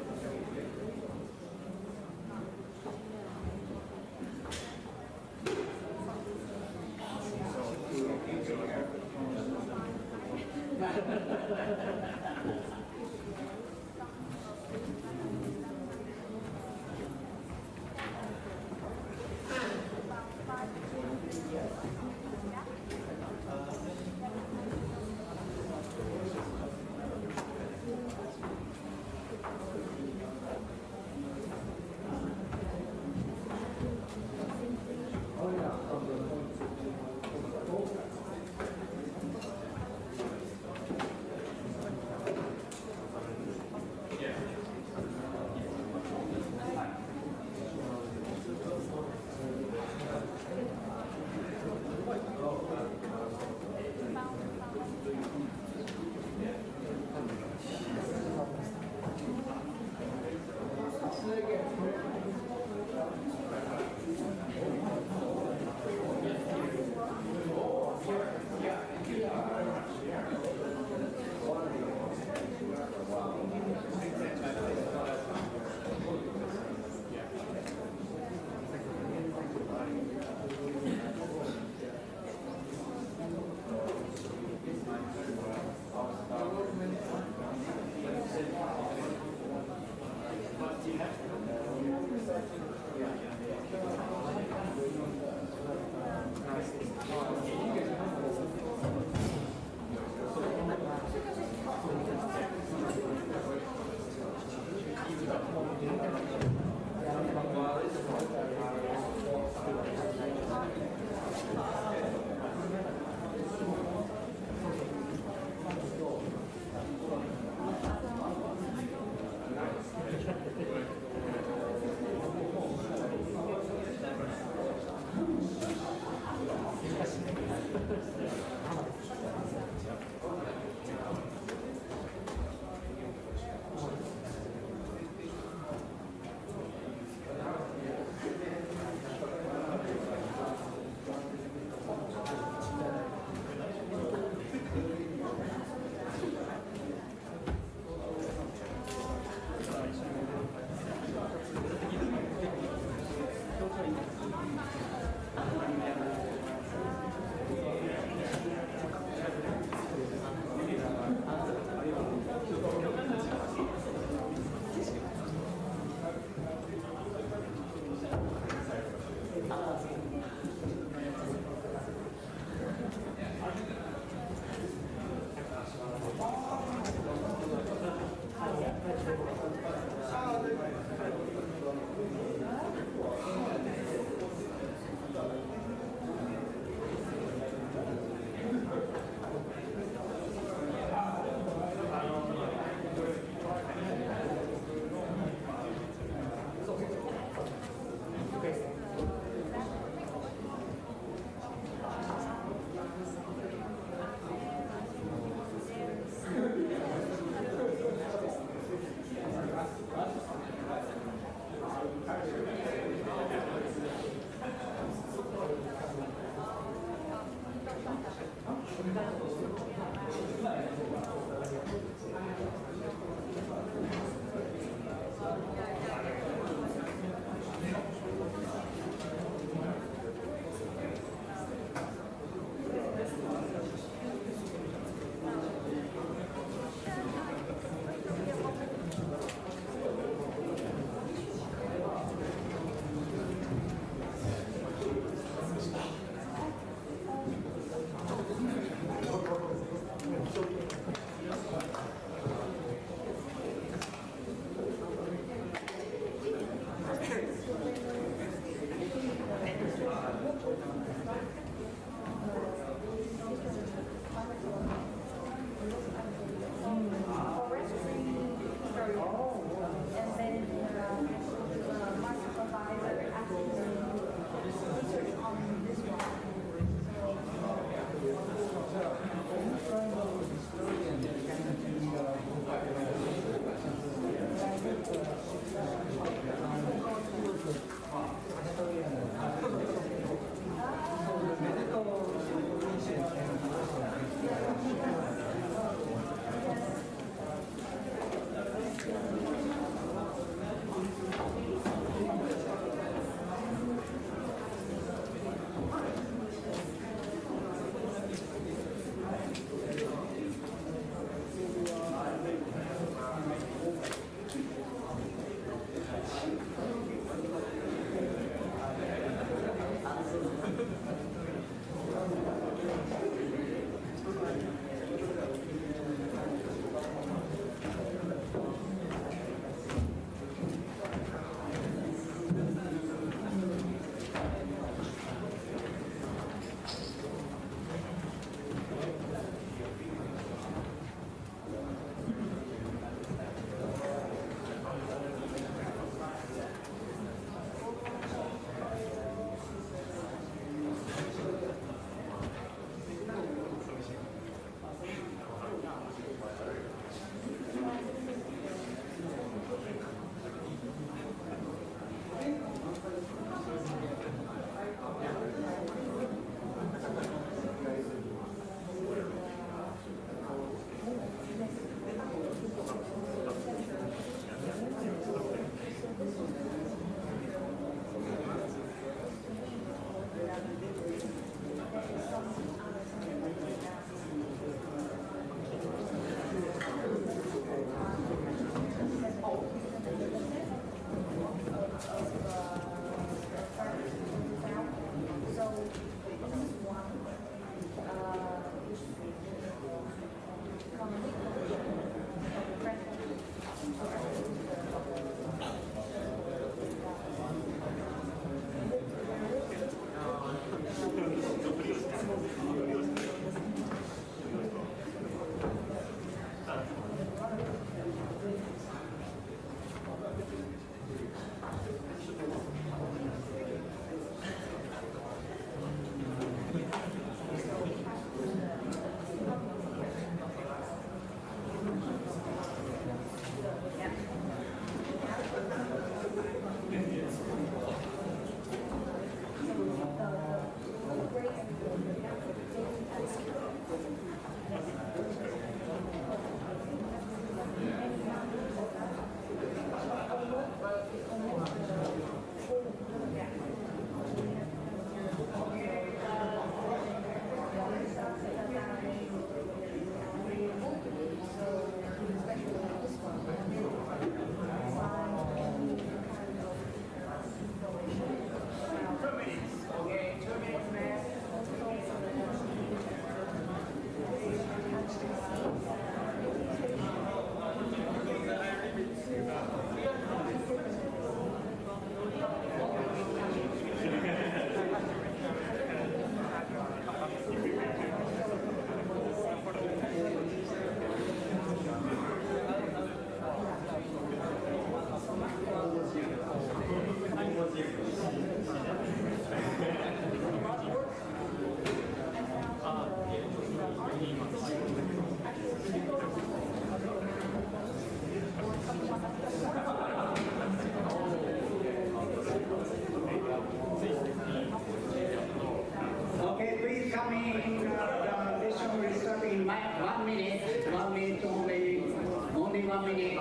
The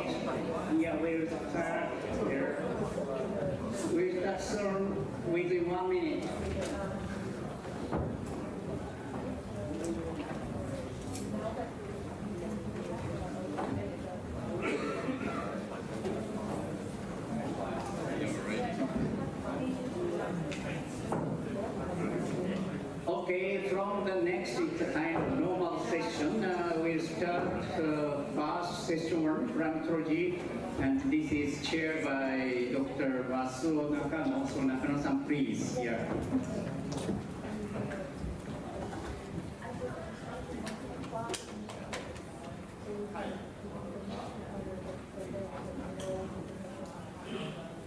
Yeah, we'll start here. We'll start soon within 1 minute. Okay, from the next kind of normal session, we'll start first session 1, primatology, and this is chaired by Dr. Wasuo Nakano. So Nakano-san, please. Yeah.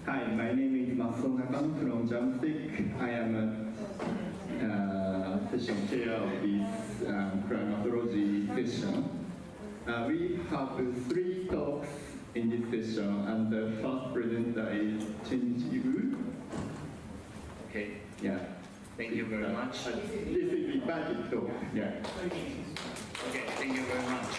Hi, my name is Wasuo Nakano from Jamstic. I am a session chair of this primatology session. We have 3 talks in this session, and the first presenter is Chen Ji-woo. Okay. Yeah. Thank you very much. This is invited talk. Yeah. Okay, thank you very much.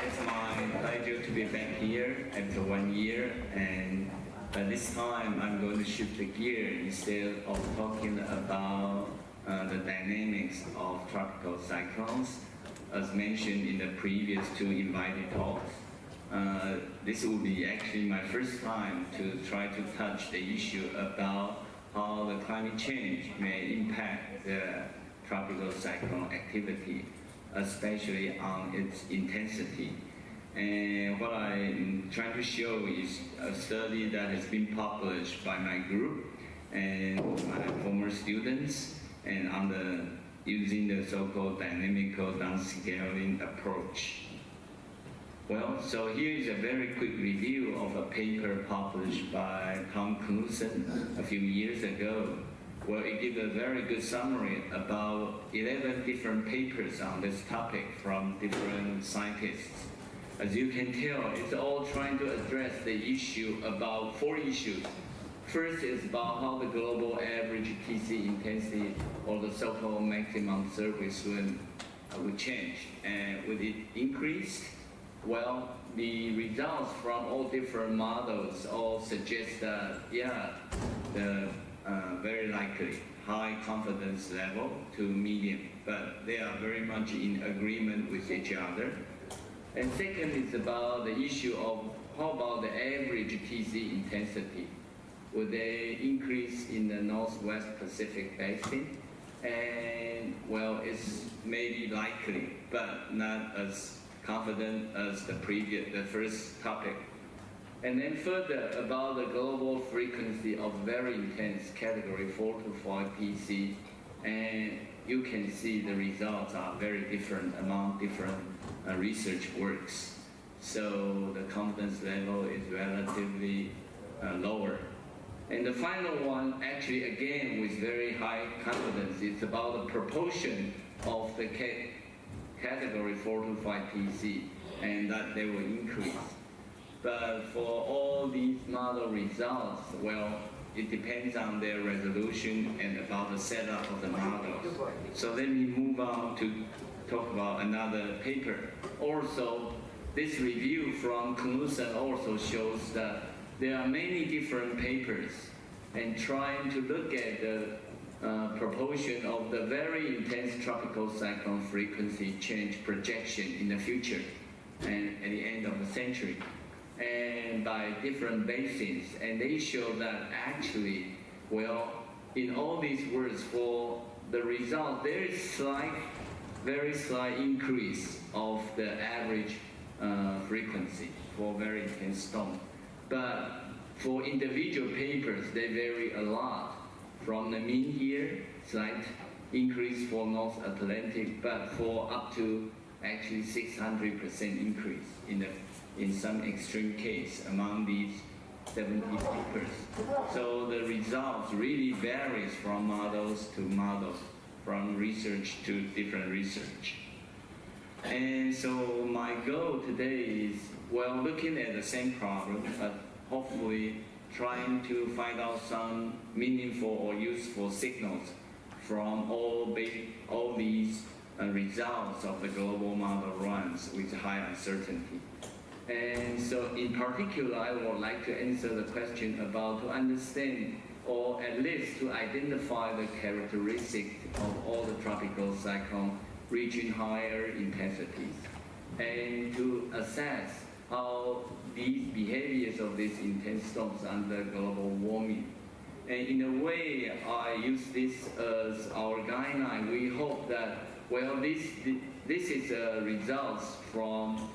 It's my pleasure to be back here after 1 year, and this time I'm going to shift the gear. Instead of talking about the dynamics of tropical cyclones, as mentioned in the previous 2 invited talks. This will be actually my first time to try to touch the issue about how the climate change may impact the tropical cyclone activity, especially on its intensity. And what I'm trying to show is a study that has been published by my group and my former students, and using the so-called dynamical downscaling approach. Well, so here is a very quick review of a paper published by Tom Knudsen a few years ago, where it gives a very good summary about 11 different papers on this topic from different scientists. As you can tell, it's all trying to address the issue about 4 issues. First is about how the global average TC intensity, or the so-called maximum surface wind, would change. And would it increase? Well, the results from all different models all suggest that, yeah, the very likely high confidence level to medium, but they are very much in agreement with each other. And second is about the issue of how about the average TC intensity? Would they increase in the Northwest Pacific Basin? And well, it's maybe likely, but not as confident as the first topic. And then further about the global frequency of very intense category 4 to 5 PC, and you can see the results are very different among different research works. So the confidence level is relatively lower. And the final one, actually again with very high confidence, it's about the proportion of the category 4 to 5 PC, and that they will increase. But for all these model results, well, it depends on their resolution and about the setup of the models. So let me move on to talk about another paper. Also, this review from Knudsen also shows that there are many different papers and trying to look at the proportion of the very intense tropical cyclone frequency change projection in the future and at the end of the century, and by different basins. And they show that actually, well, in all these words, for the result, there is very slight increase of the average frequency for very intense storm. But for individual papers, they vary a lot. From the mean here, slight increase for North Atlantic, but for up to actually 600% increase in some extreme case among these 70 papers. So the results really varies from models to models, from research to different research. And so my goal today is, well, looking at the same problem, but hopefully trying to find out some meaningful or useful signals from all these results of the global model runs with high uncertainty. And so in particular, I would like to answer the question about to understand or at least to identify the characteristics of all the tropical cyclones reaching higher intensities and to assess how these behaviors of these intense storms under global warming. And in a way, I use this as our guideline. We hope that, well, this is results from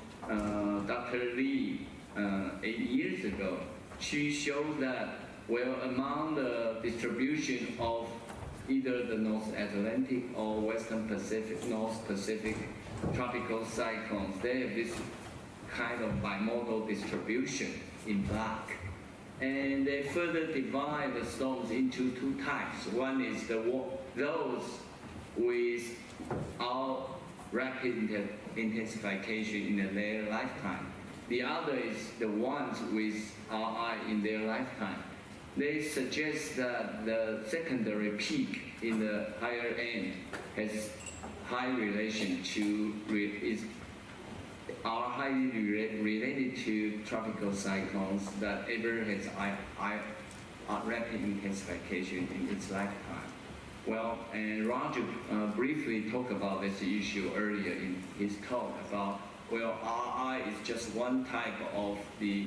Dr. Lee 8 years ago. She showed that, well, among the distribution of either the North Atlantic or Western Pacific, North Pacific tropical cyclones, they have this kind of bimodal distribution in black. And they further divide the storms into two types. One is those with our rapid intensification in their lifetime. The other is the ones with RI in their lifetime. They suggest that the secondary peak in the higher end has high relation to, are highly related to tropical cyclones that ever has rapid intensification in its lifetime. Well, and Roger briefly talked about this issue earlier in his talk about, well, RI is just one type of the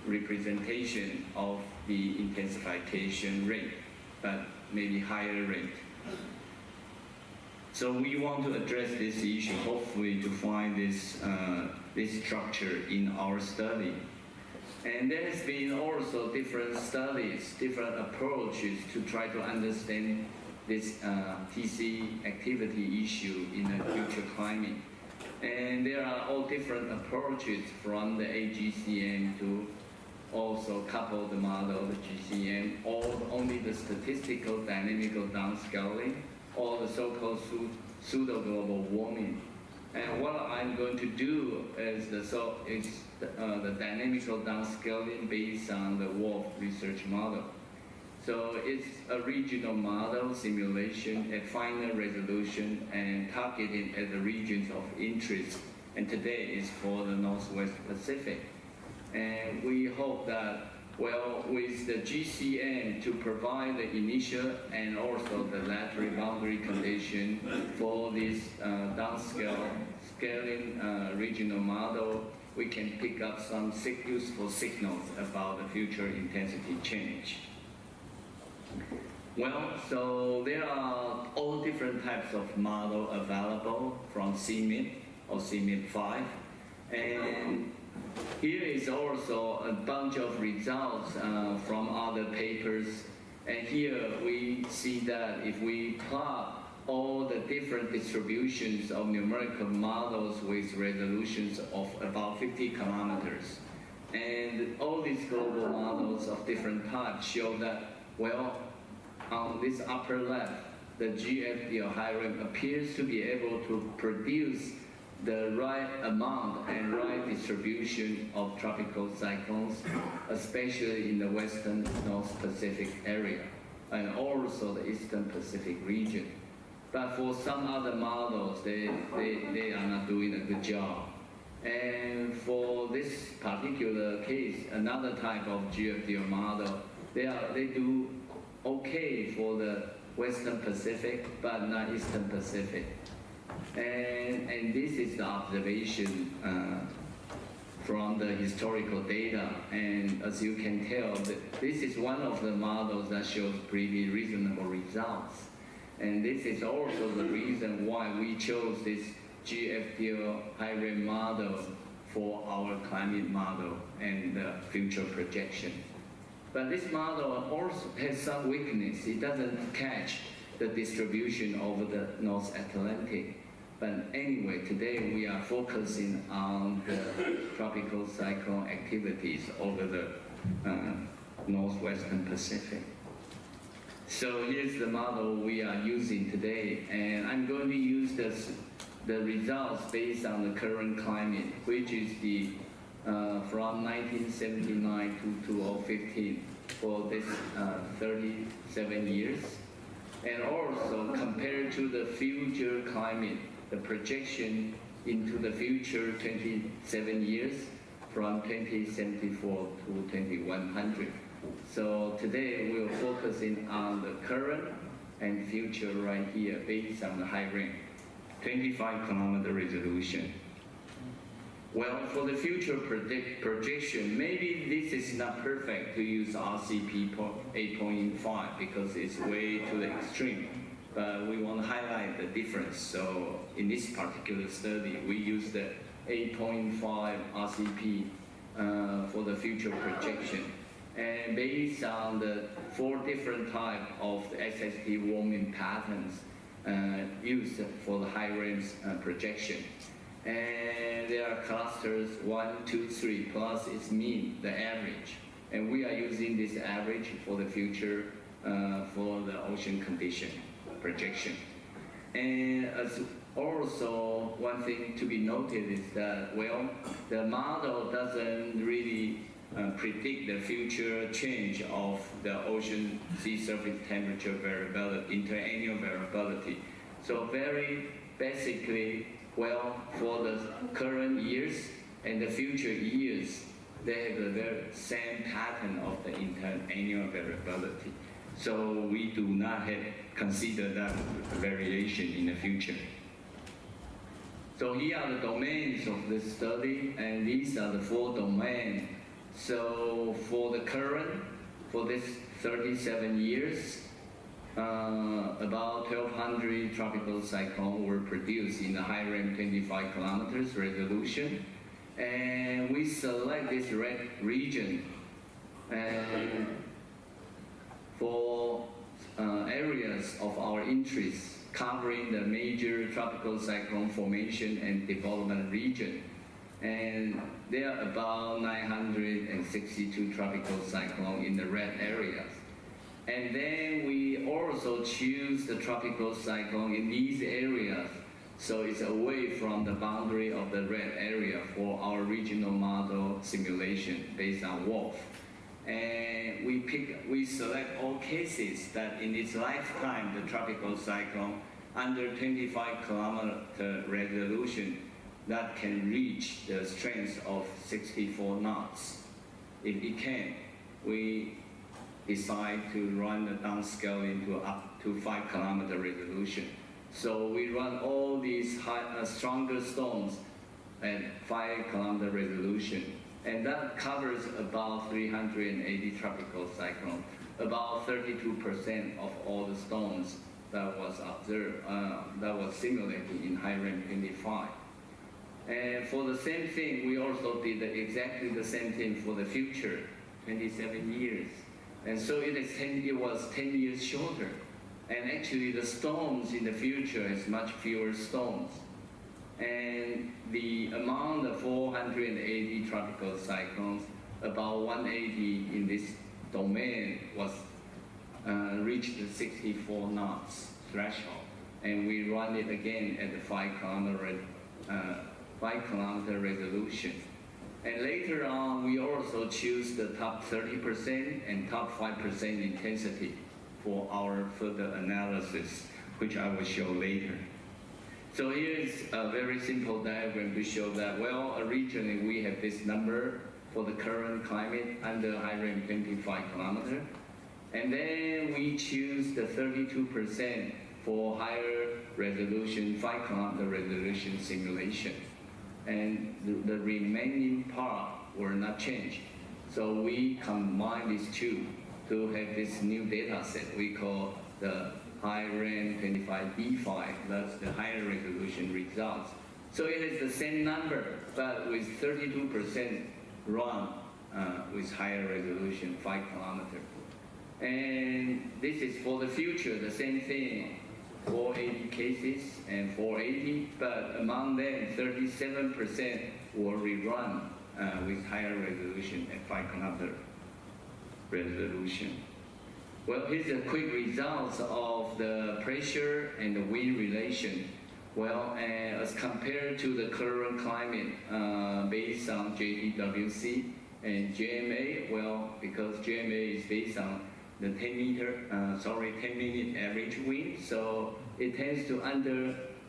representation of the intensification rate, but maybe higher rate. So we want to address this issue, hopefully to find this structure in our study. And there has been also different studies, different approaches to try to understand this TC activity issue in the future climate. And there are all different approaches from the AGCM to also couple the model, the GCM, or only the statistical dynamical downscaling, or the so-called pseudo-global warming. And what I'm going to do is the dynamical downscaling based on the WRF research model. So it's a regional model simulation at finer resolution and targeting at the regions of interest. And today is for the Northwest Pacific. And we hope that, well, with the GCM to provide the initial and also the lateral boundary condition for this scaling regional model, we can pick up some useful signals about the future intensity change. Well, so there are all different types of model available from CMIP or CMIP-5. And here is also a bunch of results from other papers. And here we see that if we plot all the different distributions of numerical models with resolutions of about 50 kilometers, and all these global models of different types show that, well, on this upper left, the GFD or high rim appears to be able to produce the right amount and right distribution of tropical cyclones, especially in the western North Pacific area, and also the eastern Pacific region. But for some other models, they are not doing a good job. And for this particular case, another type of GFDR model, they do okay for the Western Pacific, but not Eastern Pacific. And this is the observation from the historical data. And as you can tell, this is one of the models that shows pretty reasonable results. And this is also the reason why we chose this GFDR high-rim model for our climate model and the future projection. But this model also has some weakness. It doesn't catch the distribution over the North Atlantic. But anyway, today we are focusing on the tropical cyclone activities over the Northwestern Pacific. So here's the model we are using today, and I'm going to use the results based on the current climate, which is the from 1979 to 2015 for this 37 years, and also compared to the future climate, the projection into the future 27 years from 2074 to 2100. So today we're focusing on the current and future right here based on the high range, 25 kilometer resolution. Well, for the future projection, maybe this is not perfect to use RCP 8.5 because it's way to the extreme. But we want to highlight the difference. So in this particular study, we use the 8.5 RCP for the future projection. And based on the 4 different types of the SST warming patterns used for the high range projection. And there are clusters 1, 2, 3 plus its mean, the average. And we are using this average for the future for the ocean condition projection. And as also one thing to be noted is that, well, the model doesn't really predict the future change of the ocean sea surface temperature variability, interannual variability. So very basically, well, for the current years and the future years, they have the very same pattern of the interannual variability. So we do not have consider that variation in the future. So here are the domains of this study, and these are the 4 domains. So for the current, for this 37 years, about 1,200 tropical cyclones were produced in the high range 25 kilometers resolution. And we select this red region and for areas of our interest covering the major tropical cyclone formation and development region. And there are about 962 tropical cyclones in the red areas. And then we also choose the tropical cyclone in these areas, so it's away from the boundary of the red area for our regional model simulation based on WRF. And we select all cases that in its lifetime, the tropical cyclone under 25 kilometer resolution that can reach the strength of 64 knots. If it can, we decide to run the downscaling to up to 5 kilometer resolution. So we run all these stronger storms at 5 kilometer resolution. And that covers about 380 tropical cyclones, about 32% of all the storms that was observed, that was simulated in high range 25. And for the same thing, we also did exactly the same thing for the future, 27 years. And so it was 10 years shorter. And actually the storms in the future has much fewer storms. And the amount of 480 tropical cyclones, about 180 in this domain was reached the 64 knots threshold. And we run it again at the 5 kilometer resolution. And later on, we also choose the top 30% and top 5% intensity for our further analysis, which I will show later. So here is a very simple diagram to show that, well, originally we have this number for the current climate under high range 25 kilometer. And then we choose the 32% for higher resolution, 5 kilometer resolution simulation. And the remaining part were not changed. So we combine these two to have this new data set we call the high range 25B5, that's the higher resolution results. So it is the same number, but with 32% run with higher resolution, 5 kilometers. And this is for the future, the same thing, 480 cases and 480, but among them, 37% were rerun with higher resolution at 5 kilometer resolution. Well, here's a quick results of the pressure and the wind relation. Well, as compared to the current climate based on JDWC and JMA, well, because JMA is based on the 10-minute average wind, so it tends to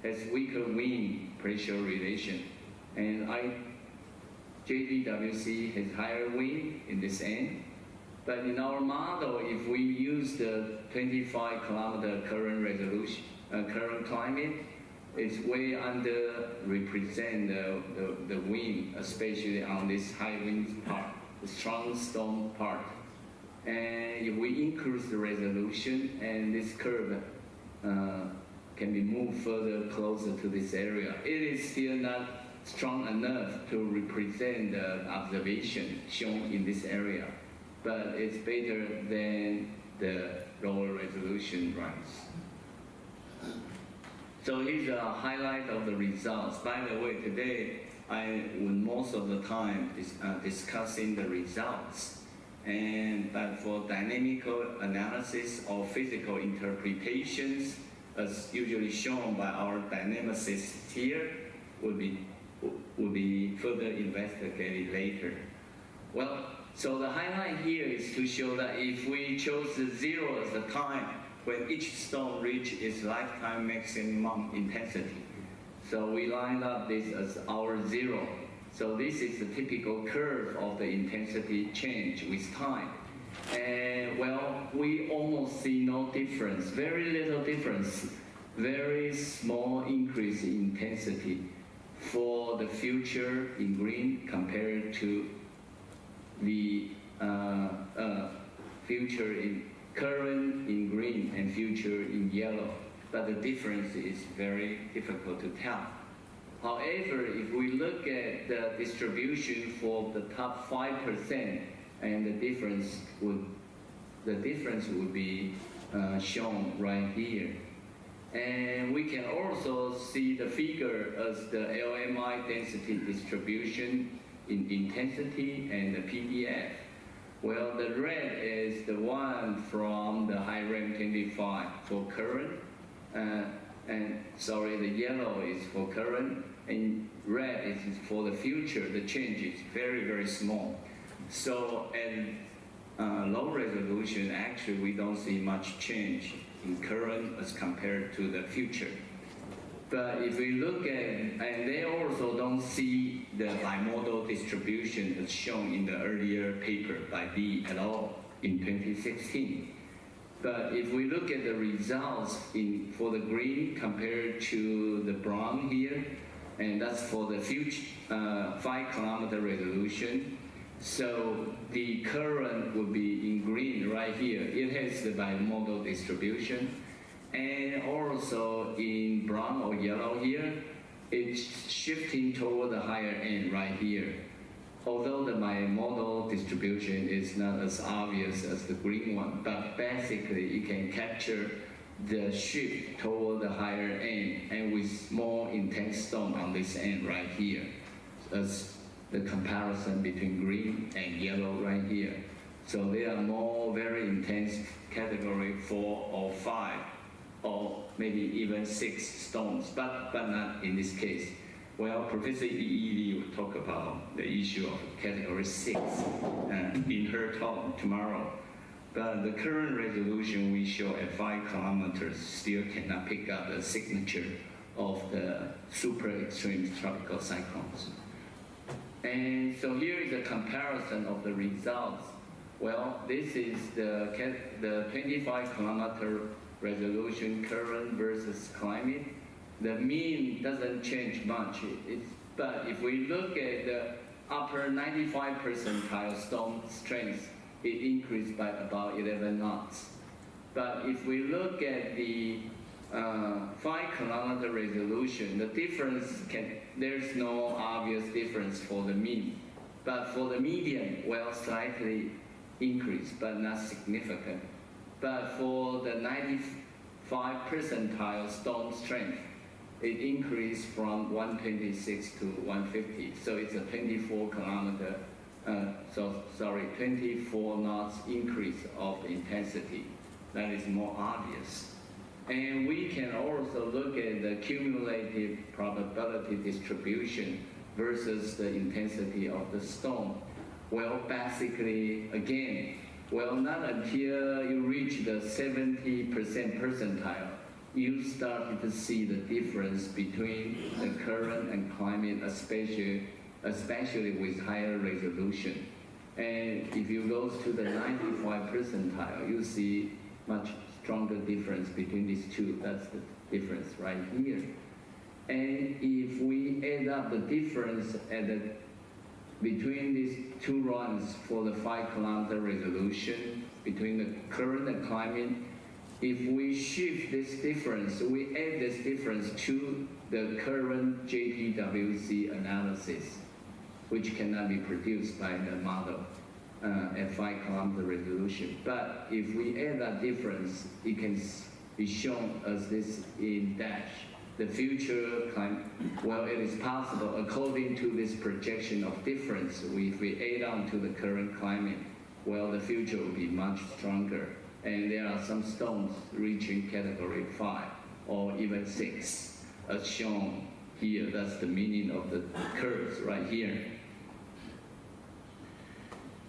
has weaker wind pressure relation. And JDWC has higher wind in this end. But in our model, if we use the 25 kilometer current resolution, current climate, it's way under represent the wind, especially on this high wind part, the strong storm part. And if we increase the resolution, and this curve can be moved further closer to this area, it is still not strong enough to represent the observation shown in this area. But it's better than the lower resolution runs. So here's a highlight of the results. By the way, today I would most of the time discussing the results. But for dynamical analysis or physical interpretations, as usually shown by our dynamicists here, would be further investigated later. Well, so the highlight here is to show that if we chose the 0 as the time when each storm reaches its lifetime maximum intensity, so we line up this as our 0. So this is the typical curve of the intensity change with time. And well, we almost see no difference, very little difference, very small increase in intensity for the future in green compared to the future in current in green and future in yellow. But the difference is very difficult to tell. However, if we look at the distribution for the top 5%, and the difference would be shown right here. And we can also see the figure as the LMI density distribution in intensity and the PDF. Well, the red is the one from the high RAM 25 for current, the yellow is for current, and red is for the future. The change is very, very small. So at low resolution, actually we don't see much change in current as compared to the future. But if we look at, and they also don't see the bimodal distribution as shown in the earlier paper by Lee et al. In 2016. But if we look at the results for the green compared to the brown here, and that's for the future 5 kilometer resolution, so the current would be in green right here. It has the bimodal distribution. And also in brown or yellow here, it's shifting toward the higher end right here. Although the bimodal distribution is not as obvious as the green one, but basically it can capture the shift toward the higher end and with more intense storm on this end right here, as the comparison between green and yellow right here. So they are more very intense category 4 or 5, or maybe even 6 storms, but not in this case. Well, Professor Lee will talk about the issue of category 6 in her talk tomorrow. But the current resolution we show at 5 kilometers still cannot pick up the signature of the super extreme tropical cyclones. And so here is a comparison of the results. Well, this is the 25 kilometer resolution current versus climate. The mean doesn't change much, but if we look at the upper 95 percentile storm strength, it increased by about 11 knots. But if we look at the 5 kilometer resolution, the difference there's no obvious difference for the mean. But for the median, well, slightly increased, but not significant. But for the 95 percentile storm strength, it increased from 126 to 150. So it's a 24 knots increase of the intensity. That is more obvious. And we can also look at the cumulative probability distribution versus the intensity of the storm. Well, basically, again, well, not until you reach the 70% percentile, you started to see the difference between the current and climate, especially especially with higher resolution. And if you go to the 95 percentile, you see much stronger difference between these two. That's the difference right here. And if we add up the difference between these two runs for the 5 kilometer resolution between the current and climate, if we shift this difference, we add this difference to the current JPWC analysis, which cannot be produced by the model at 5 kilometer resolution. But if we add that difference, it can be shown as this in dash. The future climate, well, it is possible according to this projection of difference, if we add on to the current climate, well, the future will be much stronger. And there are some stones reaching category 5 or even 6, as shown here. That's the meaning of the curves right here.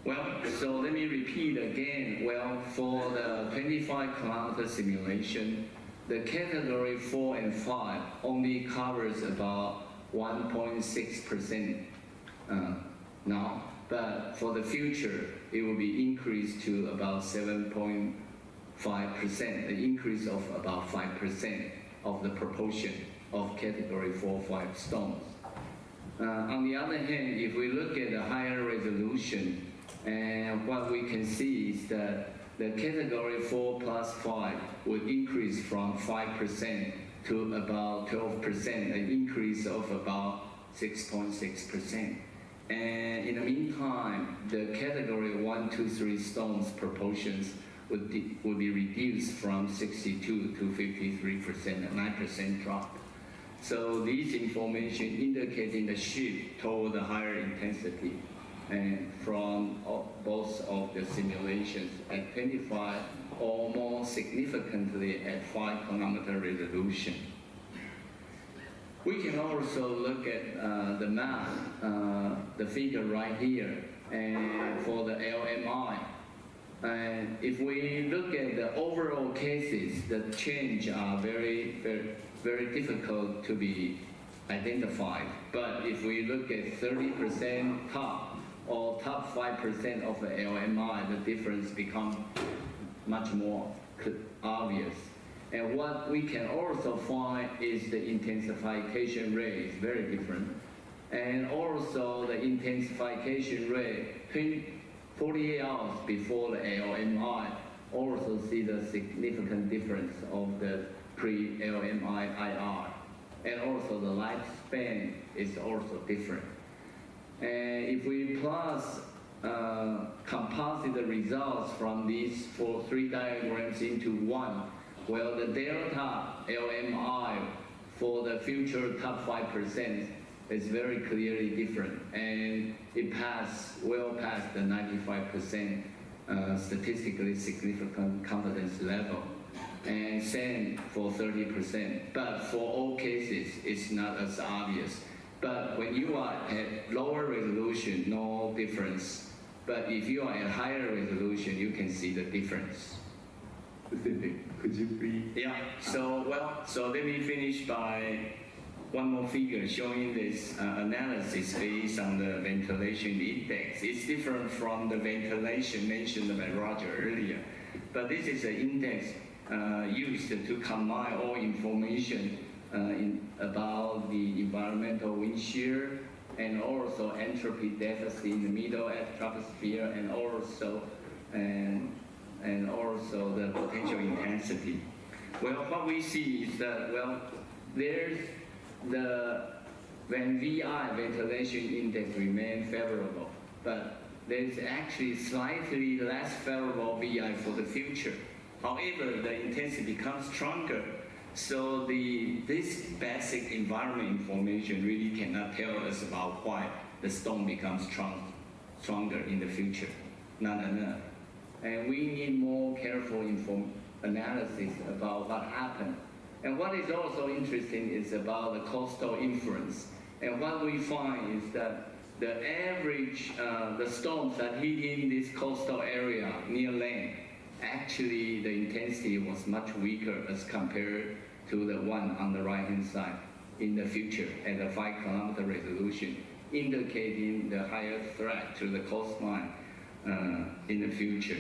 Well, so let me repeat again. Well, for the 25 kilometer simulation, the category 4 and 5 only covers about 1.6% now, but for the future, it will be increased to about 7.5%, an increase of about 5% of the proportion of category 4-5 stones. On the other hand, if we look at the higher resolution, and what we can see is that the category 4 plus 5 will increase from 5% to about 12%, an increase of about 6.6%. And in the meantime, the category 1, 2, 3 stones proportions would be reduced from 62 to 53%, a 9% drop. So these information indicating the shift toward the higher intensity, and from both of the simulations at 25 or more significantly at 5 kilometer resolution. We can also look at the map, the figure right here, and for the LMI. And if we look at the overall cases, the change are very difficult to be identified. But if we look at 30% top or top 5% of the LMI, the difference becomes much more obvious. And what we can also find is the intensification rate is very different. And also the intensification rate, 48 hours before the LMI, also see the significant difference of the pre-LMI IR. And also the lifespan is also different. And if we plus composite the results from these 3 diagrams into one, well, the delta LMI for the future top 5% is very clearly different, and it well past the 95% statistically significant confidence level, and same for 30%. But for all cases, it's not as obvious. But when you are at lower resolution, no difference. But if you are at higher resolution, you can see the difference. Could you please? Yeah, so let me finish by one more figure showing this analysis based on the ventilation index. It's different from the ventilation mentioned by Roger earlier. But this is an index used to combine all information about the environmental wind shear and also entropy deficit in the middle troposphere, and also the potential intensity. Well, what we see is that, well, there's when VI, ventilation index, remains favorable, but there's actually slightly less favorable VI for the future. However, the intensity becomes stronger, so this basic environment information really cannot tell us about why the stone becomes stronger in the future. Not enough. And we need more careful analysis about what happened. And what is also interesting is about the coastal influence. And what we find is that the average, the stones that hit in this coastal area near land, actually the intensity was much weaker as compared to the one on the right-hand side in the future at the 5 kilometer resolution. indicating the higher threat to the coastline in the future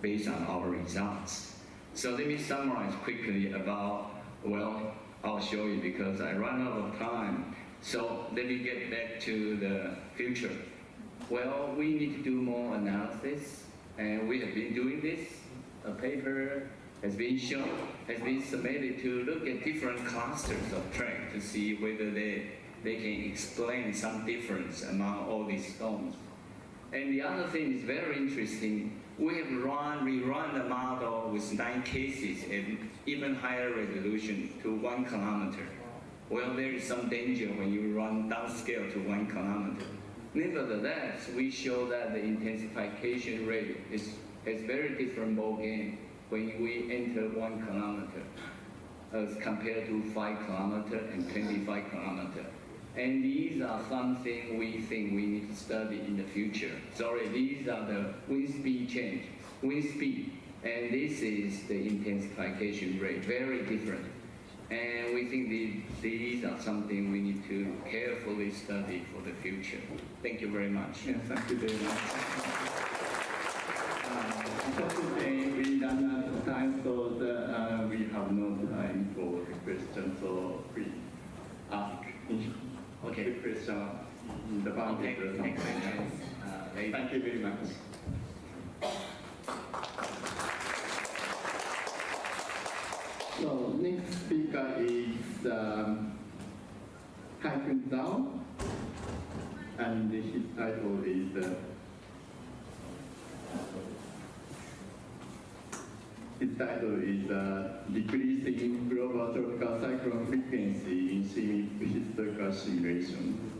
based on our results. So let me summarize quickly about, well, I'll show you because I run out of time. So let me get back to the future. Well, we need to do more analysis, and we have been doing this. A paper has been submitted to look at different clusters of track to see whether they can explain some difference among all these storms. And the other thing is very interesting. We have rerun the model with 9 cases and even higher resolution to 1 kilometer. Well, there is some danger when you run downscale to 1 kilometer. Nevertheless, we show that the intensification rate is very different ballgame when we enter 1 kilometer as compared to 5 kilometer and 25 kilometer. And these are something we think we need to study in the future. Sorry, these are the wind speed, and this is the intensification rate, very different. And we think these are something we need to carefully study for the future. Thank you very much. Yes, thank you very much. Unfortunately, we run out of time, so we have no time for the questions, so please ask the question in the back. Thank you very much. So next speaker is Haikun Zhao, and his title is Decreasing Global Tropical Cyclone Frequency in Historical Simulation.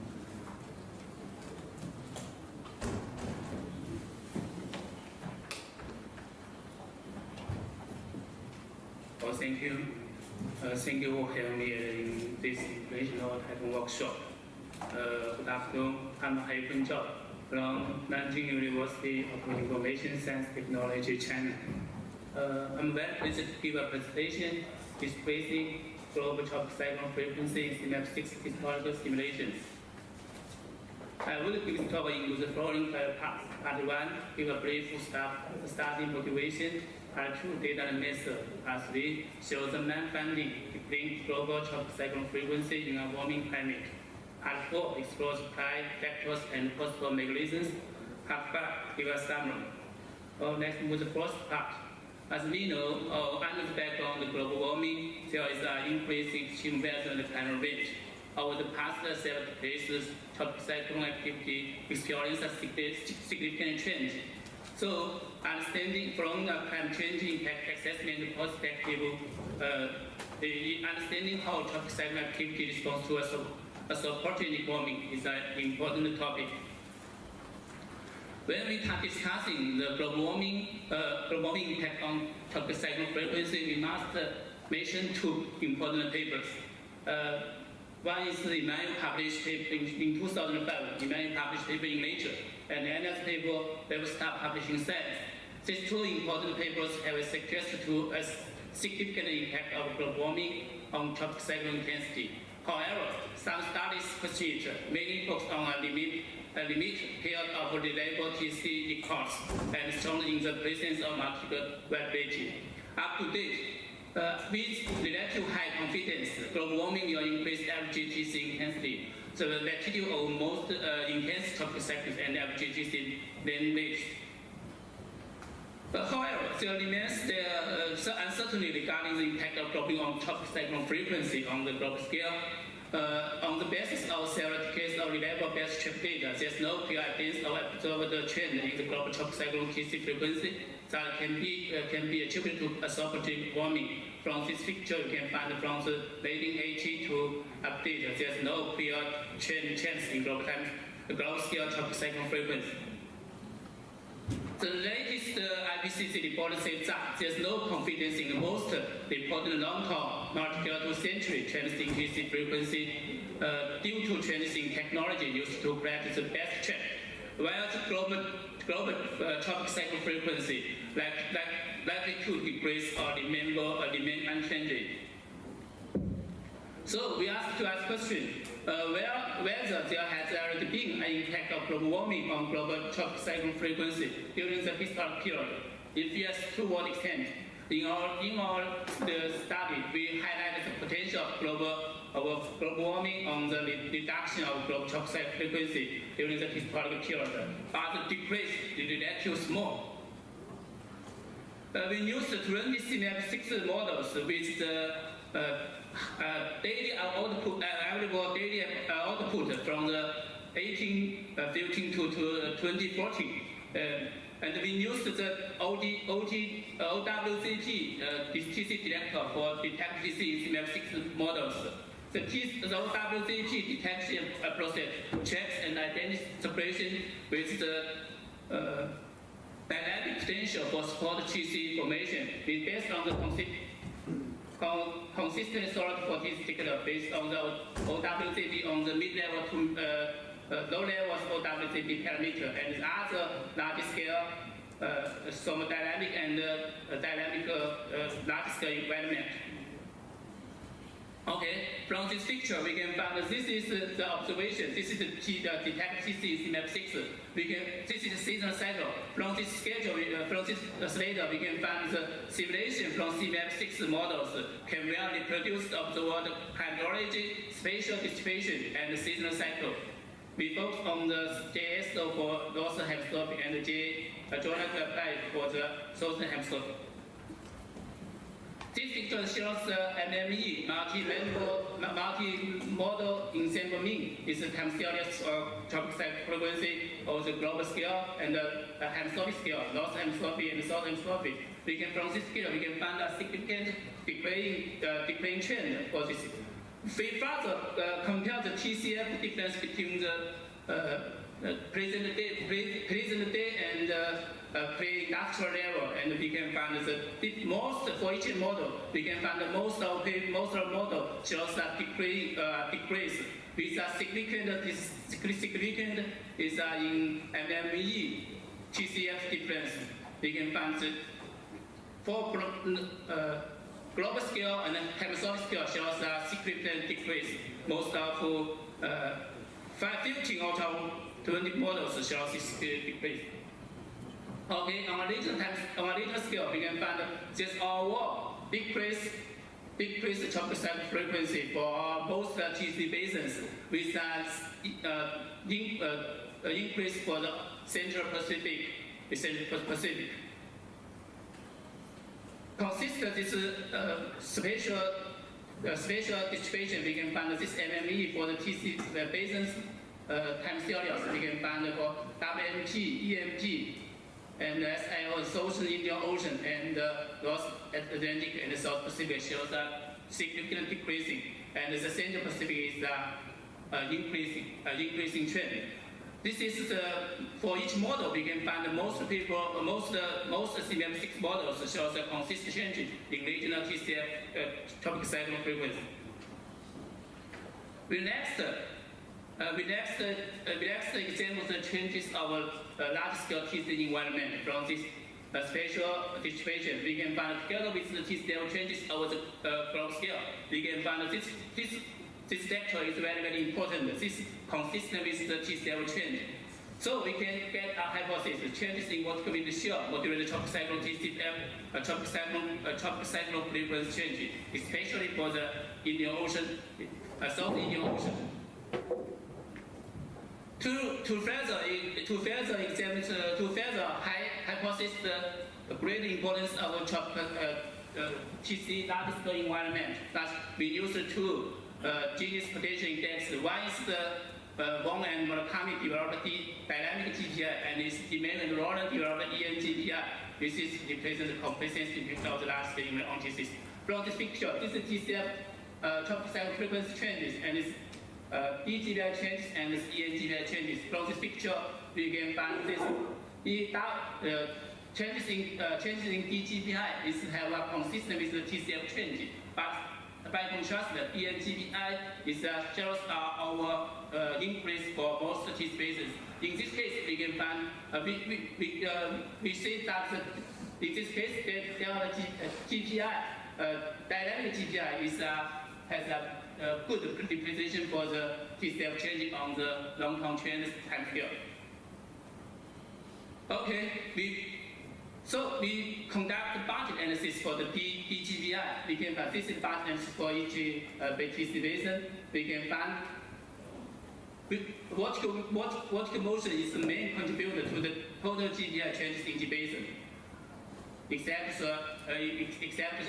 Well, thank you. Thank you for having me in this international typhoon workshop. Good afternoon. I'm Haikun Zhao from Nanjing University of Information Science Technology, China. I'm very pleased to give a presentation expressing global tropical cyclone frequency in CMAP6 historical simulations. I will give this talk into the following 5 parts. Part 1, give a brief starting motivation. Part 2, data and method. Part 3, show the main finding between global tropical cyclone frequency in a warming climate. Part 4, explore supply factors and possible mechanisms. Part 5, give a summary. Let's move to the first part. As we know, under the background of global warming, there is an increasing extreme weather and climate range. Over the past several decades, tropical cyclone activity experienced a significant change. So, understanding from the climate change impact assessment perspective, understanding how tropical cyclone activity responds to a supporting warming is an important topic. When we are discussing the global warming impact on tropical cyclone frequency, we must mention 2 important papers. One is the Emmanuel published paper in 2005, Emmanuel published paper in Nature, and another paper that will start publishing Science. These 2 important papers have suggested to a significant impact of global warming on tropical cyclone intensity. However, some studies proceed mainly focus on a limit period of reliability TC records and shown in the presence of multiple variability. Up to date, with relative high confidence, global warming will increase LGGC intensity. The latitude of most intense tropical cyclones and LGGC then reached. However, there remains some uncertainty regarding the impact of dropping on tropical cyclone frequency on the global scale. On the basis of several decades of reliable base trip data, there's no clear evidence of observed trend in the global tropical cyclone TC frequency that can be attributed to a supportive warming. From this picture, you can find from the leading AT to update, there's no clear change in global scale tropical cyclone frequency. The latest IPCC report says that there's no confidence in the most reported long-term multi-year to century trends in TC frequency due to changes in technology used to predict the best trend, while the global tropical cyclone frequency likely to decrease or remain unchanged. So we ask question, whether there has already been an impact of global warming on global tropical cyclone frequency during the historic period. If yes, to what extent? In our study, we highlighted the potential of global warming on the reduction of global tropical cyclone frequency during the historical period, but the decrease is relatively small. We used 20 CMF6 models with the daily output, available daily output from the 1815 to 2014. And we used the OWCT TC detector for detect TC CMF6 models. The OWCT detection process checks and identifies separation with the dynamic potential for support TC formation is based on the consistent sort for this particular based on the OWCT on the mid-level to low-level OWCT parameter and other large-scale thermodynamic and dynamic large-scale environment. Okay, from this picture we can find that this is the observation. This is the detect TC CMF6. This is the seasonal cycle. From this schedule, from this slide, we can find the simulation from CMF6 models can well reproduce the observed hydrology, spatial distribution, and seasonal cycle. We focus on the JSO for Northern Hemisphere and the joint apply for the Southern Hemisphere. This picture shows the MME, multi-model ensemble mean is the time series or tropical cycle frequency of the global scale and the hemispheric scale, North Hemisphere and South Hemisphere. We can, from this scale, we can find a significant declining trend for this. We further compare the TCF difference between the present day and pre-industrial level, and we can find the most for each model. We can find the most of model shows a decrease with a significant is in MME TCF difference. We can find the for global scale and hemispheric scale shows a significant decrease. Most of 15 out of 20 models shows this decrease. Okay, on a regional scale, we can find this overall decrease tropical cycle frequency for both the TC basins with an increase for the Central Pacific. Consistent this spatial distribution, we can find this MME for the TC basins time series. We can find for WMT, EMT, and SIO, Southern Indian Ocean, and North Atlantic and South Pacific shows a significant decreasing, and the Central Pacific is increasing trend. This is for each model we can find most CMF6 models shows a consistent change in regional TCF tropical cyclone frequency. We next examine the changes of large-scale TC environment from this spatial distribution. We can find together with the TC changes over the global scale. We can find this factor is very, very important. This is consistent with the TC change. So we can get a hypothesis, changes in what could be the shear modulated tropical cyclone TCF, tropical cyclone frequency change, especially for the Indian Ocean, South Indian Ocean. To further hypothesize the great importance of tropical TC large-scale environment, that we use two genius potential index. One is the Wong and Murakami developed the dynamic GPI, and its demand and Roland developed ENGPI. This is represent the complacency impact of the large-scale environment on TC. From this picture, this is TCF tropical cycle frequency changes, and its DGPI changes and its ENGPI changes. From this picture, we can find this changes in DGPI is have a consistent with the TCF change, but by contrast, the ENGPI is shows our increase for most TC bases. In this case, we can find we see that in this case the GPI dynamic GPI is has a good predisposition for the T-cell changing on the long-term trend time scale. Okay, we conduct budget analysis for the DGVI. We can find this is budget analysis for each BTC basin. We can find what motion is the main contributor to the total GVI changes in the basin, except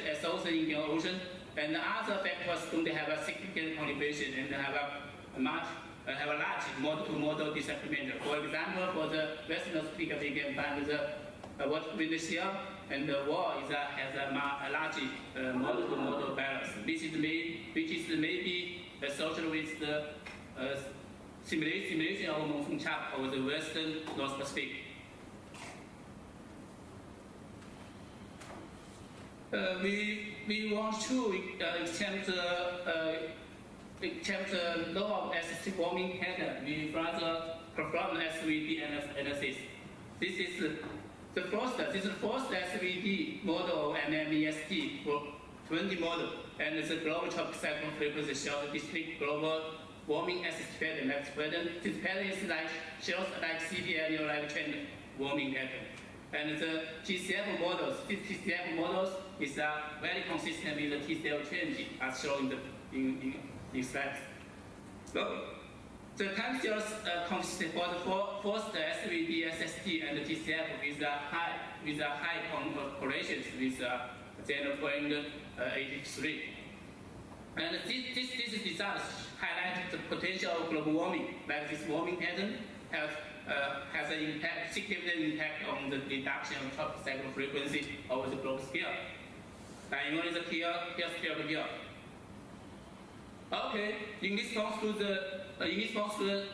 as also in the ocean, and the other factors don't have a significant contribution and have a large model-to-model disagreement. For example, for the Western speaker, we can find the water wind shear and the wall has a large model-to-model balance, which is maybe associated with the simulation of monsoon chart of the Western North Pacific. We want to extend the law of SST warming pattern. We further perform SVD analysis. This is the first SVD model of MMEST for 20 model, and the global tropic cyclone frequency shows distinct global warming SST pattern. This pattern is shows like CPL near trend warming pattern. And the TCF models, is very consistent with the TCL change as shown in slides. So, the time scales consist for the first SVD, SST, and the TCF with a high correlations with 0.83. And these results highlight the potential of global warming, like this warming pattern has an significant impact on the reduction of tropical cyclone frequency over the global scale. And you know here. Okay, in response to the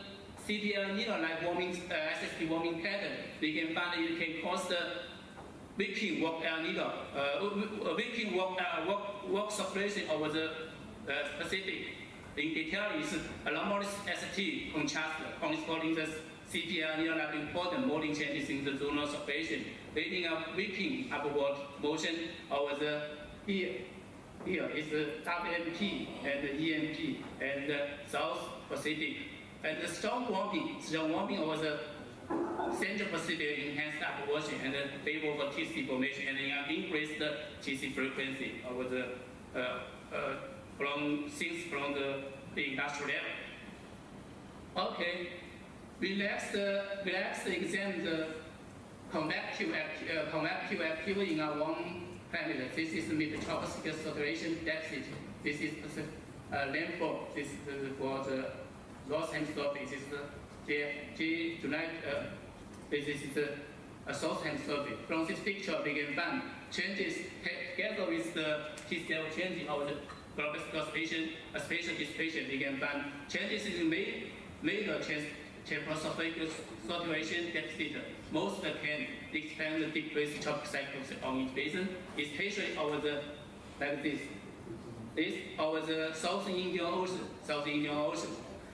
CPL needle-like warming SST warming pattern, we can find it can cause the weakening work circulation over the Pacific. In detail, is anomalous ST contrast corresponding to CPL near important modeling changes in the zonal circulation, leading a weakening upward motion over the here is the WMP and the EMP and the South Pacific. And the strong warming over the Central Pacific enhanced upwashing and favorable TC formation and increased the TC frequency over the from the industrial level. Okay, we next examine the convective activity in our one family. This is metropolitan saturation deficit. This is landfall. This is for the North Hemisphere. This is the this is the South Hemisphere. From this picture, we can find changes together with the TCL changing of the global spatial dissipation. We can find changes in major tropospheric saturation deficit. Most can expand the decreased tropical cycles on each basin, especially over the like this. This over the South Indian Ocean.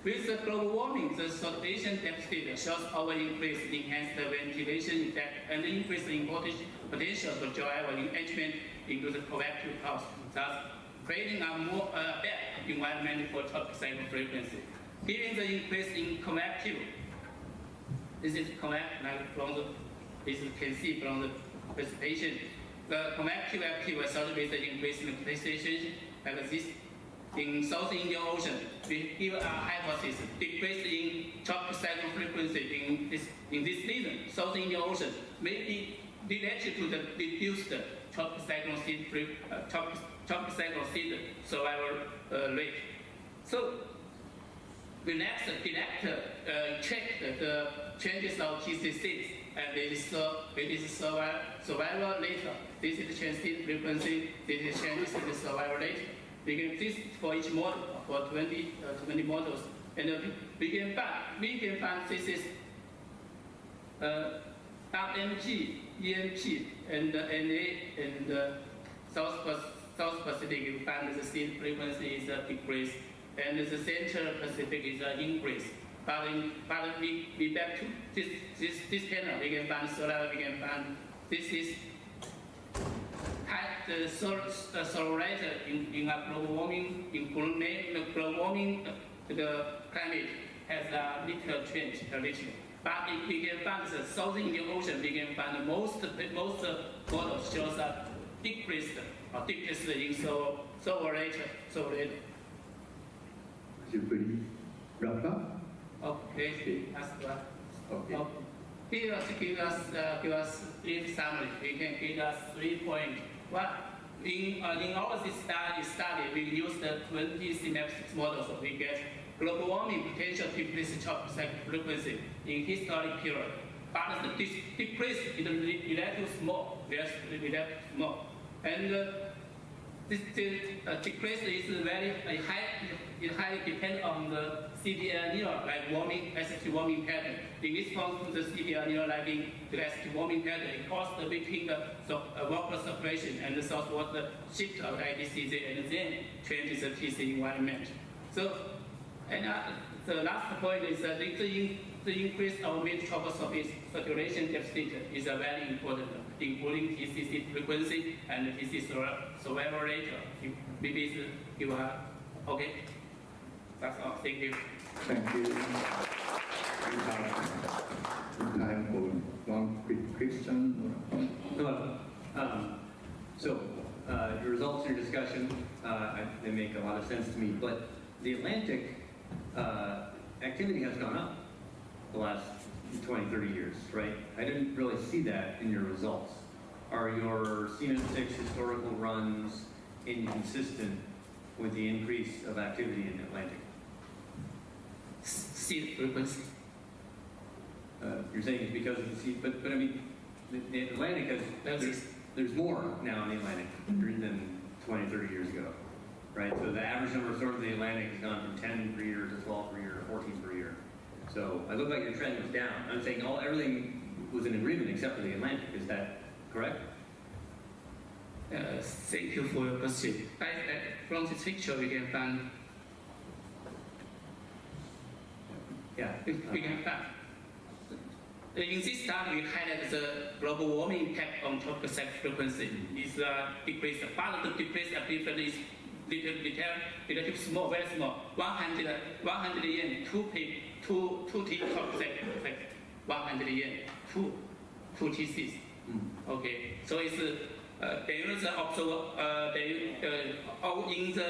With the global warming, the saturation deficit shows our increased enhanced ventilation effect and increased potential for drive engagement into the convective clouds, thus creating a more bad environment for tropical cyclone frequency. Given the increase in convective, this is convective like from the this you can see from the precipitation. The convective active associated with the increase in precipitation like this. In South Indian Ocean, we give a hypothesis decrease in tropical cyclone frequency in this region. South Indian Ocean may be related to the reduced tropical cyclone seed survival rate. So we next check the changes of TC6 and it is survival rate. This is the change in frequency. This is changes in the survival rate. We can test for each model for 20 models, and we can find this is WMG, EMP, and NA, and South Pacific. You find the seed frequency is a decrease, and the Central Pacific is an increase. But we back to this panel, we can find solar. We can find this is the accelerator in a global warming, the climate has a little change, a little. But if we can find the Southern Indian Ocean, we can find most models shows a decreased in accelerator. Could you please wrap up? Okay, that's what. Okay. Here to give us brief summary, we can give us 3 points. One, in our study, we use the 20 synaptic models. We get global warming potential decrease tropospheric frequency in historic period. But the decrease is relatively small, relatively small. And this decrease is very high. It highly depends on the CDL near like warming, excessive warming pattern. In response to the CDL near lagging the excessive warming pattern, it caused between the water separation and the saltwater shift of IDCZ and then changes the TC environment. So, and the last point is that the increase of mid-tropospheric circulation deficit is very important, including TCC frequency and TC survival rate. Maybe you are okay. That's all. Thank you. Thank you. We have time for one quick question. So, your results in your discussion, they make a lot of sense to me, but the Atlantic activity has gone up the last 20, 30 years, right? I didn't really see that in your results. Are your CNET6 historical runs inconsistent with the increase of activity in the Atlantic? Sea frequency. You're saying it's because of the sea, but I mean, the Atlantic has, there's more now in the Atlantic than 20, 30 years ago, right? So the average number of storms in the Atlantic has gone from 10 per year to 12 per year to 14 per year. So I look like your trend was down. I'm saying everything was in agreement except for the Atlantic. Is that correct? Thank you for your question. From this picture, we can find. Yeah. We can find. In this study, we highlight the global warming impact on tropospheric frequency is decreased. But the decrease is relatively small, very small. 100 yen, 2 T tropospheric, 100 yen, 2 TCs. Okay, so it's there is in the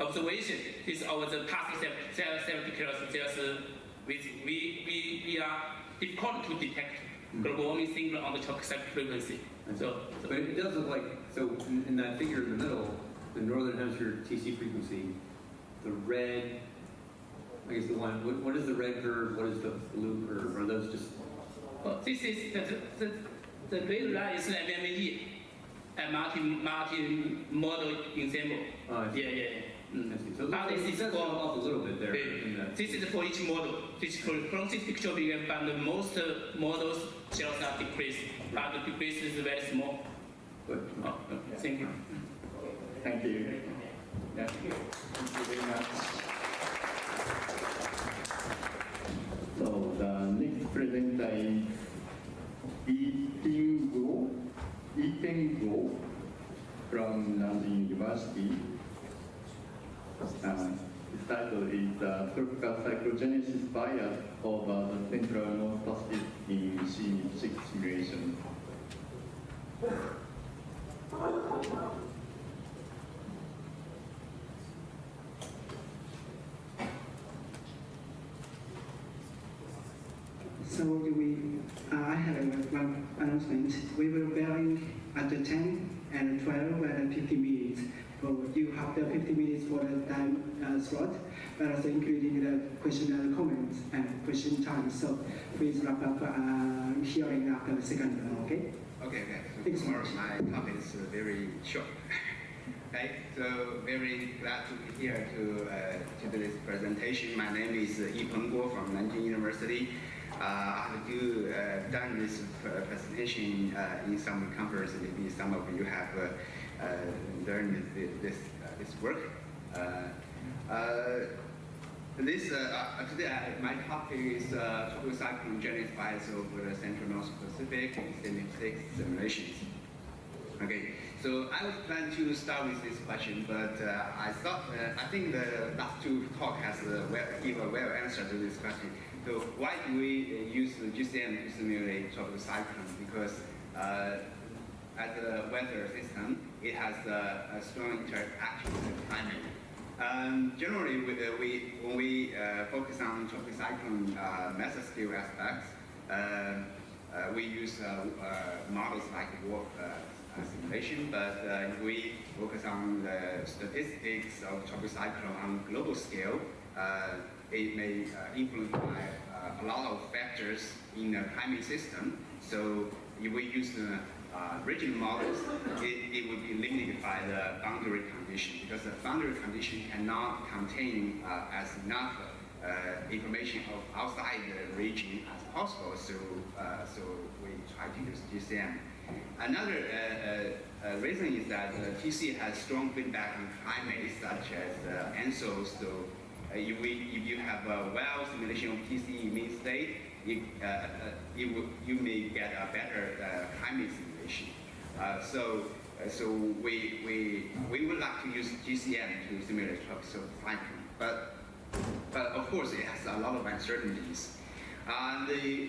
observation, this over the past 70 years, we are difficult to detect global warming signal on the tropospheric frequency. So, but it does look like, so in that figure in the middle, the northern hemisphere TC frequency, the red, I guess the one, what is the red curve, what is the blue curve? Are those just? Well, this is the red line is MME, a multi-model ensemble. Yeah. So this is off a little bit there. This is for each model. From this picture, we can find the most models shows are decreased, but the decrease is very small. Good. Thank you. Thank you. Yeah. Thank you very much. So the next presenter is Ipeng from Nanjing University. His title is Tropical Cyclogenesis Bias over the Central North Pacific in CNET6 simulation. So I have one announcement. We will be at the 10 and 12 and 50 minutes. So you have the 50 minutes for the time slot, but also including the question and comments and question time. So please wrap up hearing after the second one, okay? Okay. So tomorrow my talk is very short. Okay, so very glad to be here to do this presentation. My name is Yipeng Guo from Nanjing University. I have done this presentation in some conference. Maybe some of you have learned this work. Today my topic is tropical cyclone genesis bias over the Central North Pacific in CNET6 simulations. Okay, so I was planning to start with this question, but I think the last two talk has give a well answer to this question. So why do we use the GCM to simulate tropical cyclone? Because as a weather system, it has a strong interaction with the climate. Generally, when we focus on tropical cyclone mesoscale aspects, we use models like warp simulation, but if we focus on the statistics of tropical cyclone on global scale, it may influenced by a lot of factors in the climate system. So if we use the regional models, it would be limited by the boundary condition, because the boundary condition cannot contain as enough information of outside the region as possible. So we try to use GCM. Another reason is that TC has strong feedback on climate, such as ENSO. So if you have a well simulation of TC in mean state, you may get a better climate simulation. So we would like to use GCM to simulate tropical cyclone, but of course it has a lot of uncertainties. The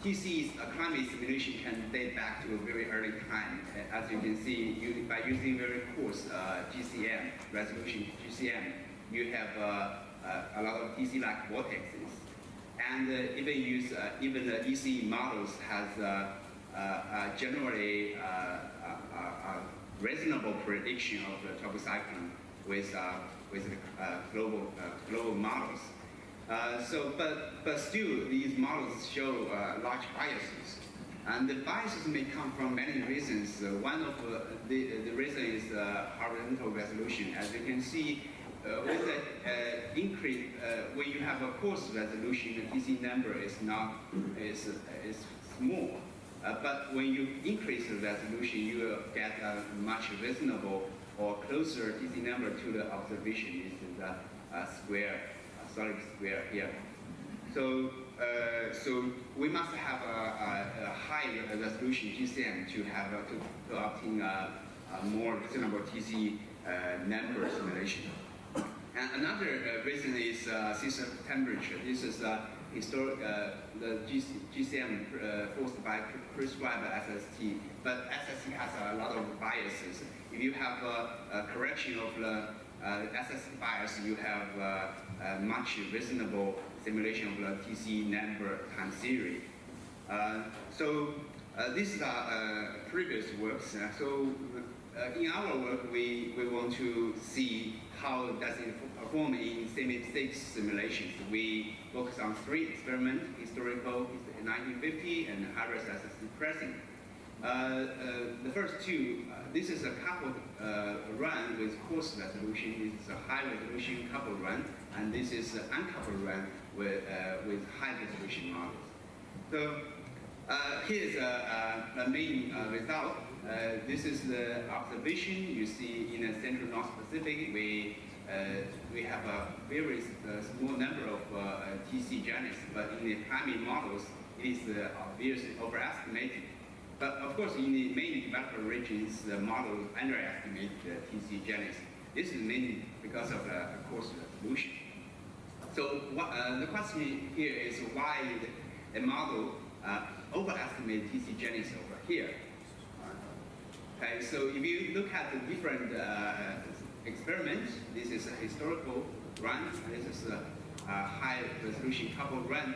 TC's climate simulation can date back to a very early time. As you can see, by using very coarse GCM, resolution GCM, you have a lot of TC-like vortexes. And even the EC models has generally a reasonable prediction of the tropical cyclone with global models. But still, these models show large biases. And the biases may come from many reasons. One of the reason is horizontal resolution. As you can see, with the increase, when you have a coarse resolution, the TC number is small. But when you increase the resolution, you will get a much reasonable or closer TC number to the observation. This is a solid square here. So we must have a high resolution GCM to obtain a more reasonable TC number simulation. And another reason is system temperature. This is historic the GCM forced by prescribed SST, but SST has a lot of biases. If you have a correction of the SST bias, you have a much reasonable simulation of the TC number time series. These are previous works. In our work, we want to see how does it perform in semi-fixed simulations. We focus on 3 experiments: historical, 1950, and high-res SST present. The first 2, this is a coupled run with coarse resolution. This is a high resolution coupled run, and this is an uncoupled run with high resolution models. So here's the main result. This is the observation. You see in the Central North Pacific, we have a very small number of TC genus, but in the climate models, it is obviously overestimated. But of course, in the main developed regions, the model underestimates the TC genus. This is mainly because of the coarse resolution. So the question here is why the model overestimates TC genus over here. Okay, so if you look at the different experiments, this is a historical run, this is a high resolution coupled run.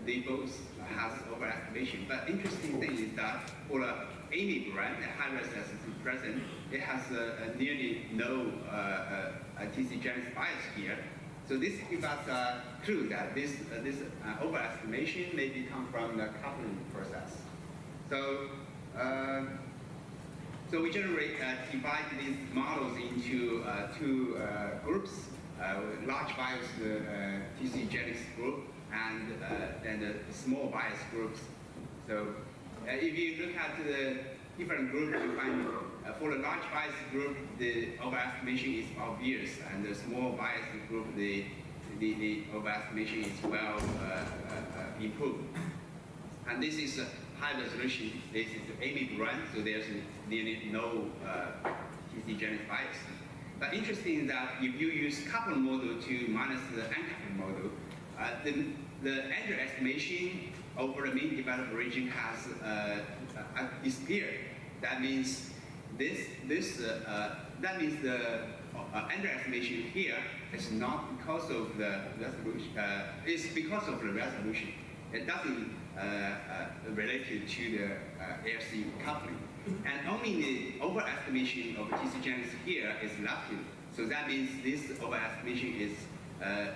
They both has overestimation. But interesting thing is that for the AMIB run, the high-res SST present, it has nearly no TC genus bias here. So this gives us a clue that this overestimation may come from the coupling process. So we divide these models into 2 groups, large bias TC genus group and the small bias groups. So if you look at the different groups, you find for the large bias group, the overestimation is obvious, and the small bias group, the overestimation is well improved. And this is high resolution. This is image run, so there's nearly no TC Genesis bias. But interesting is that if you use coupled model to minus the uncoupled model, the error estimation over the mean developed region has disappeared. That means the underestimation here is not because of the resolution. It's because of the resolution. It doesn't related to the AFC coupling. And only the overestimation of TC Genesis here is relative. So that means this overestimation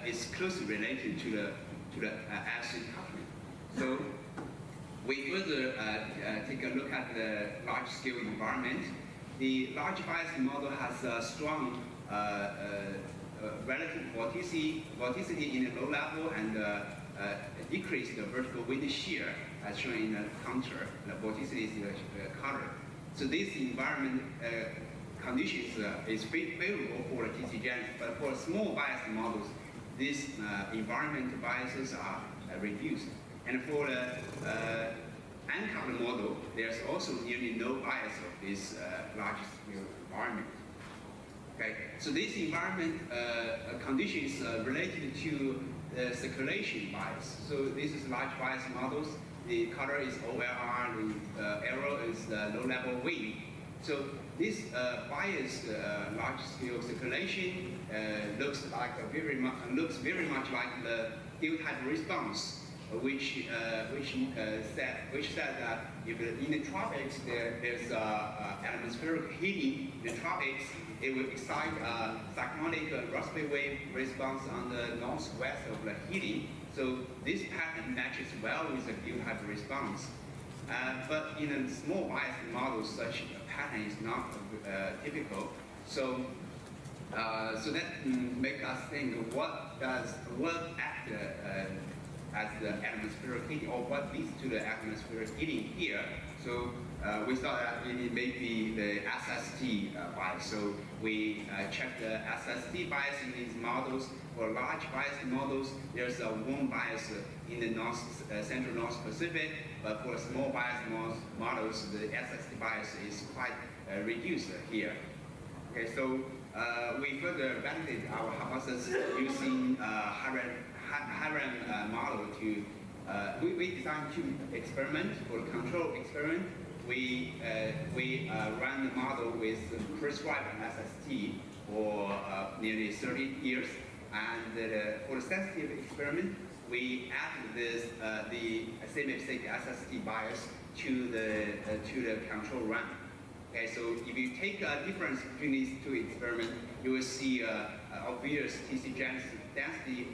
is closely related to the AFC coupling. So we further take a look at the large-scale environment. The large bias model has a strong relative vorticity in the low level and decrease the vertical wind shear as shown in the counter. The vorticity is the color. So this environment conditions is favorable for the TC Genesis, but for small bias models, these environmental biases are reduced. And for the uncoupled model, there's also nearly no bias of this large-scale environment. Okay, so this environment condition is related to the circulation bias. So this is large bias models. The color is OLR, the arrow is low-level wind. So this bias large-scale circulation looks very much like the field-type response, which said that if in the tropics there's atmospheric heating in the tropics, it will excite a cyclonic Rossby wave response on the northwest of the heating. So this pattern matches well with the field-type response. But in a small bias model, such a pattern is not typical. So that makes us think what act as the atmospheric heating, or what leads to the atmospheric heating here. So we thought that it may be the SST bias. So we checked the SST bias in these models. For large bias models, there's a warm bias in the central North Pacific, but for small bias models, the SST bias is quite reduced here. Okay, so we further validated our hypothesis using Hiram model to, we designed two experiments. For the control experiment, we ran the model with prescribed SST for nearly 30 years. And for the sensitive experiment, we added this, the semi-thick SST bias to the control run. Okay, so if you take a difference between these two experiments, you will see obvious TC Genesis density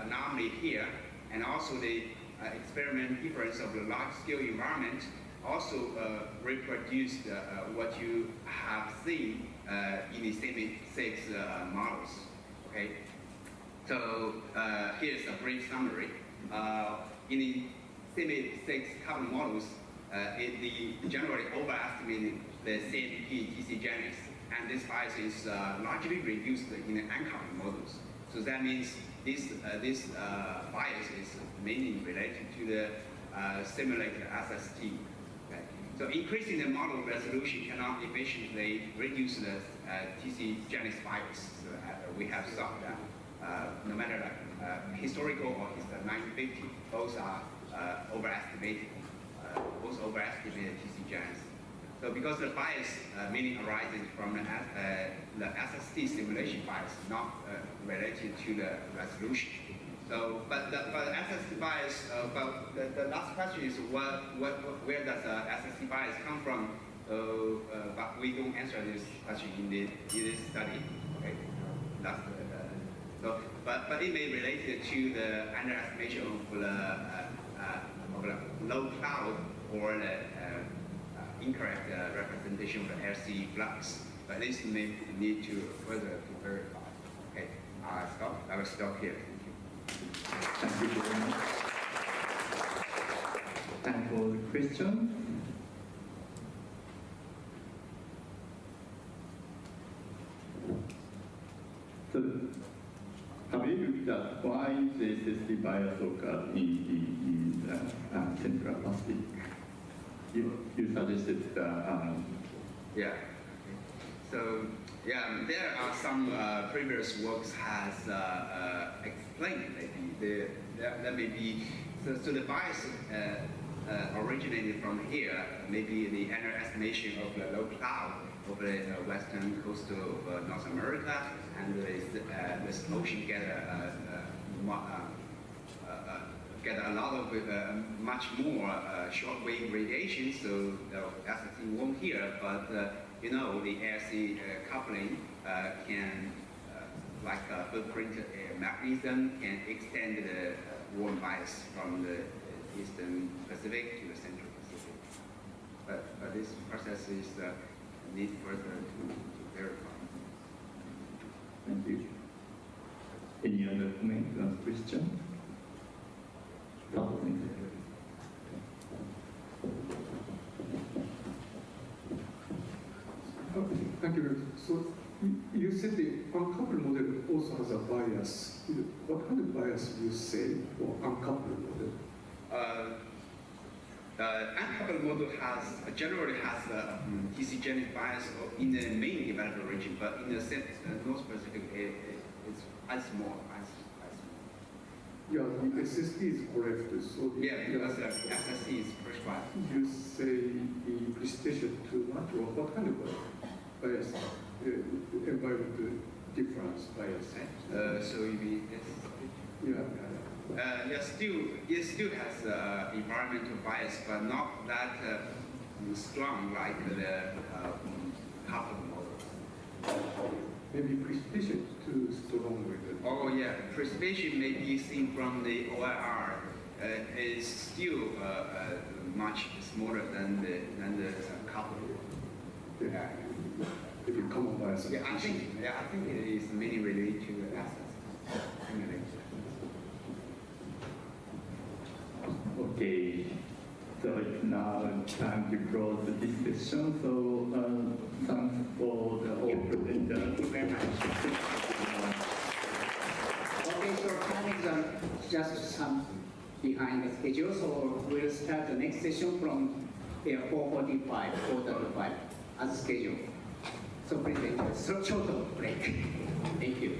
anomaly here, and also the experiment difference of the large-scale environment also reproduced what you have seen in the semi-thick models. Okay, so here's a brief summary. In the semi-thick coupled models, the generally overestimated the CNP TC Genesis, and this bias is largely reduced in the uncoupled models. So that means this bias is mainly related to the simulated SST. Okay. So increasing the model resolution cannot efficiently reduce the TC Genesis bias. So, we have solved that. No matter historical or 1950, both are overestimated. Both overestimated TC Genesis. So because the bias mainly arises from the SST simulation bias, not related to the resolution. So, but the SST bias, but the last question is where does the SST bias come from? But we don't answer this question in this study. Okay, but it may be related to the underestimation of the low cloud or the incorrect representation of the RC flux. But this may need to further verify. Okay, I will stop here. Thank you very much. Time for the question. So, have you that why the SSD bias occurs in Central Pacific. You suggested yeah. So yeah, there are some previous works has explained maybe there may be so the bias originated from here, maybe the underestimation of the low cloud over the western coast of North America, and this ocean get a lot of much more shortwave radiation, so the SSD won't hear, but you know, the air-sea coupling can, like a footprint mechanism, can extend the warm bias from the eastern Pacific to the central Pacific. But this process is need further to verify. Thank you. Any other comment or question? Thank you very much. So you said the uncoupled model also has a bias. What kind of bias do you say for uncoupled model? Uncoupled model generally has a TC-genic bias in the main developed region, but in the North Pacific, it's as small. Yeah, the SSD is correct. So yeah, because SSD is prescribed. You say the precipitation too much, or what kind of bias? Environment difference bias. So you mean it still has environmental bias, but not that strong like the coupled model. Maybe precipitation too strong with it. Oh yeah, precipitation may be seen from the OIR is still much smaller than the coupled. Yeah. If you come on bias. Yeah, I think it is mainly related to the assets. Okay, so it's now time to close this session. So thanks for the all presenters. Thank you very much. Okay, so time is just some behind the schedule, so we'll start the next session from 4:45, 4:35 as scheduled. So please enjoy a short break. Thank you.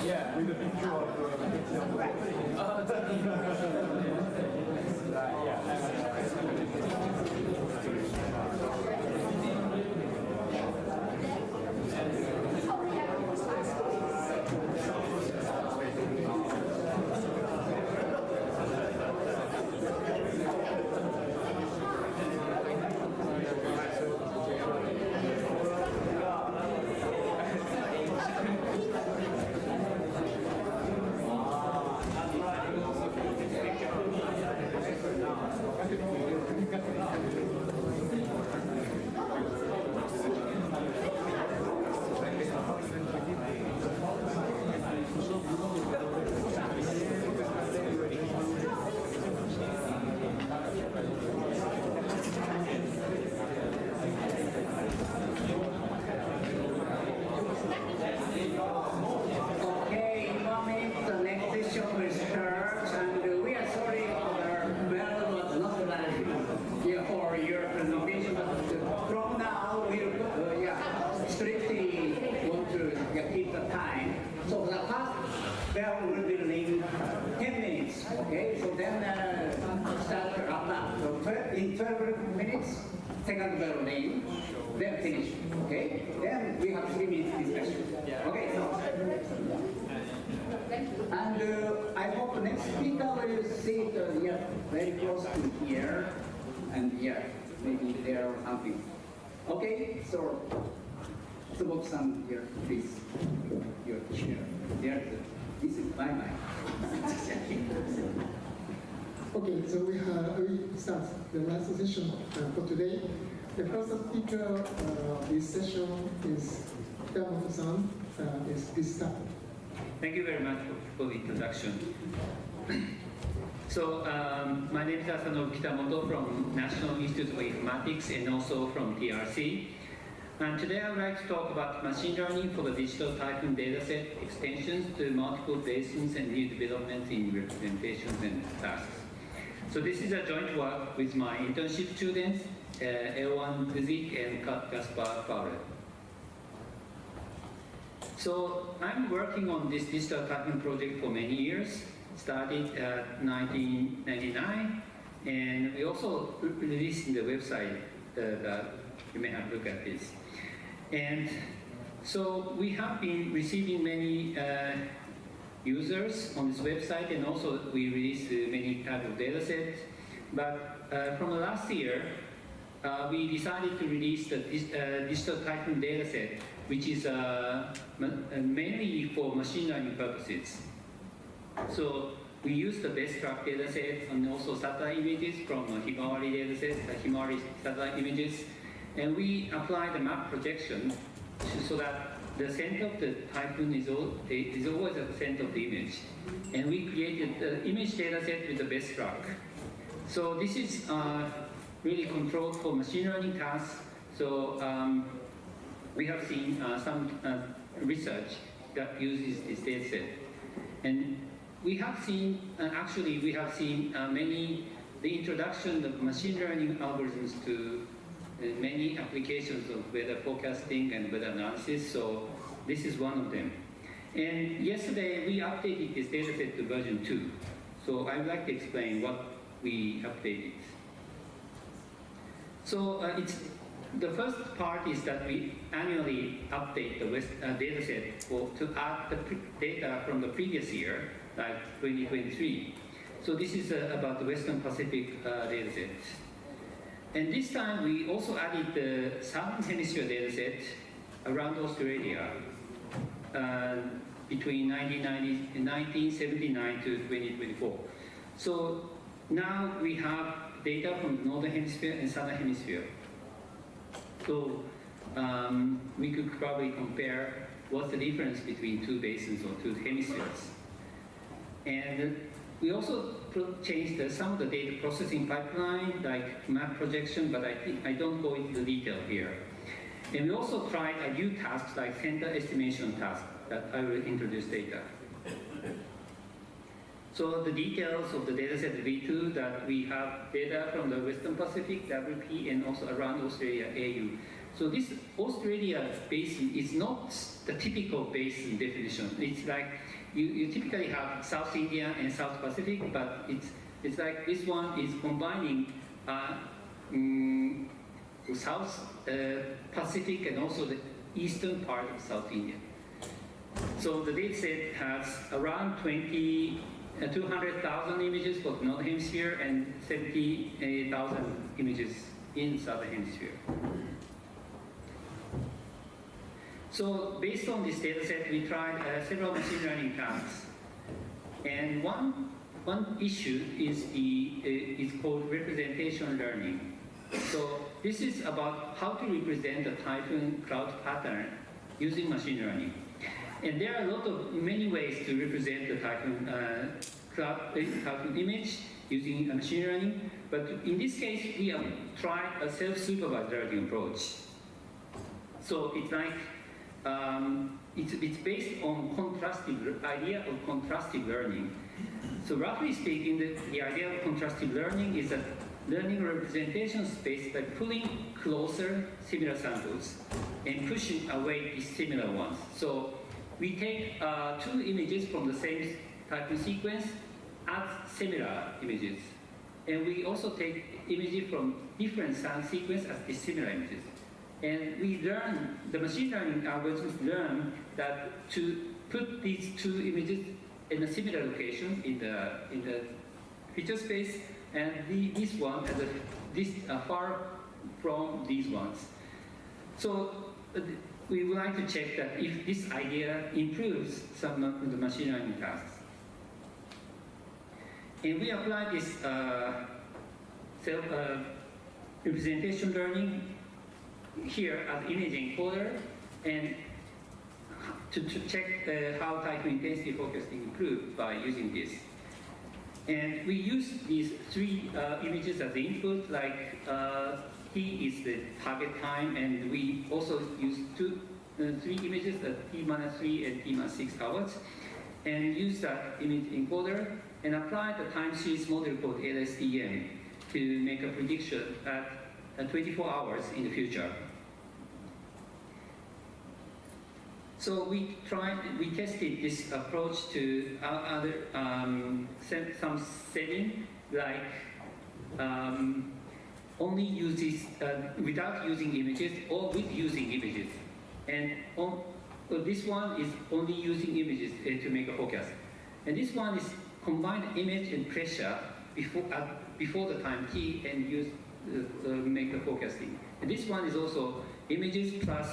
Yeah, with the picture of Okay, in 1 minute, the next session will start, and we are sorry for the bell was not ready for your presentation, but from now we'll strictly want to keep the time. So the first bell will be ring 10 minutes, okay? So then start wrap up. So in 12 minutes, second bell ring, then finish, okay? Then we have 3 minutes discussion. Okay, so. And I hope the next speaker will sit very close to here, and maybe there or something. Okay, so Tsubok-san here, please, your chair. This is my mic. Okay, so we start the last session for today. The first speaker of this session is Kitamoto-san. Please start. Thank you very much for the introduction. So, my name is Asano Kitamoto from National Institute of Informatics and also from TRC. And today I would like to talk about machine learning for the digital Typhoon dataset extensions to multiple basins and new developments in representations and tasks. So this is a joint work with my internship students, Elwan Kuzik and Gaspar Fowler. So I'm working on this digital Typhoon project for many years. Started at 1999, and we also released in the website that you may have a look at this. And so we have been receiving many users on this website, and also we released many type of data sets. But from the last year, we decided to release the digital Typhoon dataset, which is mainly for machine learning purposes. So we use the best track dataset and also satellite images from Himawari dataset, Himawari satellite images, and we apply the map projection so that the center of the Typhoon is always at the center of the image. And we created the image dataset with the best track. So this is really controlled for machine learning tasks. So we have seen some research that uses this dataset. And we have seen, the introduction of machine learning algorithms to many applications of weather forecasting and weather analysis, so this is one of them. And yesterday we updated this dataset to version 2. So I would like to explain what we updated. So the first part is that we annually update the dataset to add the data from the previous year, like 2023. So this is about the Western Pacific dataset. And this time we also added the Southern Hemisphere dataset around Australia between 1979 to 2024. So now we have data from the Northern Hemisphere and Southern Hemisphere. So we could probably compare what's the difference between two basins or two hemispheres. And we also changed some of the data processing pipeline, like map projection, but I don't go into the detail here. And we also tried a new tasks like center estimation task that I will introduce later. So the details of the dataset V2, that we have data from the Western Pacific, WP, and also around Australia, AU. So this Australia basin is not the typical basin definition. It's like you typically have South India and South Pacific, but it's like this one is combining South Pacific and also the eastern part of South India. So the data set has around 200,000 images for the Northern Hemisphere and 70,000 images in Southern Hemisphere. So based on this data set, we tried several machine learning tasks. And one issue is is called representation learning. So this is about how to represent the typhoon cloud pattern using machine learning. And there are many ways to represent the typhoon typhoon image using machine learning. But in this case, we have tried a self-supervised learning approach. So it's like it's based on idea of contrastive learning. So roughly speaking, the idea of contrastive learning is that learning representation space by pulling closer similar samples and pushing away dissimilar ones. So we take two images from the same type of sequence as similar images. And we also take images from different sound sequence as dissimilar images. And we learn, the machine learning algorithms learn that to put these two images in a similar location in the feature space, and this one as far from these ones. So we would like to check that if this idea improves some of the machine learning tasks. And we apply this representation learning here as image encoder, and to check how typhoon intensity forecasting improved by using this. And we use these three images as the input, like T is the target time, and we also use three images, T-3 and T-6 hours, and use that image encoder and apply the time series model called LSTM to make a prediction at 24 hours in the future. So we tested this approach to other some setting, like only uses without using images or with using images, and this one is only using images to make a forecast, and this one is combined image and pressure before the time t and use make the forecasting. And this one is also images plus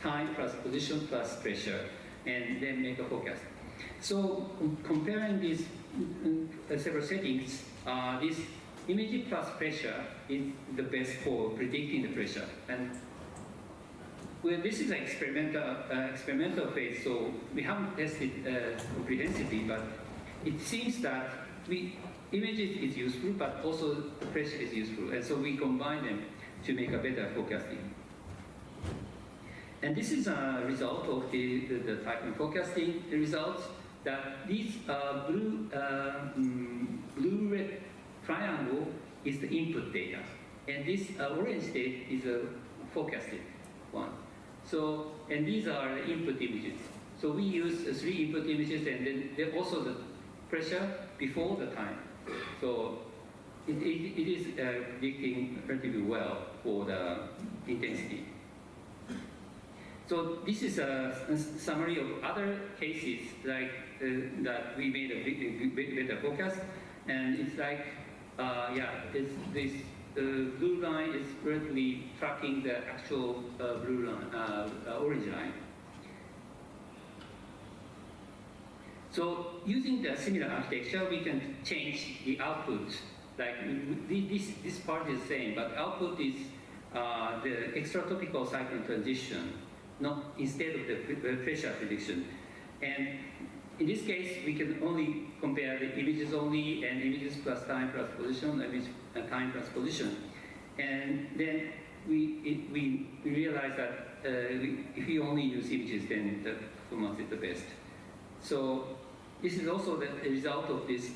time plus position plus pressure, and then make a forecast. So comparing these several settings, this image plus pressure is the best for predicting the pressure. And well, this is an experimental phase, so we haven't tested comprehensively, but it seems that images is useful, but also the pressure is useful, and so we combine them to make a better forecasting. And this is a result of the typhoon forecasting results, that these blue-red triangle is the input data, and this orange data is a forecasted one. So, and these are the input images. So we use three input images, and then also the pressure before the time. So it is predicting relatively well for the intensity. So this is a summary of other cases like that we made a better forecast, and it's like this blue line is currently tracking the actual blue line, orange line. So using the similar architecture, we can change the output. Like this part is the same, but output is the extratropical cyclone transition, not instead of the pressure prediction. And in this case, we can only compare the images only and images plus time plus position, time plus position. And then we realize that if we only use images, then the performance is the best. So this is also the result of this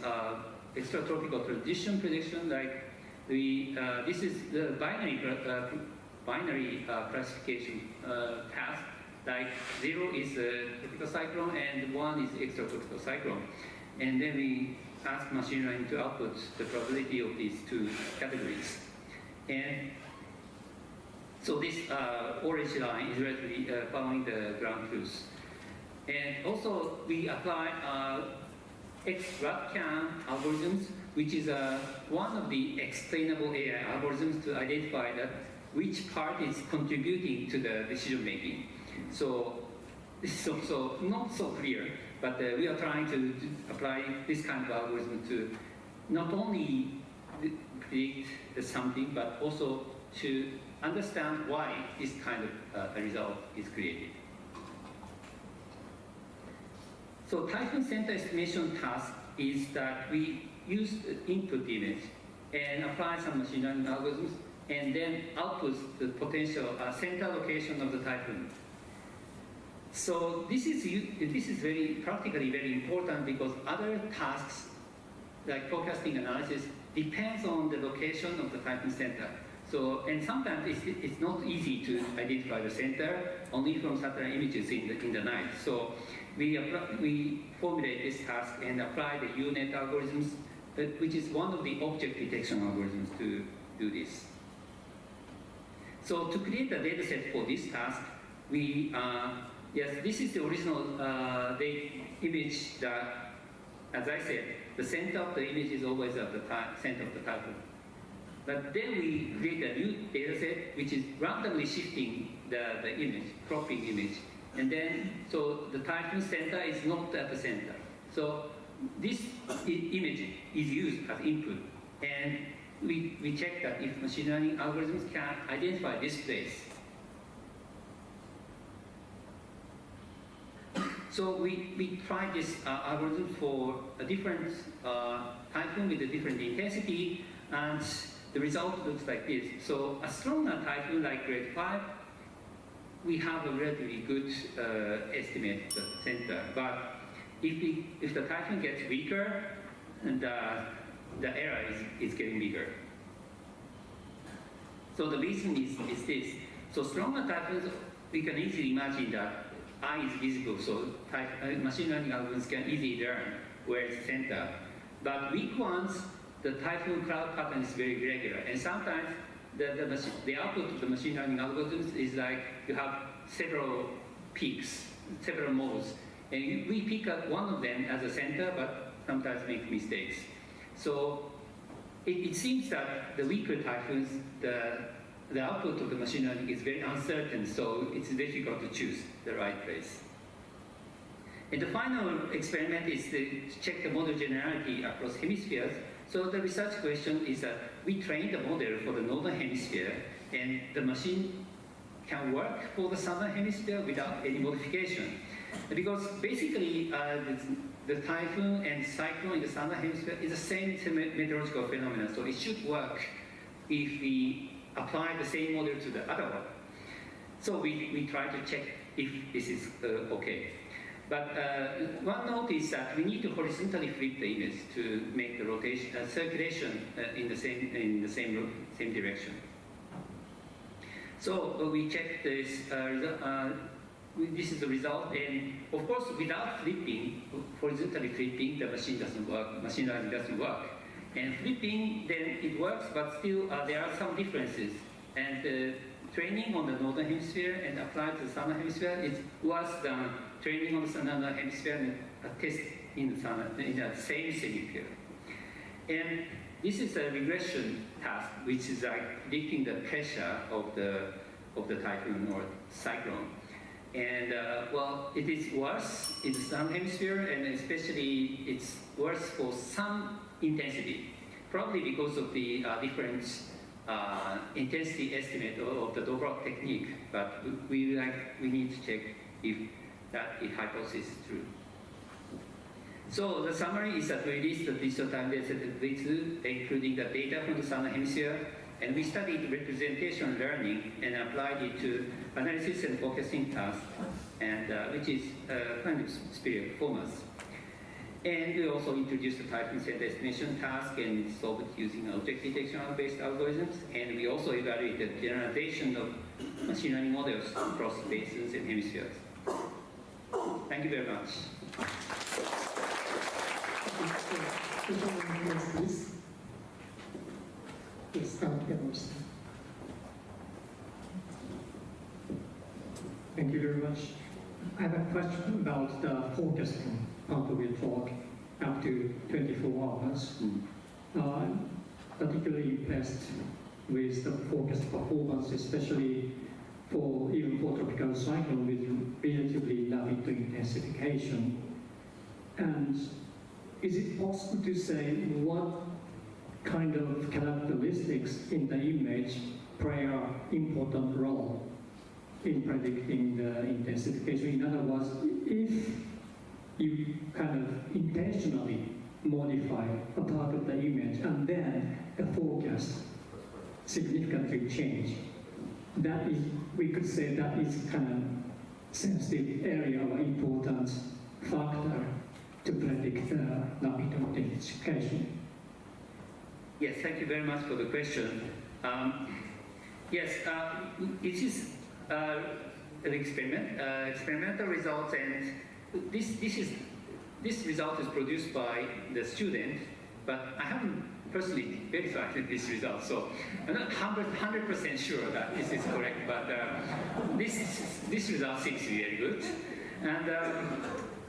extratropical transition prediction. Like this is the binary binary classification task. Like 0 is a tropical cyclone and 1 is extratropical cyclone. And then we ask machine learning to output the probability of these two categories. And so this orange line is relatively following the ground truth. And also we apply XRATCAN algorithms, which is one of the explainable AI algorithms to identify that which part is contributing to the decision making. So this is also not so clear, but we are trying to apply this kind of algorithm to not only predict something, but also to understand why this kind of result is created. So typhoon center estimation task is that we use the input image and apply some machine learning algorithms and then output the potential center location of the typhoon. So this is very practically very important because other tasks like forecasting analysis depends on the location of the typhoon center. So, and sometimes it's not easy to identify the center only from satellite images in the night. So we formulate this task and apply the UNet algorithms, which is one of the object detection algorithms to do this. So to create a data set for this task, we, yes, this is the original image that, as I said, the center of the image is always at the center of the typhoon. But then we create a new data set which is randomly shifting the image, cropping image. And then, so the typhoon center is not at the center. So this image is used as input. And we check that if machine learning algorithms can identify this place. So we try this algorithm for a different typhoon with a different intensity, and the result looks like this. So a stronger typhoon like grade 5, we have a relatively good estimate of the center. But if the typhoon gets weaker, the error is getting bigger. So the reason is this. So stronger typhoons, we can easily imagine that eye is visible, so machine learning algorithms can easily learn where is the center. But weak ones, the typhoon cloud pattern is very irregular, and sometimes the output of the machine learning algorithms is like you have several peaks, several modes, and we pick up one of them as a center, but sometimes make mistakes. So it seems that the weaker typhoons, the output of the machine learning is very uncertain, so it's difficult to choose the right place. And the final experiment is to check the model generality across hemispheres. So the research question is that we train the model for the northern hemisphere, and the machine can work for the southern hemisphere without any modification. Because basically, the typhoon and cyclone in the southern hemisphere is the same meteorological phenomenon, so it should work if we apply the same model to the other one. So we try to check if this is okay. But one note is that we need to horizontally flip the image to make the rotation, circulation in the same direction. So we check this. This is the result, and of course, without flipping, horizontally flipping, the machine doesn't work. Machine learning doesn't work. And flipping, then it works, but still there are some differences. And training on the northern hemisphere and applied to the southern hemisphere is worse than training on the southern hemisphere and a test in the same semi-period. And this is a regression task, which is like predicting the pressure of the typhoon or cyclone. And well, it is worse in the southern hemisphere, and especially it's worse for some intensity, probably because of the different intensity estimate of the Dobrock technique. But we need to check if that hypothesis is true. So the summary is that we released the digital time data set day2, including the data from the southern hemisphere, and we studied representation learning and applied it to analysis and forecasting tasks, and which is kind of superior performance. And we also introduced the typing set destination task and solved it using object detection-based algorithms. And we also evaluated generalization of machine learning models across basins and hemispheres. Thank you very much. Please. Yes, Thank you very much. I have a question about the forecasting part of your talk, up to 24 hours. Particularly impressed with the forecast performance, especially even for tropical cyclone with relatively rapid intensification. And is it possible to say what kind of characteristics in the image play an important role in predicting the intensification? In other words, if you kind of intentionally modify a part of the image and then the forecast significantly change, that is, we could say that is kind of sensitive area or important factor to predict rapid intensification. Yes, thank you very much for the question. Yes, it is an experimental result, and this result is produced by the student, but I haven't personally verified this result, so I'm not 100% sure that this is correct, but this result seems to be very good. And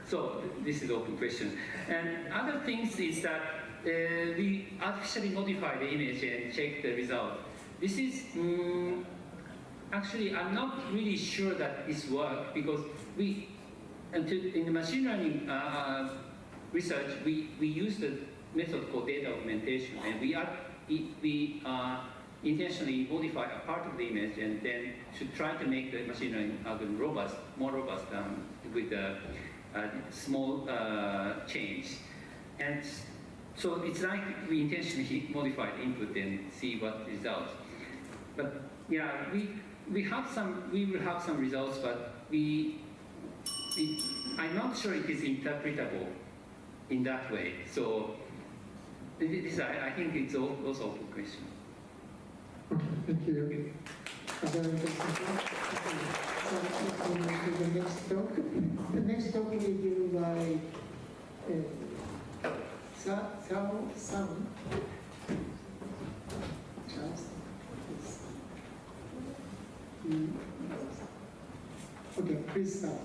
so this is an open question. And other things is that we artificially modify the image and check the result. This is, actually, I'm not really sure that this works because in the machine learning research, we use the method called data augmentation, and we intentionally modify a part of the image and then should try to make the machine learning algorithm robust, more robust with a small change. And so it's like we intentionally modify the input and see what results. But yeah, we will have some results, but I'm not sure it is interpretable in that way. So I think it's also open question. Okay, thank you. So let's move to the next talk. The next talk will be given by Cao San. Okay, please start.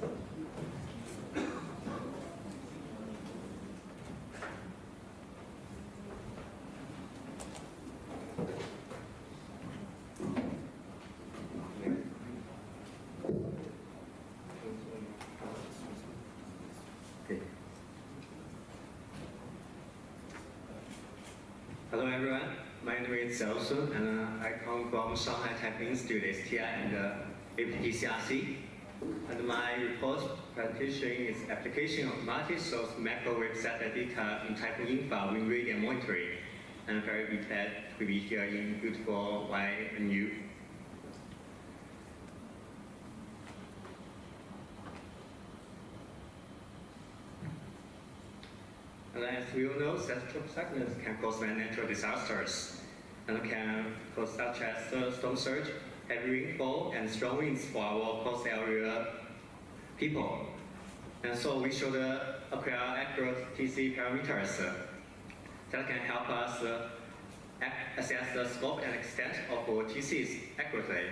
Hello everyone, my name is Xiao Sun, and I come from Shanghai Taiping Institute, STI, and IWTRC. And my report presentation is application of multi-source microwave satellite data in typhoon infra wind radiant monitoring. I'm very glad to be here in beautiful YNU. And as we all know, such cyclones can cause many natural disasters and can cause such as storm surge, heavy rainfall, and strong winds for our coast area people. And so we should acquire accurate TC parameters that can help us assess the scope and extent of our TCs accurately.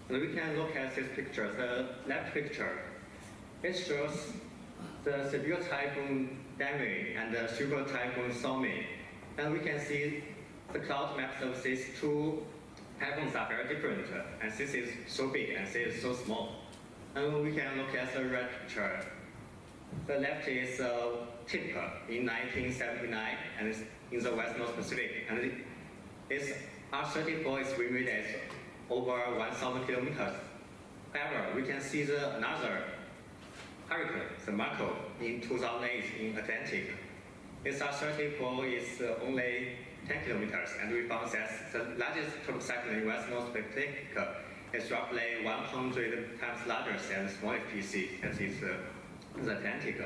And we can look at this picture, the left picture. It shows the severe typhoon Dami and the super typhoon Somi. And we can see the cloud maps of these two typhoons are very different. And this is so big and this is so small. And we can look at the right picture. The left is tip in 1979 and it's in the West North Pacific. And its R34 is wind rate over 1,000 kilometers. However, we can see another hurricane, the Marco, in 2008 in Atlantic. Its R34 is only 10 kilometers, and we found that the largest tropical cyclone in West North Pacific is roughly 100 times larger than the smallest PC, that is the Atlantic.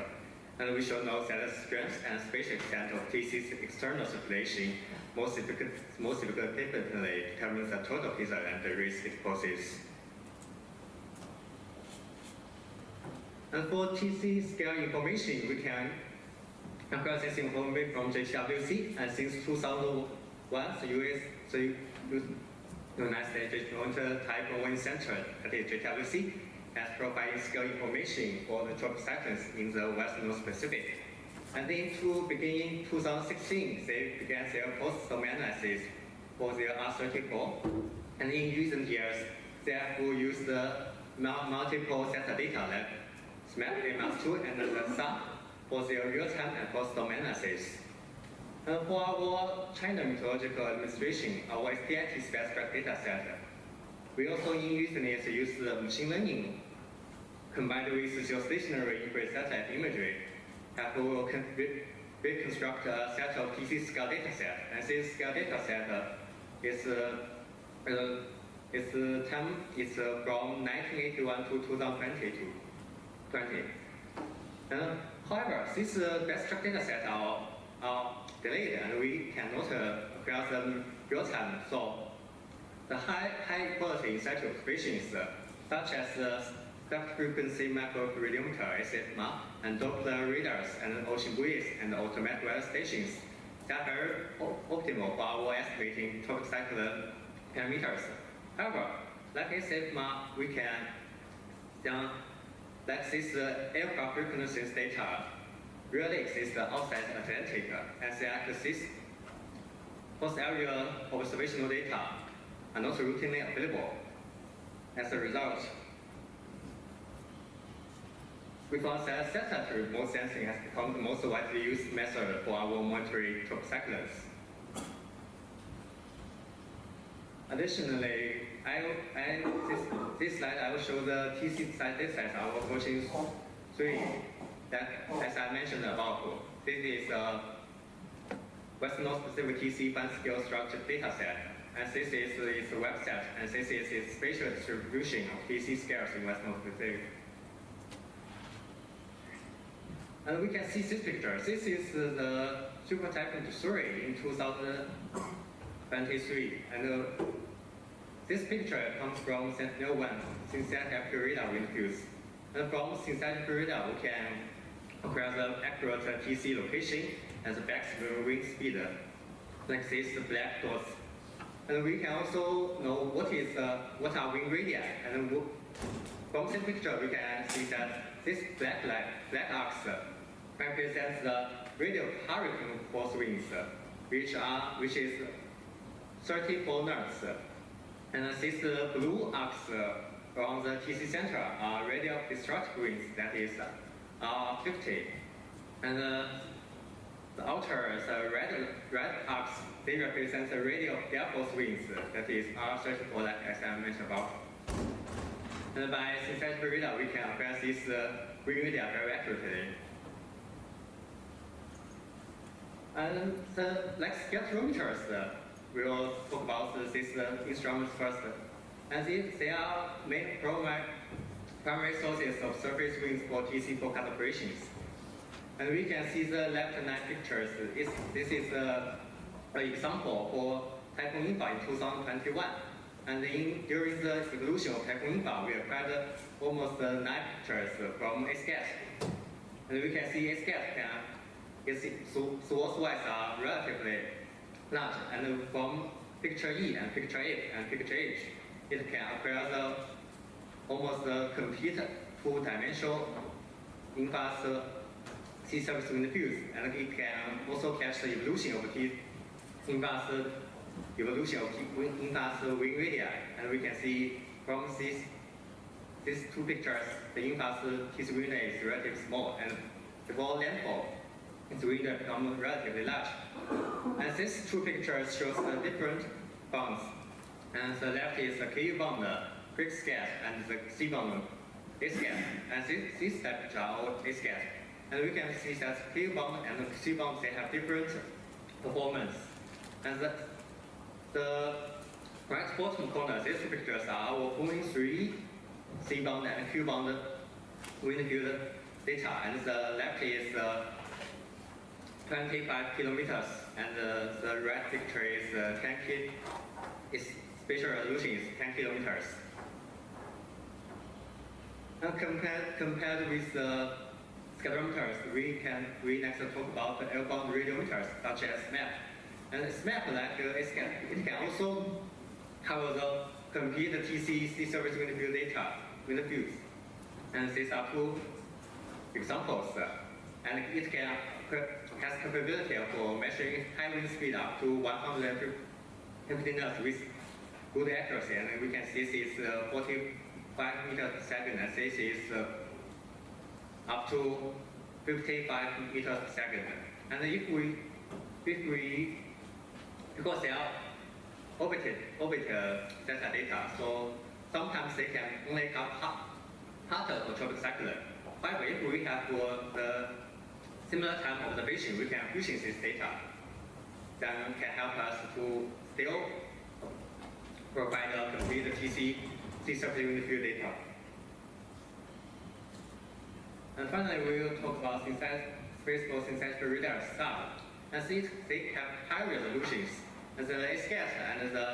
And we shall note that the strength and spatial extent of TC's external circulation most significantly determines the total hazard and the risk it poses. And for TC scale information, we can acquire this information from JTWC, and since 2001, the United States Joint Type 1 Center, that is JTWC, has provided scale information for the tropical cyclones in the Western North Pacific. And in beginning 2016, they began their post-domain analysis for their R34. And in recent years, they have used the multiple set data like SMAP, MAP2, and the SAP for their real-time and post-domain analysis. And for our China Meteorological Administration, our STIT specific data set, we also in recent years use the machine learning combined with geostationary infrared satellite imagery to reconstruct a set of TC scale data set. And this scale data set is from 1981 to 2020. However, these best track data sets are delayed, and we cannot acquire them real time. So the high quality in situ observations, such as the spectral frequency microradiometer (SFMA) and Doppler radars and ocean buoys and automatic weather stations, that are optimal for our estimating tropical cyclone parameters. However, like SFMA, we can like this aircraft reconnaissance data really exists outside the Atlantic, as they access post-area observational data are not routinely available. As a result, we found that satellite remote sensing has become the most widely used method for our monitoring tropical cyclones. Additionally, this slide I will show the TC site data set, our version 3, that, as I mentioned above, this is a Western North Pacific TC fine scale structured data set, and this is its website, and this is its spatial distribution of TC scales in Western North Pacific. And we can see this picture. This is the Super Typhoon 3 in 2023, and this picture comes from Sentinel-1 synthetic radar wind fields. And from synthetic radar, we can acquire the accurate TC location and the maximum wind speed, like this black dots. And we can also know what are wind radii. And from this picture, we can see that this black arcs represents the radial hurricane force winds, which is 34 knots. And these blue arcs around the TC center are radial destructive winds, that is 50. And the outer red arcs, they represent the radial gale force winds, that is R34, like as I mentioned above. And by synthetic radar, we can acquire these wind radii very accurately. And like spectrometers, we will talk about these instruments first. And they are main primary sources of surface winds for TC forecast operations. And we can see the left 9 pictures. This is an example for Typhoon Infa in 2021. And during the evolution of Typhoon Infa, we acquired almost 9 pictures from SCAT. And we can see SCAT its source-wise are relatively large, and from picture E and picture F and picture H, it can acquire the almost complete full-dimensional inverse sea surface wind fields, and it can also catch the evolution of inverse wind radii. And we can see from these two pictures, the inverse TC wind radii is relatively small, and before landfall, its wind become relatively large. And these two pictures shows the different bonds. And the left is the KU bond, quick scat, and the C bond, A-scat. And these pictures are all A-scat. And we can see that KU bond and the C bond, they have different performance. And the right bottom corner, these two pictures are our 3 C bond and Q bond wind field data, and the left is 25 kilometers, and the right picture is 10 its spatial resolution is 10 kilometers. And compared with the scalerometers, we next talk about the L-bound radiometers such as SMAP. And SMAP, like it can also cover the complete TC C-surface wind field data, wind fields. And these are two examples. And it has capability for measuring high wind speed up to 150 knots with good accuracy. And we can see this is 45 meters per second, and this is up to 55 meters per second. And because they are orbit data, so sometimes they can only have half of the tropic cyclone. However, if we have the similar time observation, we can using this data, then can help us to still provide a complete TC C-surface wind field data. And finally, we will talk about spatial synthetic radar style. And since they have high resolutions, and the SCAT and the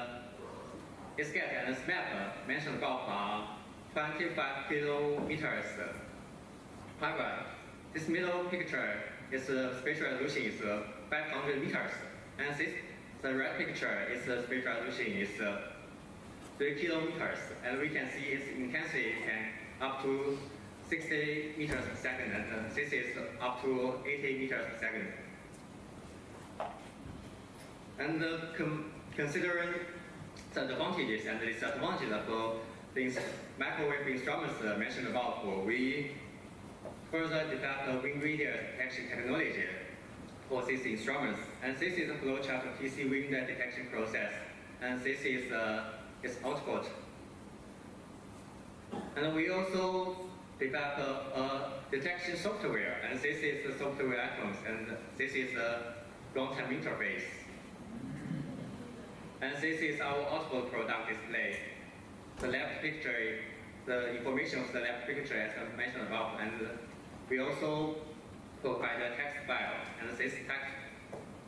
SMAP mentioned above are 25 kilometers. However, this middle picture is spatial resolution is 500 meters, and the right picture is spatial resolution is 3 kilometers, and we can see its intensity can up to 60 meters per second, and this is up to 80 meters per second. And considering the advantages and disadvantages of these microwave instruments mentioned above, we further developed wind radar detection technology for these instruments. And this is a flowchart of TC wind detection process, and this is its output. And we also developed a detection software, and this is the software icons, and this is the runtime interface. And this is our output product display. The left picture, the information of the left picture as I mentioned above, and we also provide a text file. And this text,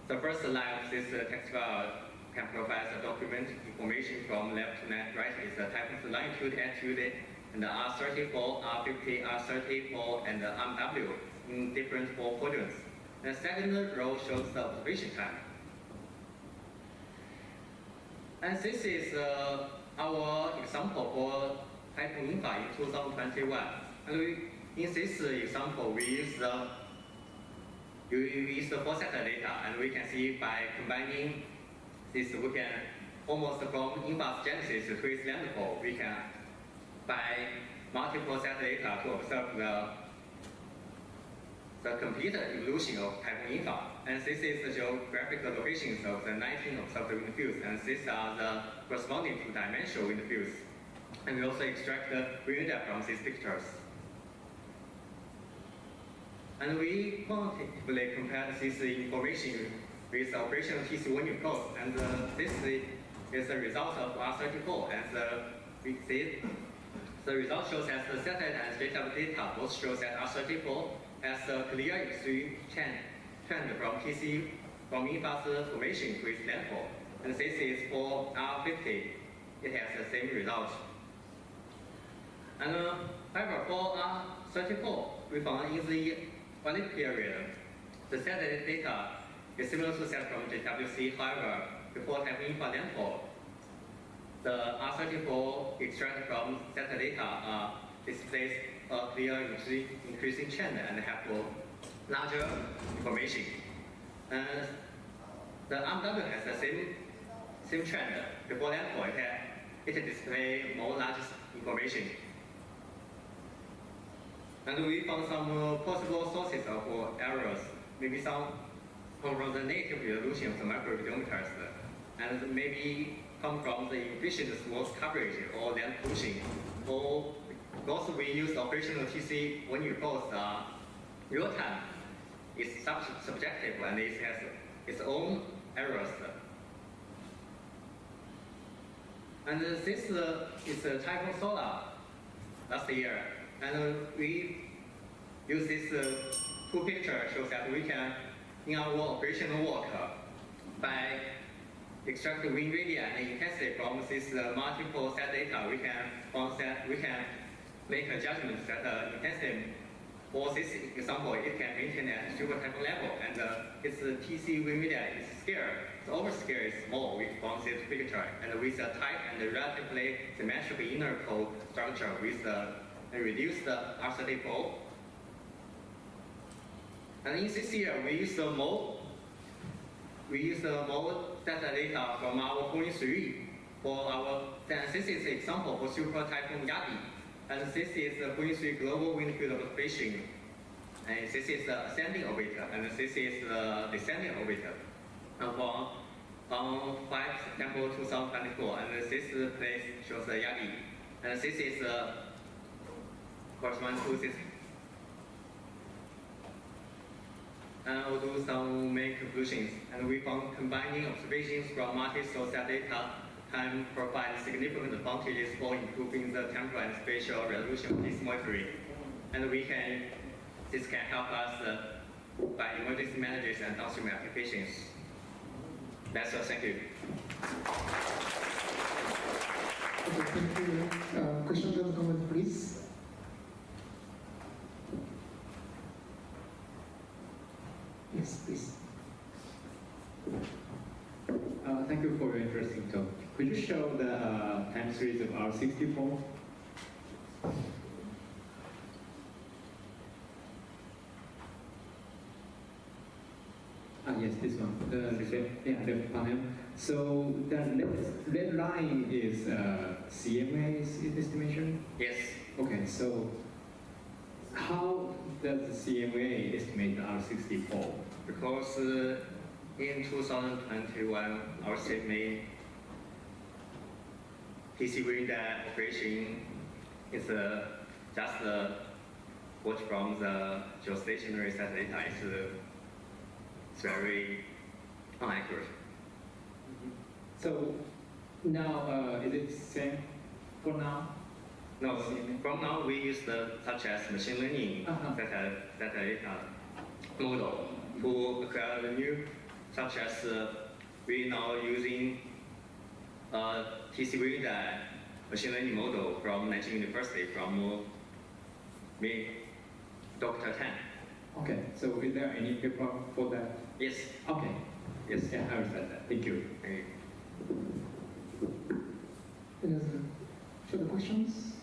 the first line of this text file can provide the document information from left to right is the type of longitude, altitude, and the R34, R50, R34, and the MW in different 4 quadrants. The second row shows the observation time. And this is our example for Typhoon Infa in 2021. And in this example, we use the forecast data, and we can see by combining this, we can almost from Infa's genesis to its landfall, we can by multi-process data to observe the complete evolution of Typhoon Infa. And this is the geographical locations of the 19 observed wind fields, and these are the corresponding to dimensional wind fields. And we also extract the wind data from these pictures. And we quantitatively compared this information with operational TC wind cost, and this is the result of R34, and the result shows that the satellite and JW data both shows that R34 has a clear extreme trend from TC from Infa's formation to its landfall. And this is for R50, it has the same result. And however, for R34, we found in the one period, the satellite data is similar to that from JWC. However, before Typhoon Infa landfall, the R34 extracted from satellite data displays a clear increasing trend and have larger information. And the MW has the same trend. Before landfall, it displays more large information. And we found some possible sources of errors, maybe some from the native resolution of the microradiometers, and maybe come from the efficient smooth coverage or land pushing, or because we use operational TC when you post real time, it's subjective and it has its own errors. And this is Typhoon Solar last year, and we use these two pictures shows that we can, in our operational work, by extract the wind radius and intensity from this multiple set data, we can make a judgment that intensity for this example, it can maintain at super type level, and its TC wind radius is scale. The overscale is small from this picture, and with a tight and relatively symmetrical inner core structure with a reduced R30 pole. And in this year, we use the mode data data from our Pony 3 for our, this is an example for super typhoon Yagi. And this is the Pony 3 global wind field observation. And this is the ascending orbiter, and this is the descending orbiter. On 5 September 2024, and this place shows the Yagi. And this is corresponds to this. And I'll do some main conclusions. And we found combining observations from multi-source data can provide significant advantages for improving the temporal and spatial resolution of this monitoring. And this can help us by emergency managers and downstream applications. That's all. Thank you. Okay, thank you. Questions and comments, please. Yes, please. Thank you for your interesting talk. Could you show the time series of R64? Yes, this one. The panel. So the red line is CMA's estimation? Yes. Okay, so how does the CMA estimate the R64? Because in 2021, our CMA PC wind operation is just what from the geostationary set data is very inaccurate. So now, is it the same for now? No, from now we use such as machine learning data model to acquire the new, such as we now using TC radar machine learning model from Nanjing University from me, Dr. Tan. Okay, so is there any paper for that? Yes. Okay. Yes. Yeah, I understand that. Thank you. Thank you. Any other further questions?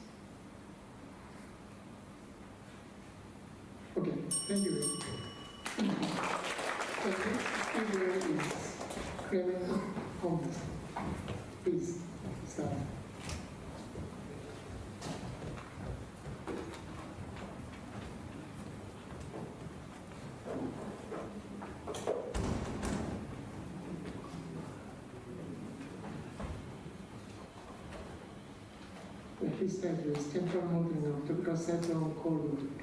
Okay, thank you. The next speaker is Clement Holmes. Please start. His title is Temporal Modeling of Tropical Cyclone Cold Week.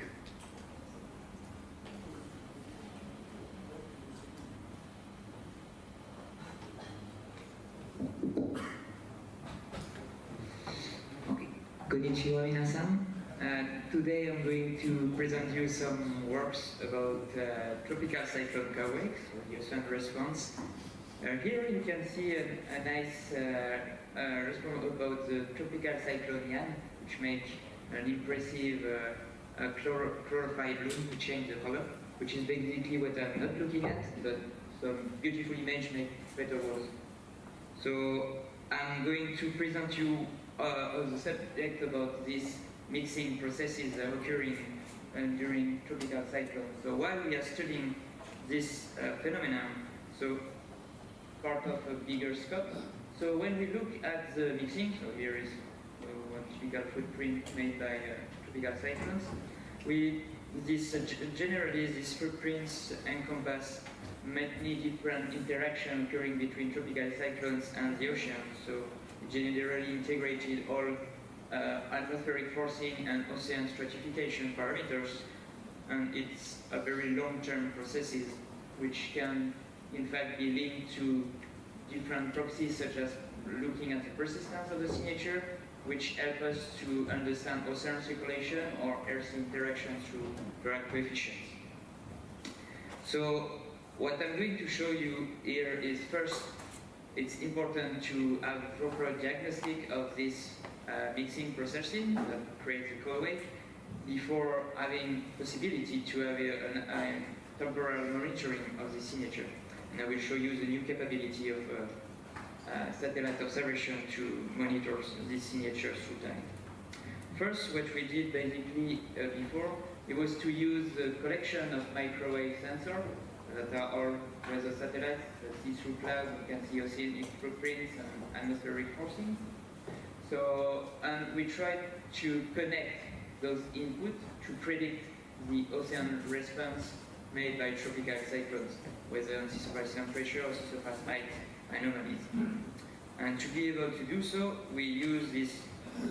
Konnichiwa minasan. Today I'm going to present you some works about tropical cyclone Kawek, so use and response. Here you can see a nice response about the tropical cyclone Yan, which makes an impressive chlorophyll bloom to change the color, which is basically what I'm not looking at, but some beautiful image make better words. So I'm going to present you on the subject about these mixing processes that are occurring during tropical cyclones. So while we are studying this phenomenon, so part of a bigger scope. So when we look at the mixing, so here is one typical footprint made by tropical cyclones. Generally these footprints encompass many different interactions occurring between tropical cyclones and the ocean. So generally integrated all atmospheric forcing and ocean stratification parameters, and it's a very long-term processes which can in fact be linked to different proxies, such as looking at the persistence of the signature which help us to understand ocean circulation or Earth interaction through drag coefficients. So what I'm going to show you here is first, it's important to have a proper diagnostic of this mixing processing that creates a coil wave before having possibility to have a temporal monitoring of the signature. And I will show you the new capability of satellite observation to monitor this signature through time. First, what we did basically before, it was to use the collection of microwave sensors that are all weather satellites that see through clouds. You can see oceanic footprints and atmospheric forcing. So, and we tried to connect those inputs to predict the ocean response made by tropical cyclones, whether on sea surface temperature or sea surface height anomalies. And to be able to do so, we use this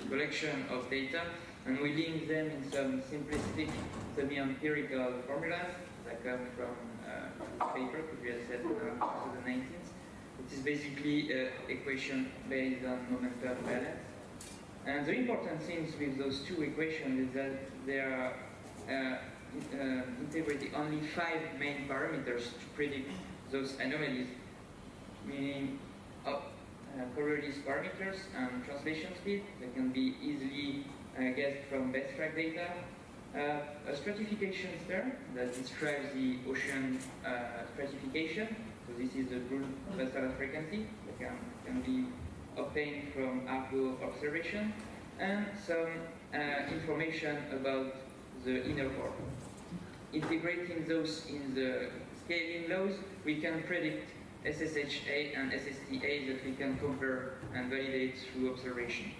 collection of data and we link them in some simplistic semi-empirical formulas that come from a paper produced in 2019. It is basically an equation based on momentum balance. And the important things with those two equations is that they are integrating only 5 main parameters to predict those anomalies, meaning Coriolis parameters and translation speed that can be easily guessed from best track data, a stratification sphere that describes the ocean stratification. So this is the Brune vessel frequency that can be obtained from Argo observation, and some information about the inner core. Integrating those in the scaling laws, we can predict SSHA and SSTA that we can compare and validate through observation.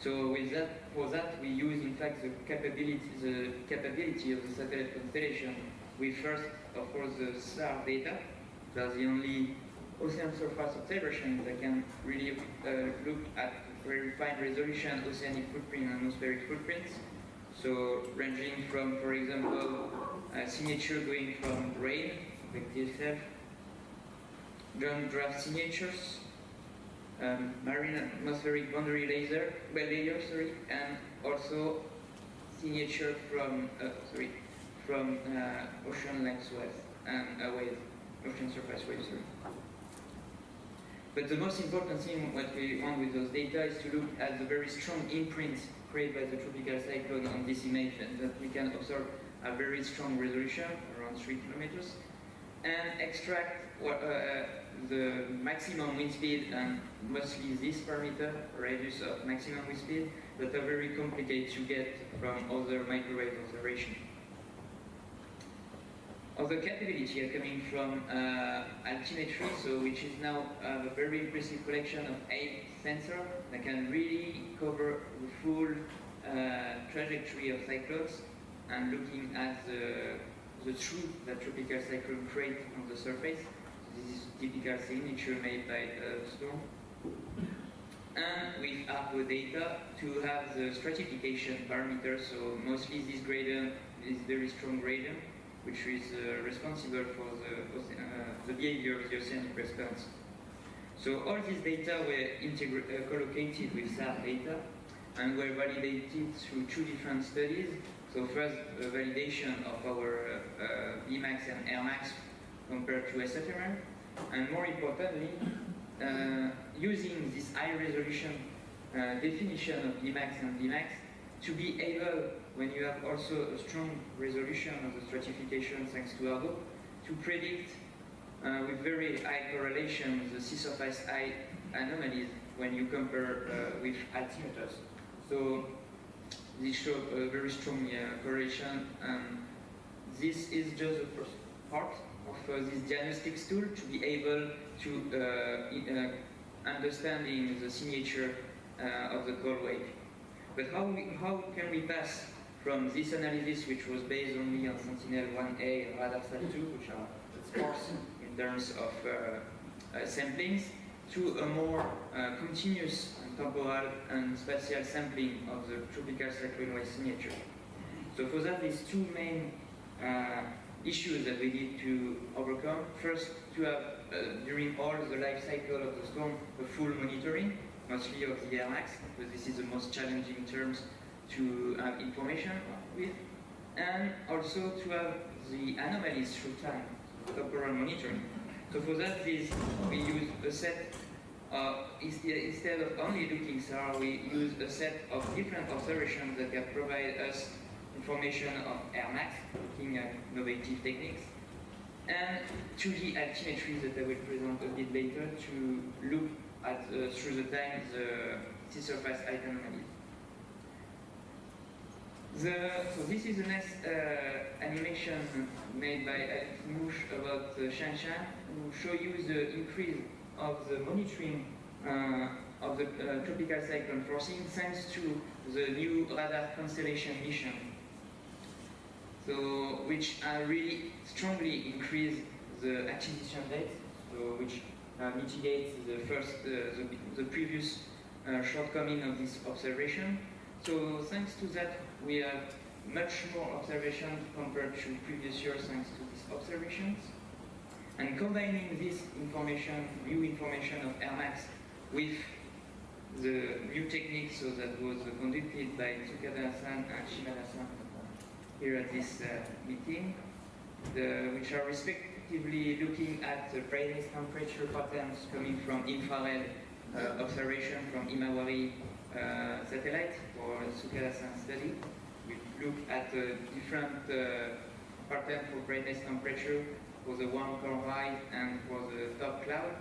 So with that, for that, we use in fact the capability of the satellite constellation. We first, of course, the SAR data. That's the only ocean surface observation that can really look at very fine resolution oceanic footprint and atmospheric footprints. So ranging from, for example, a signature going from rain, effective self, ground draft signatures, marine atmospheric boundary layer, and also signature from ocean length waves and wave, ocean surface waves. But the most important thing, what we want with those data, is to look at the very strong imprints created by the tropical cyclone on this image, and that we can observe a very strong resolution, around 3 kilometers, and extract the maximum wind speed and mostly this parameter, radius of maximum wind speed, that are very complicated to get from other microwave observation. Other capability are coming from altimetry, so which is now a very impressive collection of 8 sensors that can really cover the full trajectory of cyclones and looking at the truth that tropical cyclone create on the surface. So this is typical signature made by a storm. And with Argo data to have the stratification parameters, so mostly this gradient, this very strong gradient, which is responsible for the behavior of the oceanic response. So all these data were collocated with SAR data and were validated through 2 different studies. So first, validation of our Vmax and Airmax compared to SFMR, and more importantly, using this high resolution definition of Vmax and Vmax to be able, when you have also a strong resolution of the stratification thanks to Argo, to predict with very high correlation the sea surface height anomalies when you compare with altimeters. So this shows a very strong correlation, and this is just the first part of this diagnostics tool to be able to understanding the signature of the cold wave. But how can we pass from this analysis, which was based only on Sentinel-1A and RadarSat-2, which are sparse in terms of samplings, to a more continuous and temporal and spatial sampling of the tropical cyclone wave signature? So for that, there's 2 main issues that we need to overcome. First, to have, during all the life cycle of the storm, a full monitoring, mostly of the air max, because this is the most challenging terms to have information with, and also to have the anomalies through time, temporal monitoring. So for that, we use a set, instead of only looking SAR, we use a set of different observations that can provide us information of air max, looking at innovative techniques, and 2D altimetry that I will present a bit later to look at, through the time, the sea surface height anomalies. So this is the next animation made by Alex Mouche about Shanshan, who show you the increase of the monitoring of the tropical cyclone forcing thanks to the new radar constellation mission. So, which really strongly increase the acquisition date, so which mitigates the previous shortcoming of this observation. So thanks to that, we have much more observations compared to previous years thanks to these observations. And combining this information, new information of air max, with the new techniques, so that was conducted by Tsukada-san and Shimada-san here at this meeting, which are respectively looking at the brightness temperature patterns coming from infrared observation from Imawari satellite for Tsukada-san study. We look at different pattern for brightness temperature for the warm core high and for the top cloud.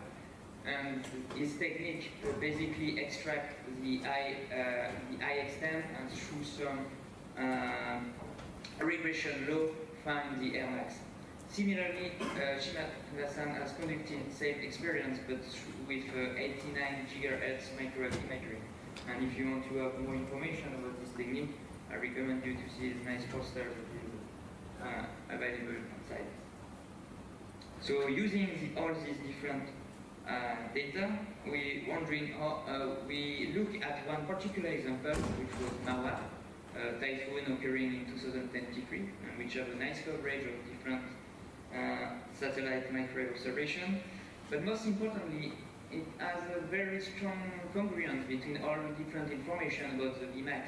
And this technique basically extract the eye extent and through some regression law find the air max. Similarly, Shimada-san has conducted the same experience but with 89 GHz microwave imagery. And if you want to have more information about this technique, I recommend you to see this nice poster that is available outside. So using all these different data, we're wondering how we look at one particular example, which was Mawa, typhoon occurring in 2023, and which have a nice coverage of different satellite microwave observation. But most importantly, it has a very strong congruence between all the different information about the Vmax,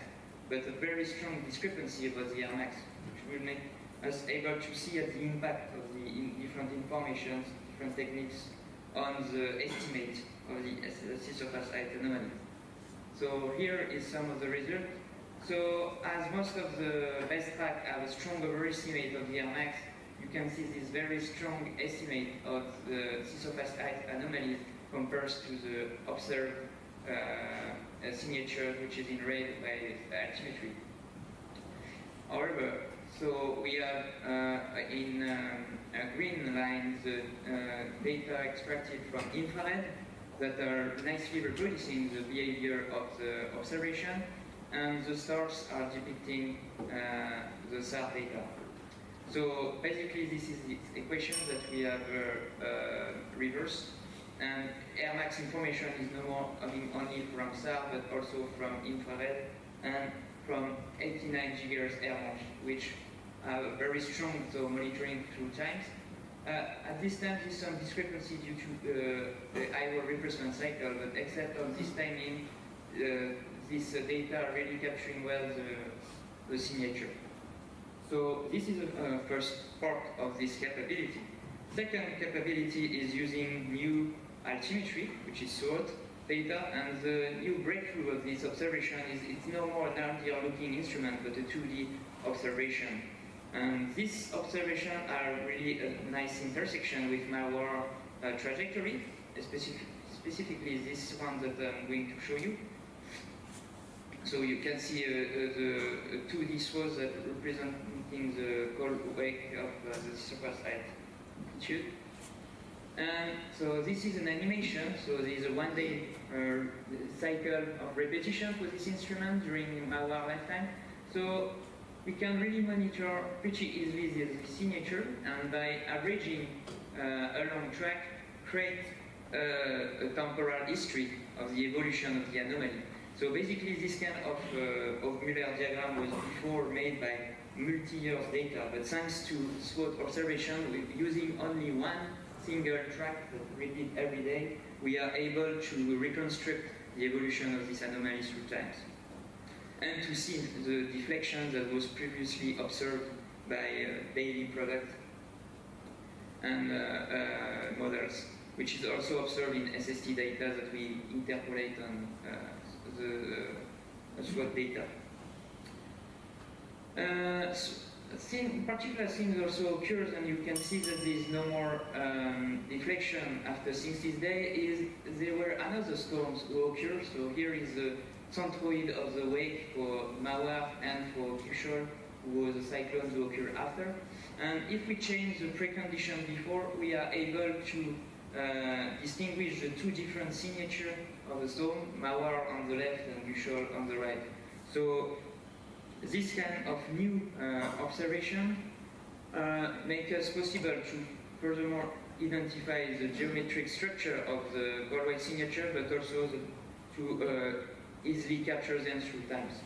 but a very strong discrepancy about the Rmax, which will make us able to see at the impact of the different informations, different techniques on the estimate of the sea surface height anomaly. So here is some of the results. So as most of the best track have a strong overestimate of the Rmax, you can see this very strong estimate of the sea surface height anomalies compared to the observed signature, which is in red by altimetry. However, so we have in green lines the data extracted from infrared that are nicely reproducing the behavior of the observation, and the stars are depicting the SAR data. So basically this is the equation that we have reversed, and Rmax information is no more coming only from SAR but also from infrared and from 89 GHz Rmax, which have a very strong monitoring through times. At this time, there's some discrepancy due to the IO replacement cycle, but except on this timing, this data are really capturing well the signature. So this is the first part of this capability. Second capability is using new altimetry, which is SWOT data, and the new breakthrough of this observation is it's no more an RDR looking instrument, but a 2D observation. And these observations are really a nice intersection with malware trajectory, specifically this one that I'm going to show you. So you can see the 2D SWOT that representing the cold wake of the surface height amplitude. And so this is an animation, so there is a one-day cycle of repetition for this instrument during our lifetime. So we can really monitor pretty easily the signature, and by averaging along track, create a temporal history of the evolution of the anomaly. So basically this kind of Muller diagram was before made by multi-years data, but thanks to SWOT observation, using only one single track that repeat every day, we are able to reconstruct the evolution of this anomaly through times, and to see the deflection that was previously observed by daily product and models, which is also observed in SST data that we interpolate on the SWOT data. Particular things also occurs, and you can see that there is no more deflection after 60th day, is there were another storms who occurred. So here is the centroid of the wake for Mawar and for Kishore, who was the cyclones who occurred after. And if we change the precondition before, we are able to distinguish the two different signatures of the storm, Mawar on the left and Kishore on the right. So this kind of new observation make us possible to furthermore identify the geometric structure of the Galway signature, but also to easily capture them through times.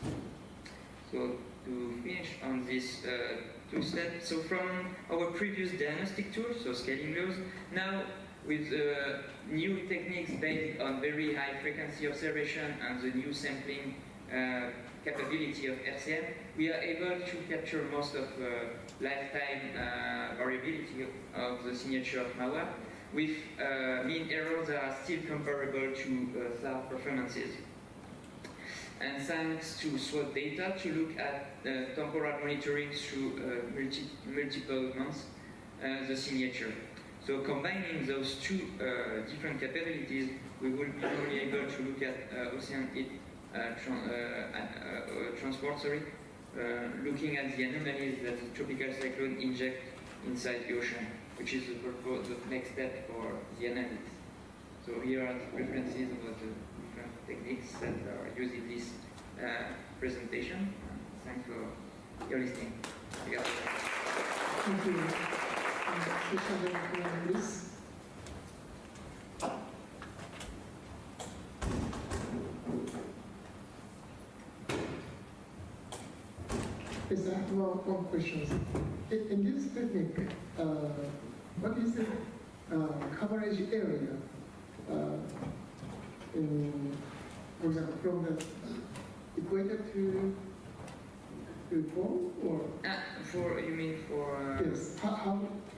So to finish on this two steps, so from our previous diagnostic tools, so scaling laws, now with new techniques based on very high frequency observation and the new sampling capability of RCM, we are able to capture most of lifetime variability of the signature of Mawar with mean errors that are still comparable to SAR performances. And thanks to SWOT data to look at temporal monitoring through multiple months, the signature. So combining those two different capabilities, we will be able to look at ocean heat transport, looking at the anomalies that the tropical cyclone inject inside the ocean, which is the next step for the analysis. So here are the references about the different techniques that are used in this presentation. Thanks for your listening. Thank you. Please. Yes, I have one question. In this technique, what is the coverage area? For example, from the equator to pole, or? You mean for? Yes.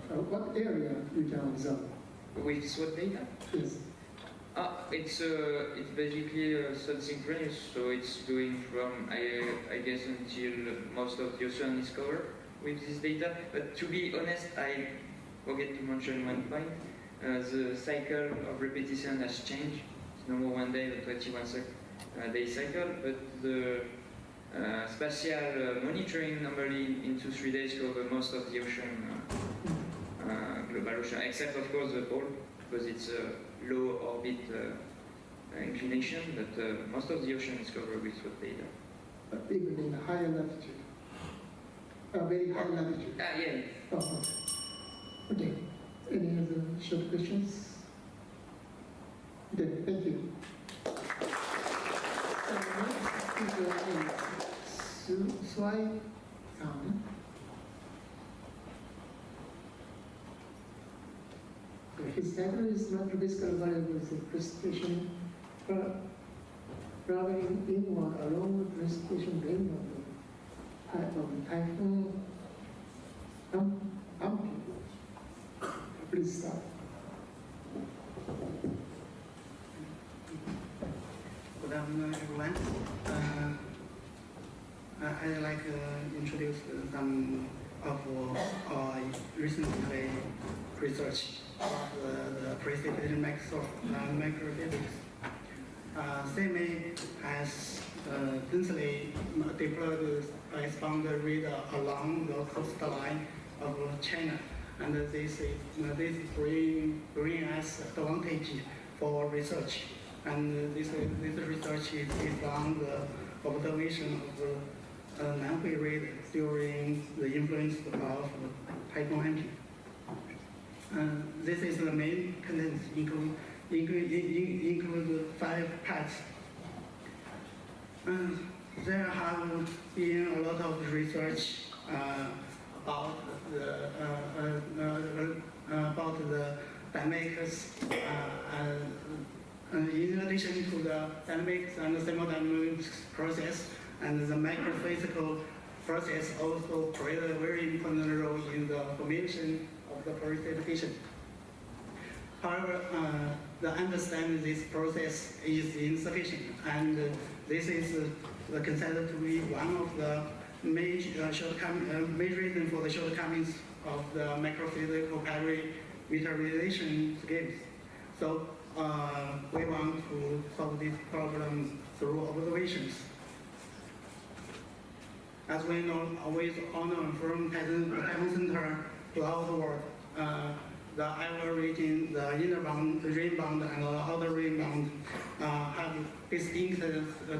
What area you can observe? With SWOT data? Yes. It's basically sun-synchronous, so it's going from, I guess, until most of the ocean is covered with this data. But to be honest, I forget to mention one point. The cycle of repetition has changed. It's no more 1 day, but 21-day cycle. But the spatial monitoring normally in 2-3 days cover most of the ocean, global ocean, except of course the pole, because it's a low orbit inclination, but most of the ocean is covered with SWOT data. But even in higher latitude? Very high latitude? Yeah. Oh, okay. Any other short questions? Okay, thank you. Next speaker is Swai-san. His title is not physical variables of precipitation, but traveling inward along with precipitation range of the typhoon amplitude. Please start. Good afternoon, everyone. I'd like to introduce some of our recently research of the precipitation microphysics. CMA has densely deployed expand radar along the coastline of China, and this bring us advantage for research. And this research is based on the observation of Nanhui radar during the influence of Typhoon Hampton. This is the main content, include 5 parts. There have been a lot of research about the dynamics In addition to the dynamics and thermodynamics process, and the microphysical process also play a very important role in the formation of the precipitation. However, the understanding this process is insufficient, and this is considered to be one of the major reasons for the shortcomings of the microphysical parameterization schemes. So we want to solve this problem through observations. As we know, always honor from Titan Center throughout the world, the outer region, the inner bound, the rain bound, and the outer rain bound have distinct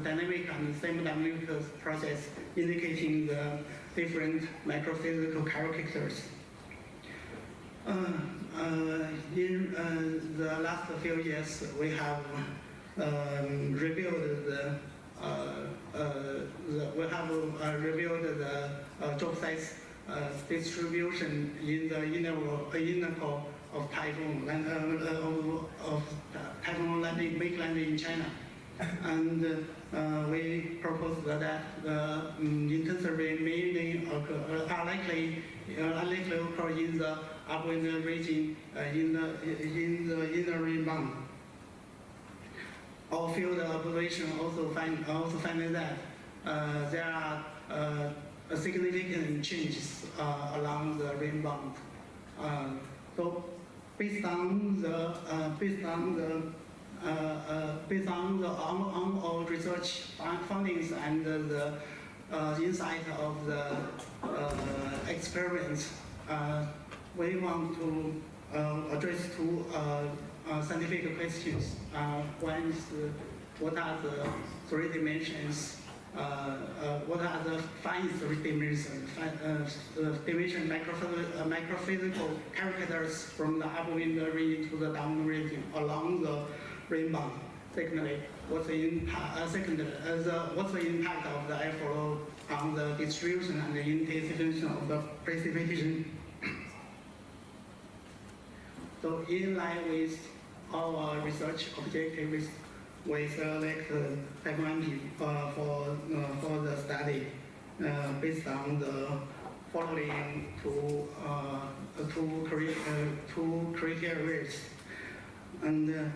dynamic and thermodynamic process indicating the different microphysical characters. In the last few years, we have revealed the drop size distribution in the inner core of typhoon landing, big landing in China, and we propose that the intensive rain may are likely occur in the upwind region in the inner rain band. Our field observation also find that there are significant changes along the rain band. So based on our research findings and the insight of the experiments, we want to address two scientific questions. One is what are the three dimensions? What are the fine three dimensions? Dimension microphysical characters from the upwind region to the downwind region along the rain band. Secondly, what's the impact of the airflow on the distribution and the intensification of the precipitation? So in line with our research objectives, we select Taiwan for the study based on the following two criteria. And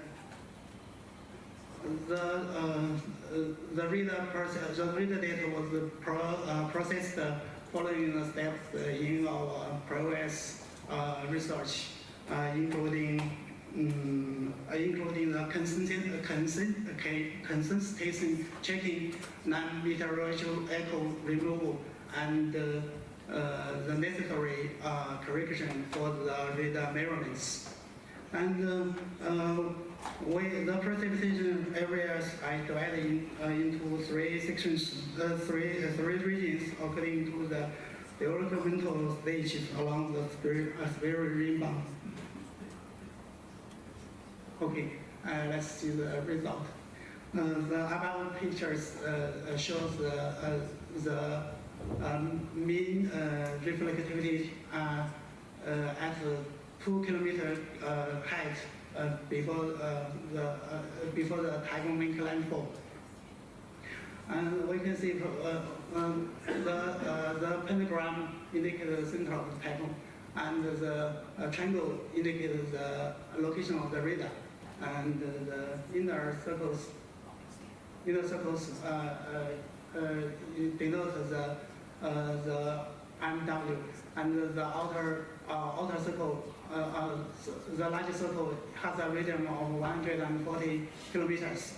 the reader data was processed following the steps in our previous research, including the consistency checking, non-meteorological echo removal, and the necessary correction for the radar measurements. And the precipitation areas are divided into three sections, three regions according to the developmental stages along the sphere rain band. Okay, let's see the result. The above pictures shows the mean reflectivity at 2 kilometer height before the typhoon make landfall. And we can see the pentagram indicates the center of the typhoon, and the triangle indicates the location of the radar, and the inner circles denote the MW, and the outer circle, the larger circle has a radius of 140 kilometers.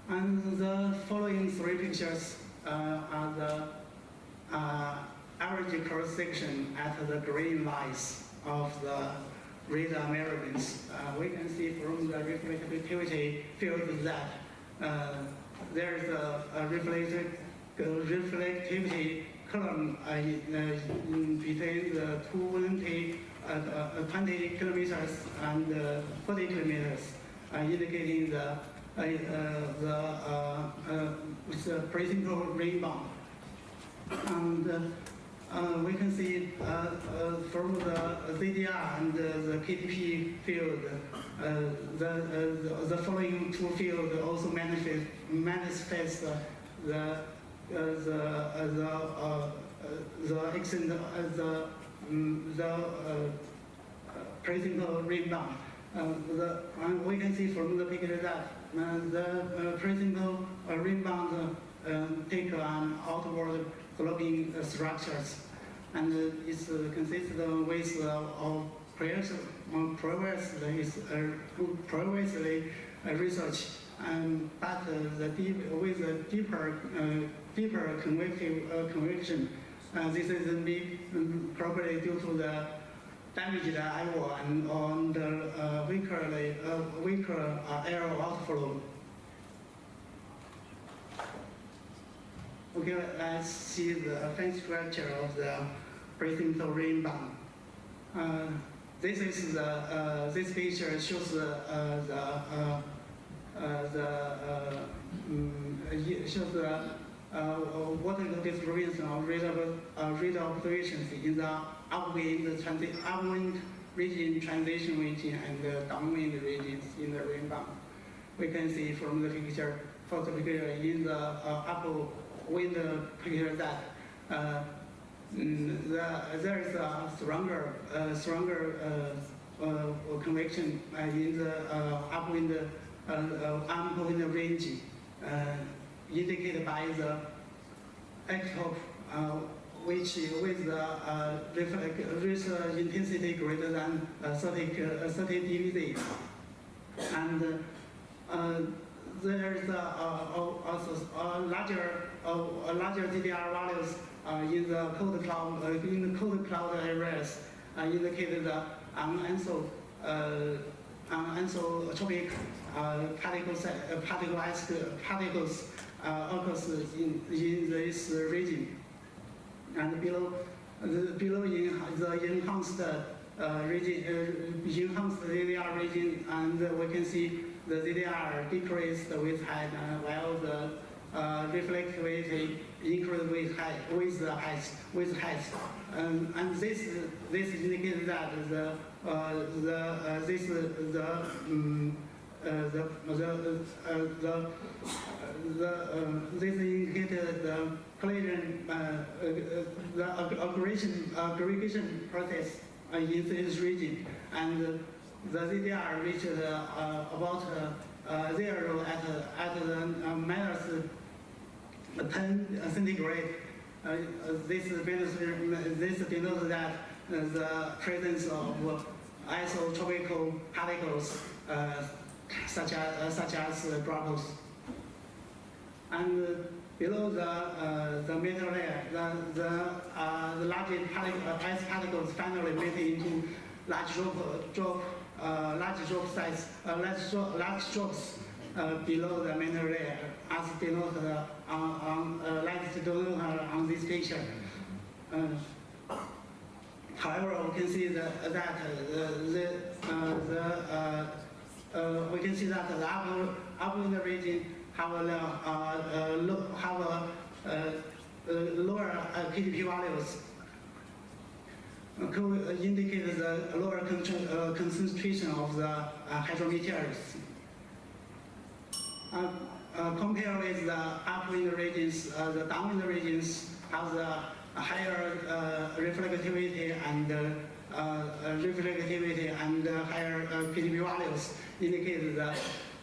And the following three pictures are the average cross section at the green lines of the radar measurements. We can see from the reflectivity field that there is a reflectivity column between the 20 kilometers and 40 kilometers, indicating the principal rain band. And we can see from the ZDR and the KTP field, the following two fields also manifest the extent the principal rebound. We can see from the picture that the principal rebound take an outward sloping structures, and it's consistent with previously research. But with a deeper conviction, this is probably due to the damaged eyeball and on the weaker air outflow. Okay, let's see the fine structure of the principal rebound. This is the this picture shows what is the distribution of rate observations in the upwind region, transition region, and the downwind regions in the rebound. We can see from the picture, first picture in the upwind picture that there is a stronger convection in the upwind range, indicated by the X-top, which with the intensity greater than 30 dB, and there is also larger DDR values in the cold cloud areas, indicated the anisotropic particles occurs in this region, and below in the enhanced enhanced ZDR region, and we can see the ZDR decreased with height, while the reflectivity increased with height, and this indicates that this indicated the collision, the aggregation process in this region, and the ZDR reached about 0 at the minus 10 centigrade. This denotes that the presence of isotropical particles such as droplets. And below the metal layer, the large ice particles finally made into large drops below the metal layer, as denoted on this picture. However, we can see that the upwind region have lower KDP values, indicate the lower concentration of the hydrometeors. Compared with the upwind regions, the downwind regions have the higher reflectivity and higher KDP values, indicate the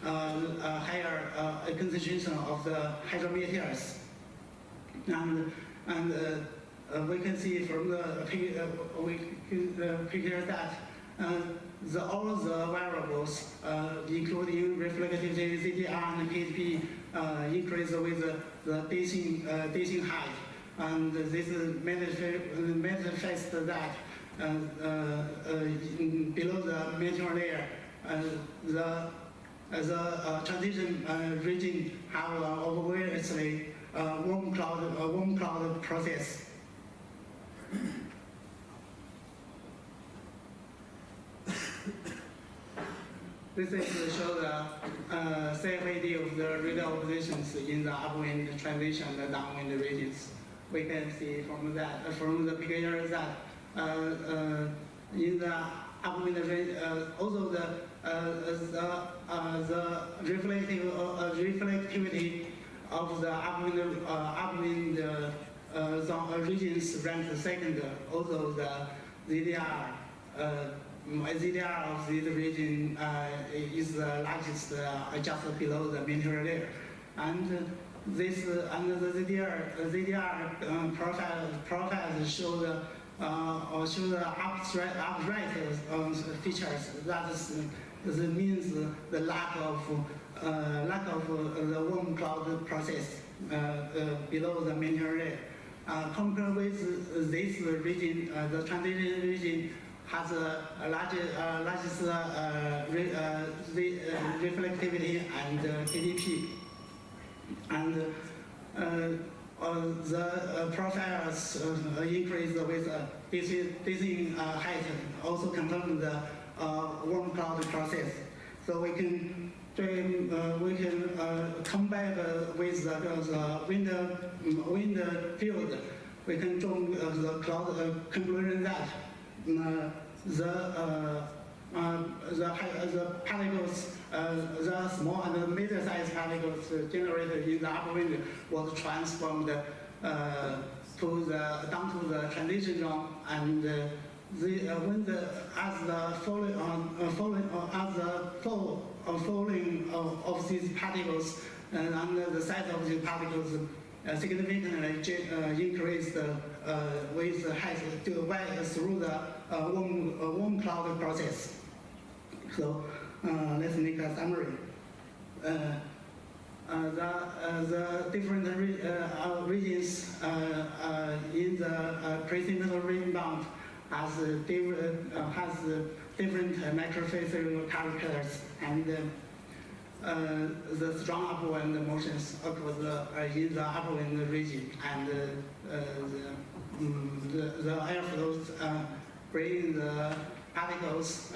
higher concentration of the hydrometeors. And we can see from the picture that all the variables, including reflectivity, ZDR, and KDP, increase with the dacing height, and this manifests that below the metal layer, the transition region have obviously warm cloud process. This is to show the CFAD of the radar positions in the upwind transition and the downwind regions. we can see from that from the picture that in the upwind range, also the reflectivity of the upwind zone regions ranked second. Also the ZDR of this region is the largest, just below the meteor layer, and this under the ZDR profiles show the upright features. That means the lack of the warm cloud process below the meteor layer. Compared with this region, the transition region has a largest reflectivity and KDP, and the profiles increase with decreasing height, also confirm the warm cloud process. So we can combine with the wind field. We can draw the cloud conclusion that the particles, the small and medium-sized particles generated in the upwind was transformed down to the transition zone, and as the falling of these particles and the size of these particles significantly increased with height through the warm cloud process. So let's make a summary. The different regions in the pre-synthetic rebound has different microphysical characters, and the strong upwind motions occur in the upwind region, and the airflows bring the particles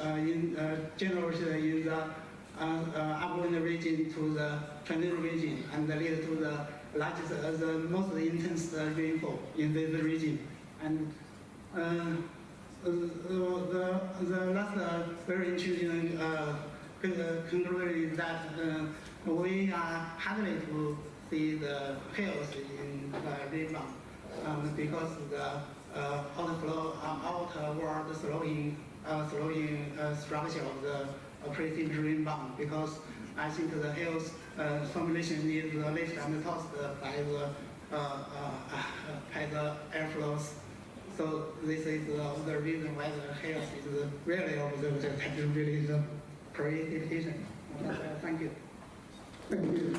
generated in the upwind region to the transition region, and lead to the largest, the most intense rainfall in this region. And the last very interesting conclusion is that we are hardly to see the hails in rebound because the outward slowing structure of the pre-synthetic rebound, because I think the hails formulation is lifted and tossed by the airflows. So this is the reason why the hails is rarely observed really the precipitation. Thank you. Thank you.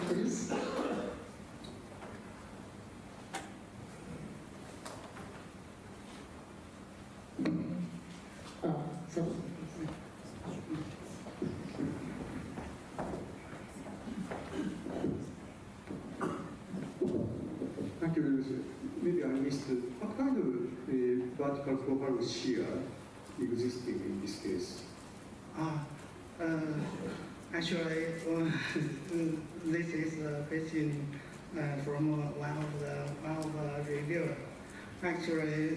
Please. Thank you very much. Maybe I missed what kind of vertical profile shear existing in this case? Actually, this is a question from one of the reviewer. Actually,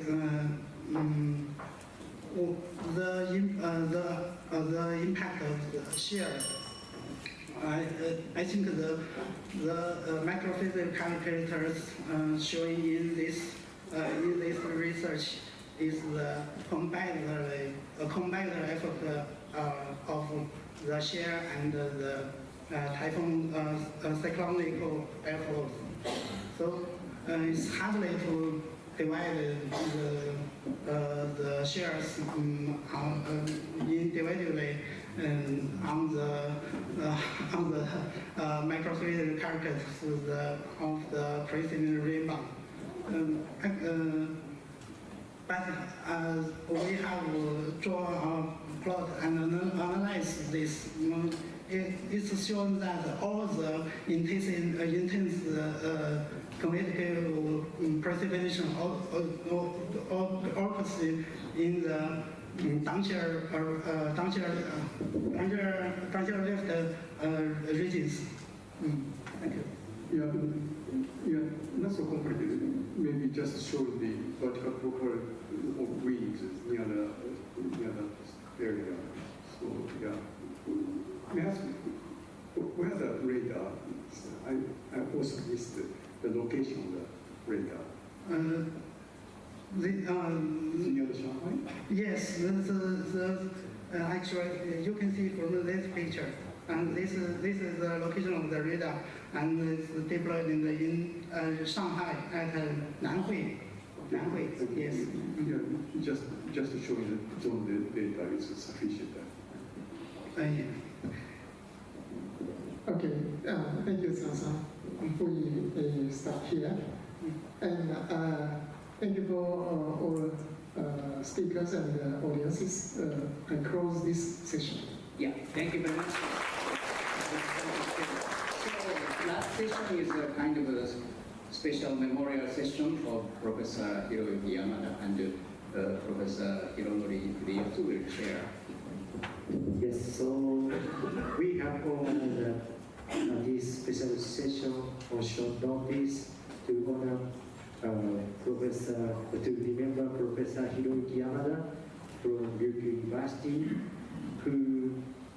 the impact of the shear. I think the microphysical characters showing in this research is the combined effect of the shear and the typhoon cyclonic airflows. So it's hardly to divide the shears individually on the microphysical characters of the pre-synthetic rebound. But we have drawn a plot and analyzed this. It's shown that all the intense chemical precipitation occurs in the downshare left regions. Thank you. Yeah, not so complicated. Maybe just show the vertical profile of winds near the area. So yeah, may I ask where the radar is? I also missed the location of the radar. Near the Shanghai? Yes, actually you can see from this picture, and this is the location of the radar, and it's deployed in Shanghai at Nanhui. Yes. Yeah, just to show you that zone data is sufficient. Yeah. Okay, thank you, San-san. We start here. And thank you for all speakers and audiences. I close this session. Yeah, thank you very much. So last session is a kind of a special memorial session for Professor Hiroyuki Yamada and Professor Hironori Ryotsu will chair. Yes, so we have organized this special session on short notice to honor to remember Professor Hiroyuki Yamada from Ryukyu University, who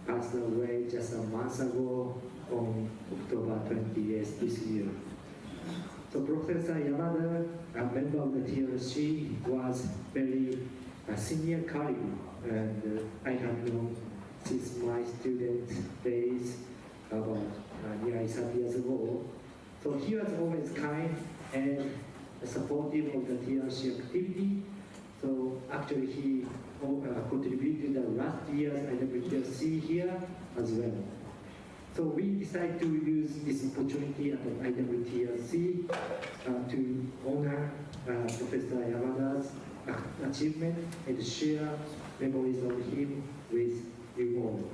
passed away just a month ago on October 28th this year. So Professor Yamada, a member of the TRC, was very senior colleague, and I have known since my student days about nearly 30 years ago. So he was always kind and supportive of the TRC activity. So actually he contributed the last year's IWTRC here as well. So we decided to use this opportunity at the IWTRC to honor Professor Yamada's achievement and share memories of him with you all.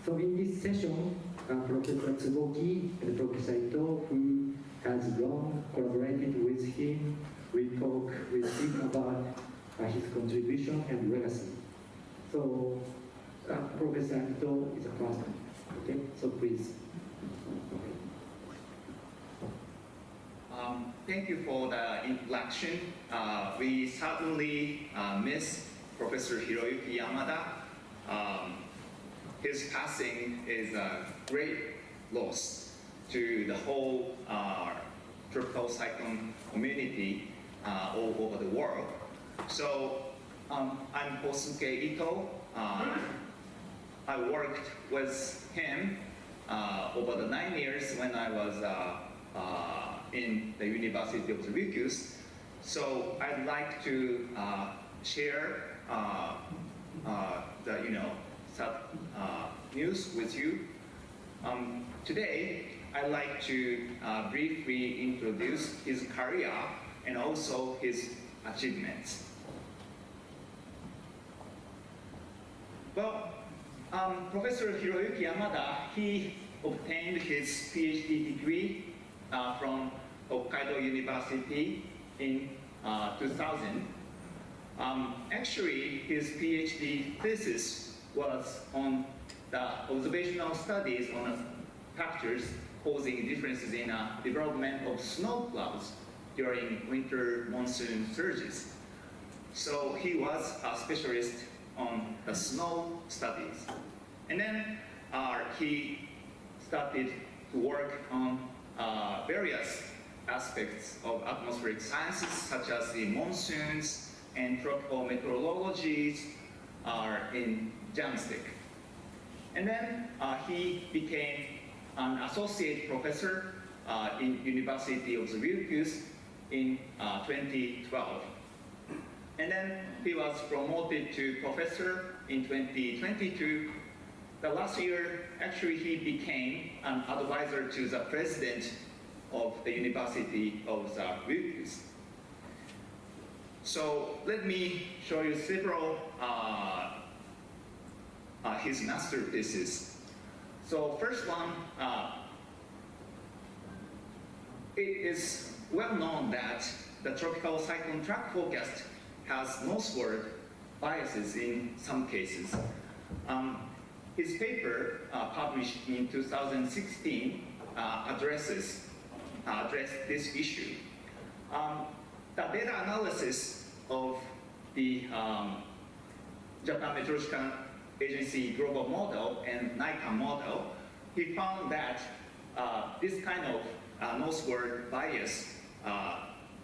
So in this session, Professor Tsuboki and Professor Ito, who has long collaborated with him, will talk with him about his contribution and legacy. So Professor Ito is the first. Okay, so please. Thank you for the introduction. We certainly miss Professor Hiroyuki Yamada. His passing is a great loss to the whole tropical cyclone community all over the world. So I'm Kosuke Ito. I worked with him over the 9 years when I was in the University of Ryukyu. So I'd like to share the news with you. Today, I'd like to briefly introduce his career and also his achievements. Well, Professor Hiroyuki Yamada, he obtained his PhD degree from Hokkaido University in 2000. Actually, his PhD thesis was on the observational studies on factors causing differences in development of snow clouds during winter monsoon surges. So he was a specialist on the snow studies. And then he started to work on various aspects of atmospheric sciences, such as the monsoons and tropical meteorologies in Jamstick. And then he became an associate professor in University of Ryukyu in 2012. And then he was promoted to professor in 2022. The last year, actually, he became an advisor to the president of the University of Ryukyu. So let me show you several his masterpieces. So first one, it is well known that the tropical cyclone track forecast has northward biases in some cases. His paper, published in 2016, addresses address this issue. The data analysis of the Japan Meteorological Agency global model and NICAM model, he found that this kind of northward bias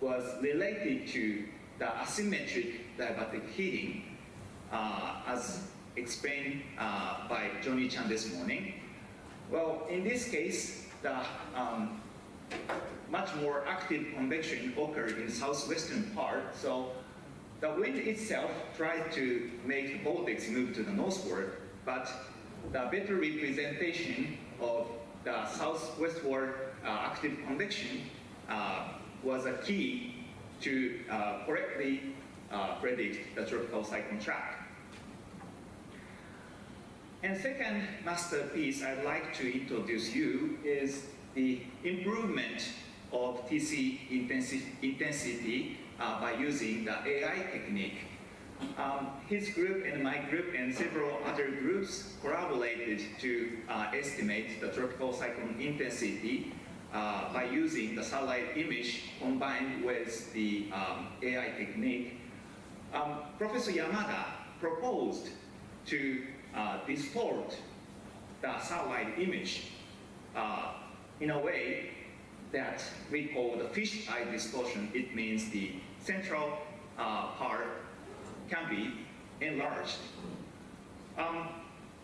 was related to the asymmetric diabatic heating, as explained by Johnny Chan this morning. Well, in this case, the much more active convection occurred in the southwestern part, so the wind itself tried to make the vortex move to the northward, but the better representation of the southwestward active convection was a key to correctly predict the tropical cyclone track. And second masterpiece I'd like to introduce you is the improvement of TC intensity by using the AI technique. His group and my group and several other groups collaborated to estimate the tropical cyclone intensity by using the satellite image combined with the AI technique. Professor Yamada proposed to distort the satellite image in a way that we call the fish-eye distortion. It means the central part can be enlarged.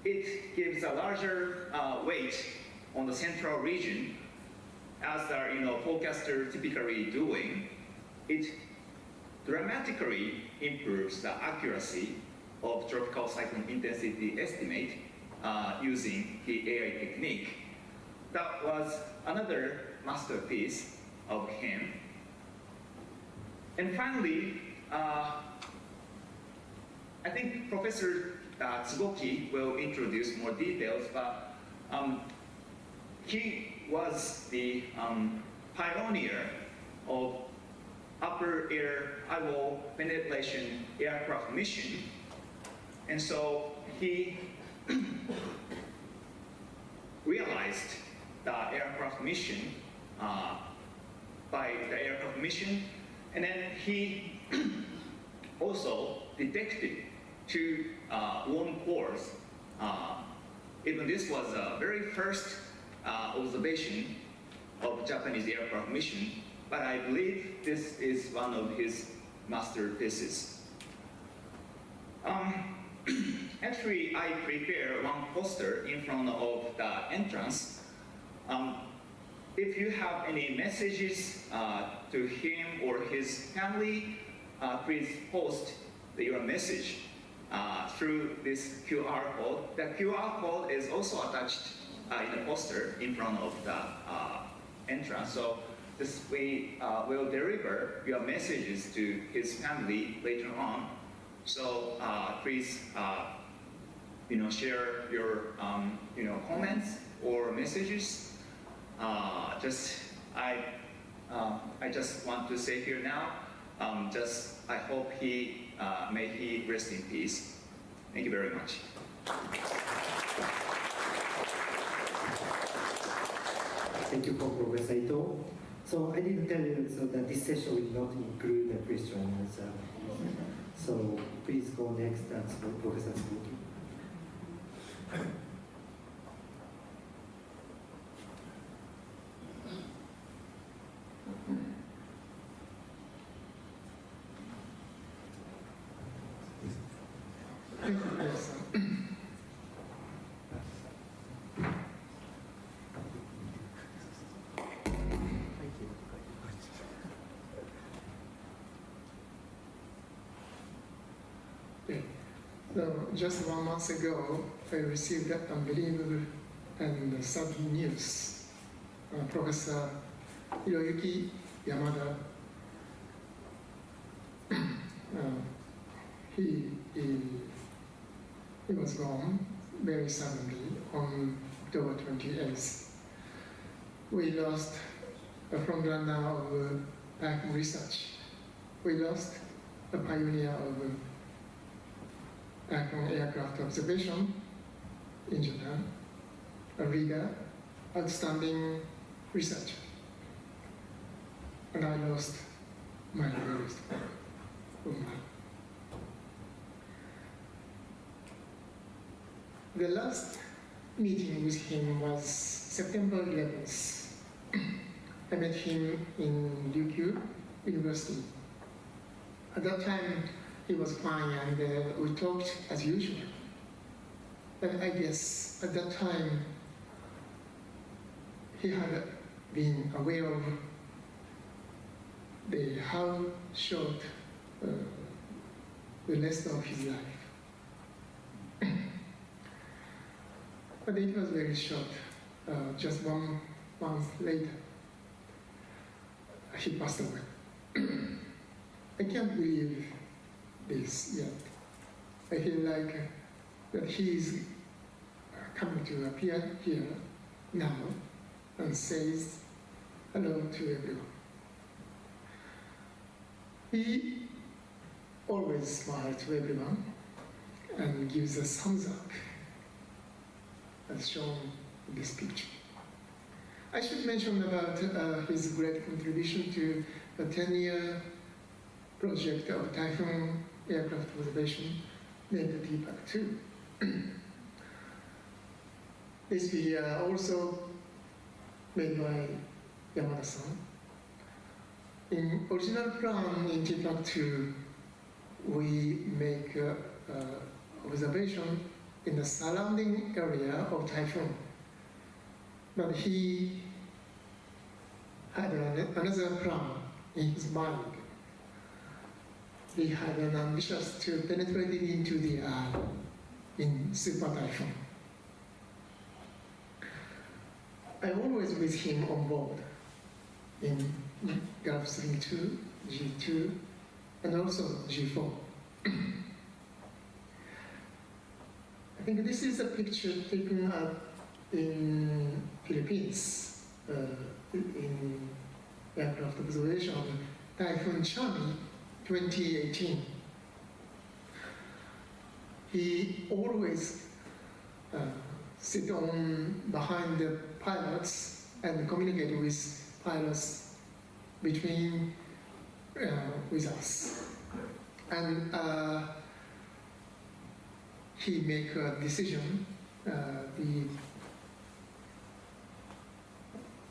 It gives a larger weight on the central region, as the forecaster typically doing. It dramatically improves the accuracy of tropical cyclone intensity estimate using the AI technique. That was another masterpiece of him. And finally, I think Professor Tsuboki will introduce more details, but he was the pioneer of upper air eyewall penetration aircraft mission. And so he realized the aircraft mission by the aircraft mission, and then he also detected two warm cores. Even this was the very first observation of Japanese aircraft mission, but I believe this is one of his masterpieces. Actually, I prepared one poster in front of the entrance. If you have any messages to him or his family, please post your message through this QR code. The QR code is also attached in the poster in front of the entrance. So we will deliver your messages to his family later on. So please, share your, comments or messages. I just want to say here now, I hope may he rest in peace. Thank you very much. Thank you for Professor Ito. So I didn't tell you that this session will not include the questions. So please go next. That's Professor Tsuboki. Thank you, Professor. So just 1 month ago, I received that unbelievable and sad news. Professor Hiroyuki Yamada, he was gone very suddenly on October 28th. We lost a frontrunner of vacuum research. We lost a pioneer of vacuum aircraft observation in Japan, a rigor, outstanding researcher. and I lost my dearest woman. The last meeting with him was September 11th. I met him in Ryukyu University. At that time, he was fine and we talked as usual. But I guess at that time, he had been aware of how short the rest of his life. But it was very short. Just 1 month later, he passed away. I can't believe this yet. I feel like that he is coming to appear here now and says hello to everyone. He always smiles to everyone and gives a thumbs up, as shown in this picture. I should mention about his great contribution to the 10-year project of Typhoon aircraft observation named DPAC-2. This video also made by Yamada-san. In original plan in DPAC-2, we make observation in the surrounding area of Typhoon. But he had another plan in his mind. He had an ambition to penetrate into the eye in Super Typhoon. I always with him on board in Gulf 3-2, G2, and also G4. I think this is a picture taken in Philippines in aircraft observation Typhoon Chami 2018. He always sit on behind the pilots and communicate with pilots between with us, and he make a decision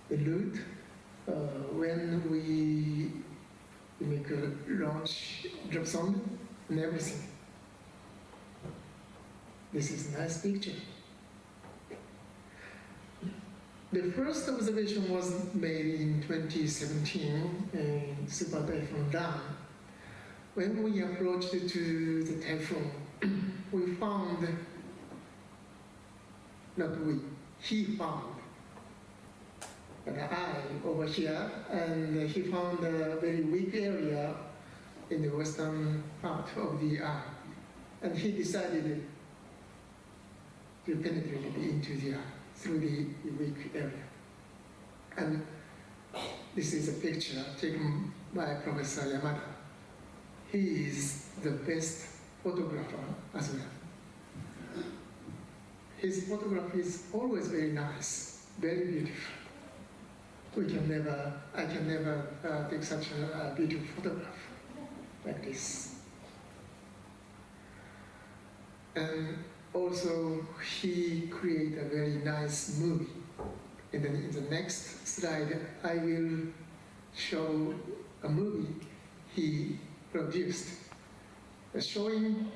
the route when we make a launch drop zone and everything. This is a nice picture. The first observation was made in 2017 in Super Typhoon Dam. When we approached to the typhoon, we found, not we, he found an eye over here, and he found a very weak area in the western part of the eye. And he decided to penetrate into the eye through the weak area. And this is a picture taken by Professor Yamada. He is the best photographer as well. His photography is always very nice, very beautiful. I can never take such a beautiful photograph like this. And also, he created a very nice movie. And then in the next slide, I will show a movie he produced, showing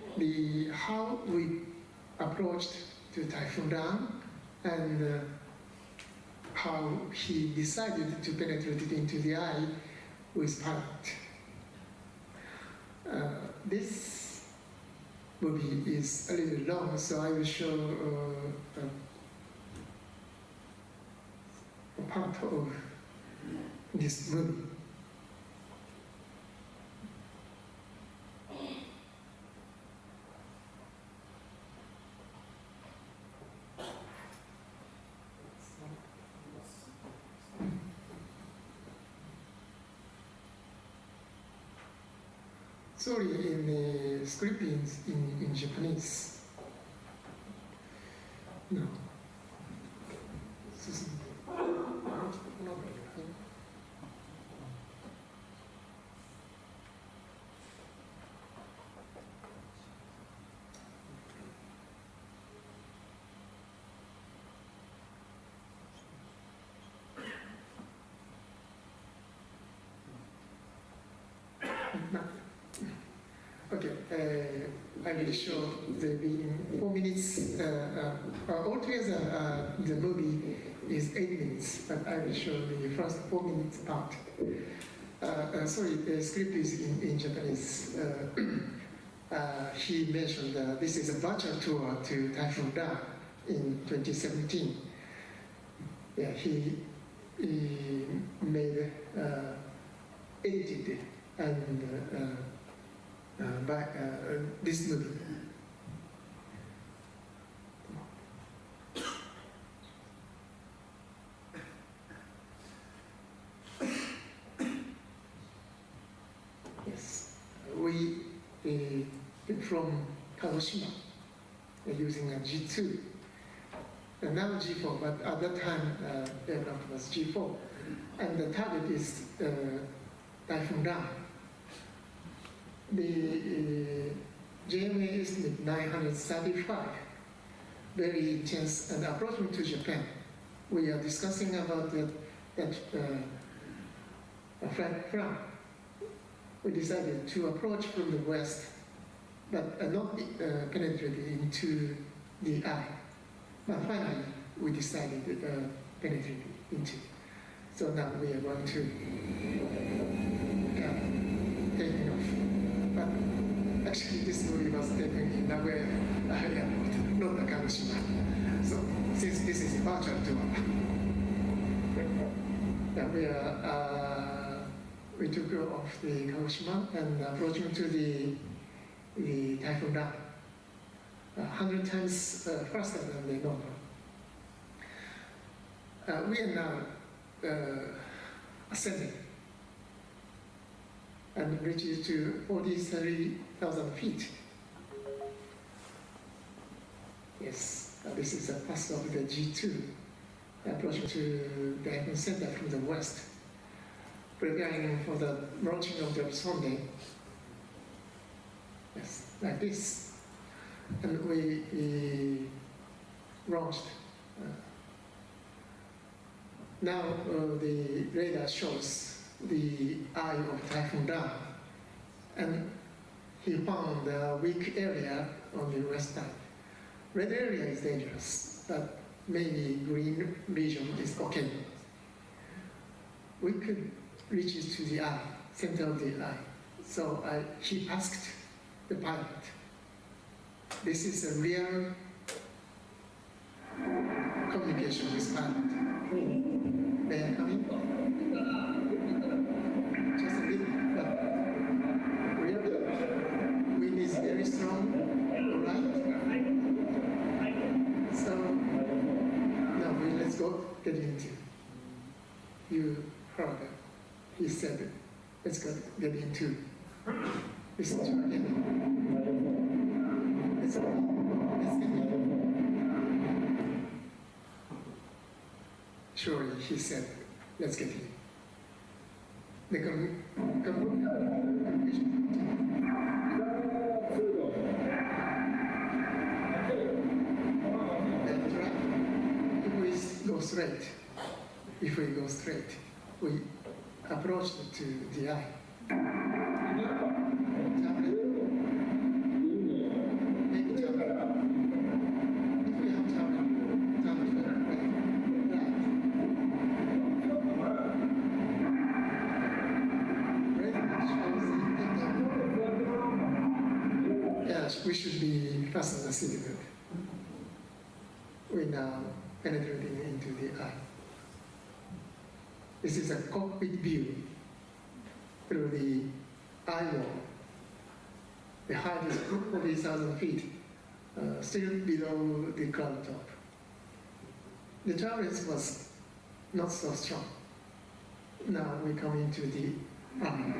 how we approached to Typhoon Dam and how he decided to penetrate it into the eye with pilot. This movie is a little long, so I will show a part of this movie. Sorry, in the script in Japanese. No. Okay, I will show the 4 minutes. Altogether, the movie is 8 minutes, but I will show the first 4 minutes part. Sorry, the script is in Japanese. He mentioned this is a virtual tour to Typhoon Dam in 2017. Yeah, he made edited and by this movie. Yes, we from Kagoshima using a G2. And now G4, but at that time aircraft was G4. And the target is Typhoon Dam. The JMA is 935, very intense, and approaching to Japan. We are discussing about that flight plan. We decided to approach from the west, but not penetrate into the eye. But finally, we decided to penetrate into. So now we are going to take off. But actually, this movie was taken in Nagoya Airport, not Kagoshima. So since this is a virtual tour, we took off the Kagoshima and approaching to the Typhoon Dam, 100 times faster than the normal. We are now ascending and reaches to 43,000 feet. Yes, this is a pass of the G2, approaching to the Aircon Center from the west, preparing for the launching of the Sunday. Yes, like this. And we launched. Now the radar shows the eye of Typhoon Dam, and he found a weak area on the west side. Red area is dangerous, but maybe green region is okay. We could reach it to the eye, center of the eye. So he asked the pilot, this is a real communication with pilot. May I come in? Just a bit, but real wind is very strong, right? So now let's go get into. You heard it. He said, let's go get into. Listen to again. Let's get in. Surely, he said, let's get in. The communication. If we go straight, we approach to the eye. We should be fasten the seatbelt. We now penetrating into the eye. This is a cockpit view through the eye wall. The height is 40,000 feet, still below the cloud top. The turbulence was not so strong. Now we come into the eye.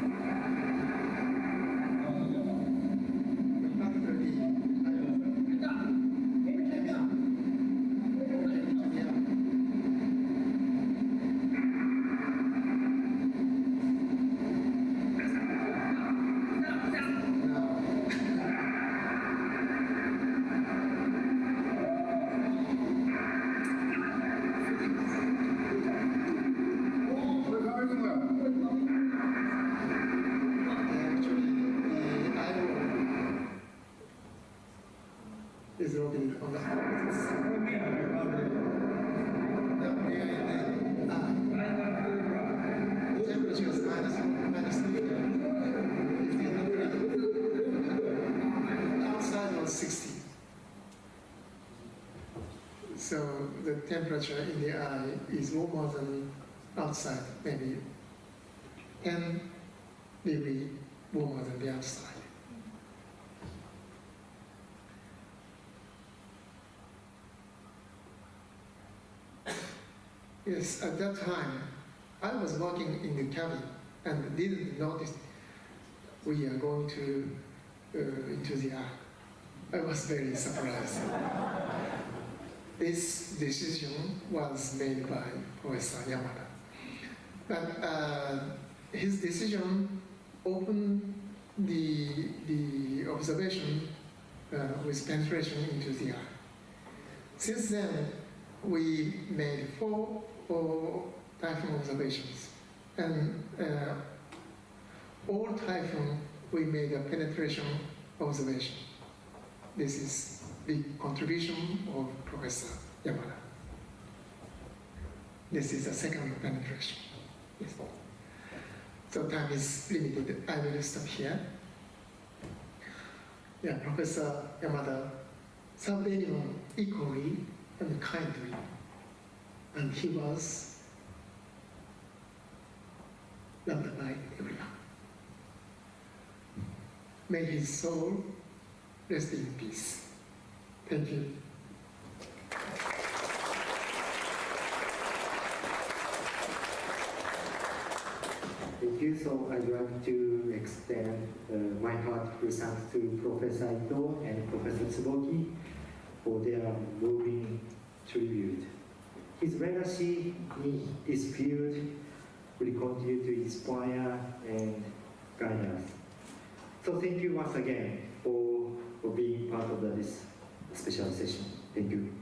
So the temperature in the eye is warmer than outside, maybe 10 degrees warmer than the outside. Yes, at that time, I was working in the cabin and didn't notice we are going to into the eye. I was very surprised. This decision was made by Professor Yamada. But his decision opened the observation with penetration into the eye. Since then, we made 4 typhoon observations, and all typhoon we made a penetration observation. This is the contribution of Professor Yamada. This is the second penetration. Yes. So time is limited. I will stop here. Yeah, Professor Yamada served anyone equally and kindly, and he was loved by everyone. May his soul rest in peace. Thank you. Thank you. So I'd like to extend my heartfelt thanks to Professor Ito and Professor Tsuboki for their moving tribute. His legacy in this field will continue to inspire and guide us. So thank you once again for being part of this special session. Thank you.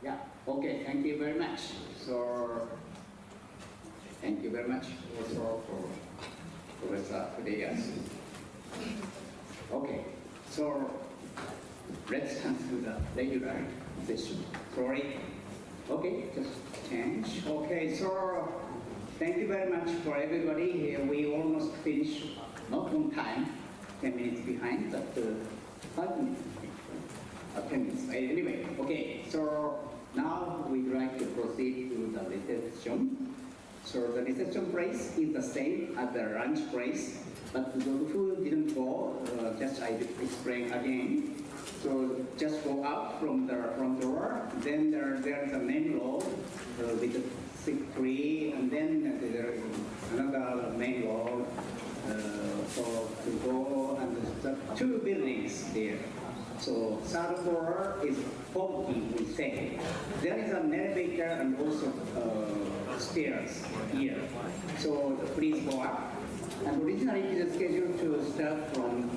Yeah, okay, thank you very much. So, thank you very much also for Professor Fudegas. Okay, so let's come to the regular session. Sorry. Okay, just change. Okay, so thank you very much for everybody. We almost finished, not on time, 10 minutes behind, but 5 minutes. 10 minutes. Anyway, okay, so now we'd like to proceed to the reception. So the reception place is the same as the lunch place, but those who didn't go, just I explain again. So just go out from the front door, then there's a main road with a sick tree, and then there's another main road for to go, and the 2 buildings there. So third floor is poverty, we say. There is an elevator and also stairs here. So please go up. And originally it is scheduled to start from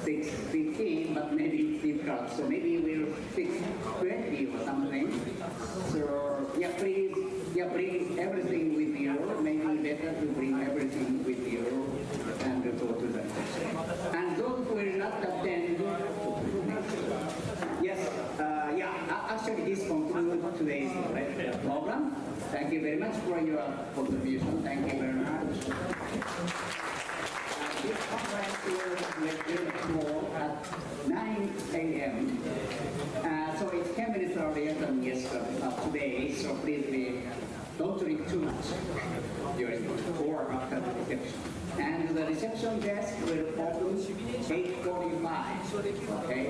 6:15, but maybe it's difficult. So maybe we'll 6:20 or something. So yeah, please bring everything with you. Maybe better to bring everything with you and go to the session. And those who will not attend, yes, actually this concludes today's program. Thank you very much for your contribution. Thank you very much. This conference will tomorrow at 9 a.m. So it's 10 minutes earlier than today, so please don't drink too much during or after the reception. And the reception desk will open 8:45. Okay?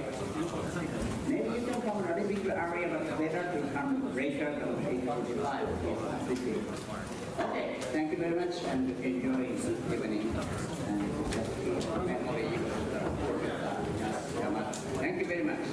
Maybe you can come a little bit earlier, but better to come later than 8:45. Okay, thank you very much and enjoy the evening. And memory of the Professor. Thank you very much.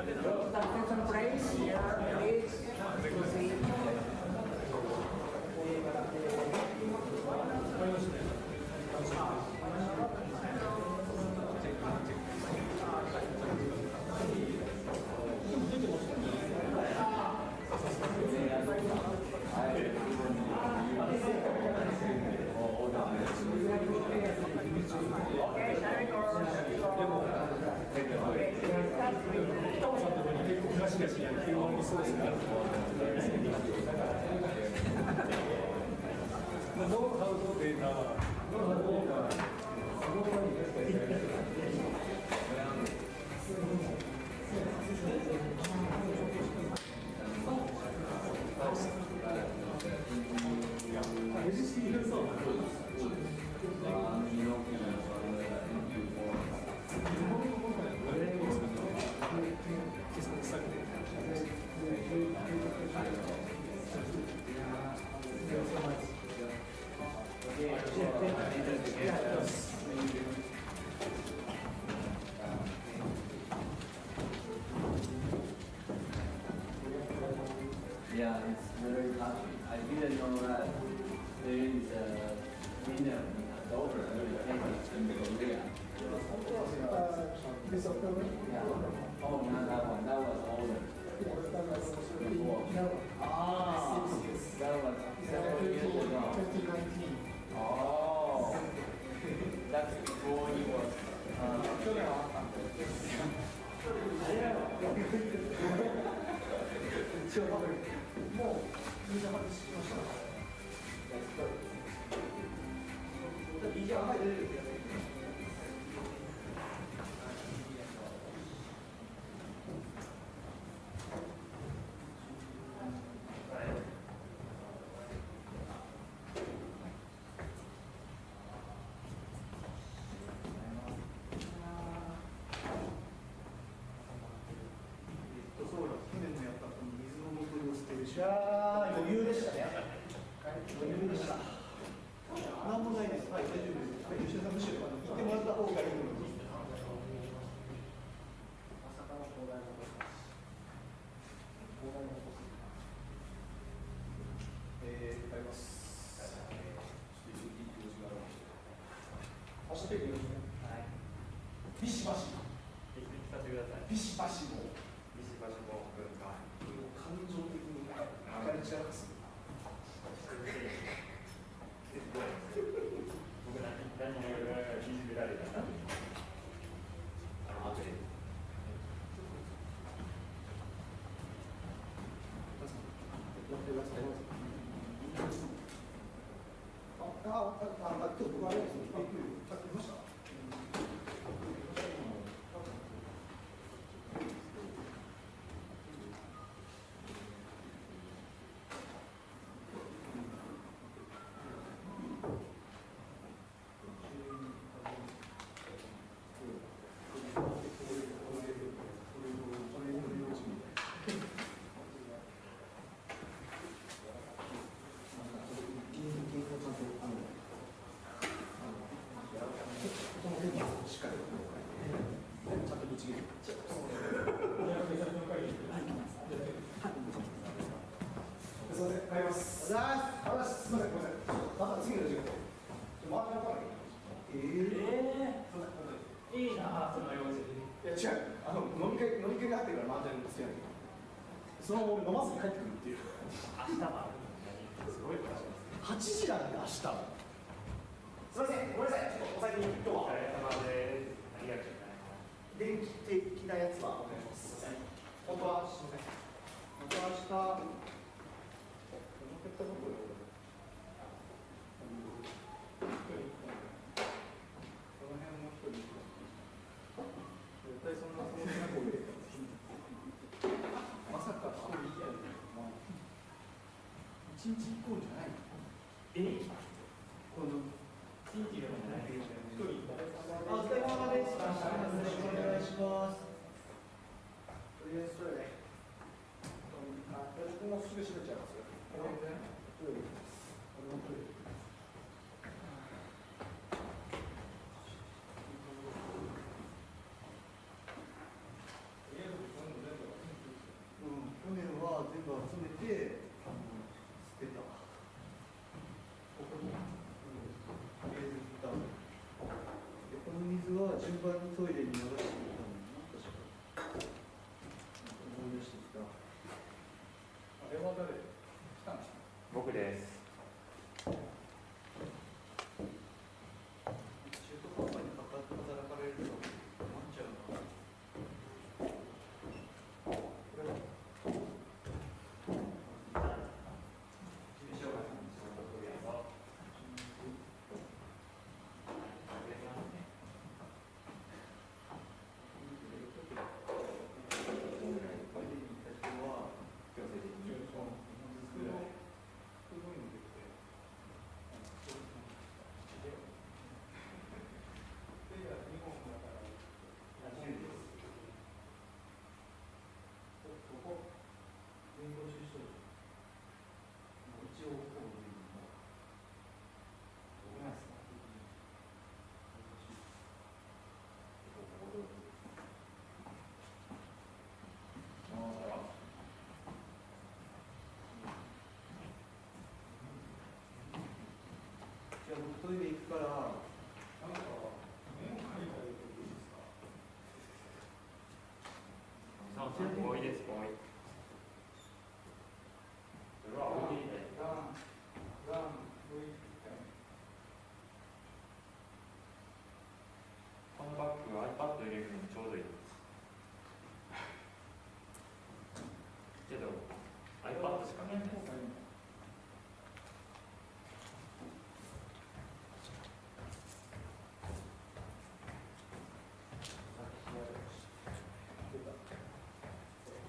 Attention please, here, please. Proceed. Yeah, it's very touching. I didn't know that there is a winner in October, in Korea. This October? Yeah. Oh, not that one. That was older. Before. Ah, that was several years ago. 2019. Oh, that's before he was.いやー、余裕でしたね。余裕でした。なんもないです。はい、大丈夫です。はい、吉田さん、むしろ言ってもらった方がいいと思います。帰ります。明日でよろしくね。はい。ビシバシ。ビシバシも。ビシバシも。感情的に明かり散らかす。僕何もいじめられた。その俺飲まずに帰ってくるっていう。明日はすごい8時なんで明日。すみません、ごめんなさい、ちょっとお先に今日は。お疲れ様です。ありがとうございます。電気的なやつはお願いします。すみません。本当はすみません。また明日。このペットボトル。この辺も一人。絶対そんなつもりなくて。まさか一人以外で、一日一個じゃない。この地域でもない。一人。お疲れ様でした。よろしくお願いします。とりあえずそれで。ここもすぐ閉めちゃいますよ。これね。トイレ。これもトイレ。とりあえず全部僕は順番にトイレに流していたのにな、確か。思い出してきた。あれは誰？来たの？僕です。中途半端に働かれると困っちゃうな。これだ。じゃあ僕トイレ行くから、なんかメモ書いてあげていいですか？そうそう、多いです、多い。それは多いで。このバッグは iPad 入れるのにちょうどいいです。けど、iPad しかないです。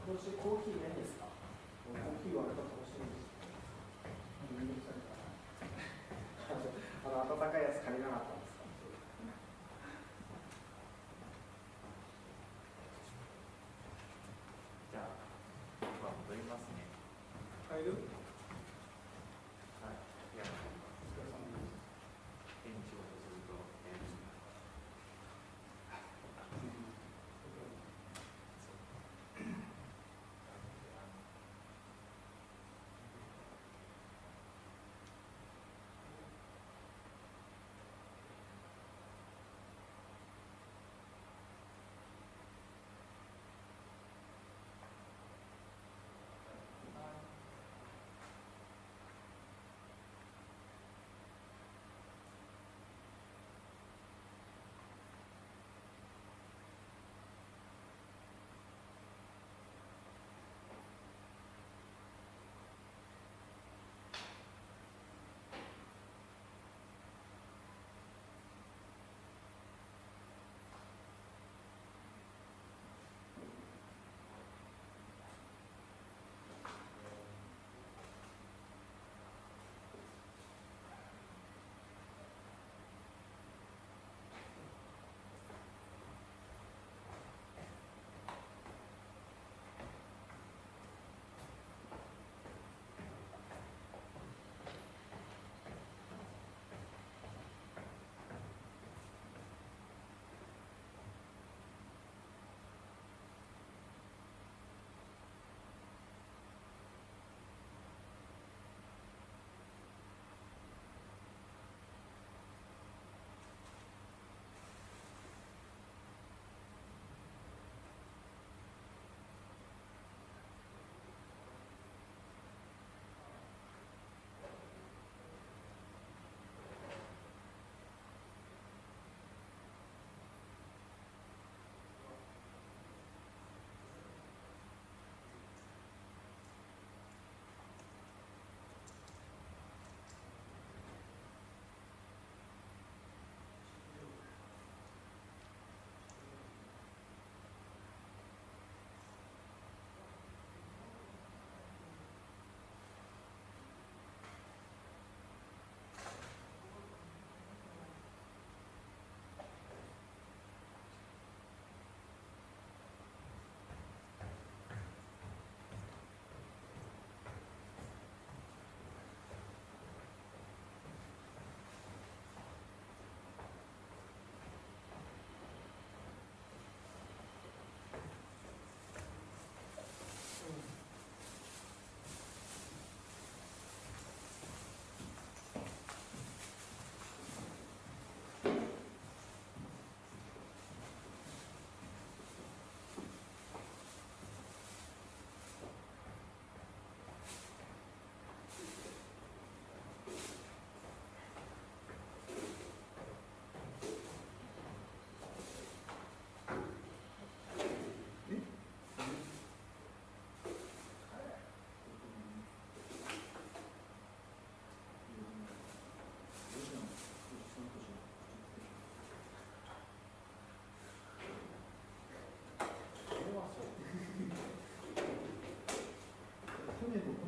今年コーヒーないですか？コーヒーはあれば楽しみです。めんどくさいから。温かいやつ借りなかったんですか？じゃあ、僕は戻りますね。帰る？はい。いや、お疲れ様です。変に仕事すると、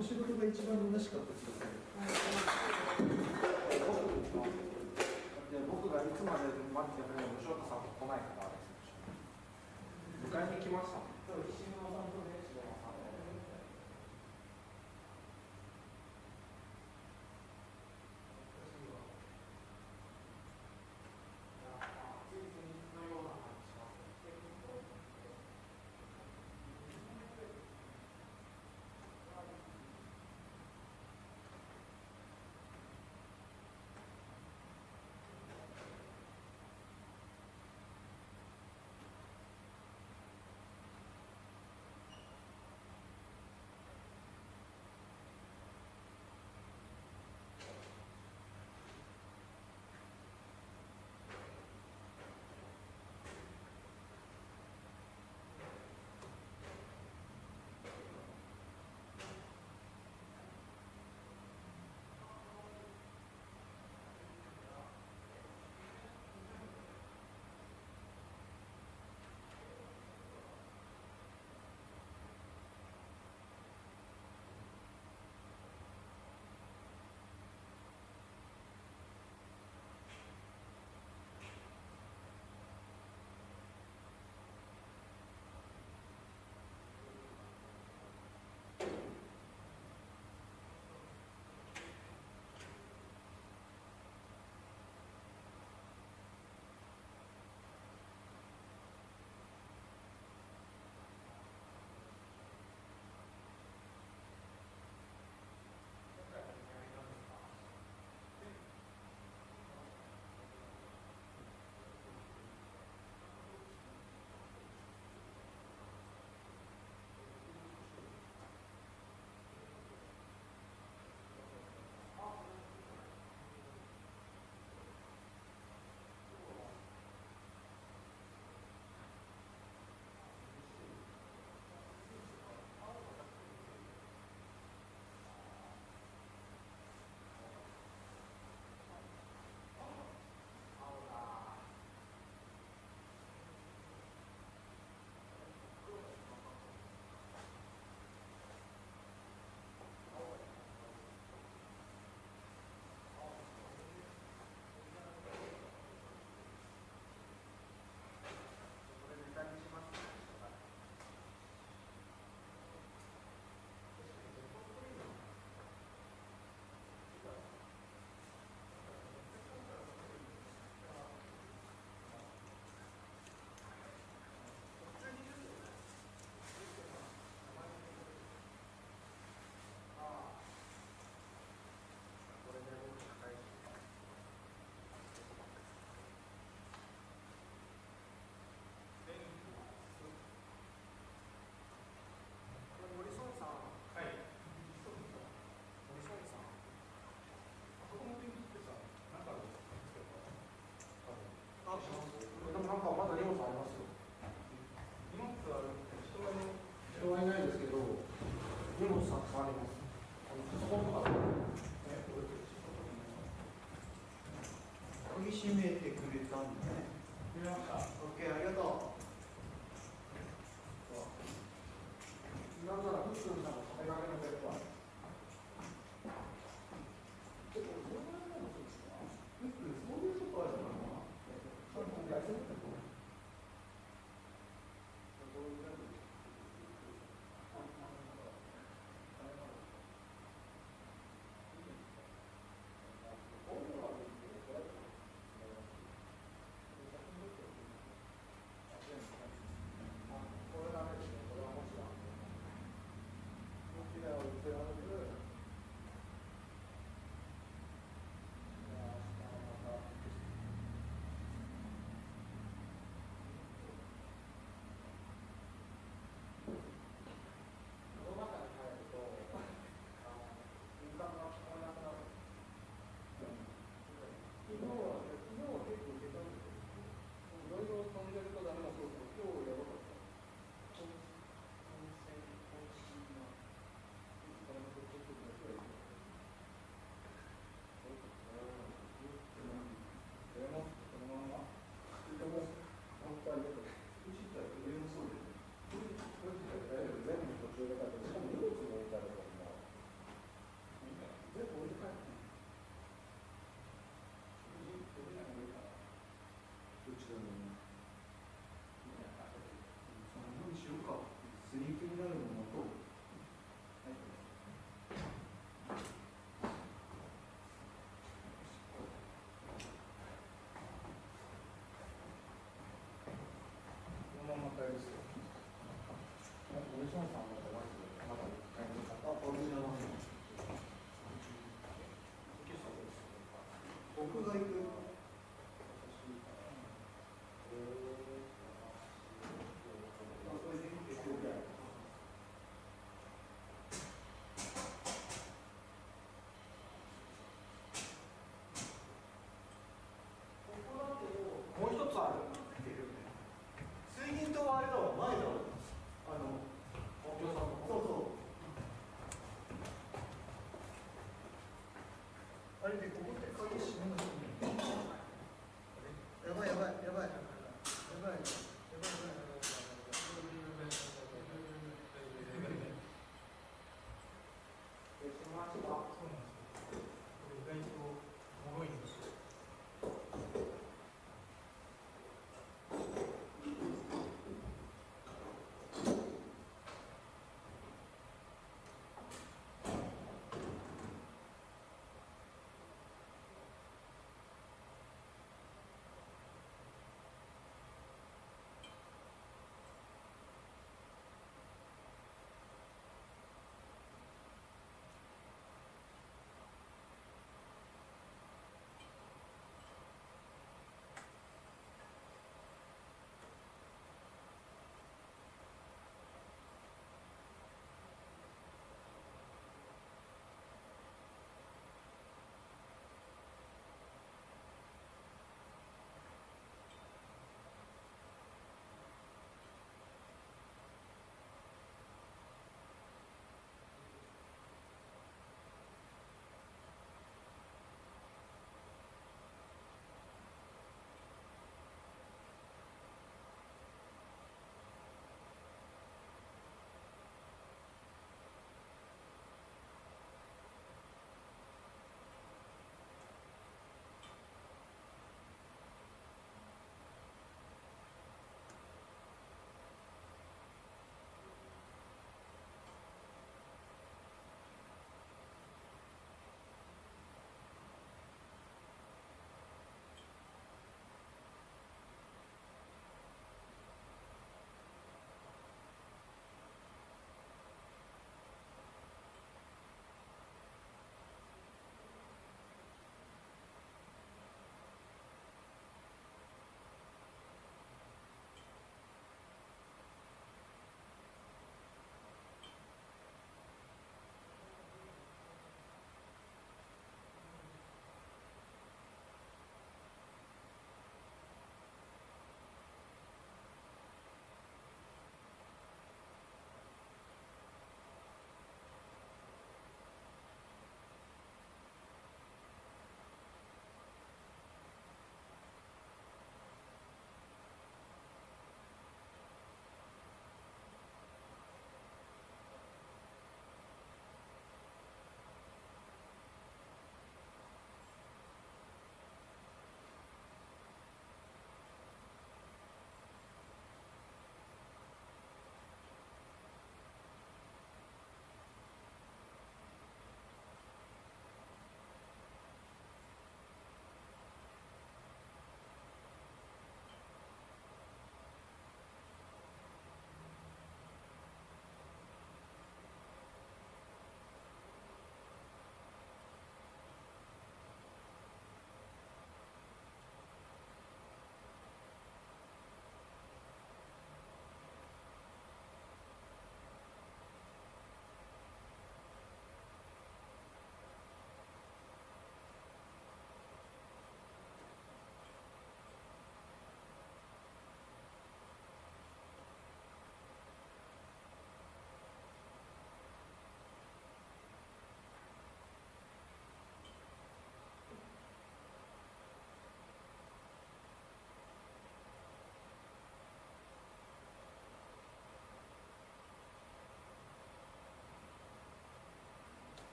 の仕事が一番虚しかったですよね。僕がいつまで待っても吉岡さんも来ないから迎えに来ました。石村さんとね、柴山さん。なんかまだ荷物ありますよ。荷物は人はいないですけど、荷物たくさんあります。パソコンとか鍵閉めてくれたんでね。見ました。OK、ありがとう。なんならフックンさんの壁掛けのベッドは。そういうことあるのかな。僕が行く。もう一つある。水銀灯はあれだわ、前だわ。そうそう。あれでここって鍵閉めなきゃいけない。やばいやばいやばい。やばい。やばいやばいやばい。その後は、そうなんですよ。これ意外とおもろいんですよ。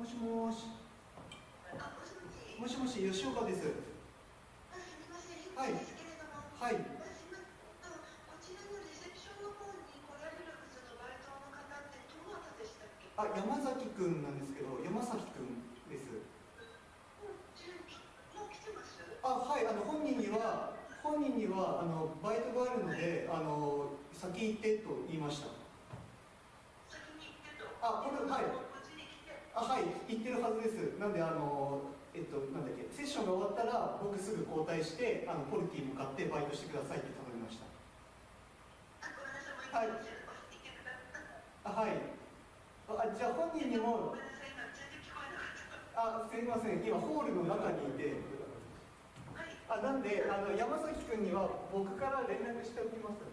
もしもし。もしもし、吉岡です。はい。はい。あ、山崎くんなんですけど、山崎くんです。あ、はい、本人にはバイトがあるので、先行ってと言いました。あ、これ、はい。あ、はい、行ってるはずです。なんで、なんだっけ、セッションが終わったら、僕すぐ交代して、ポルティ向かってバイトしてくださいって頼みました。はい。あ、はい。あ、じゃあ本人にも、あ、すいません、今ホールの中にいて、あ、なんで山崎君には僕から連絡しておきます。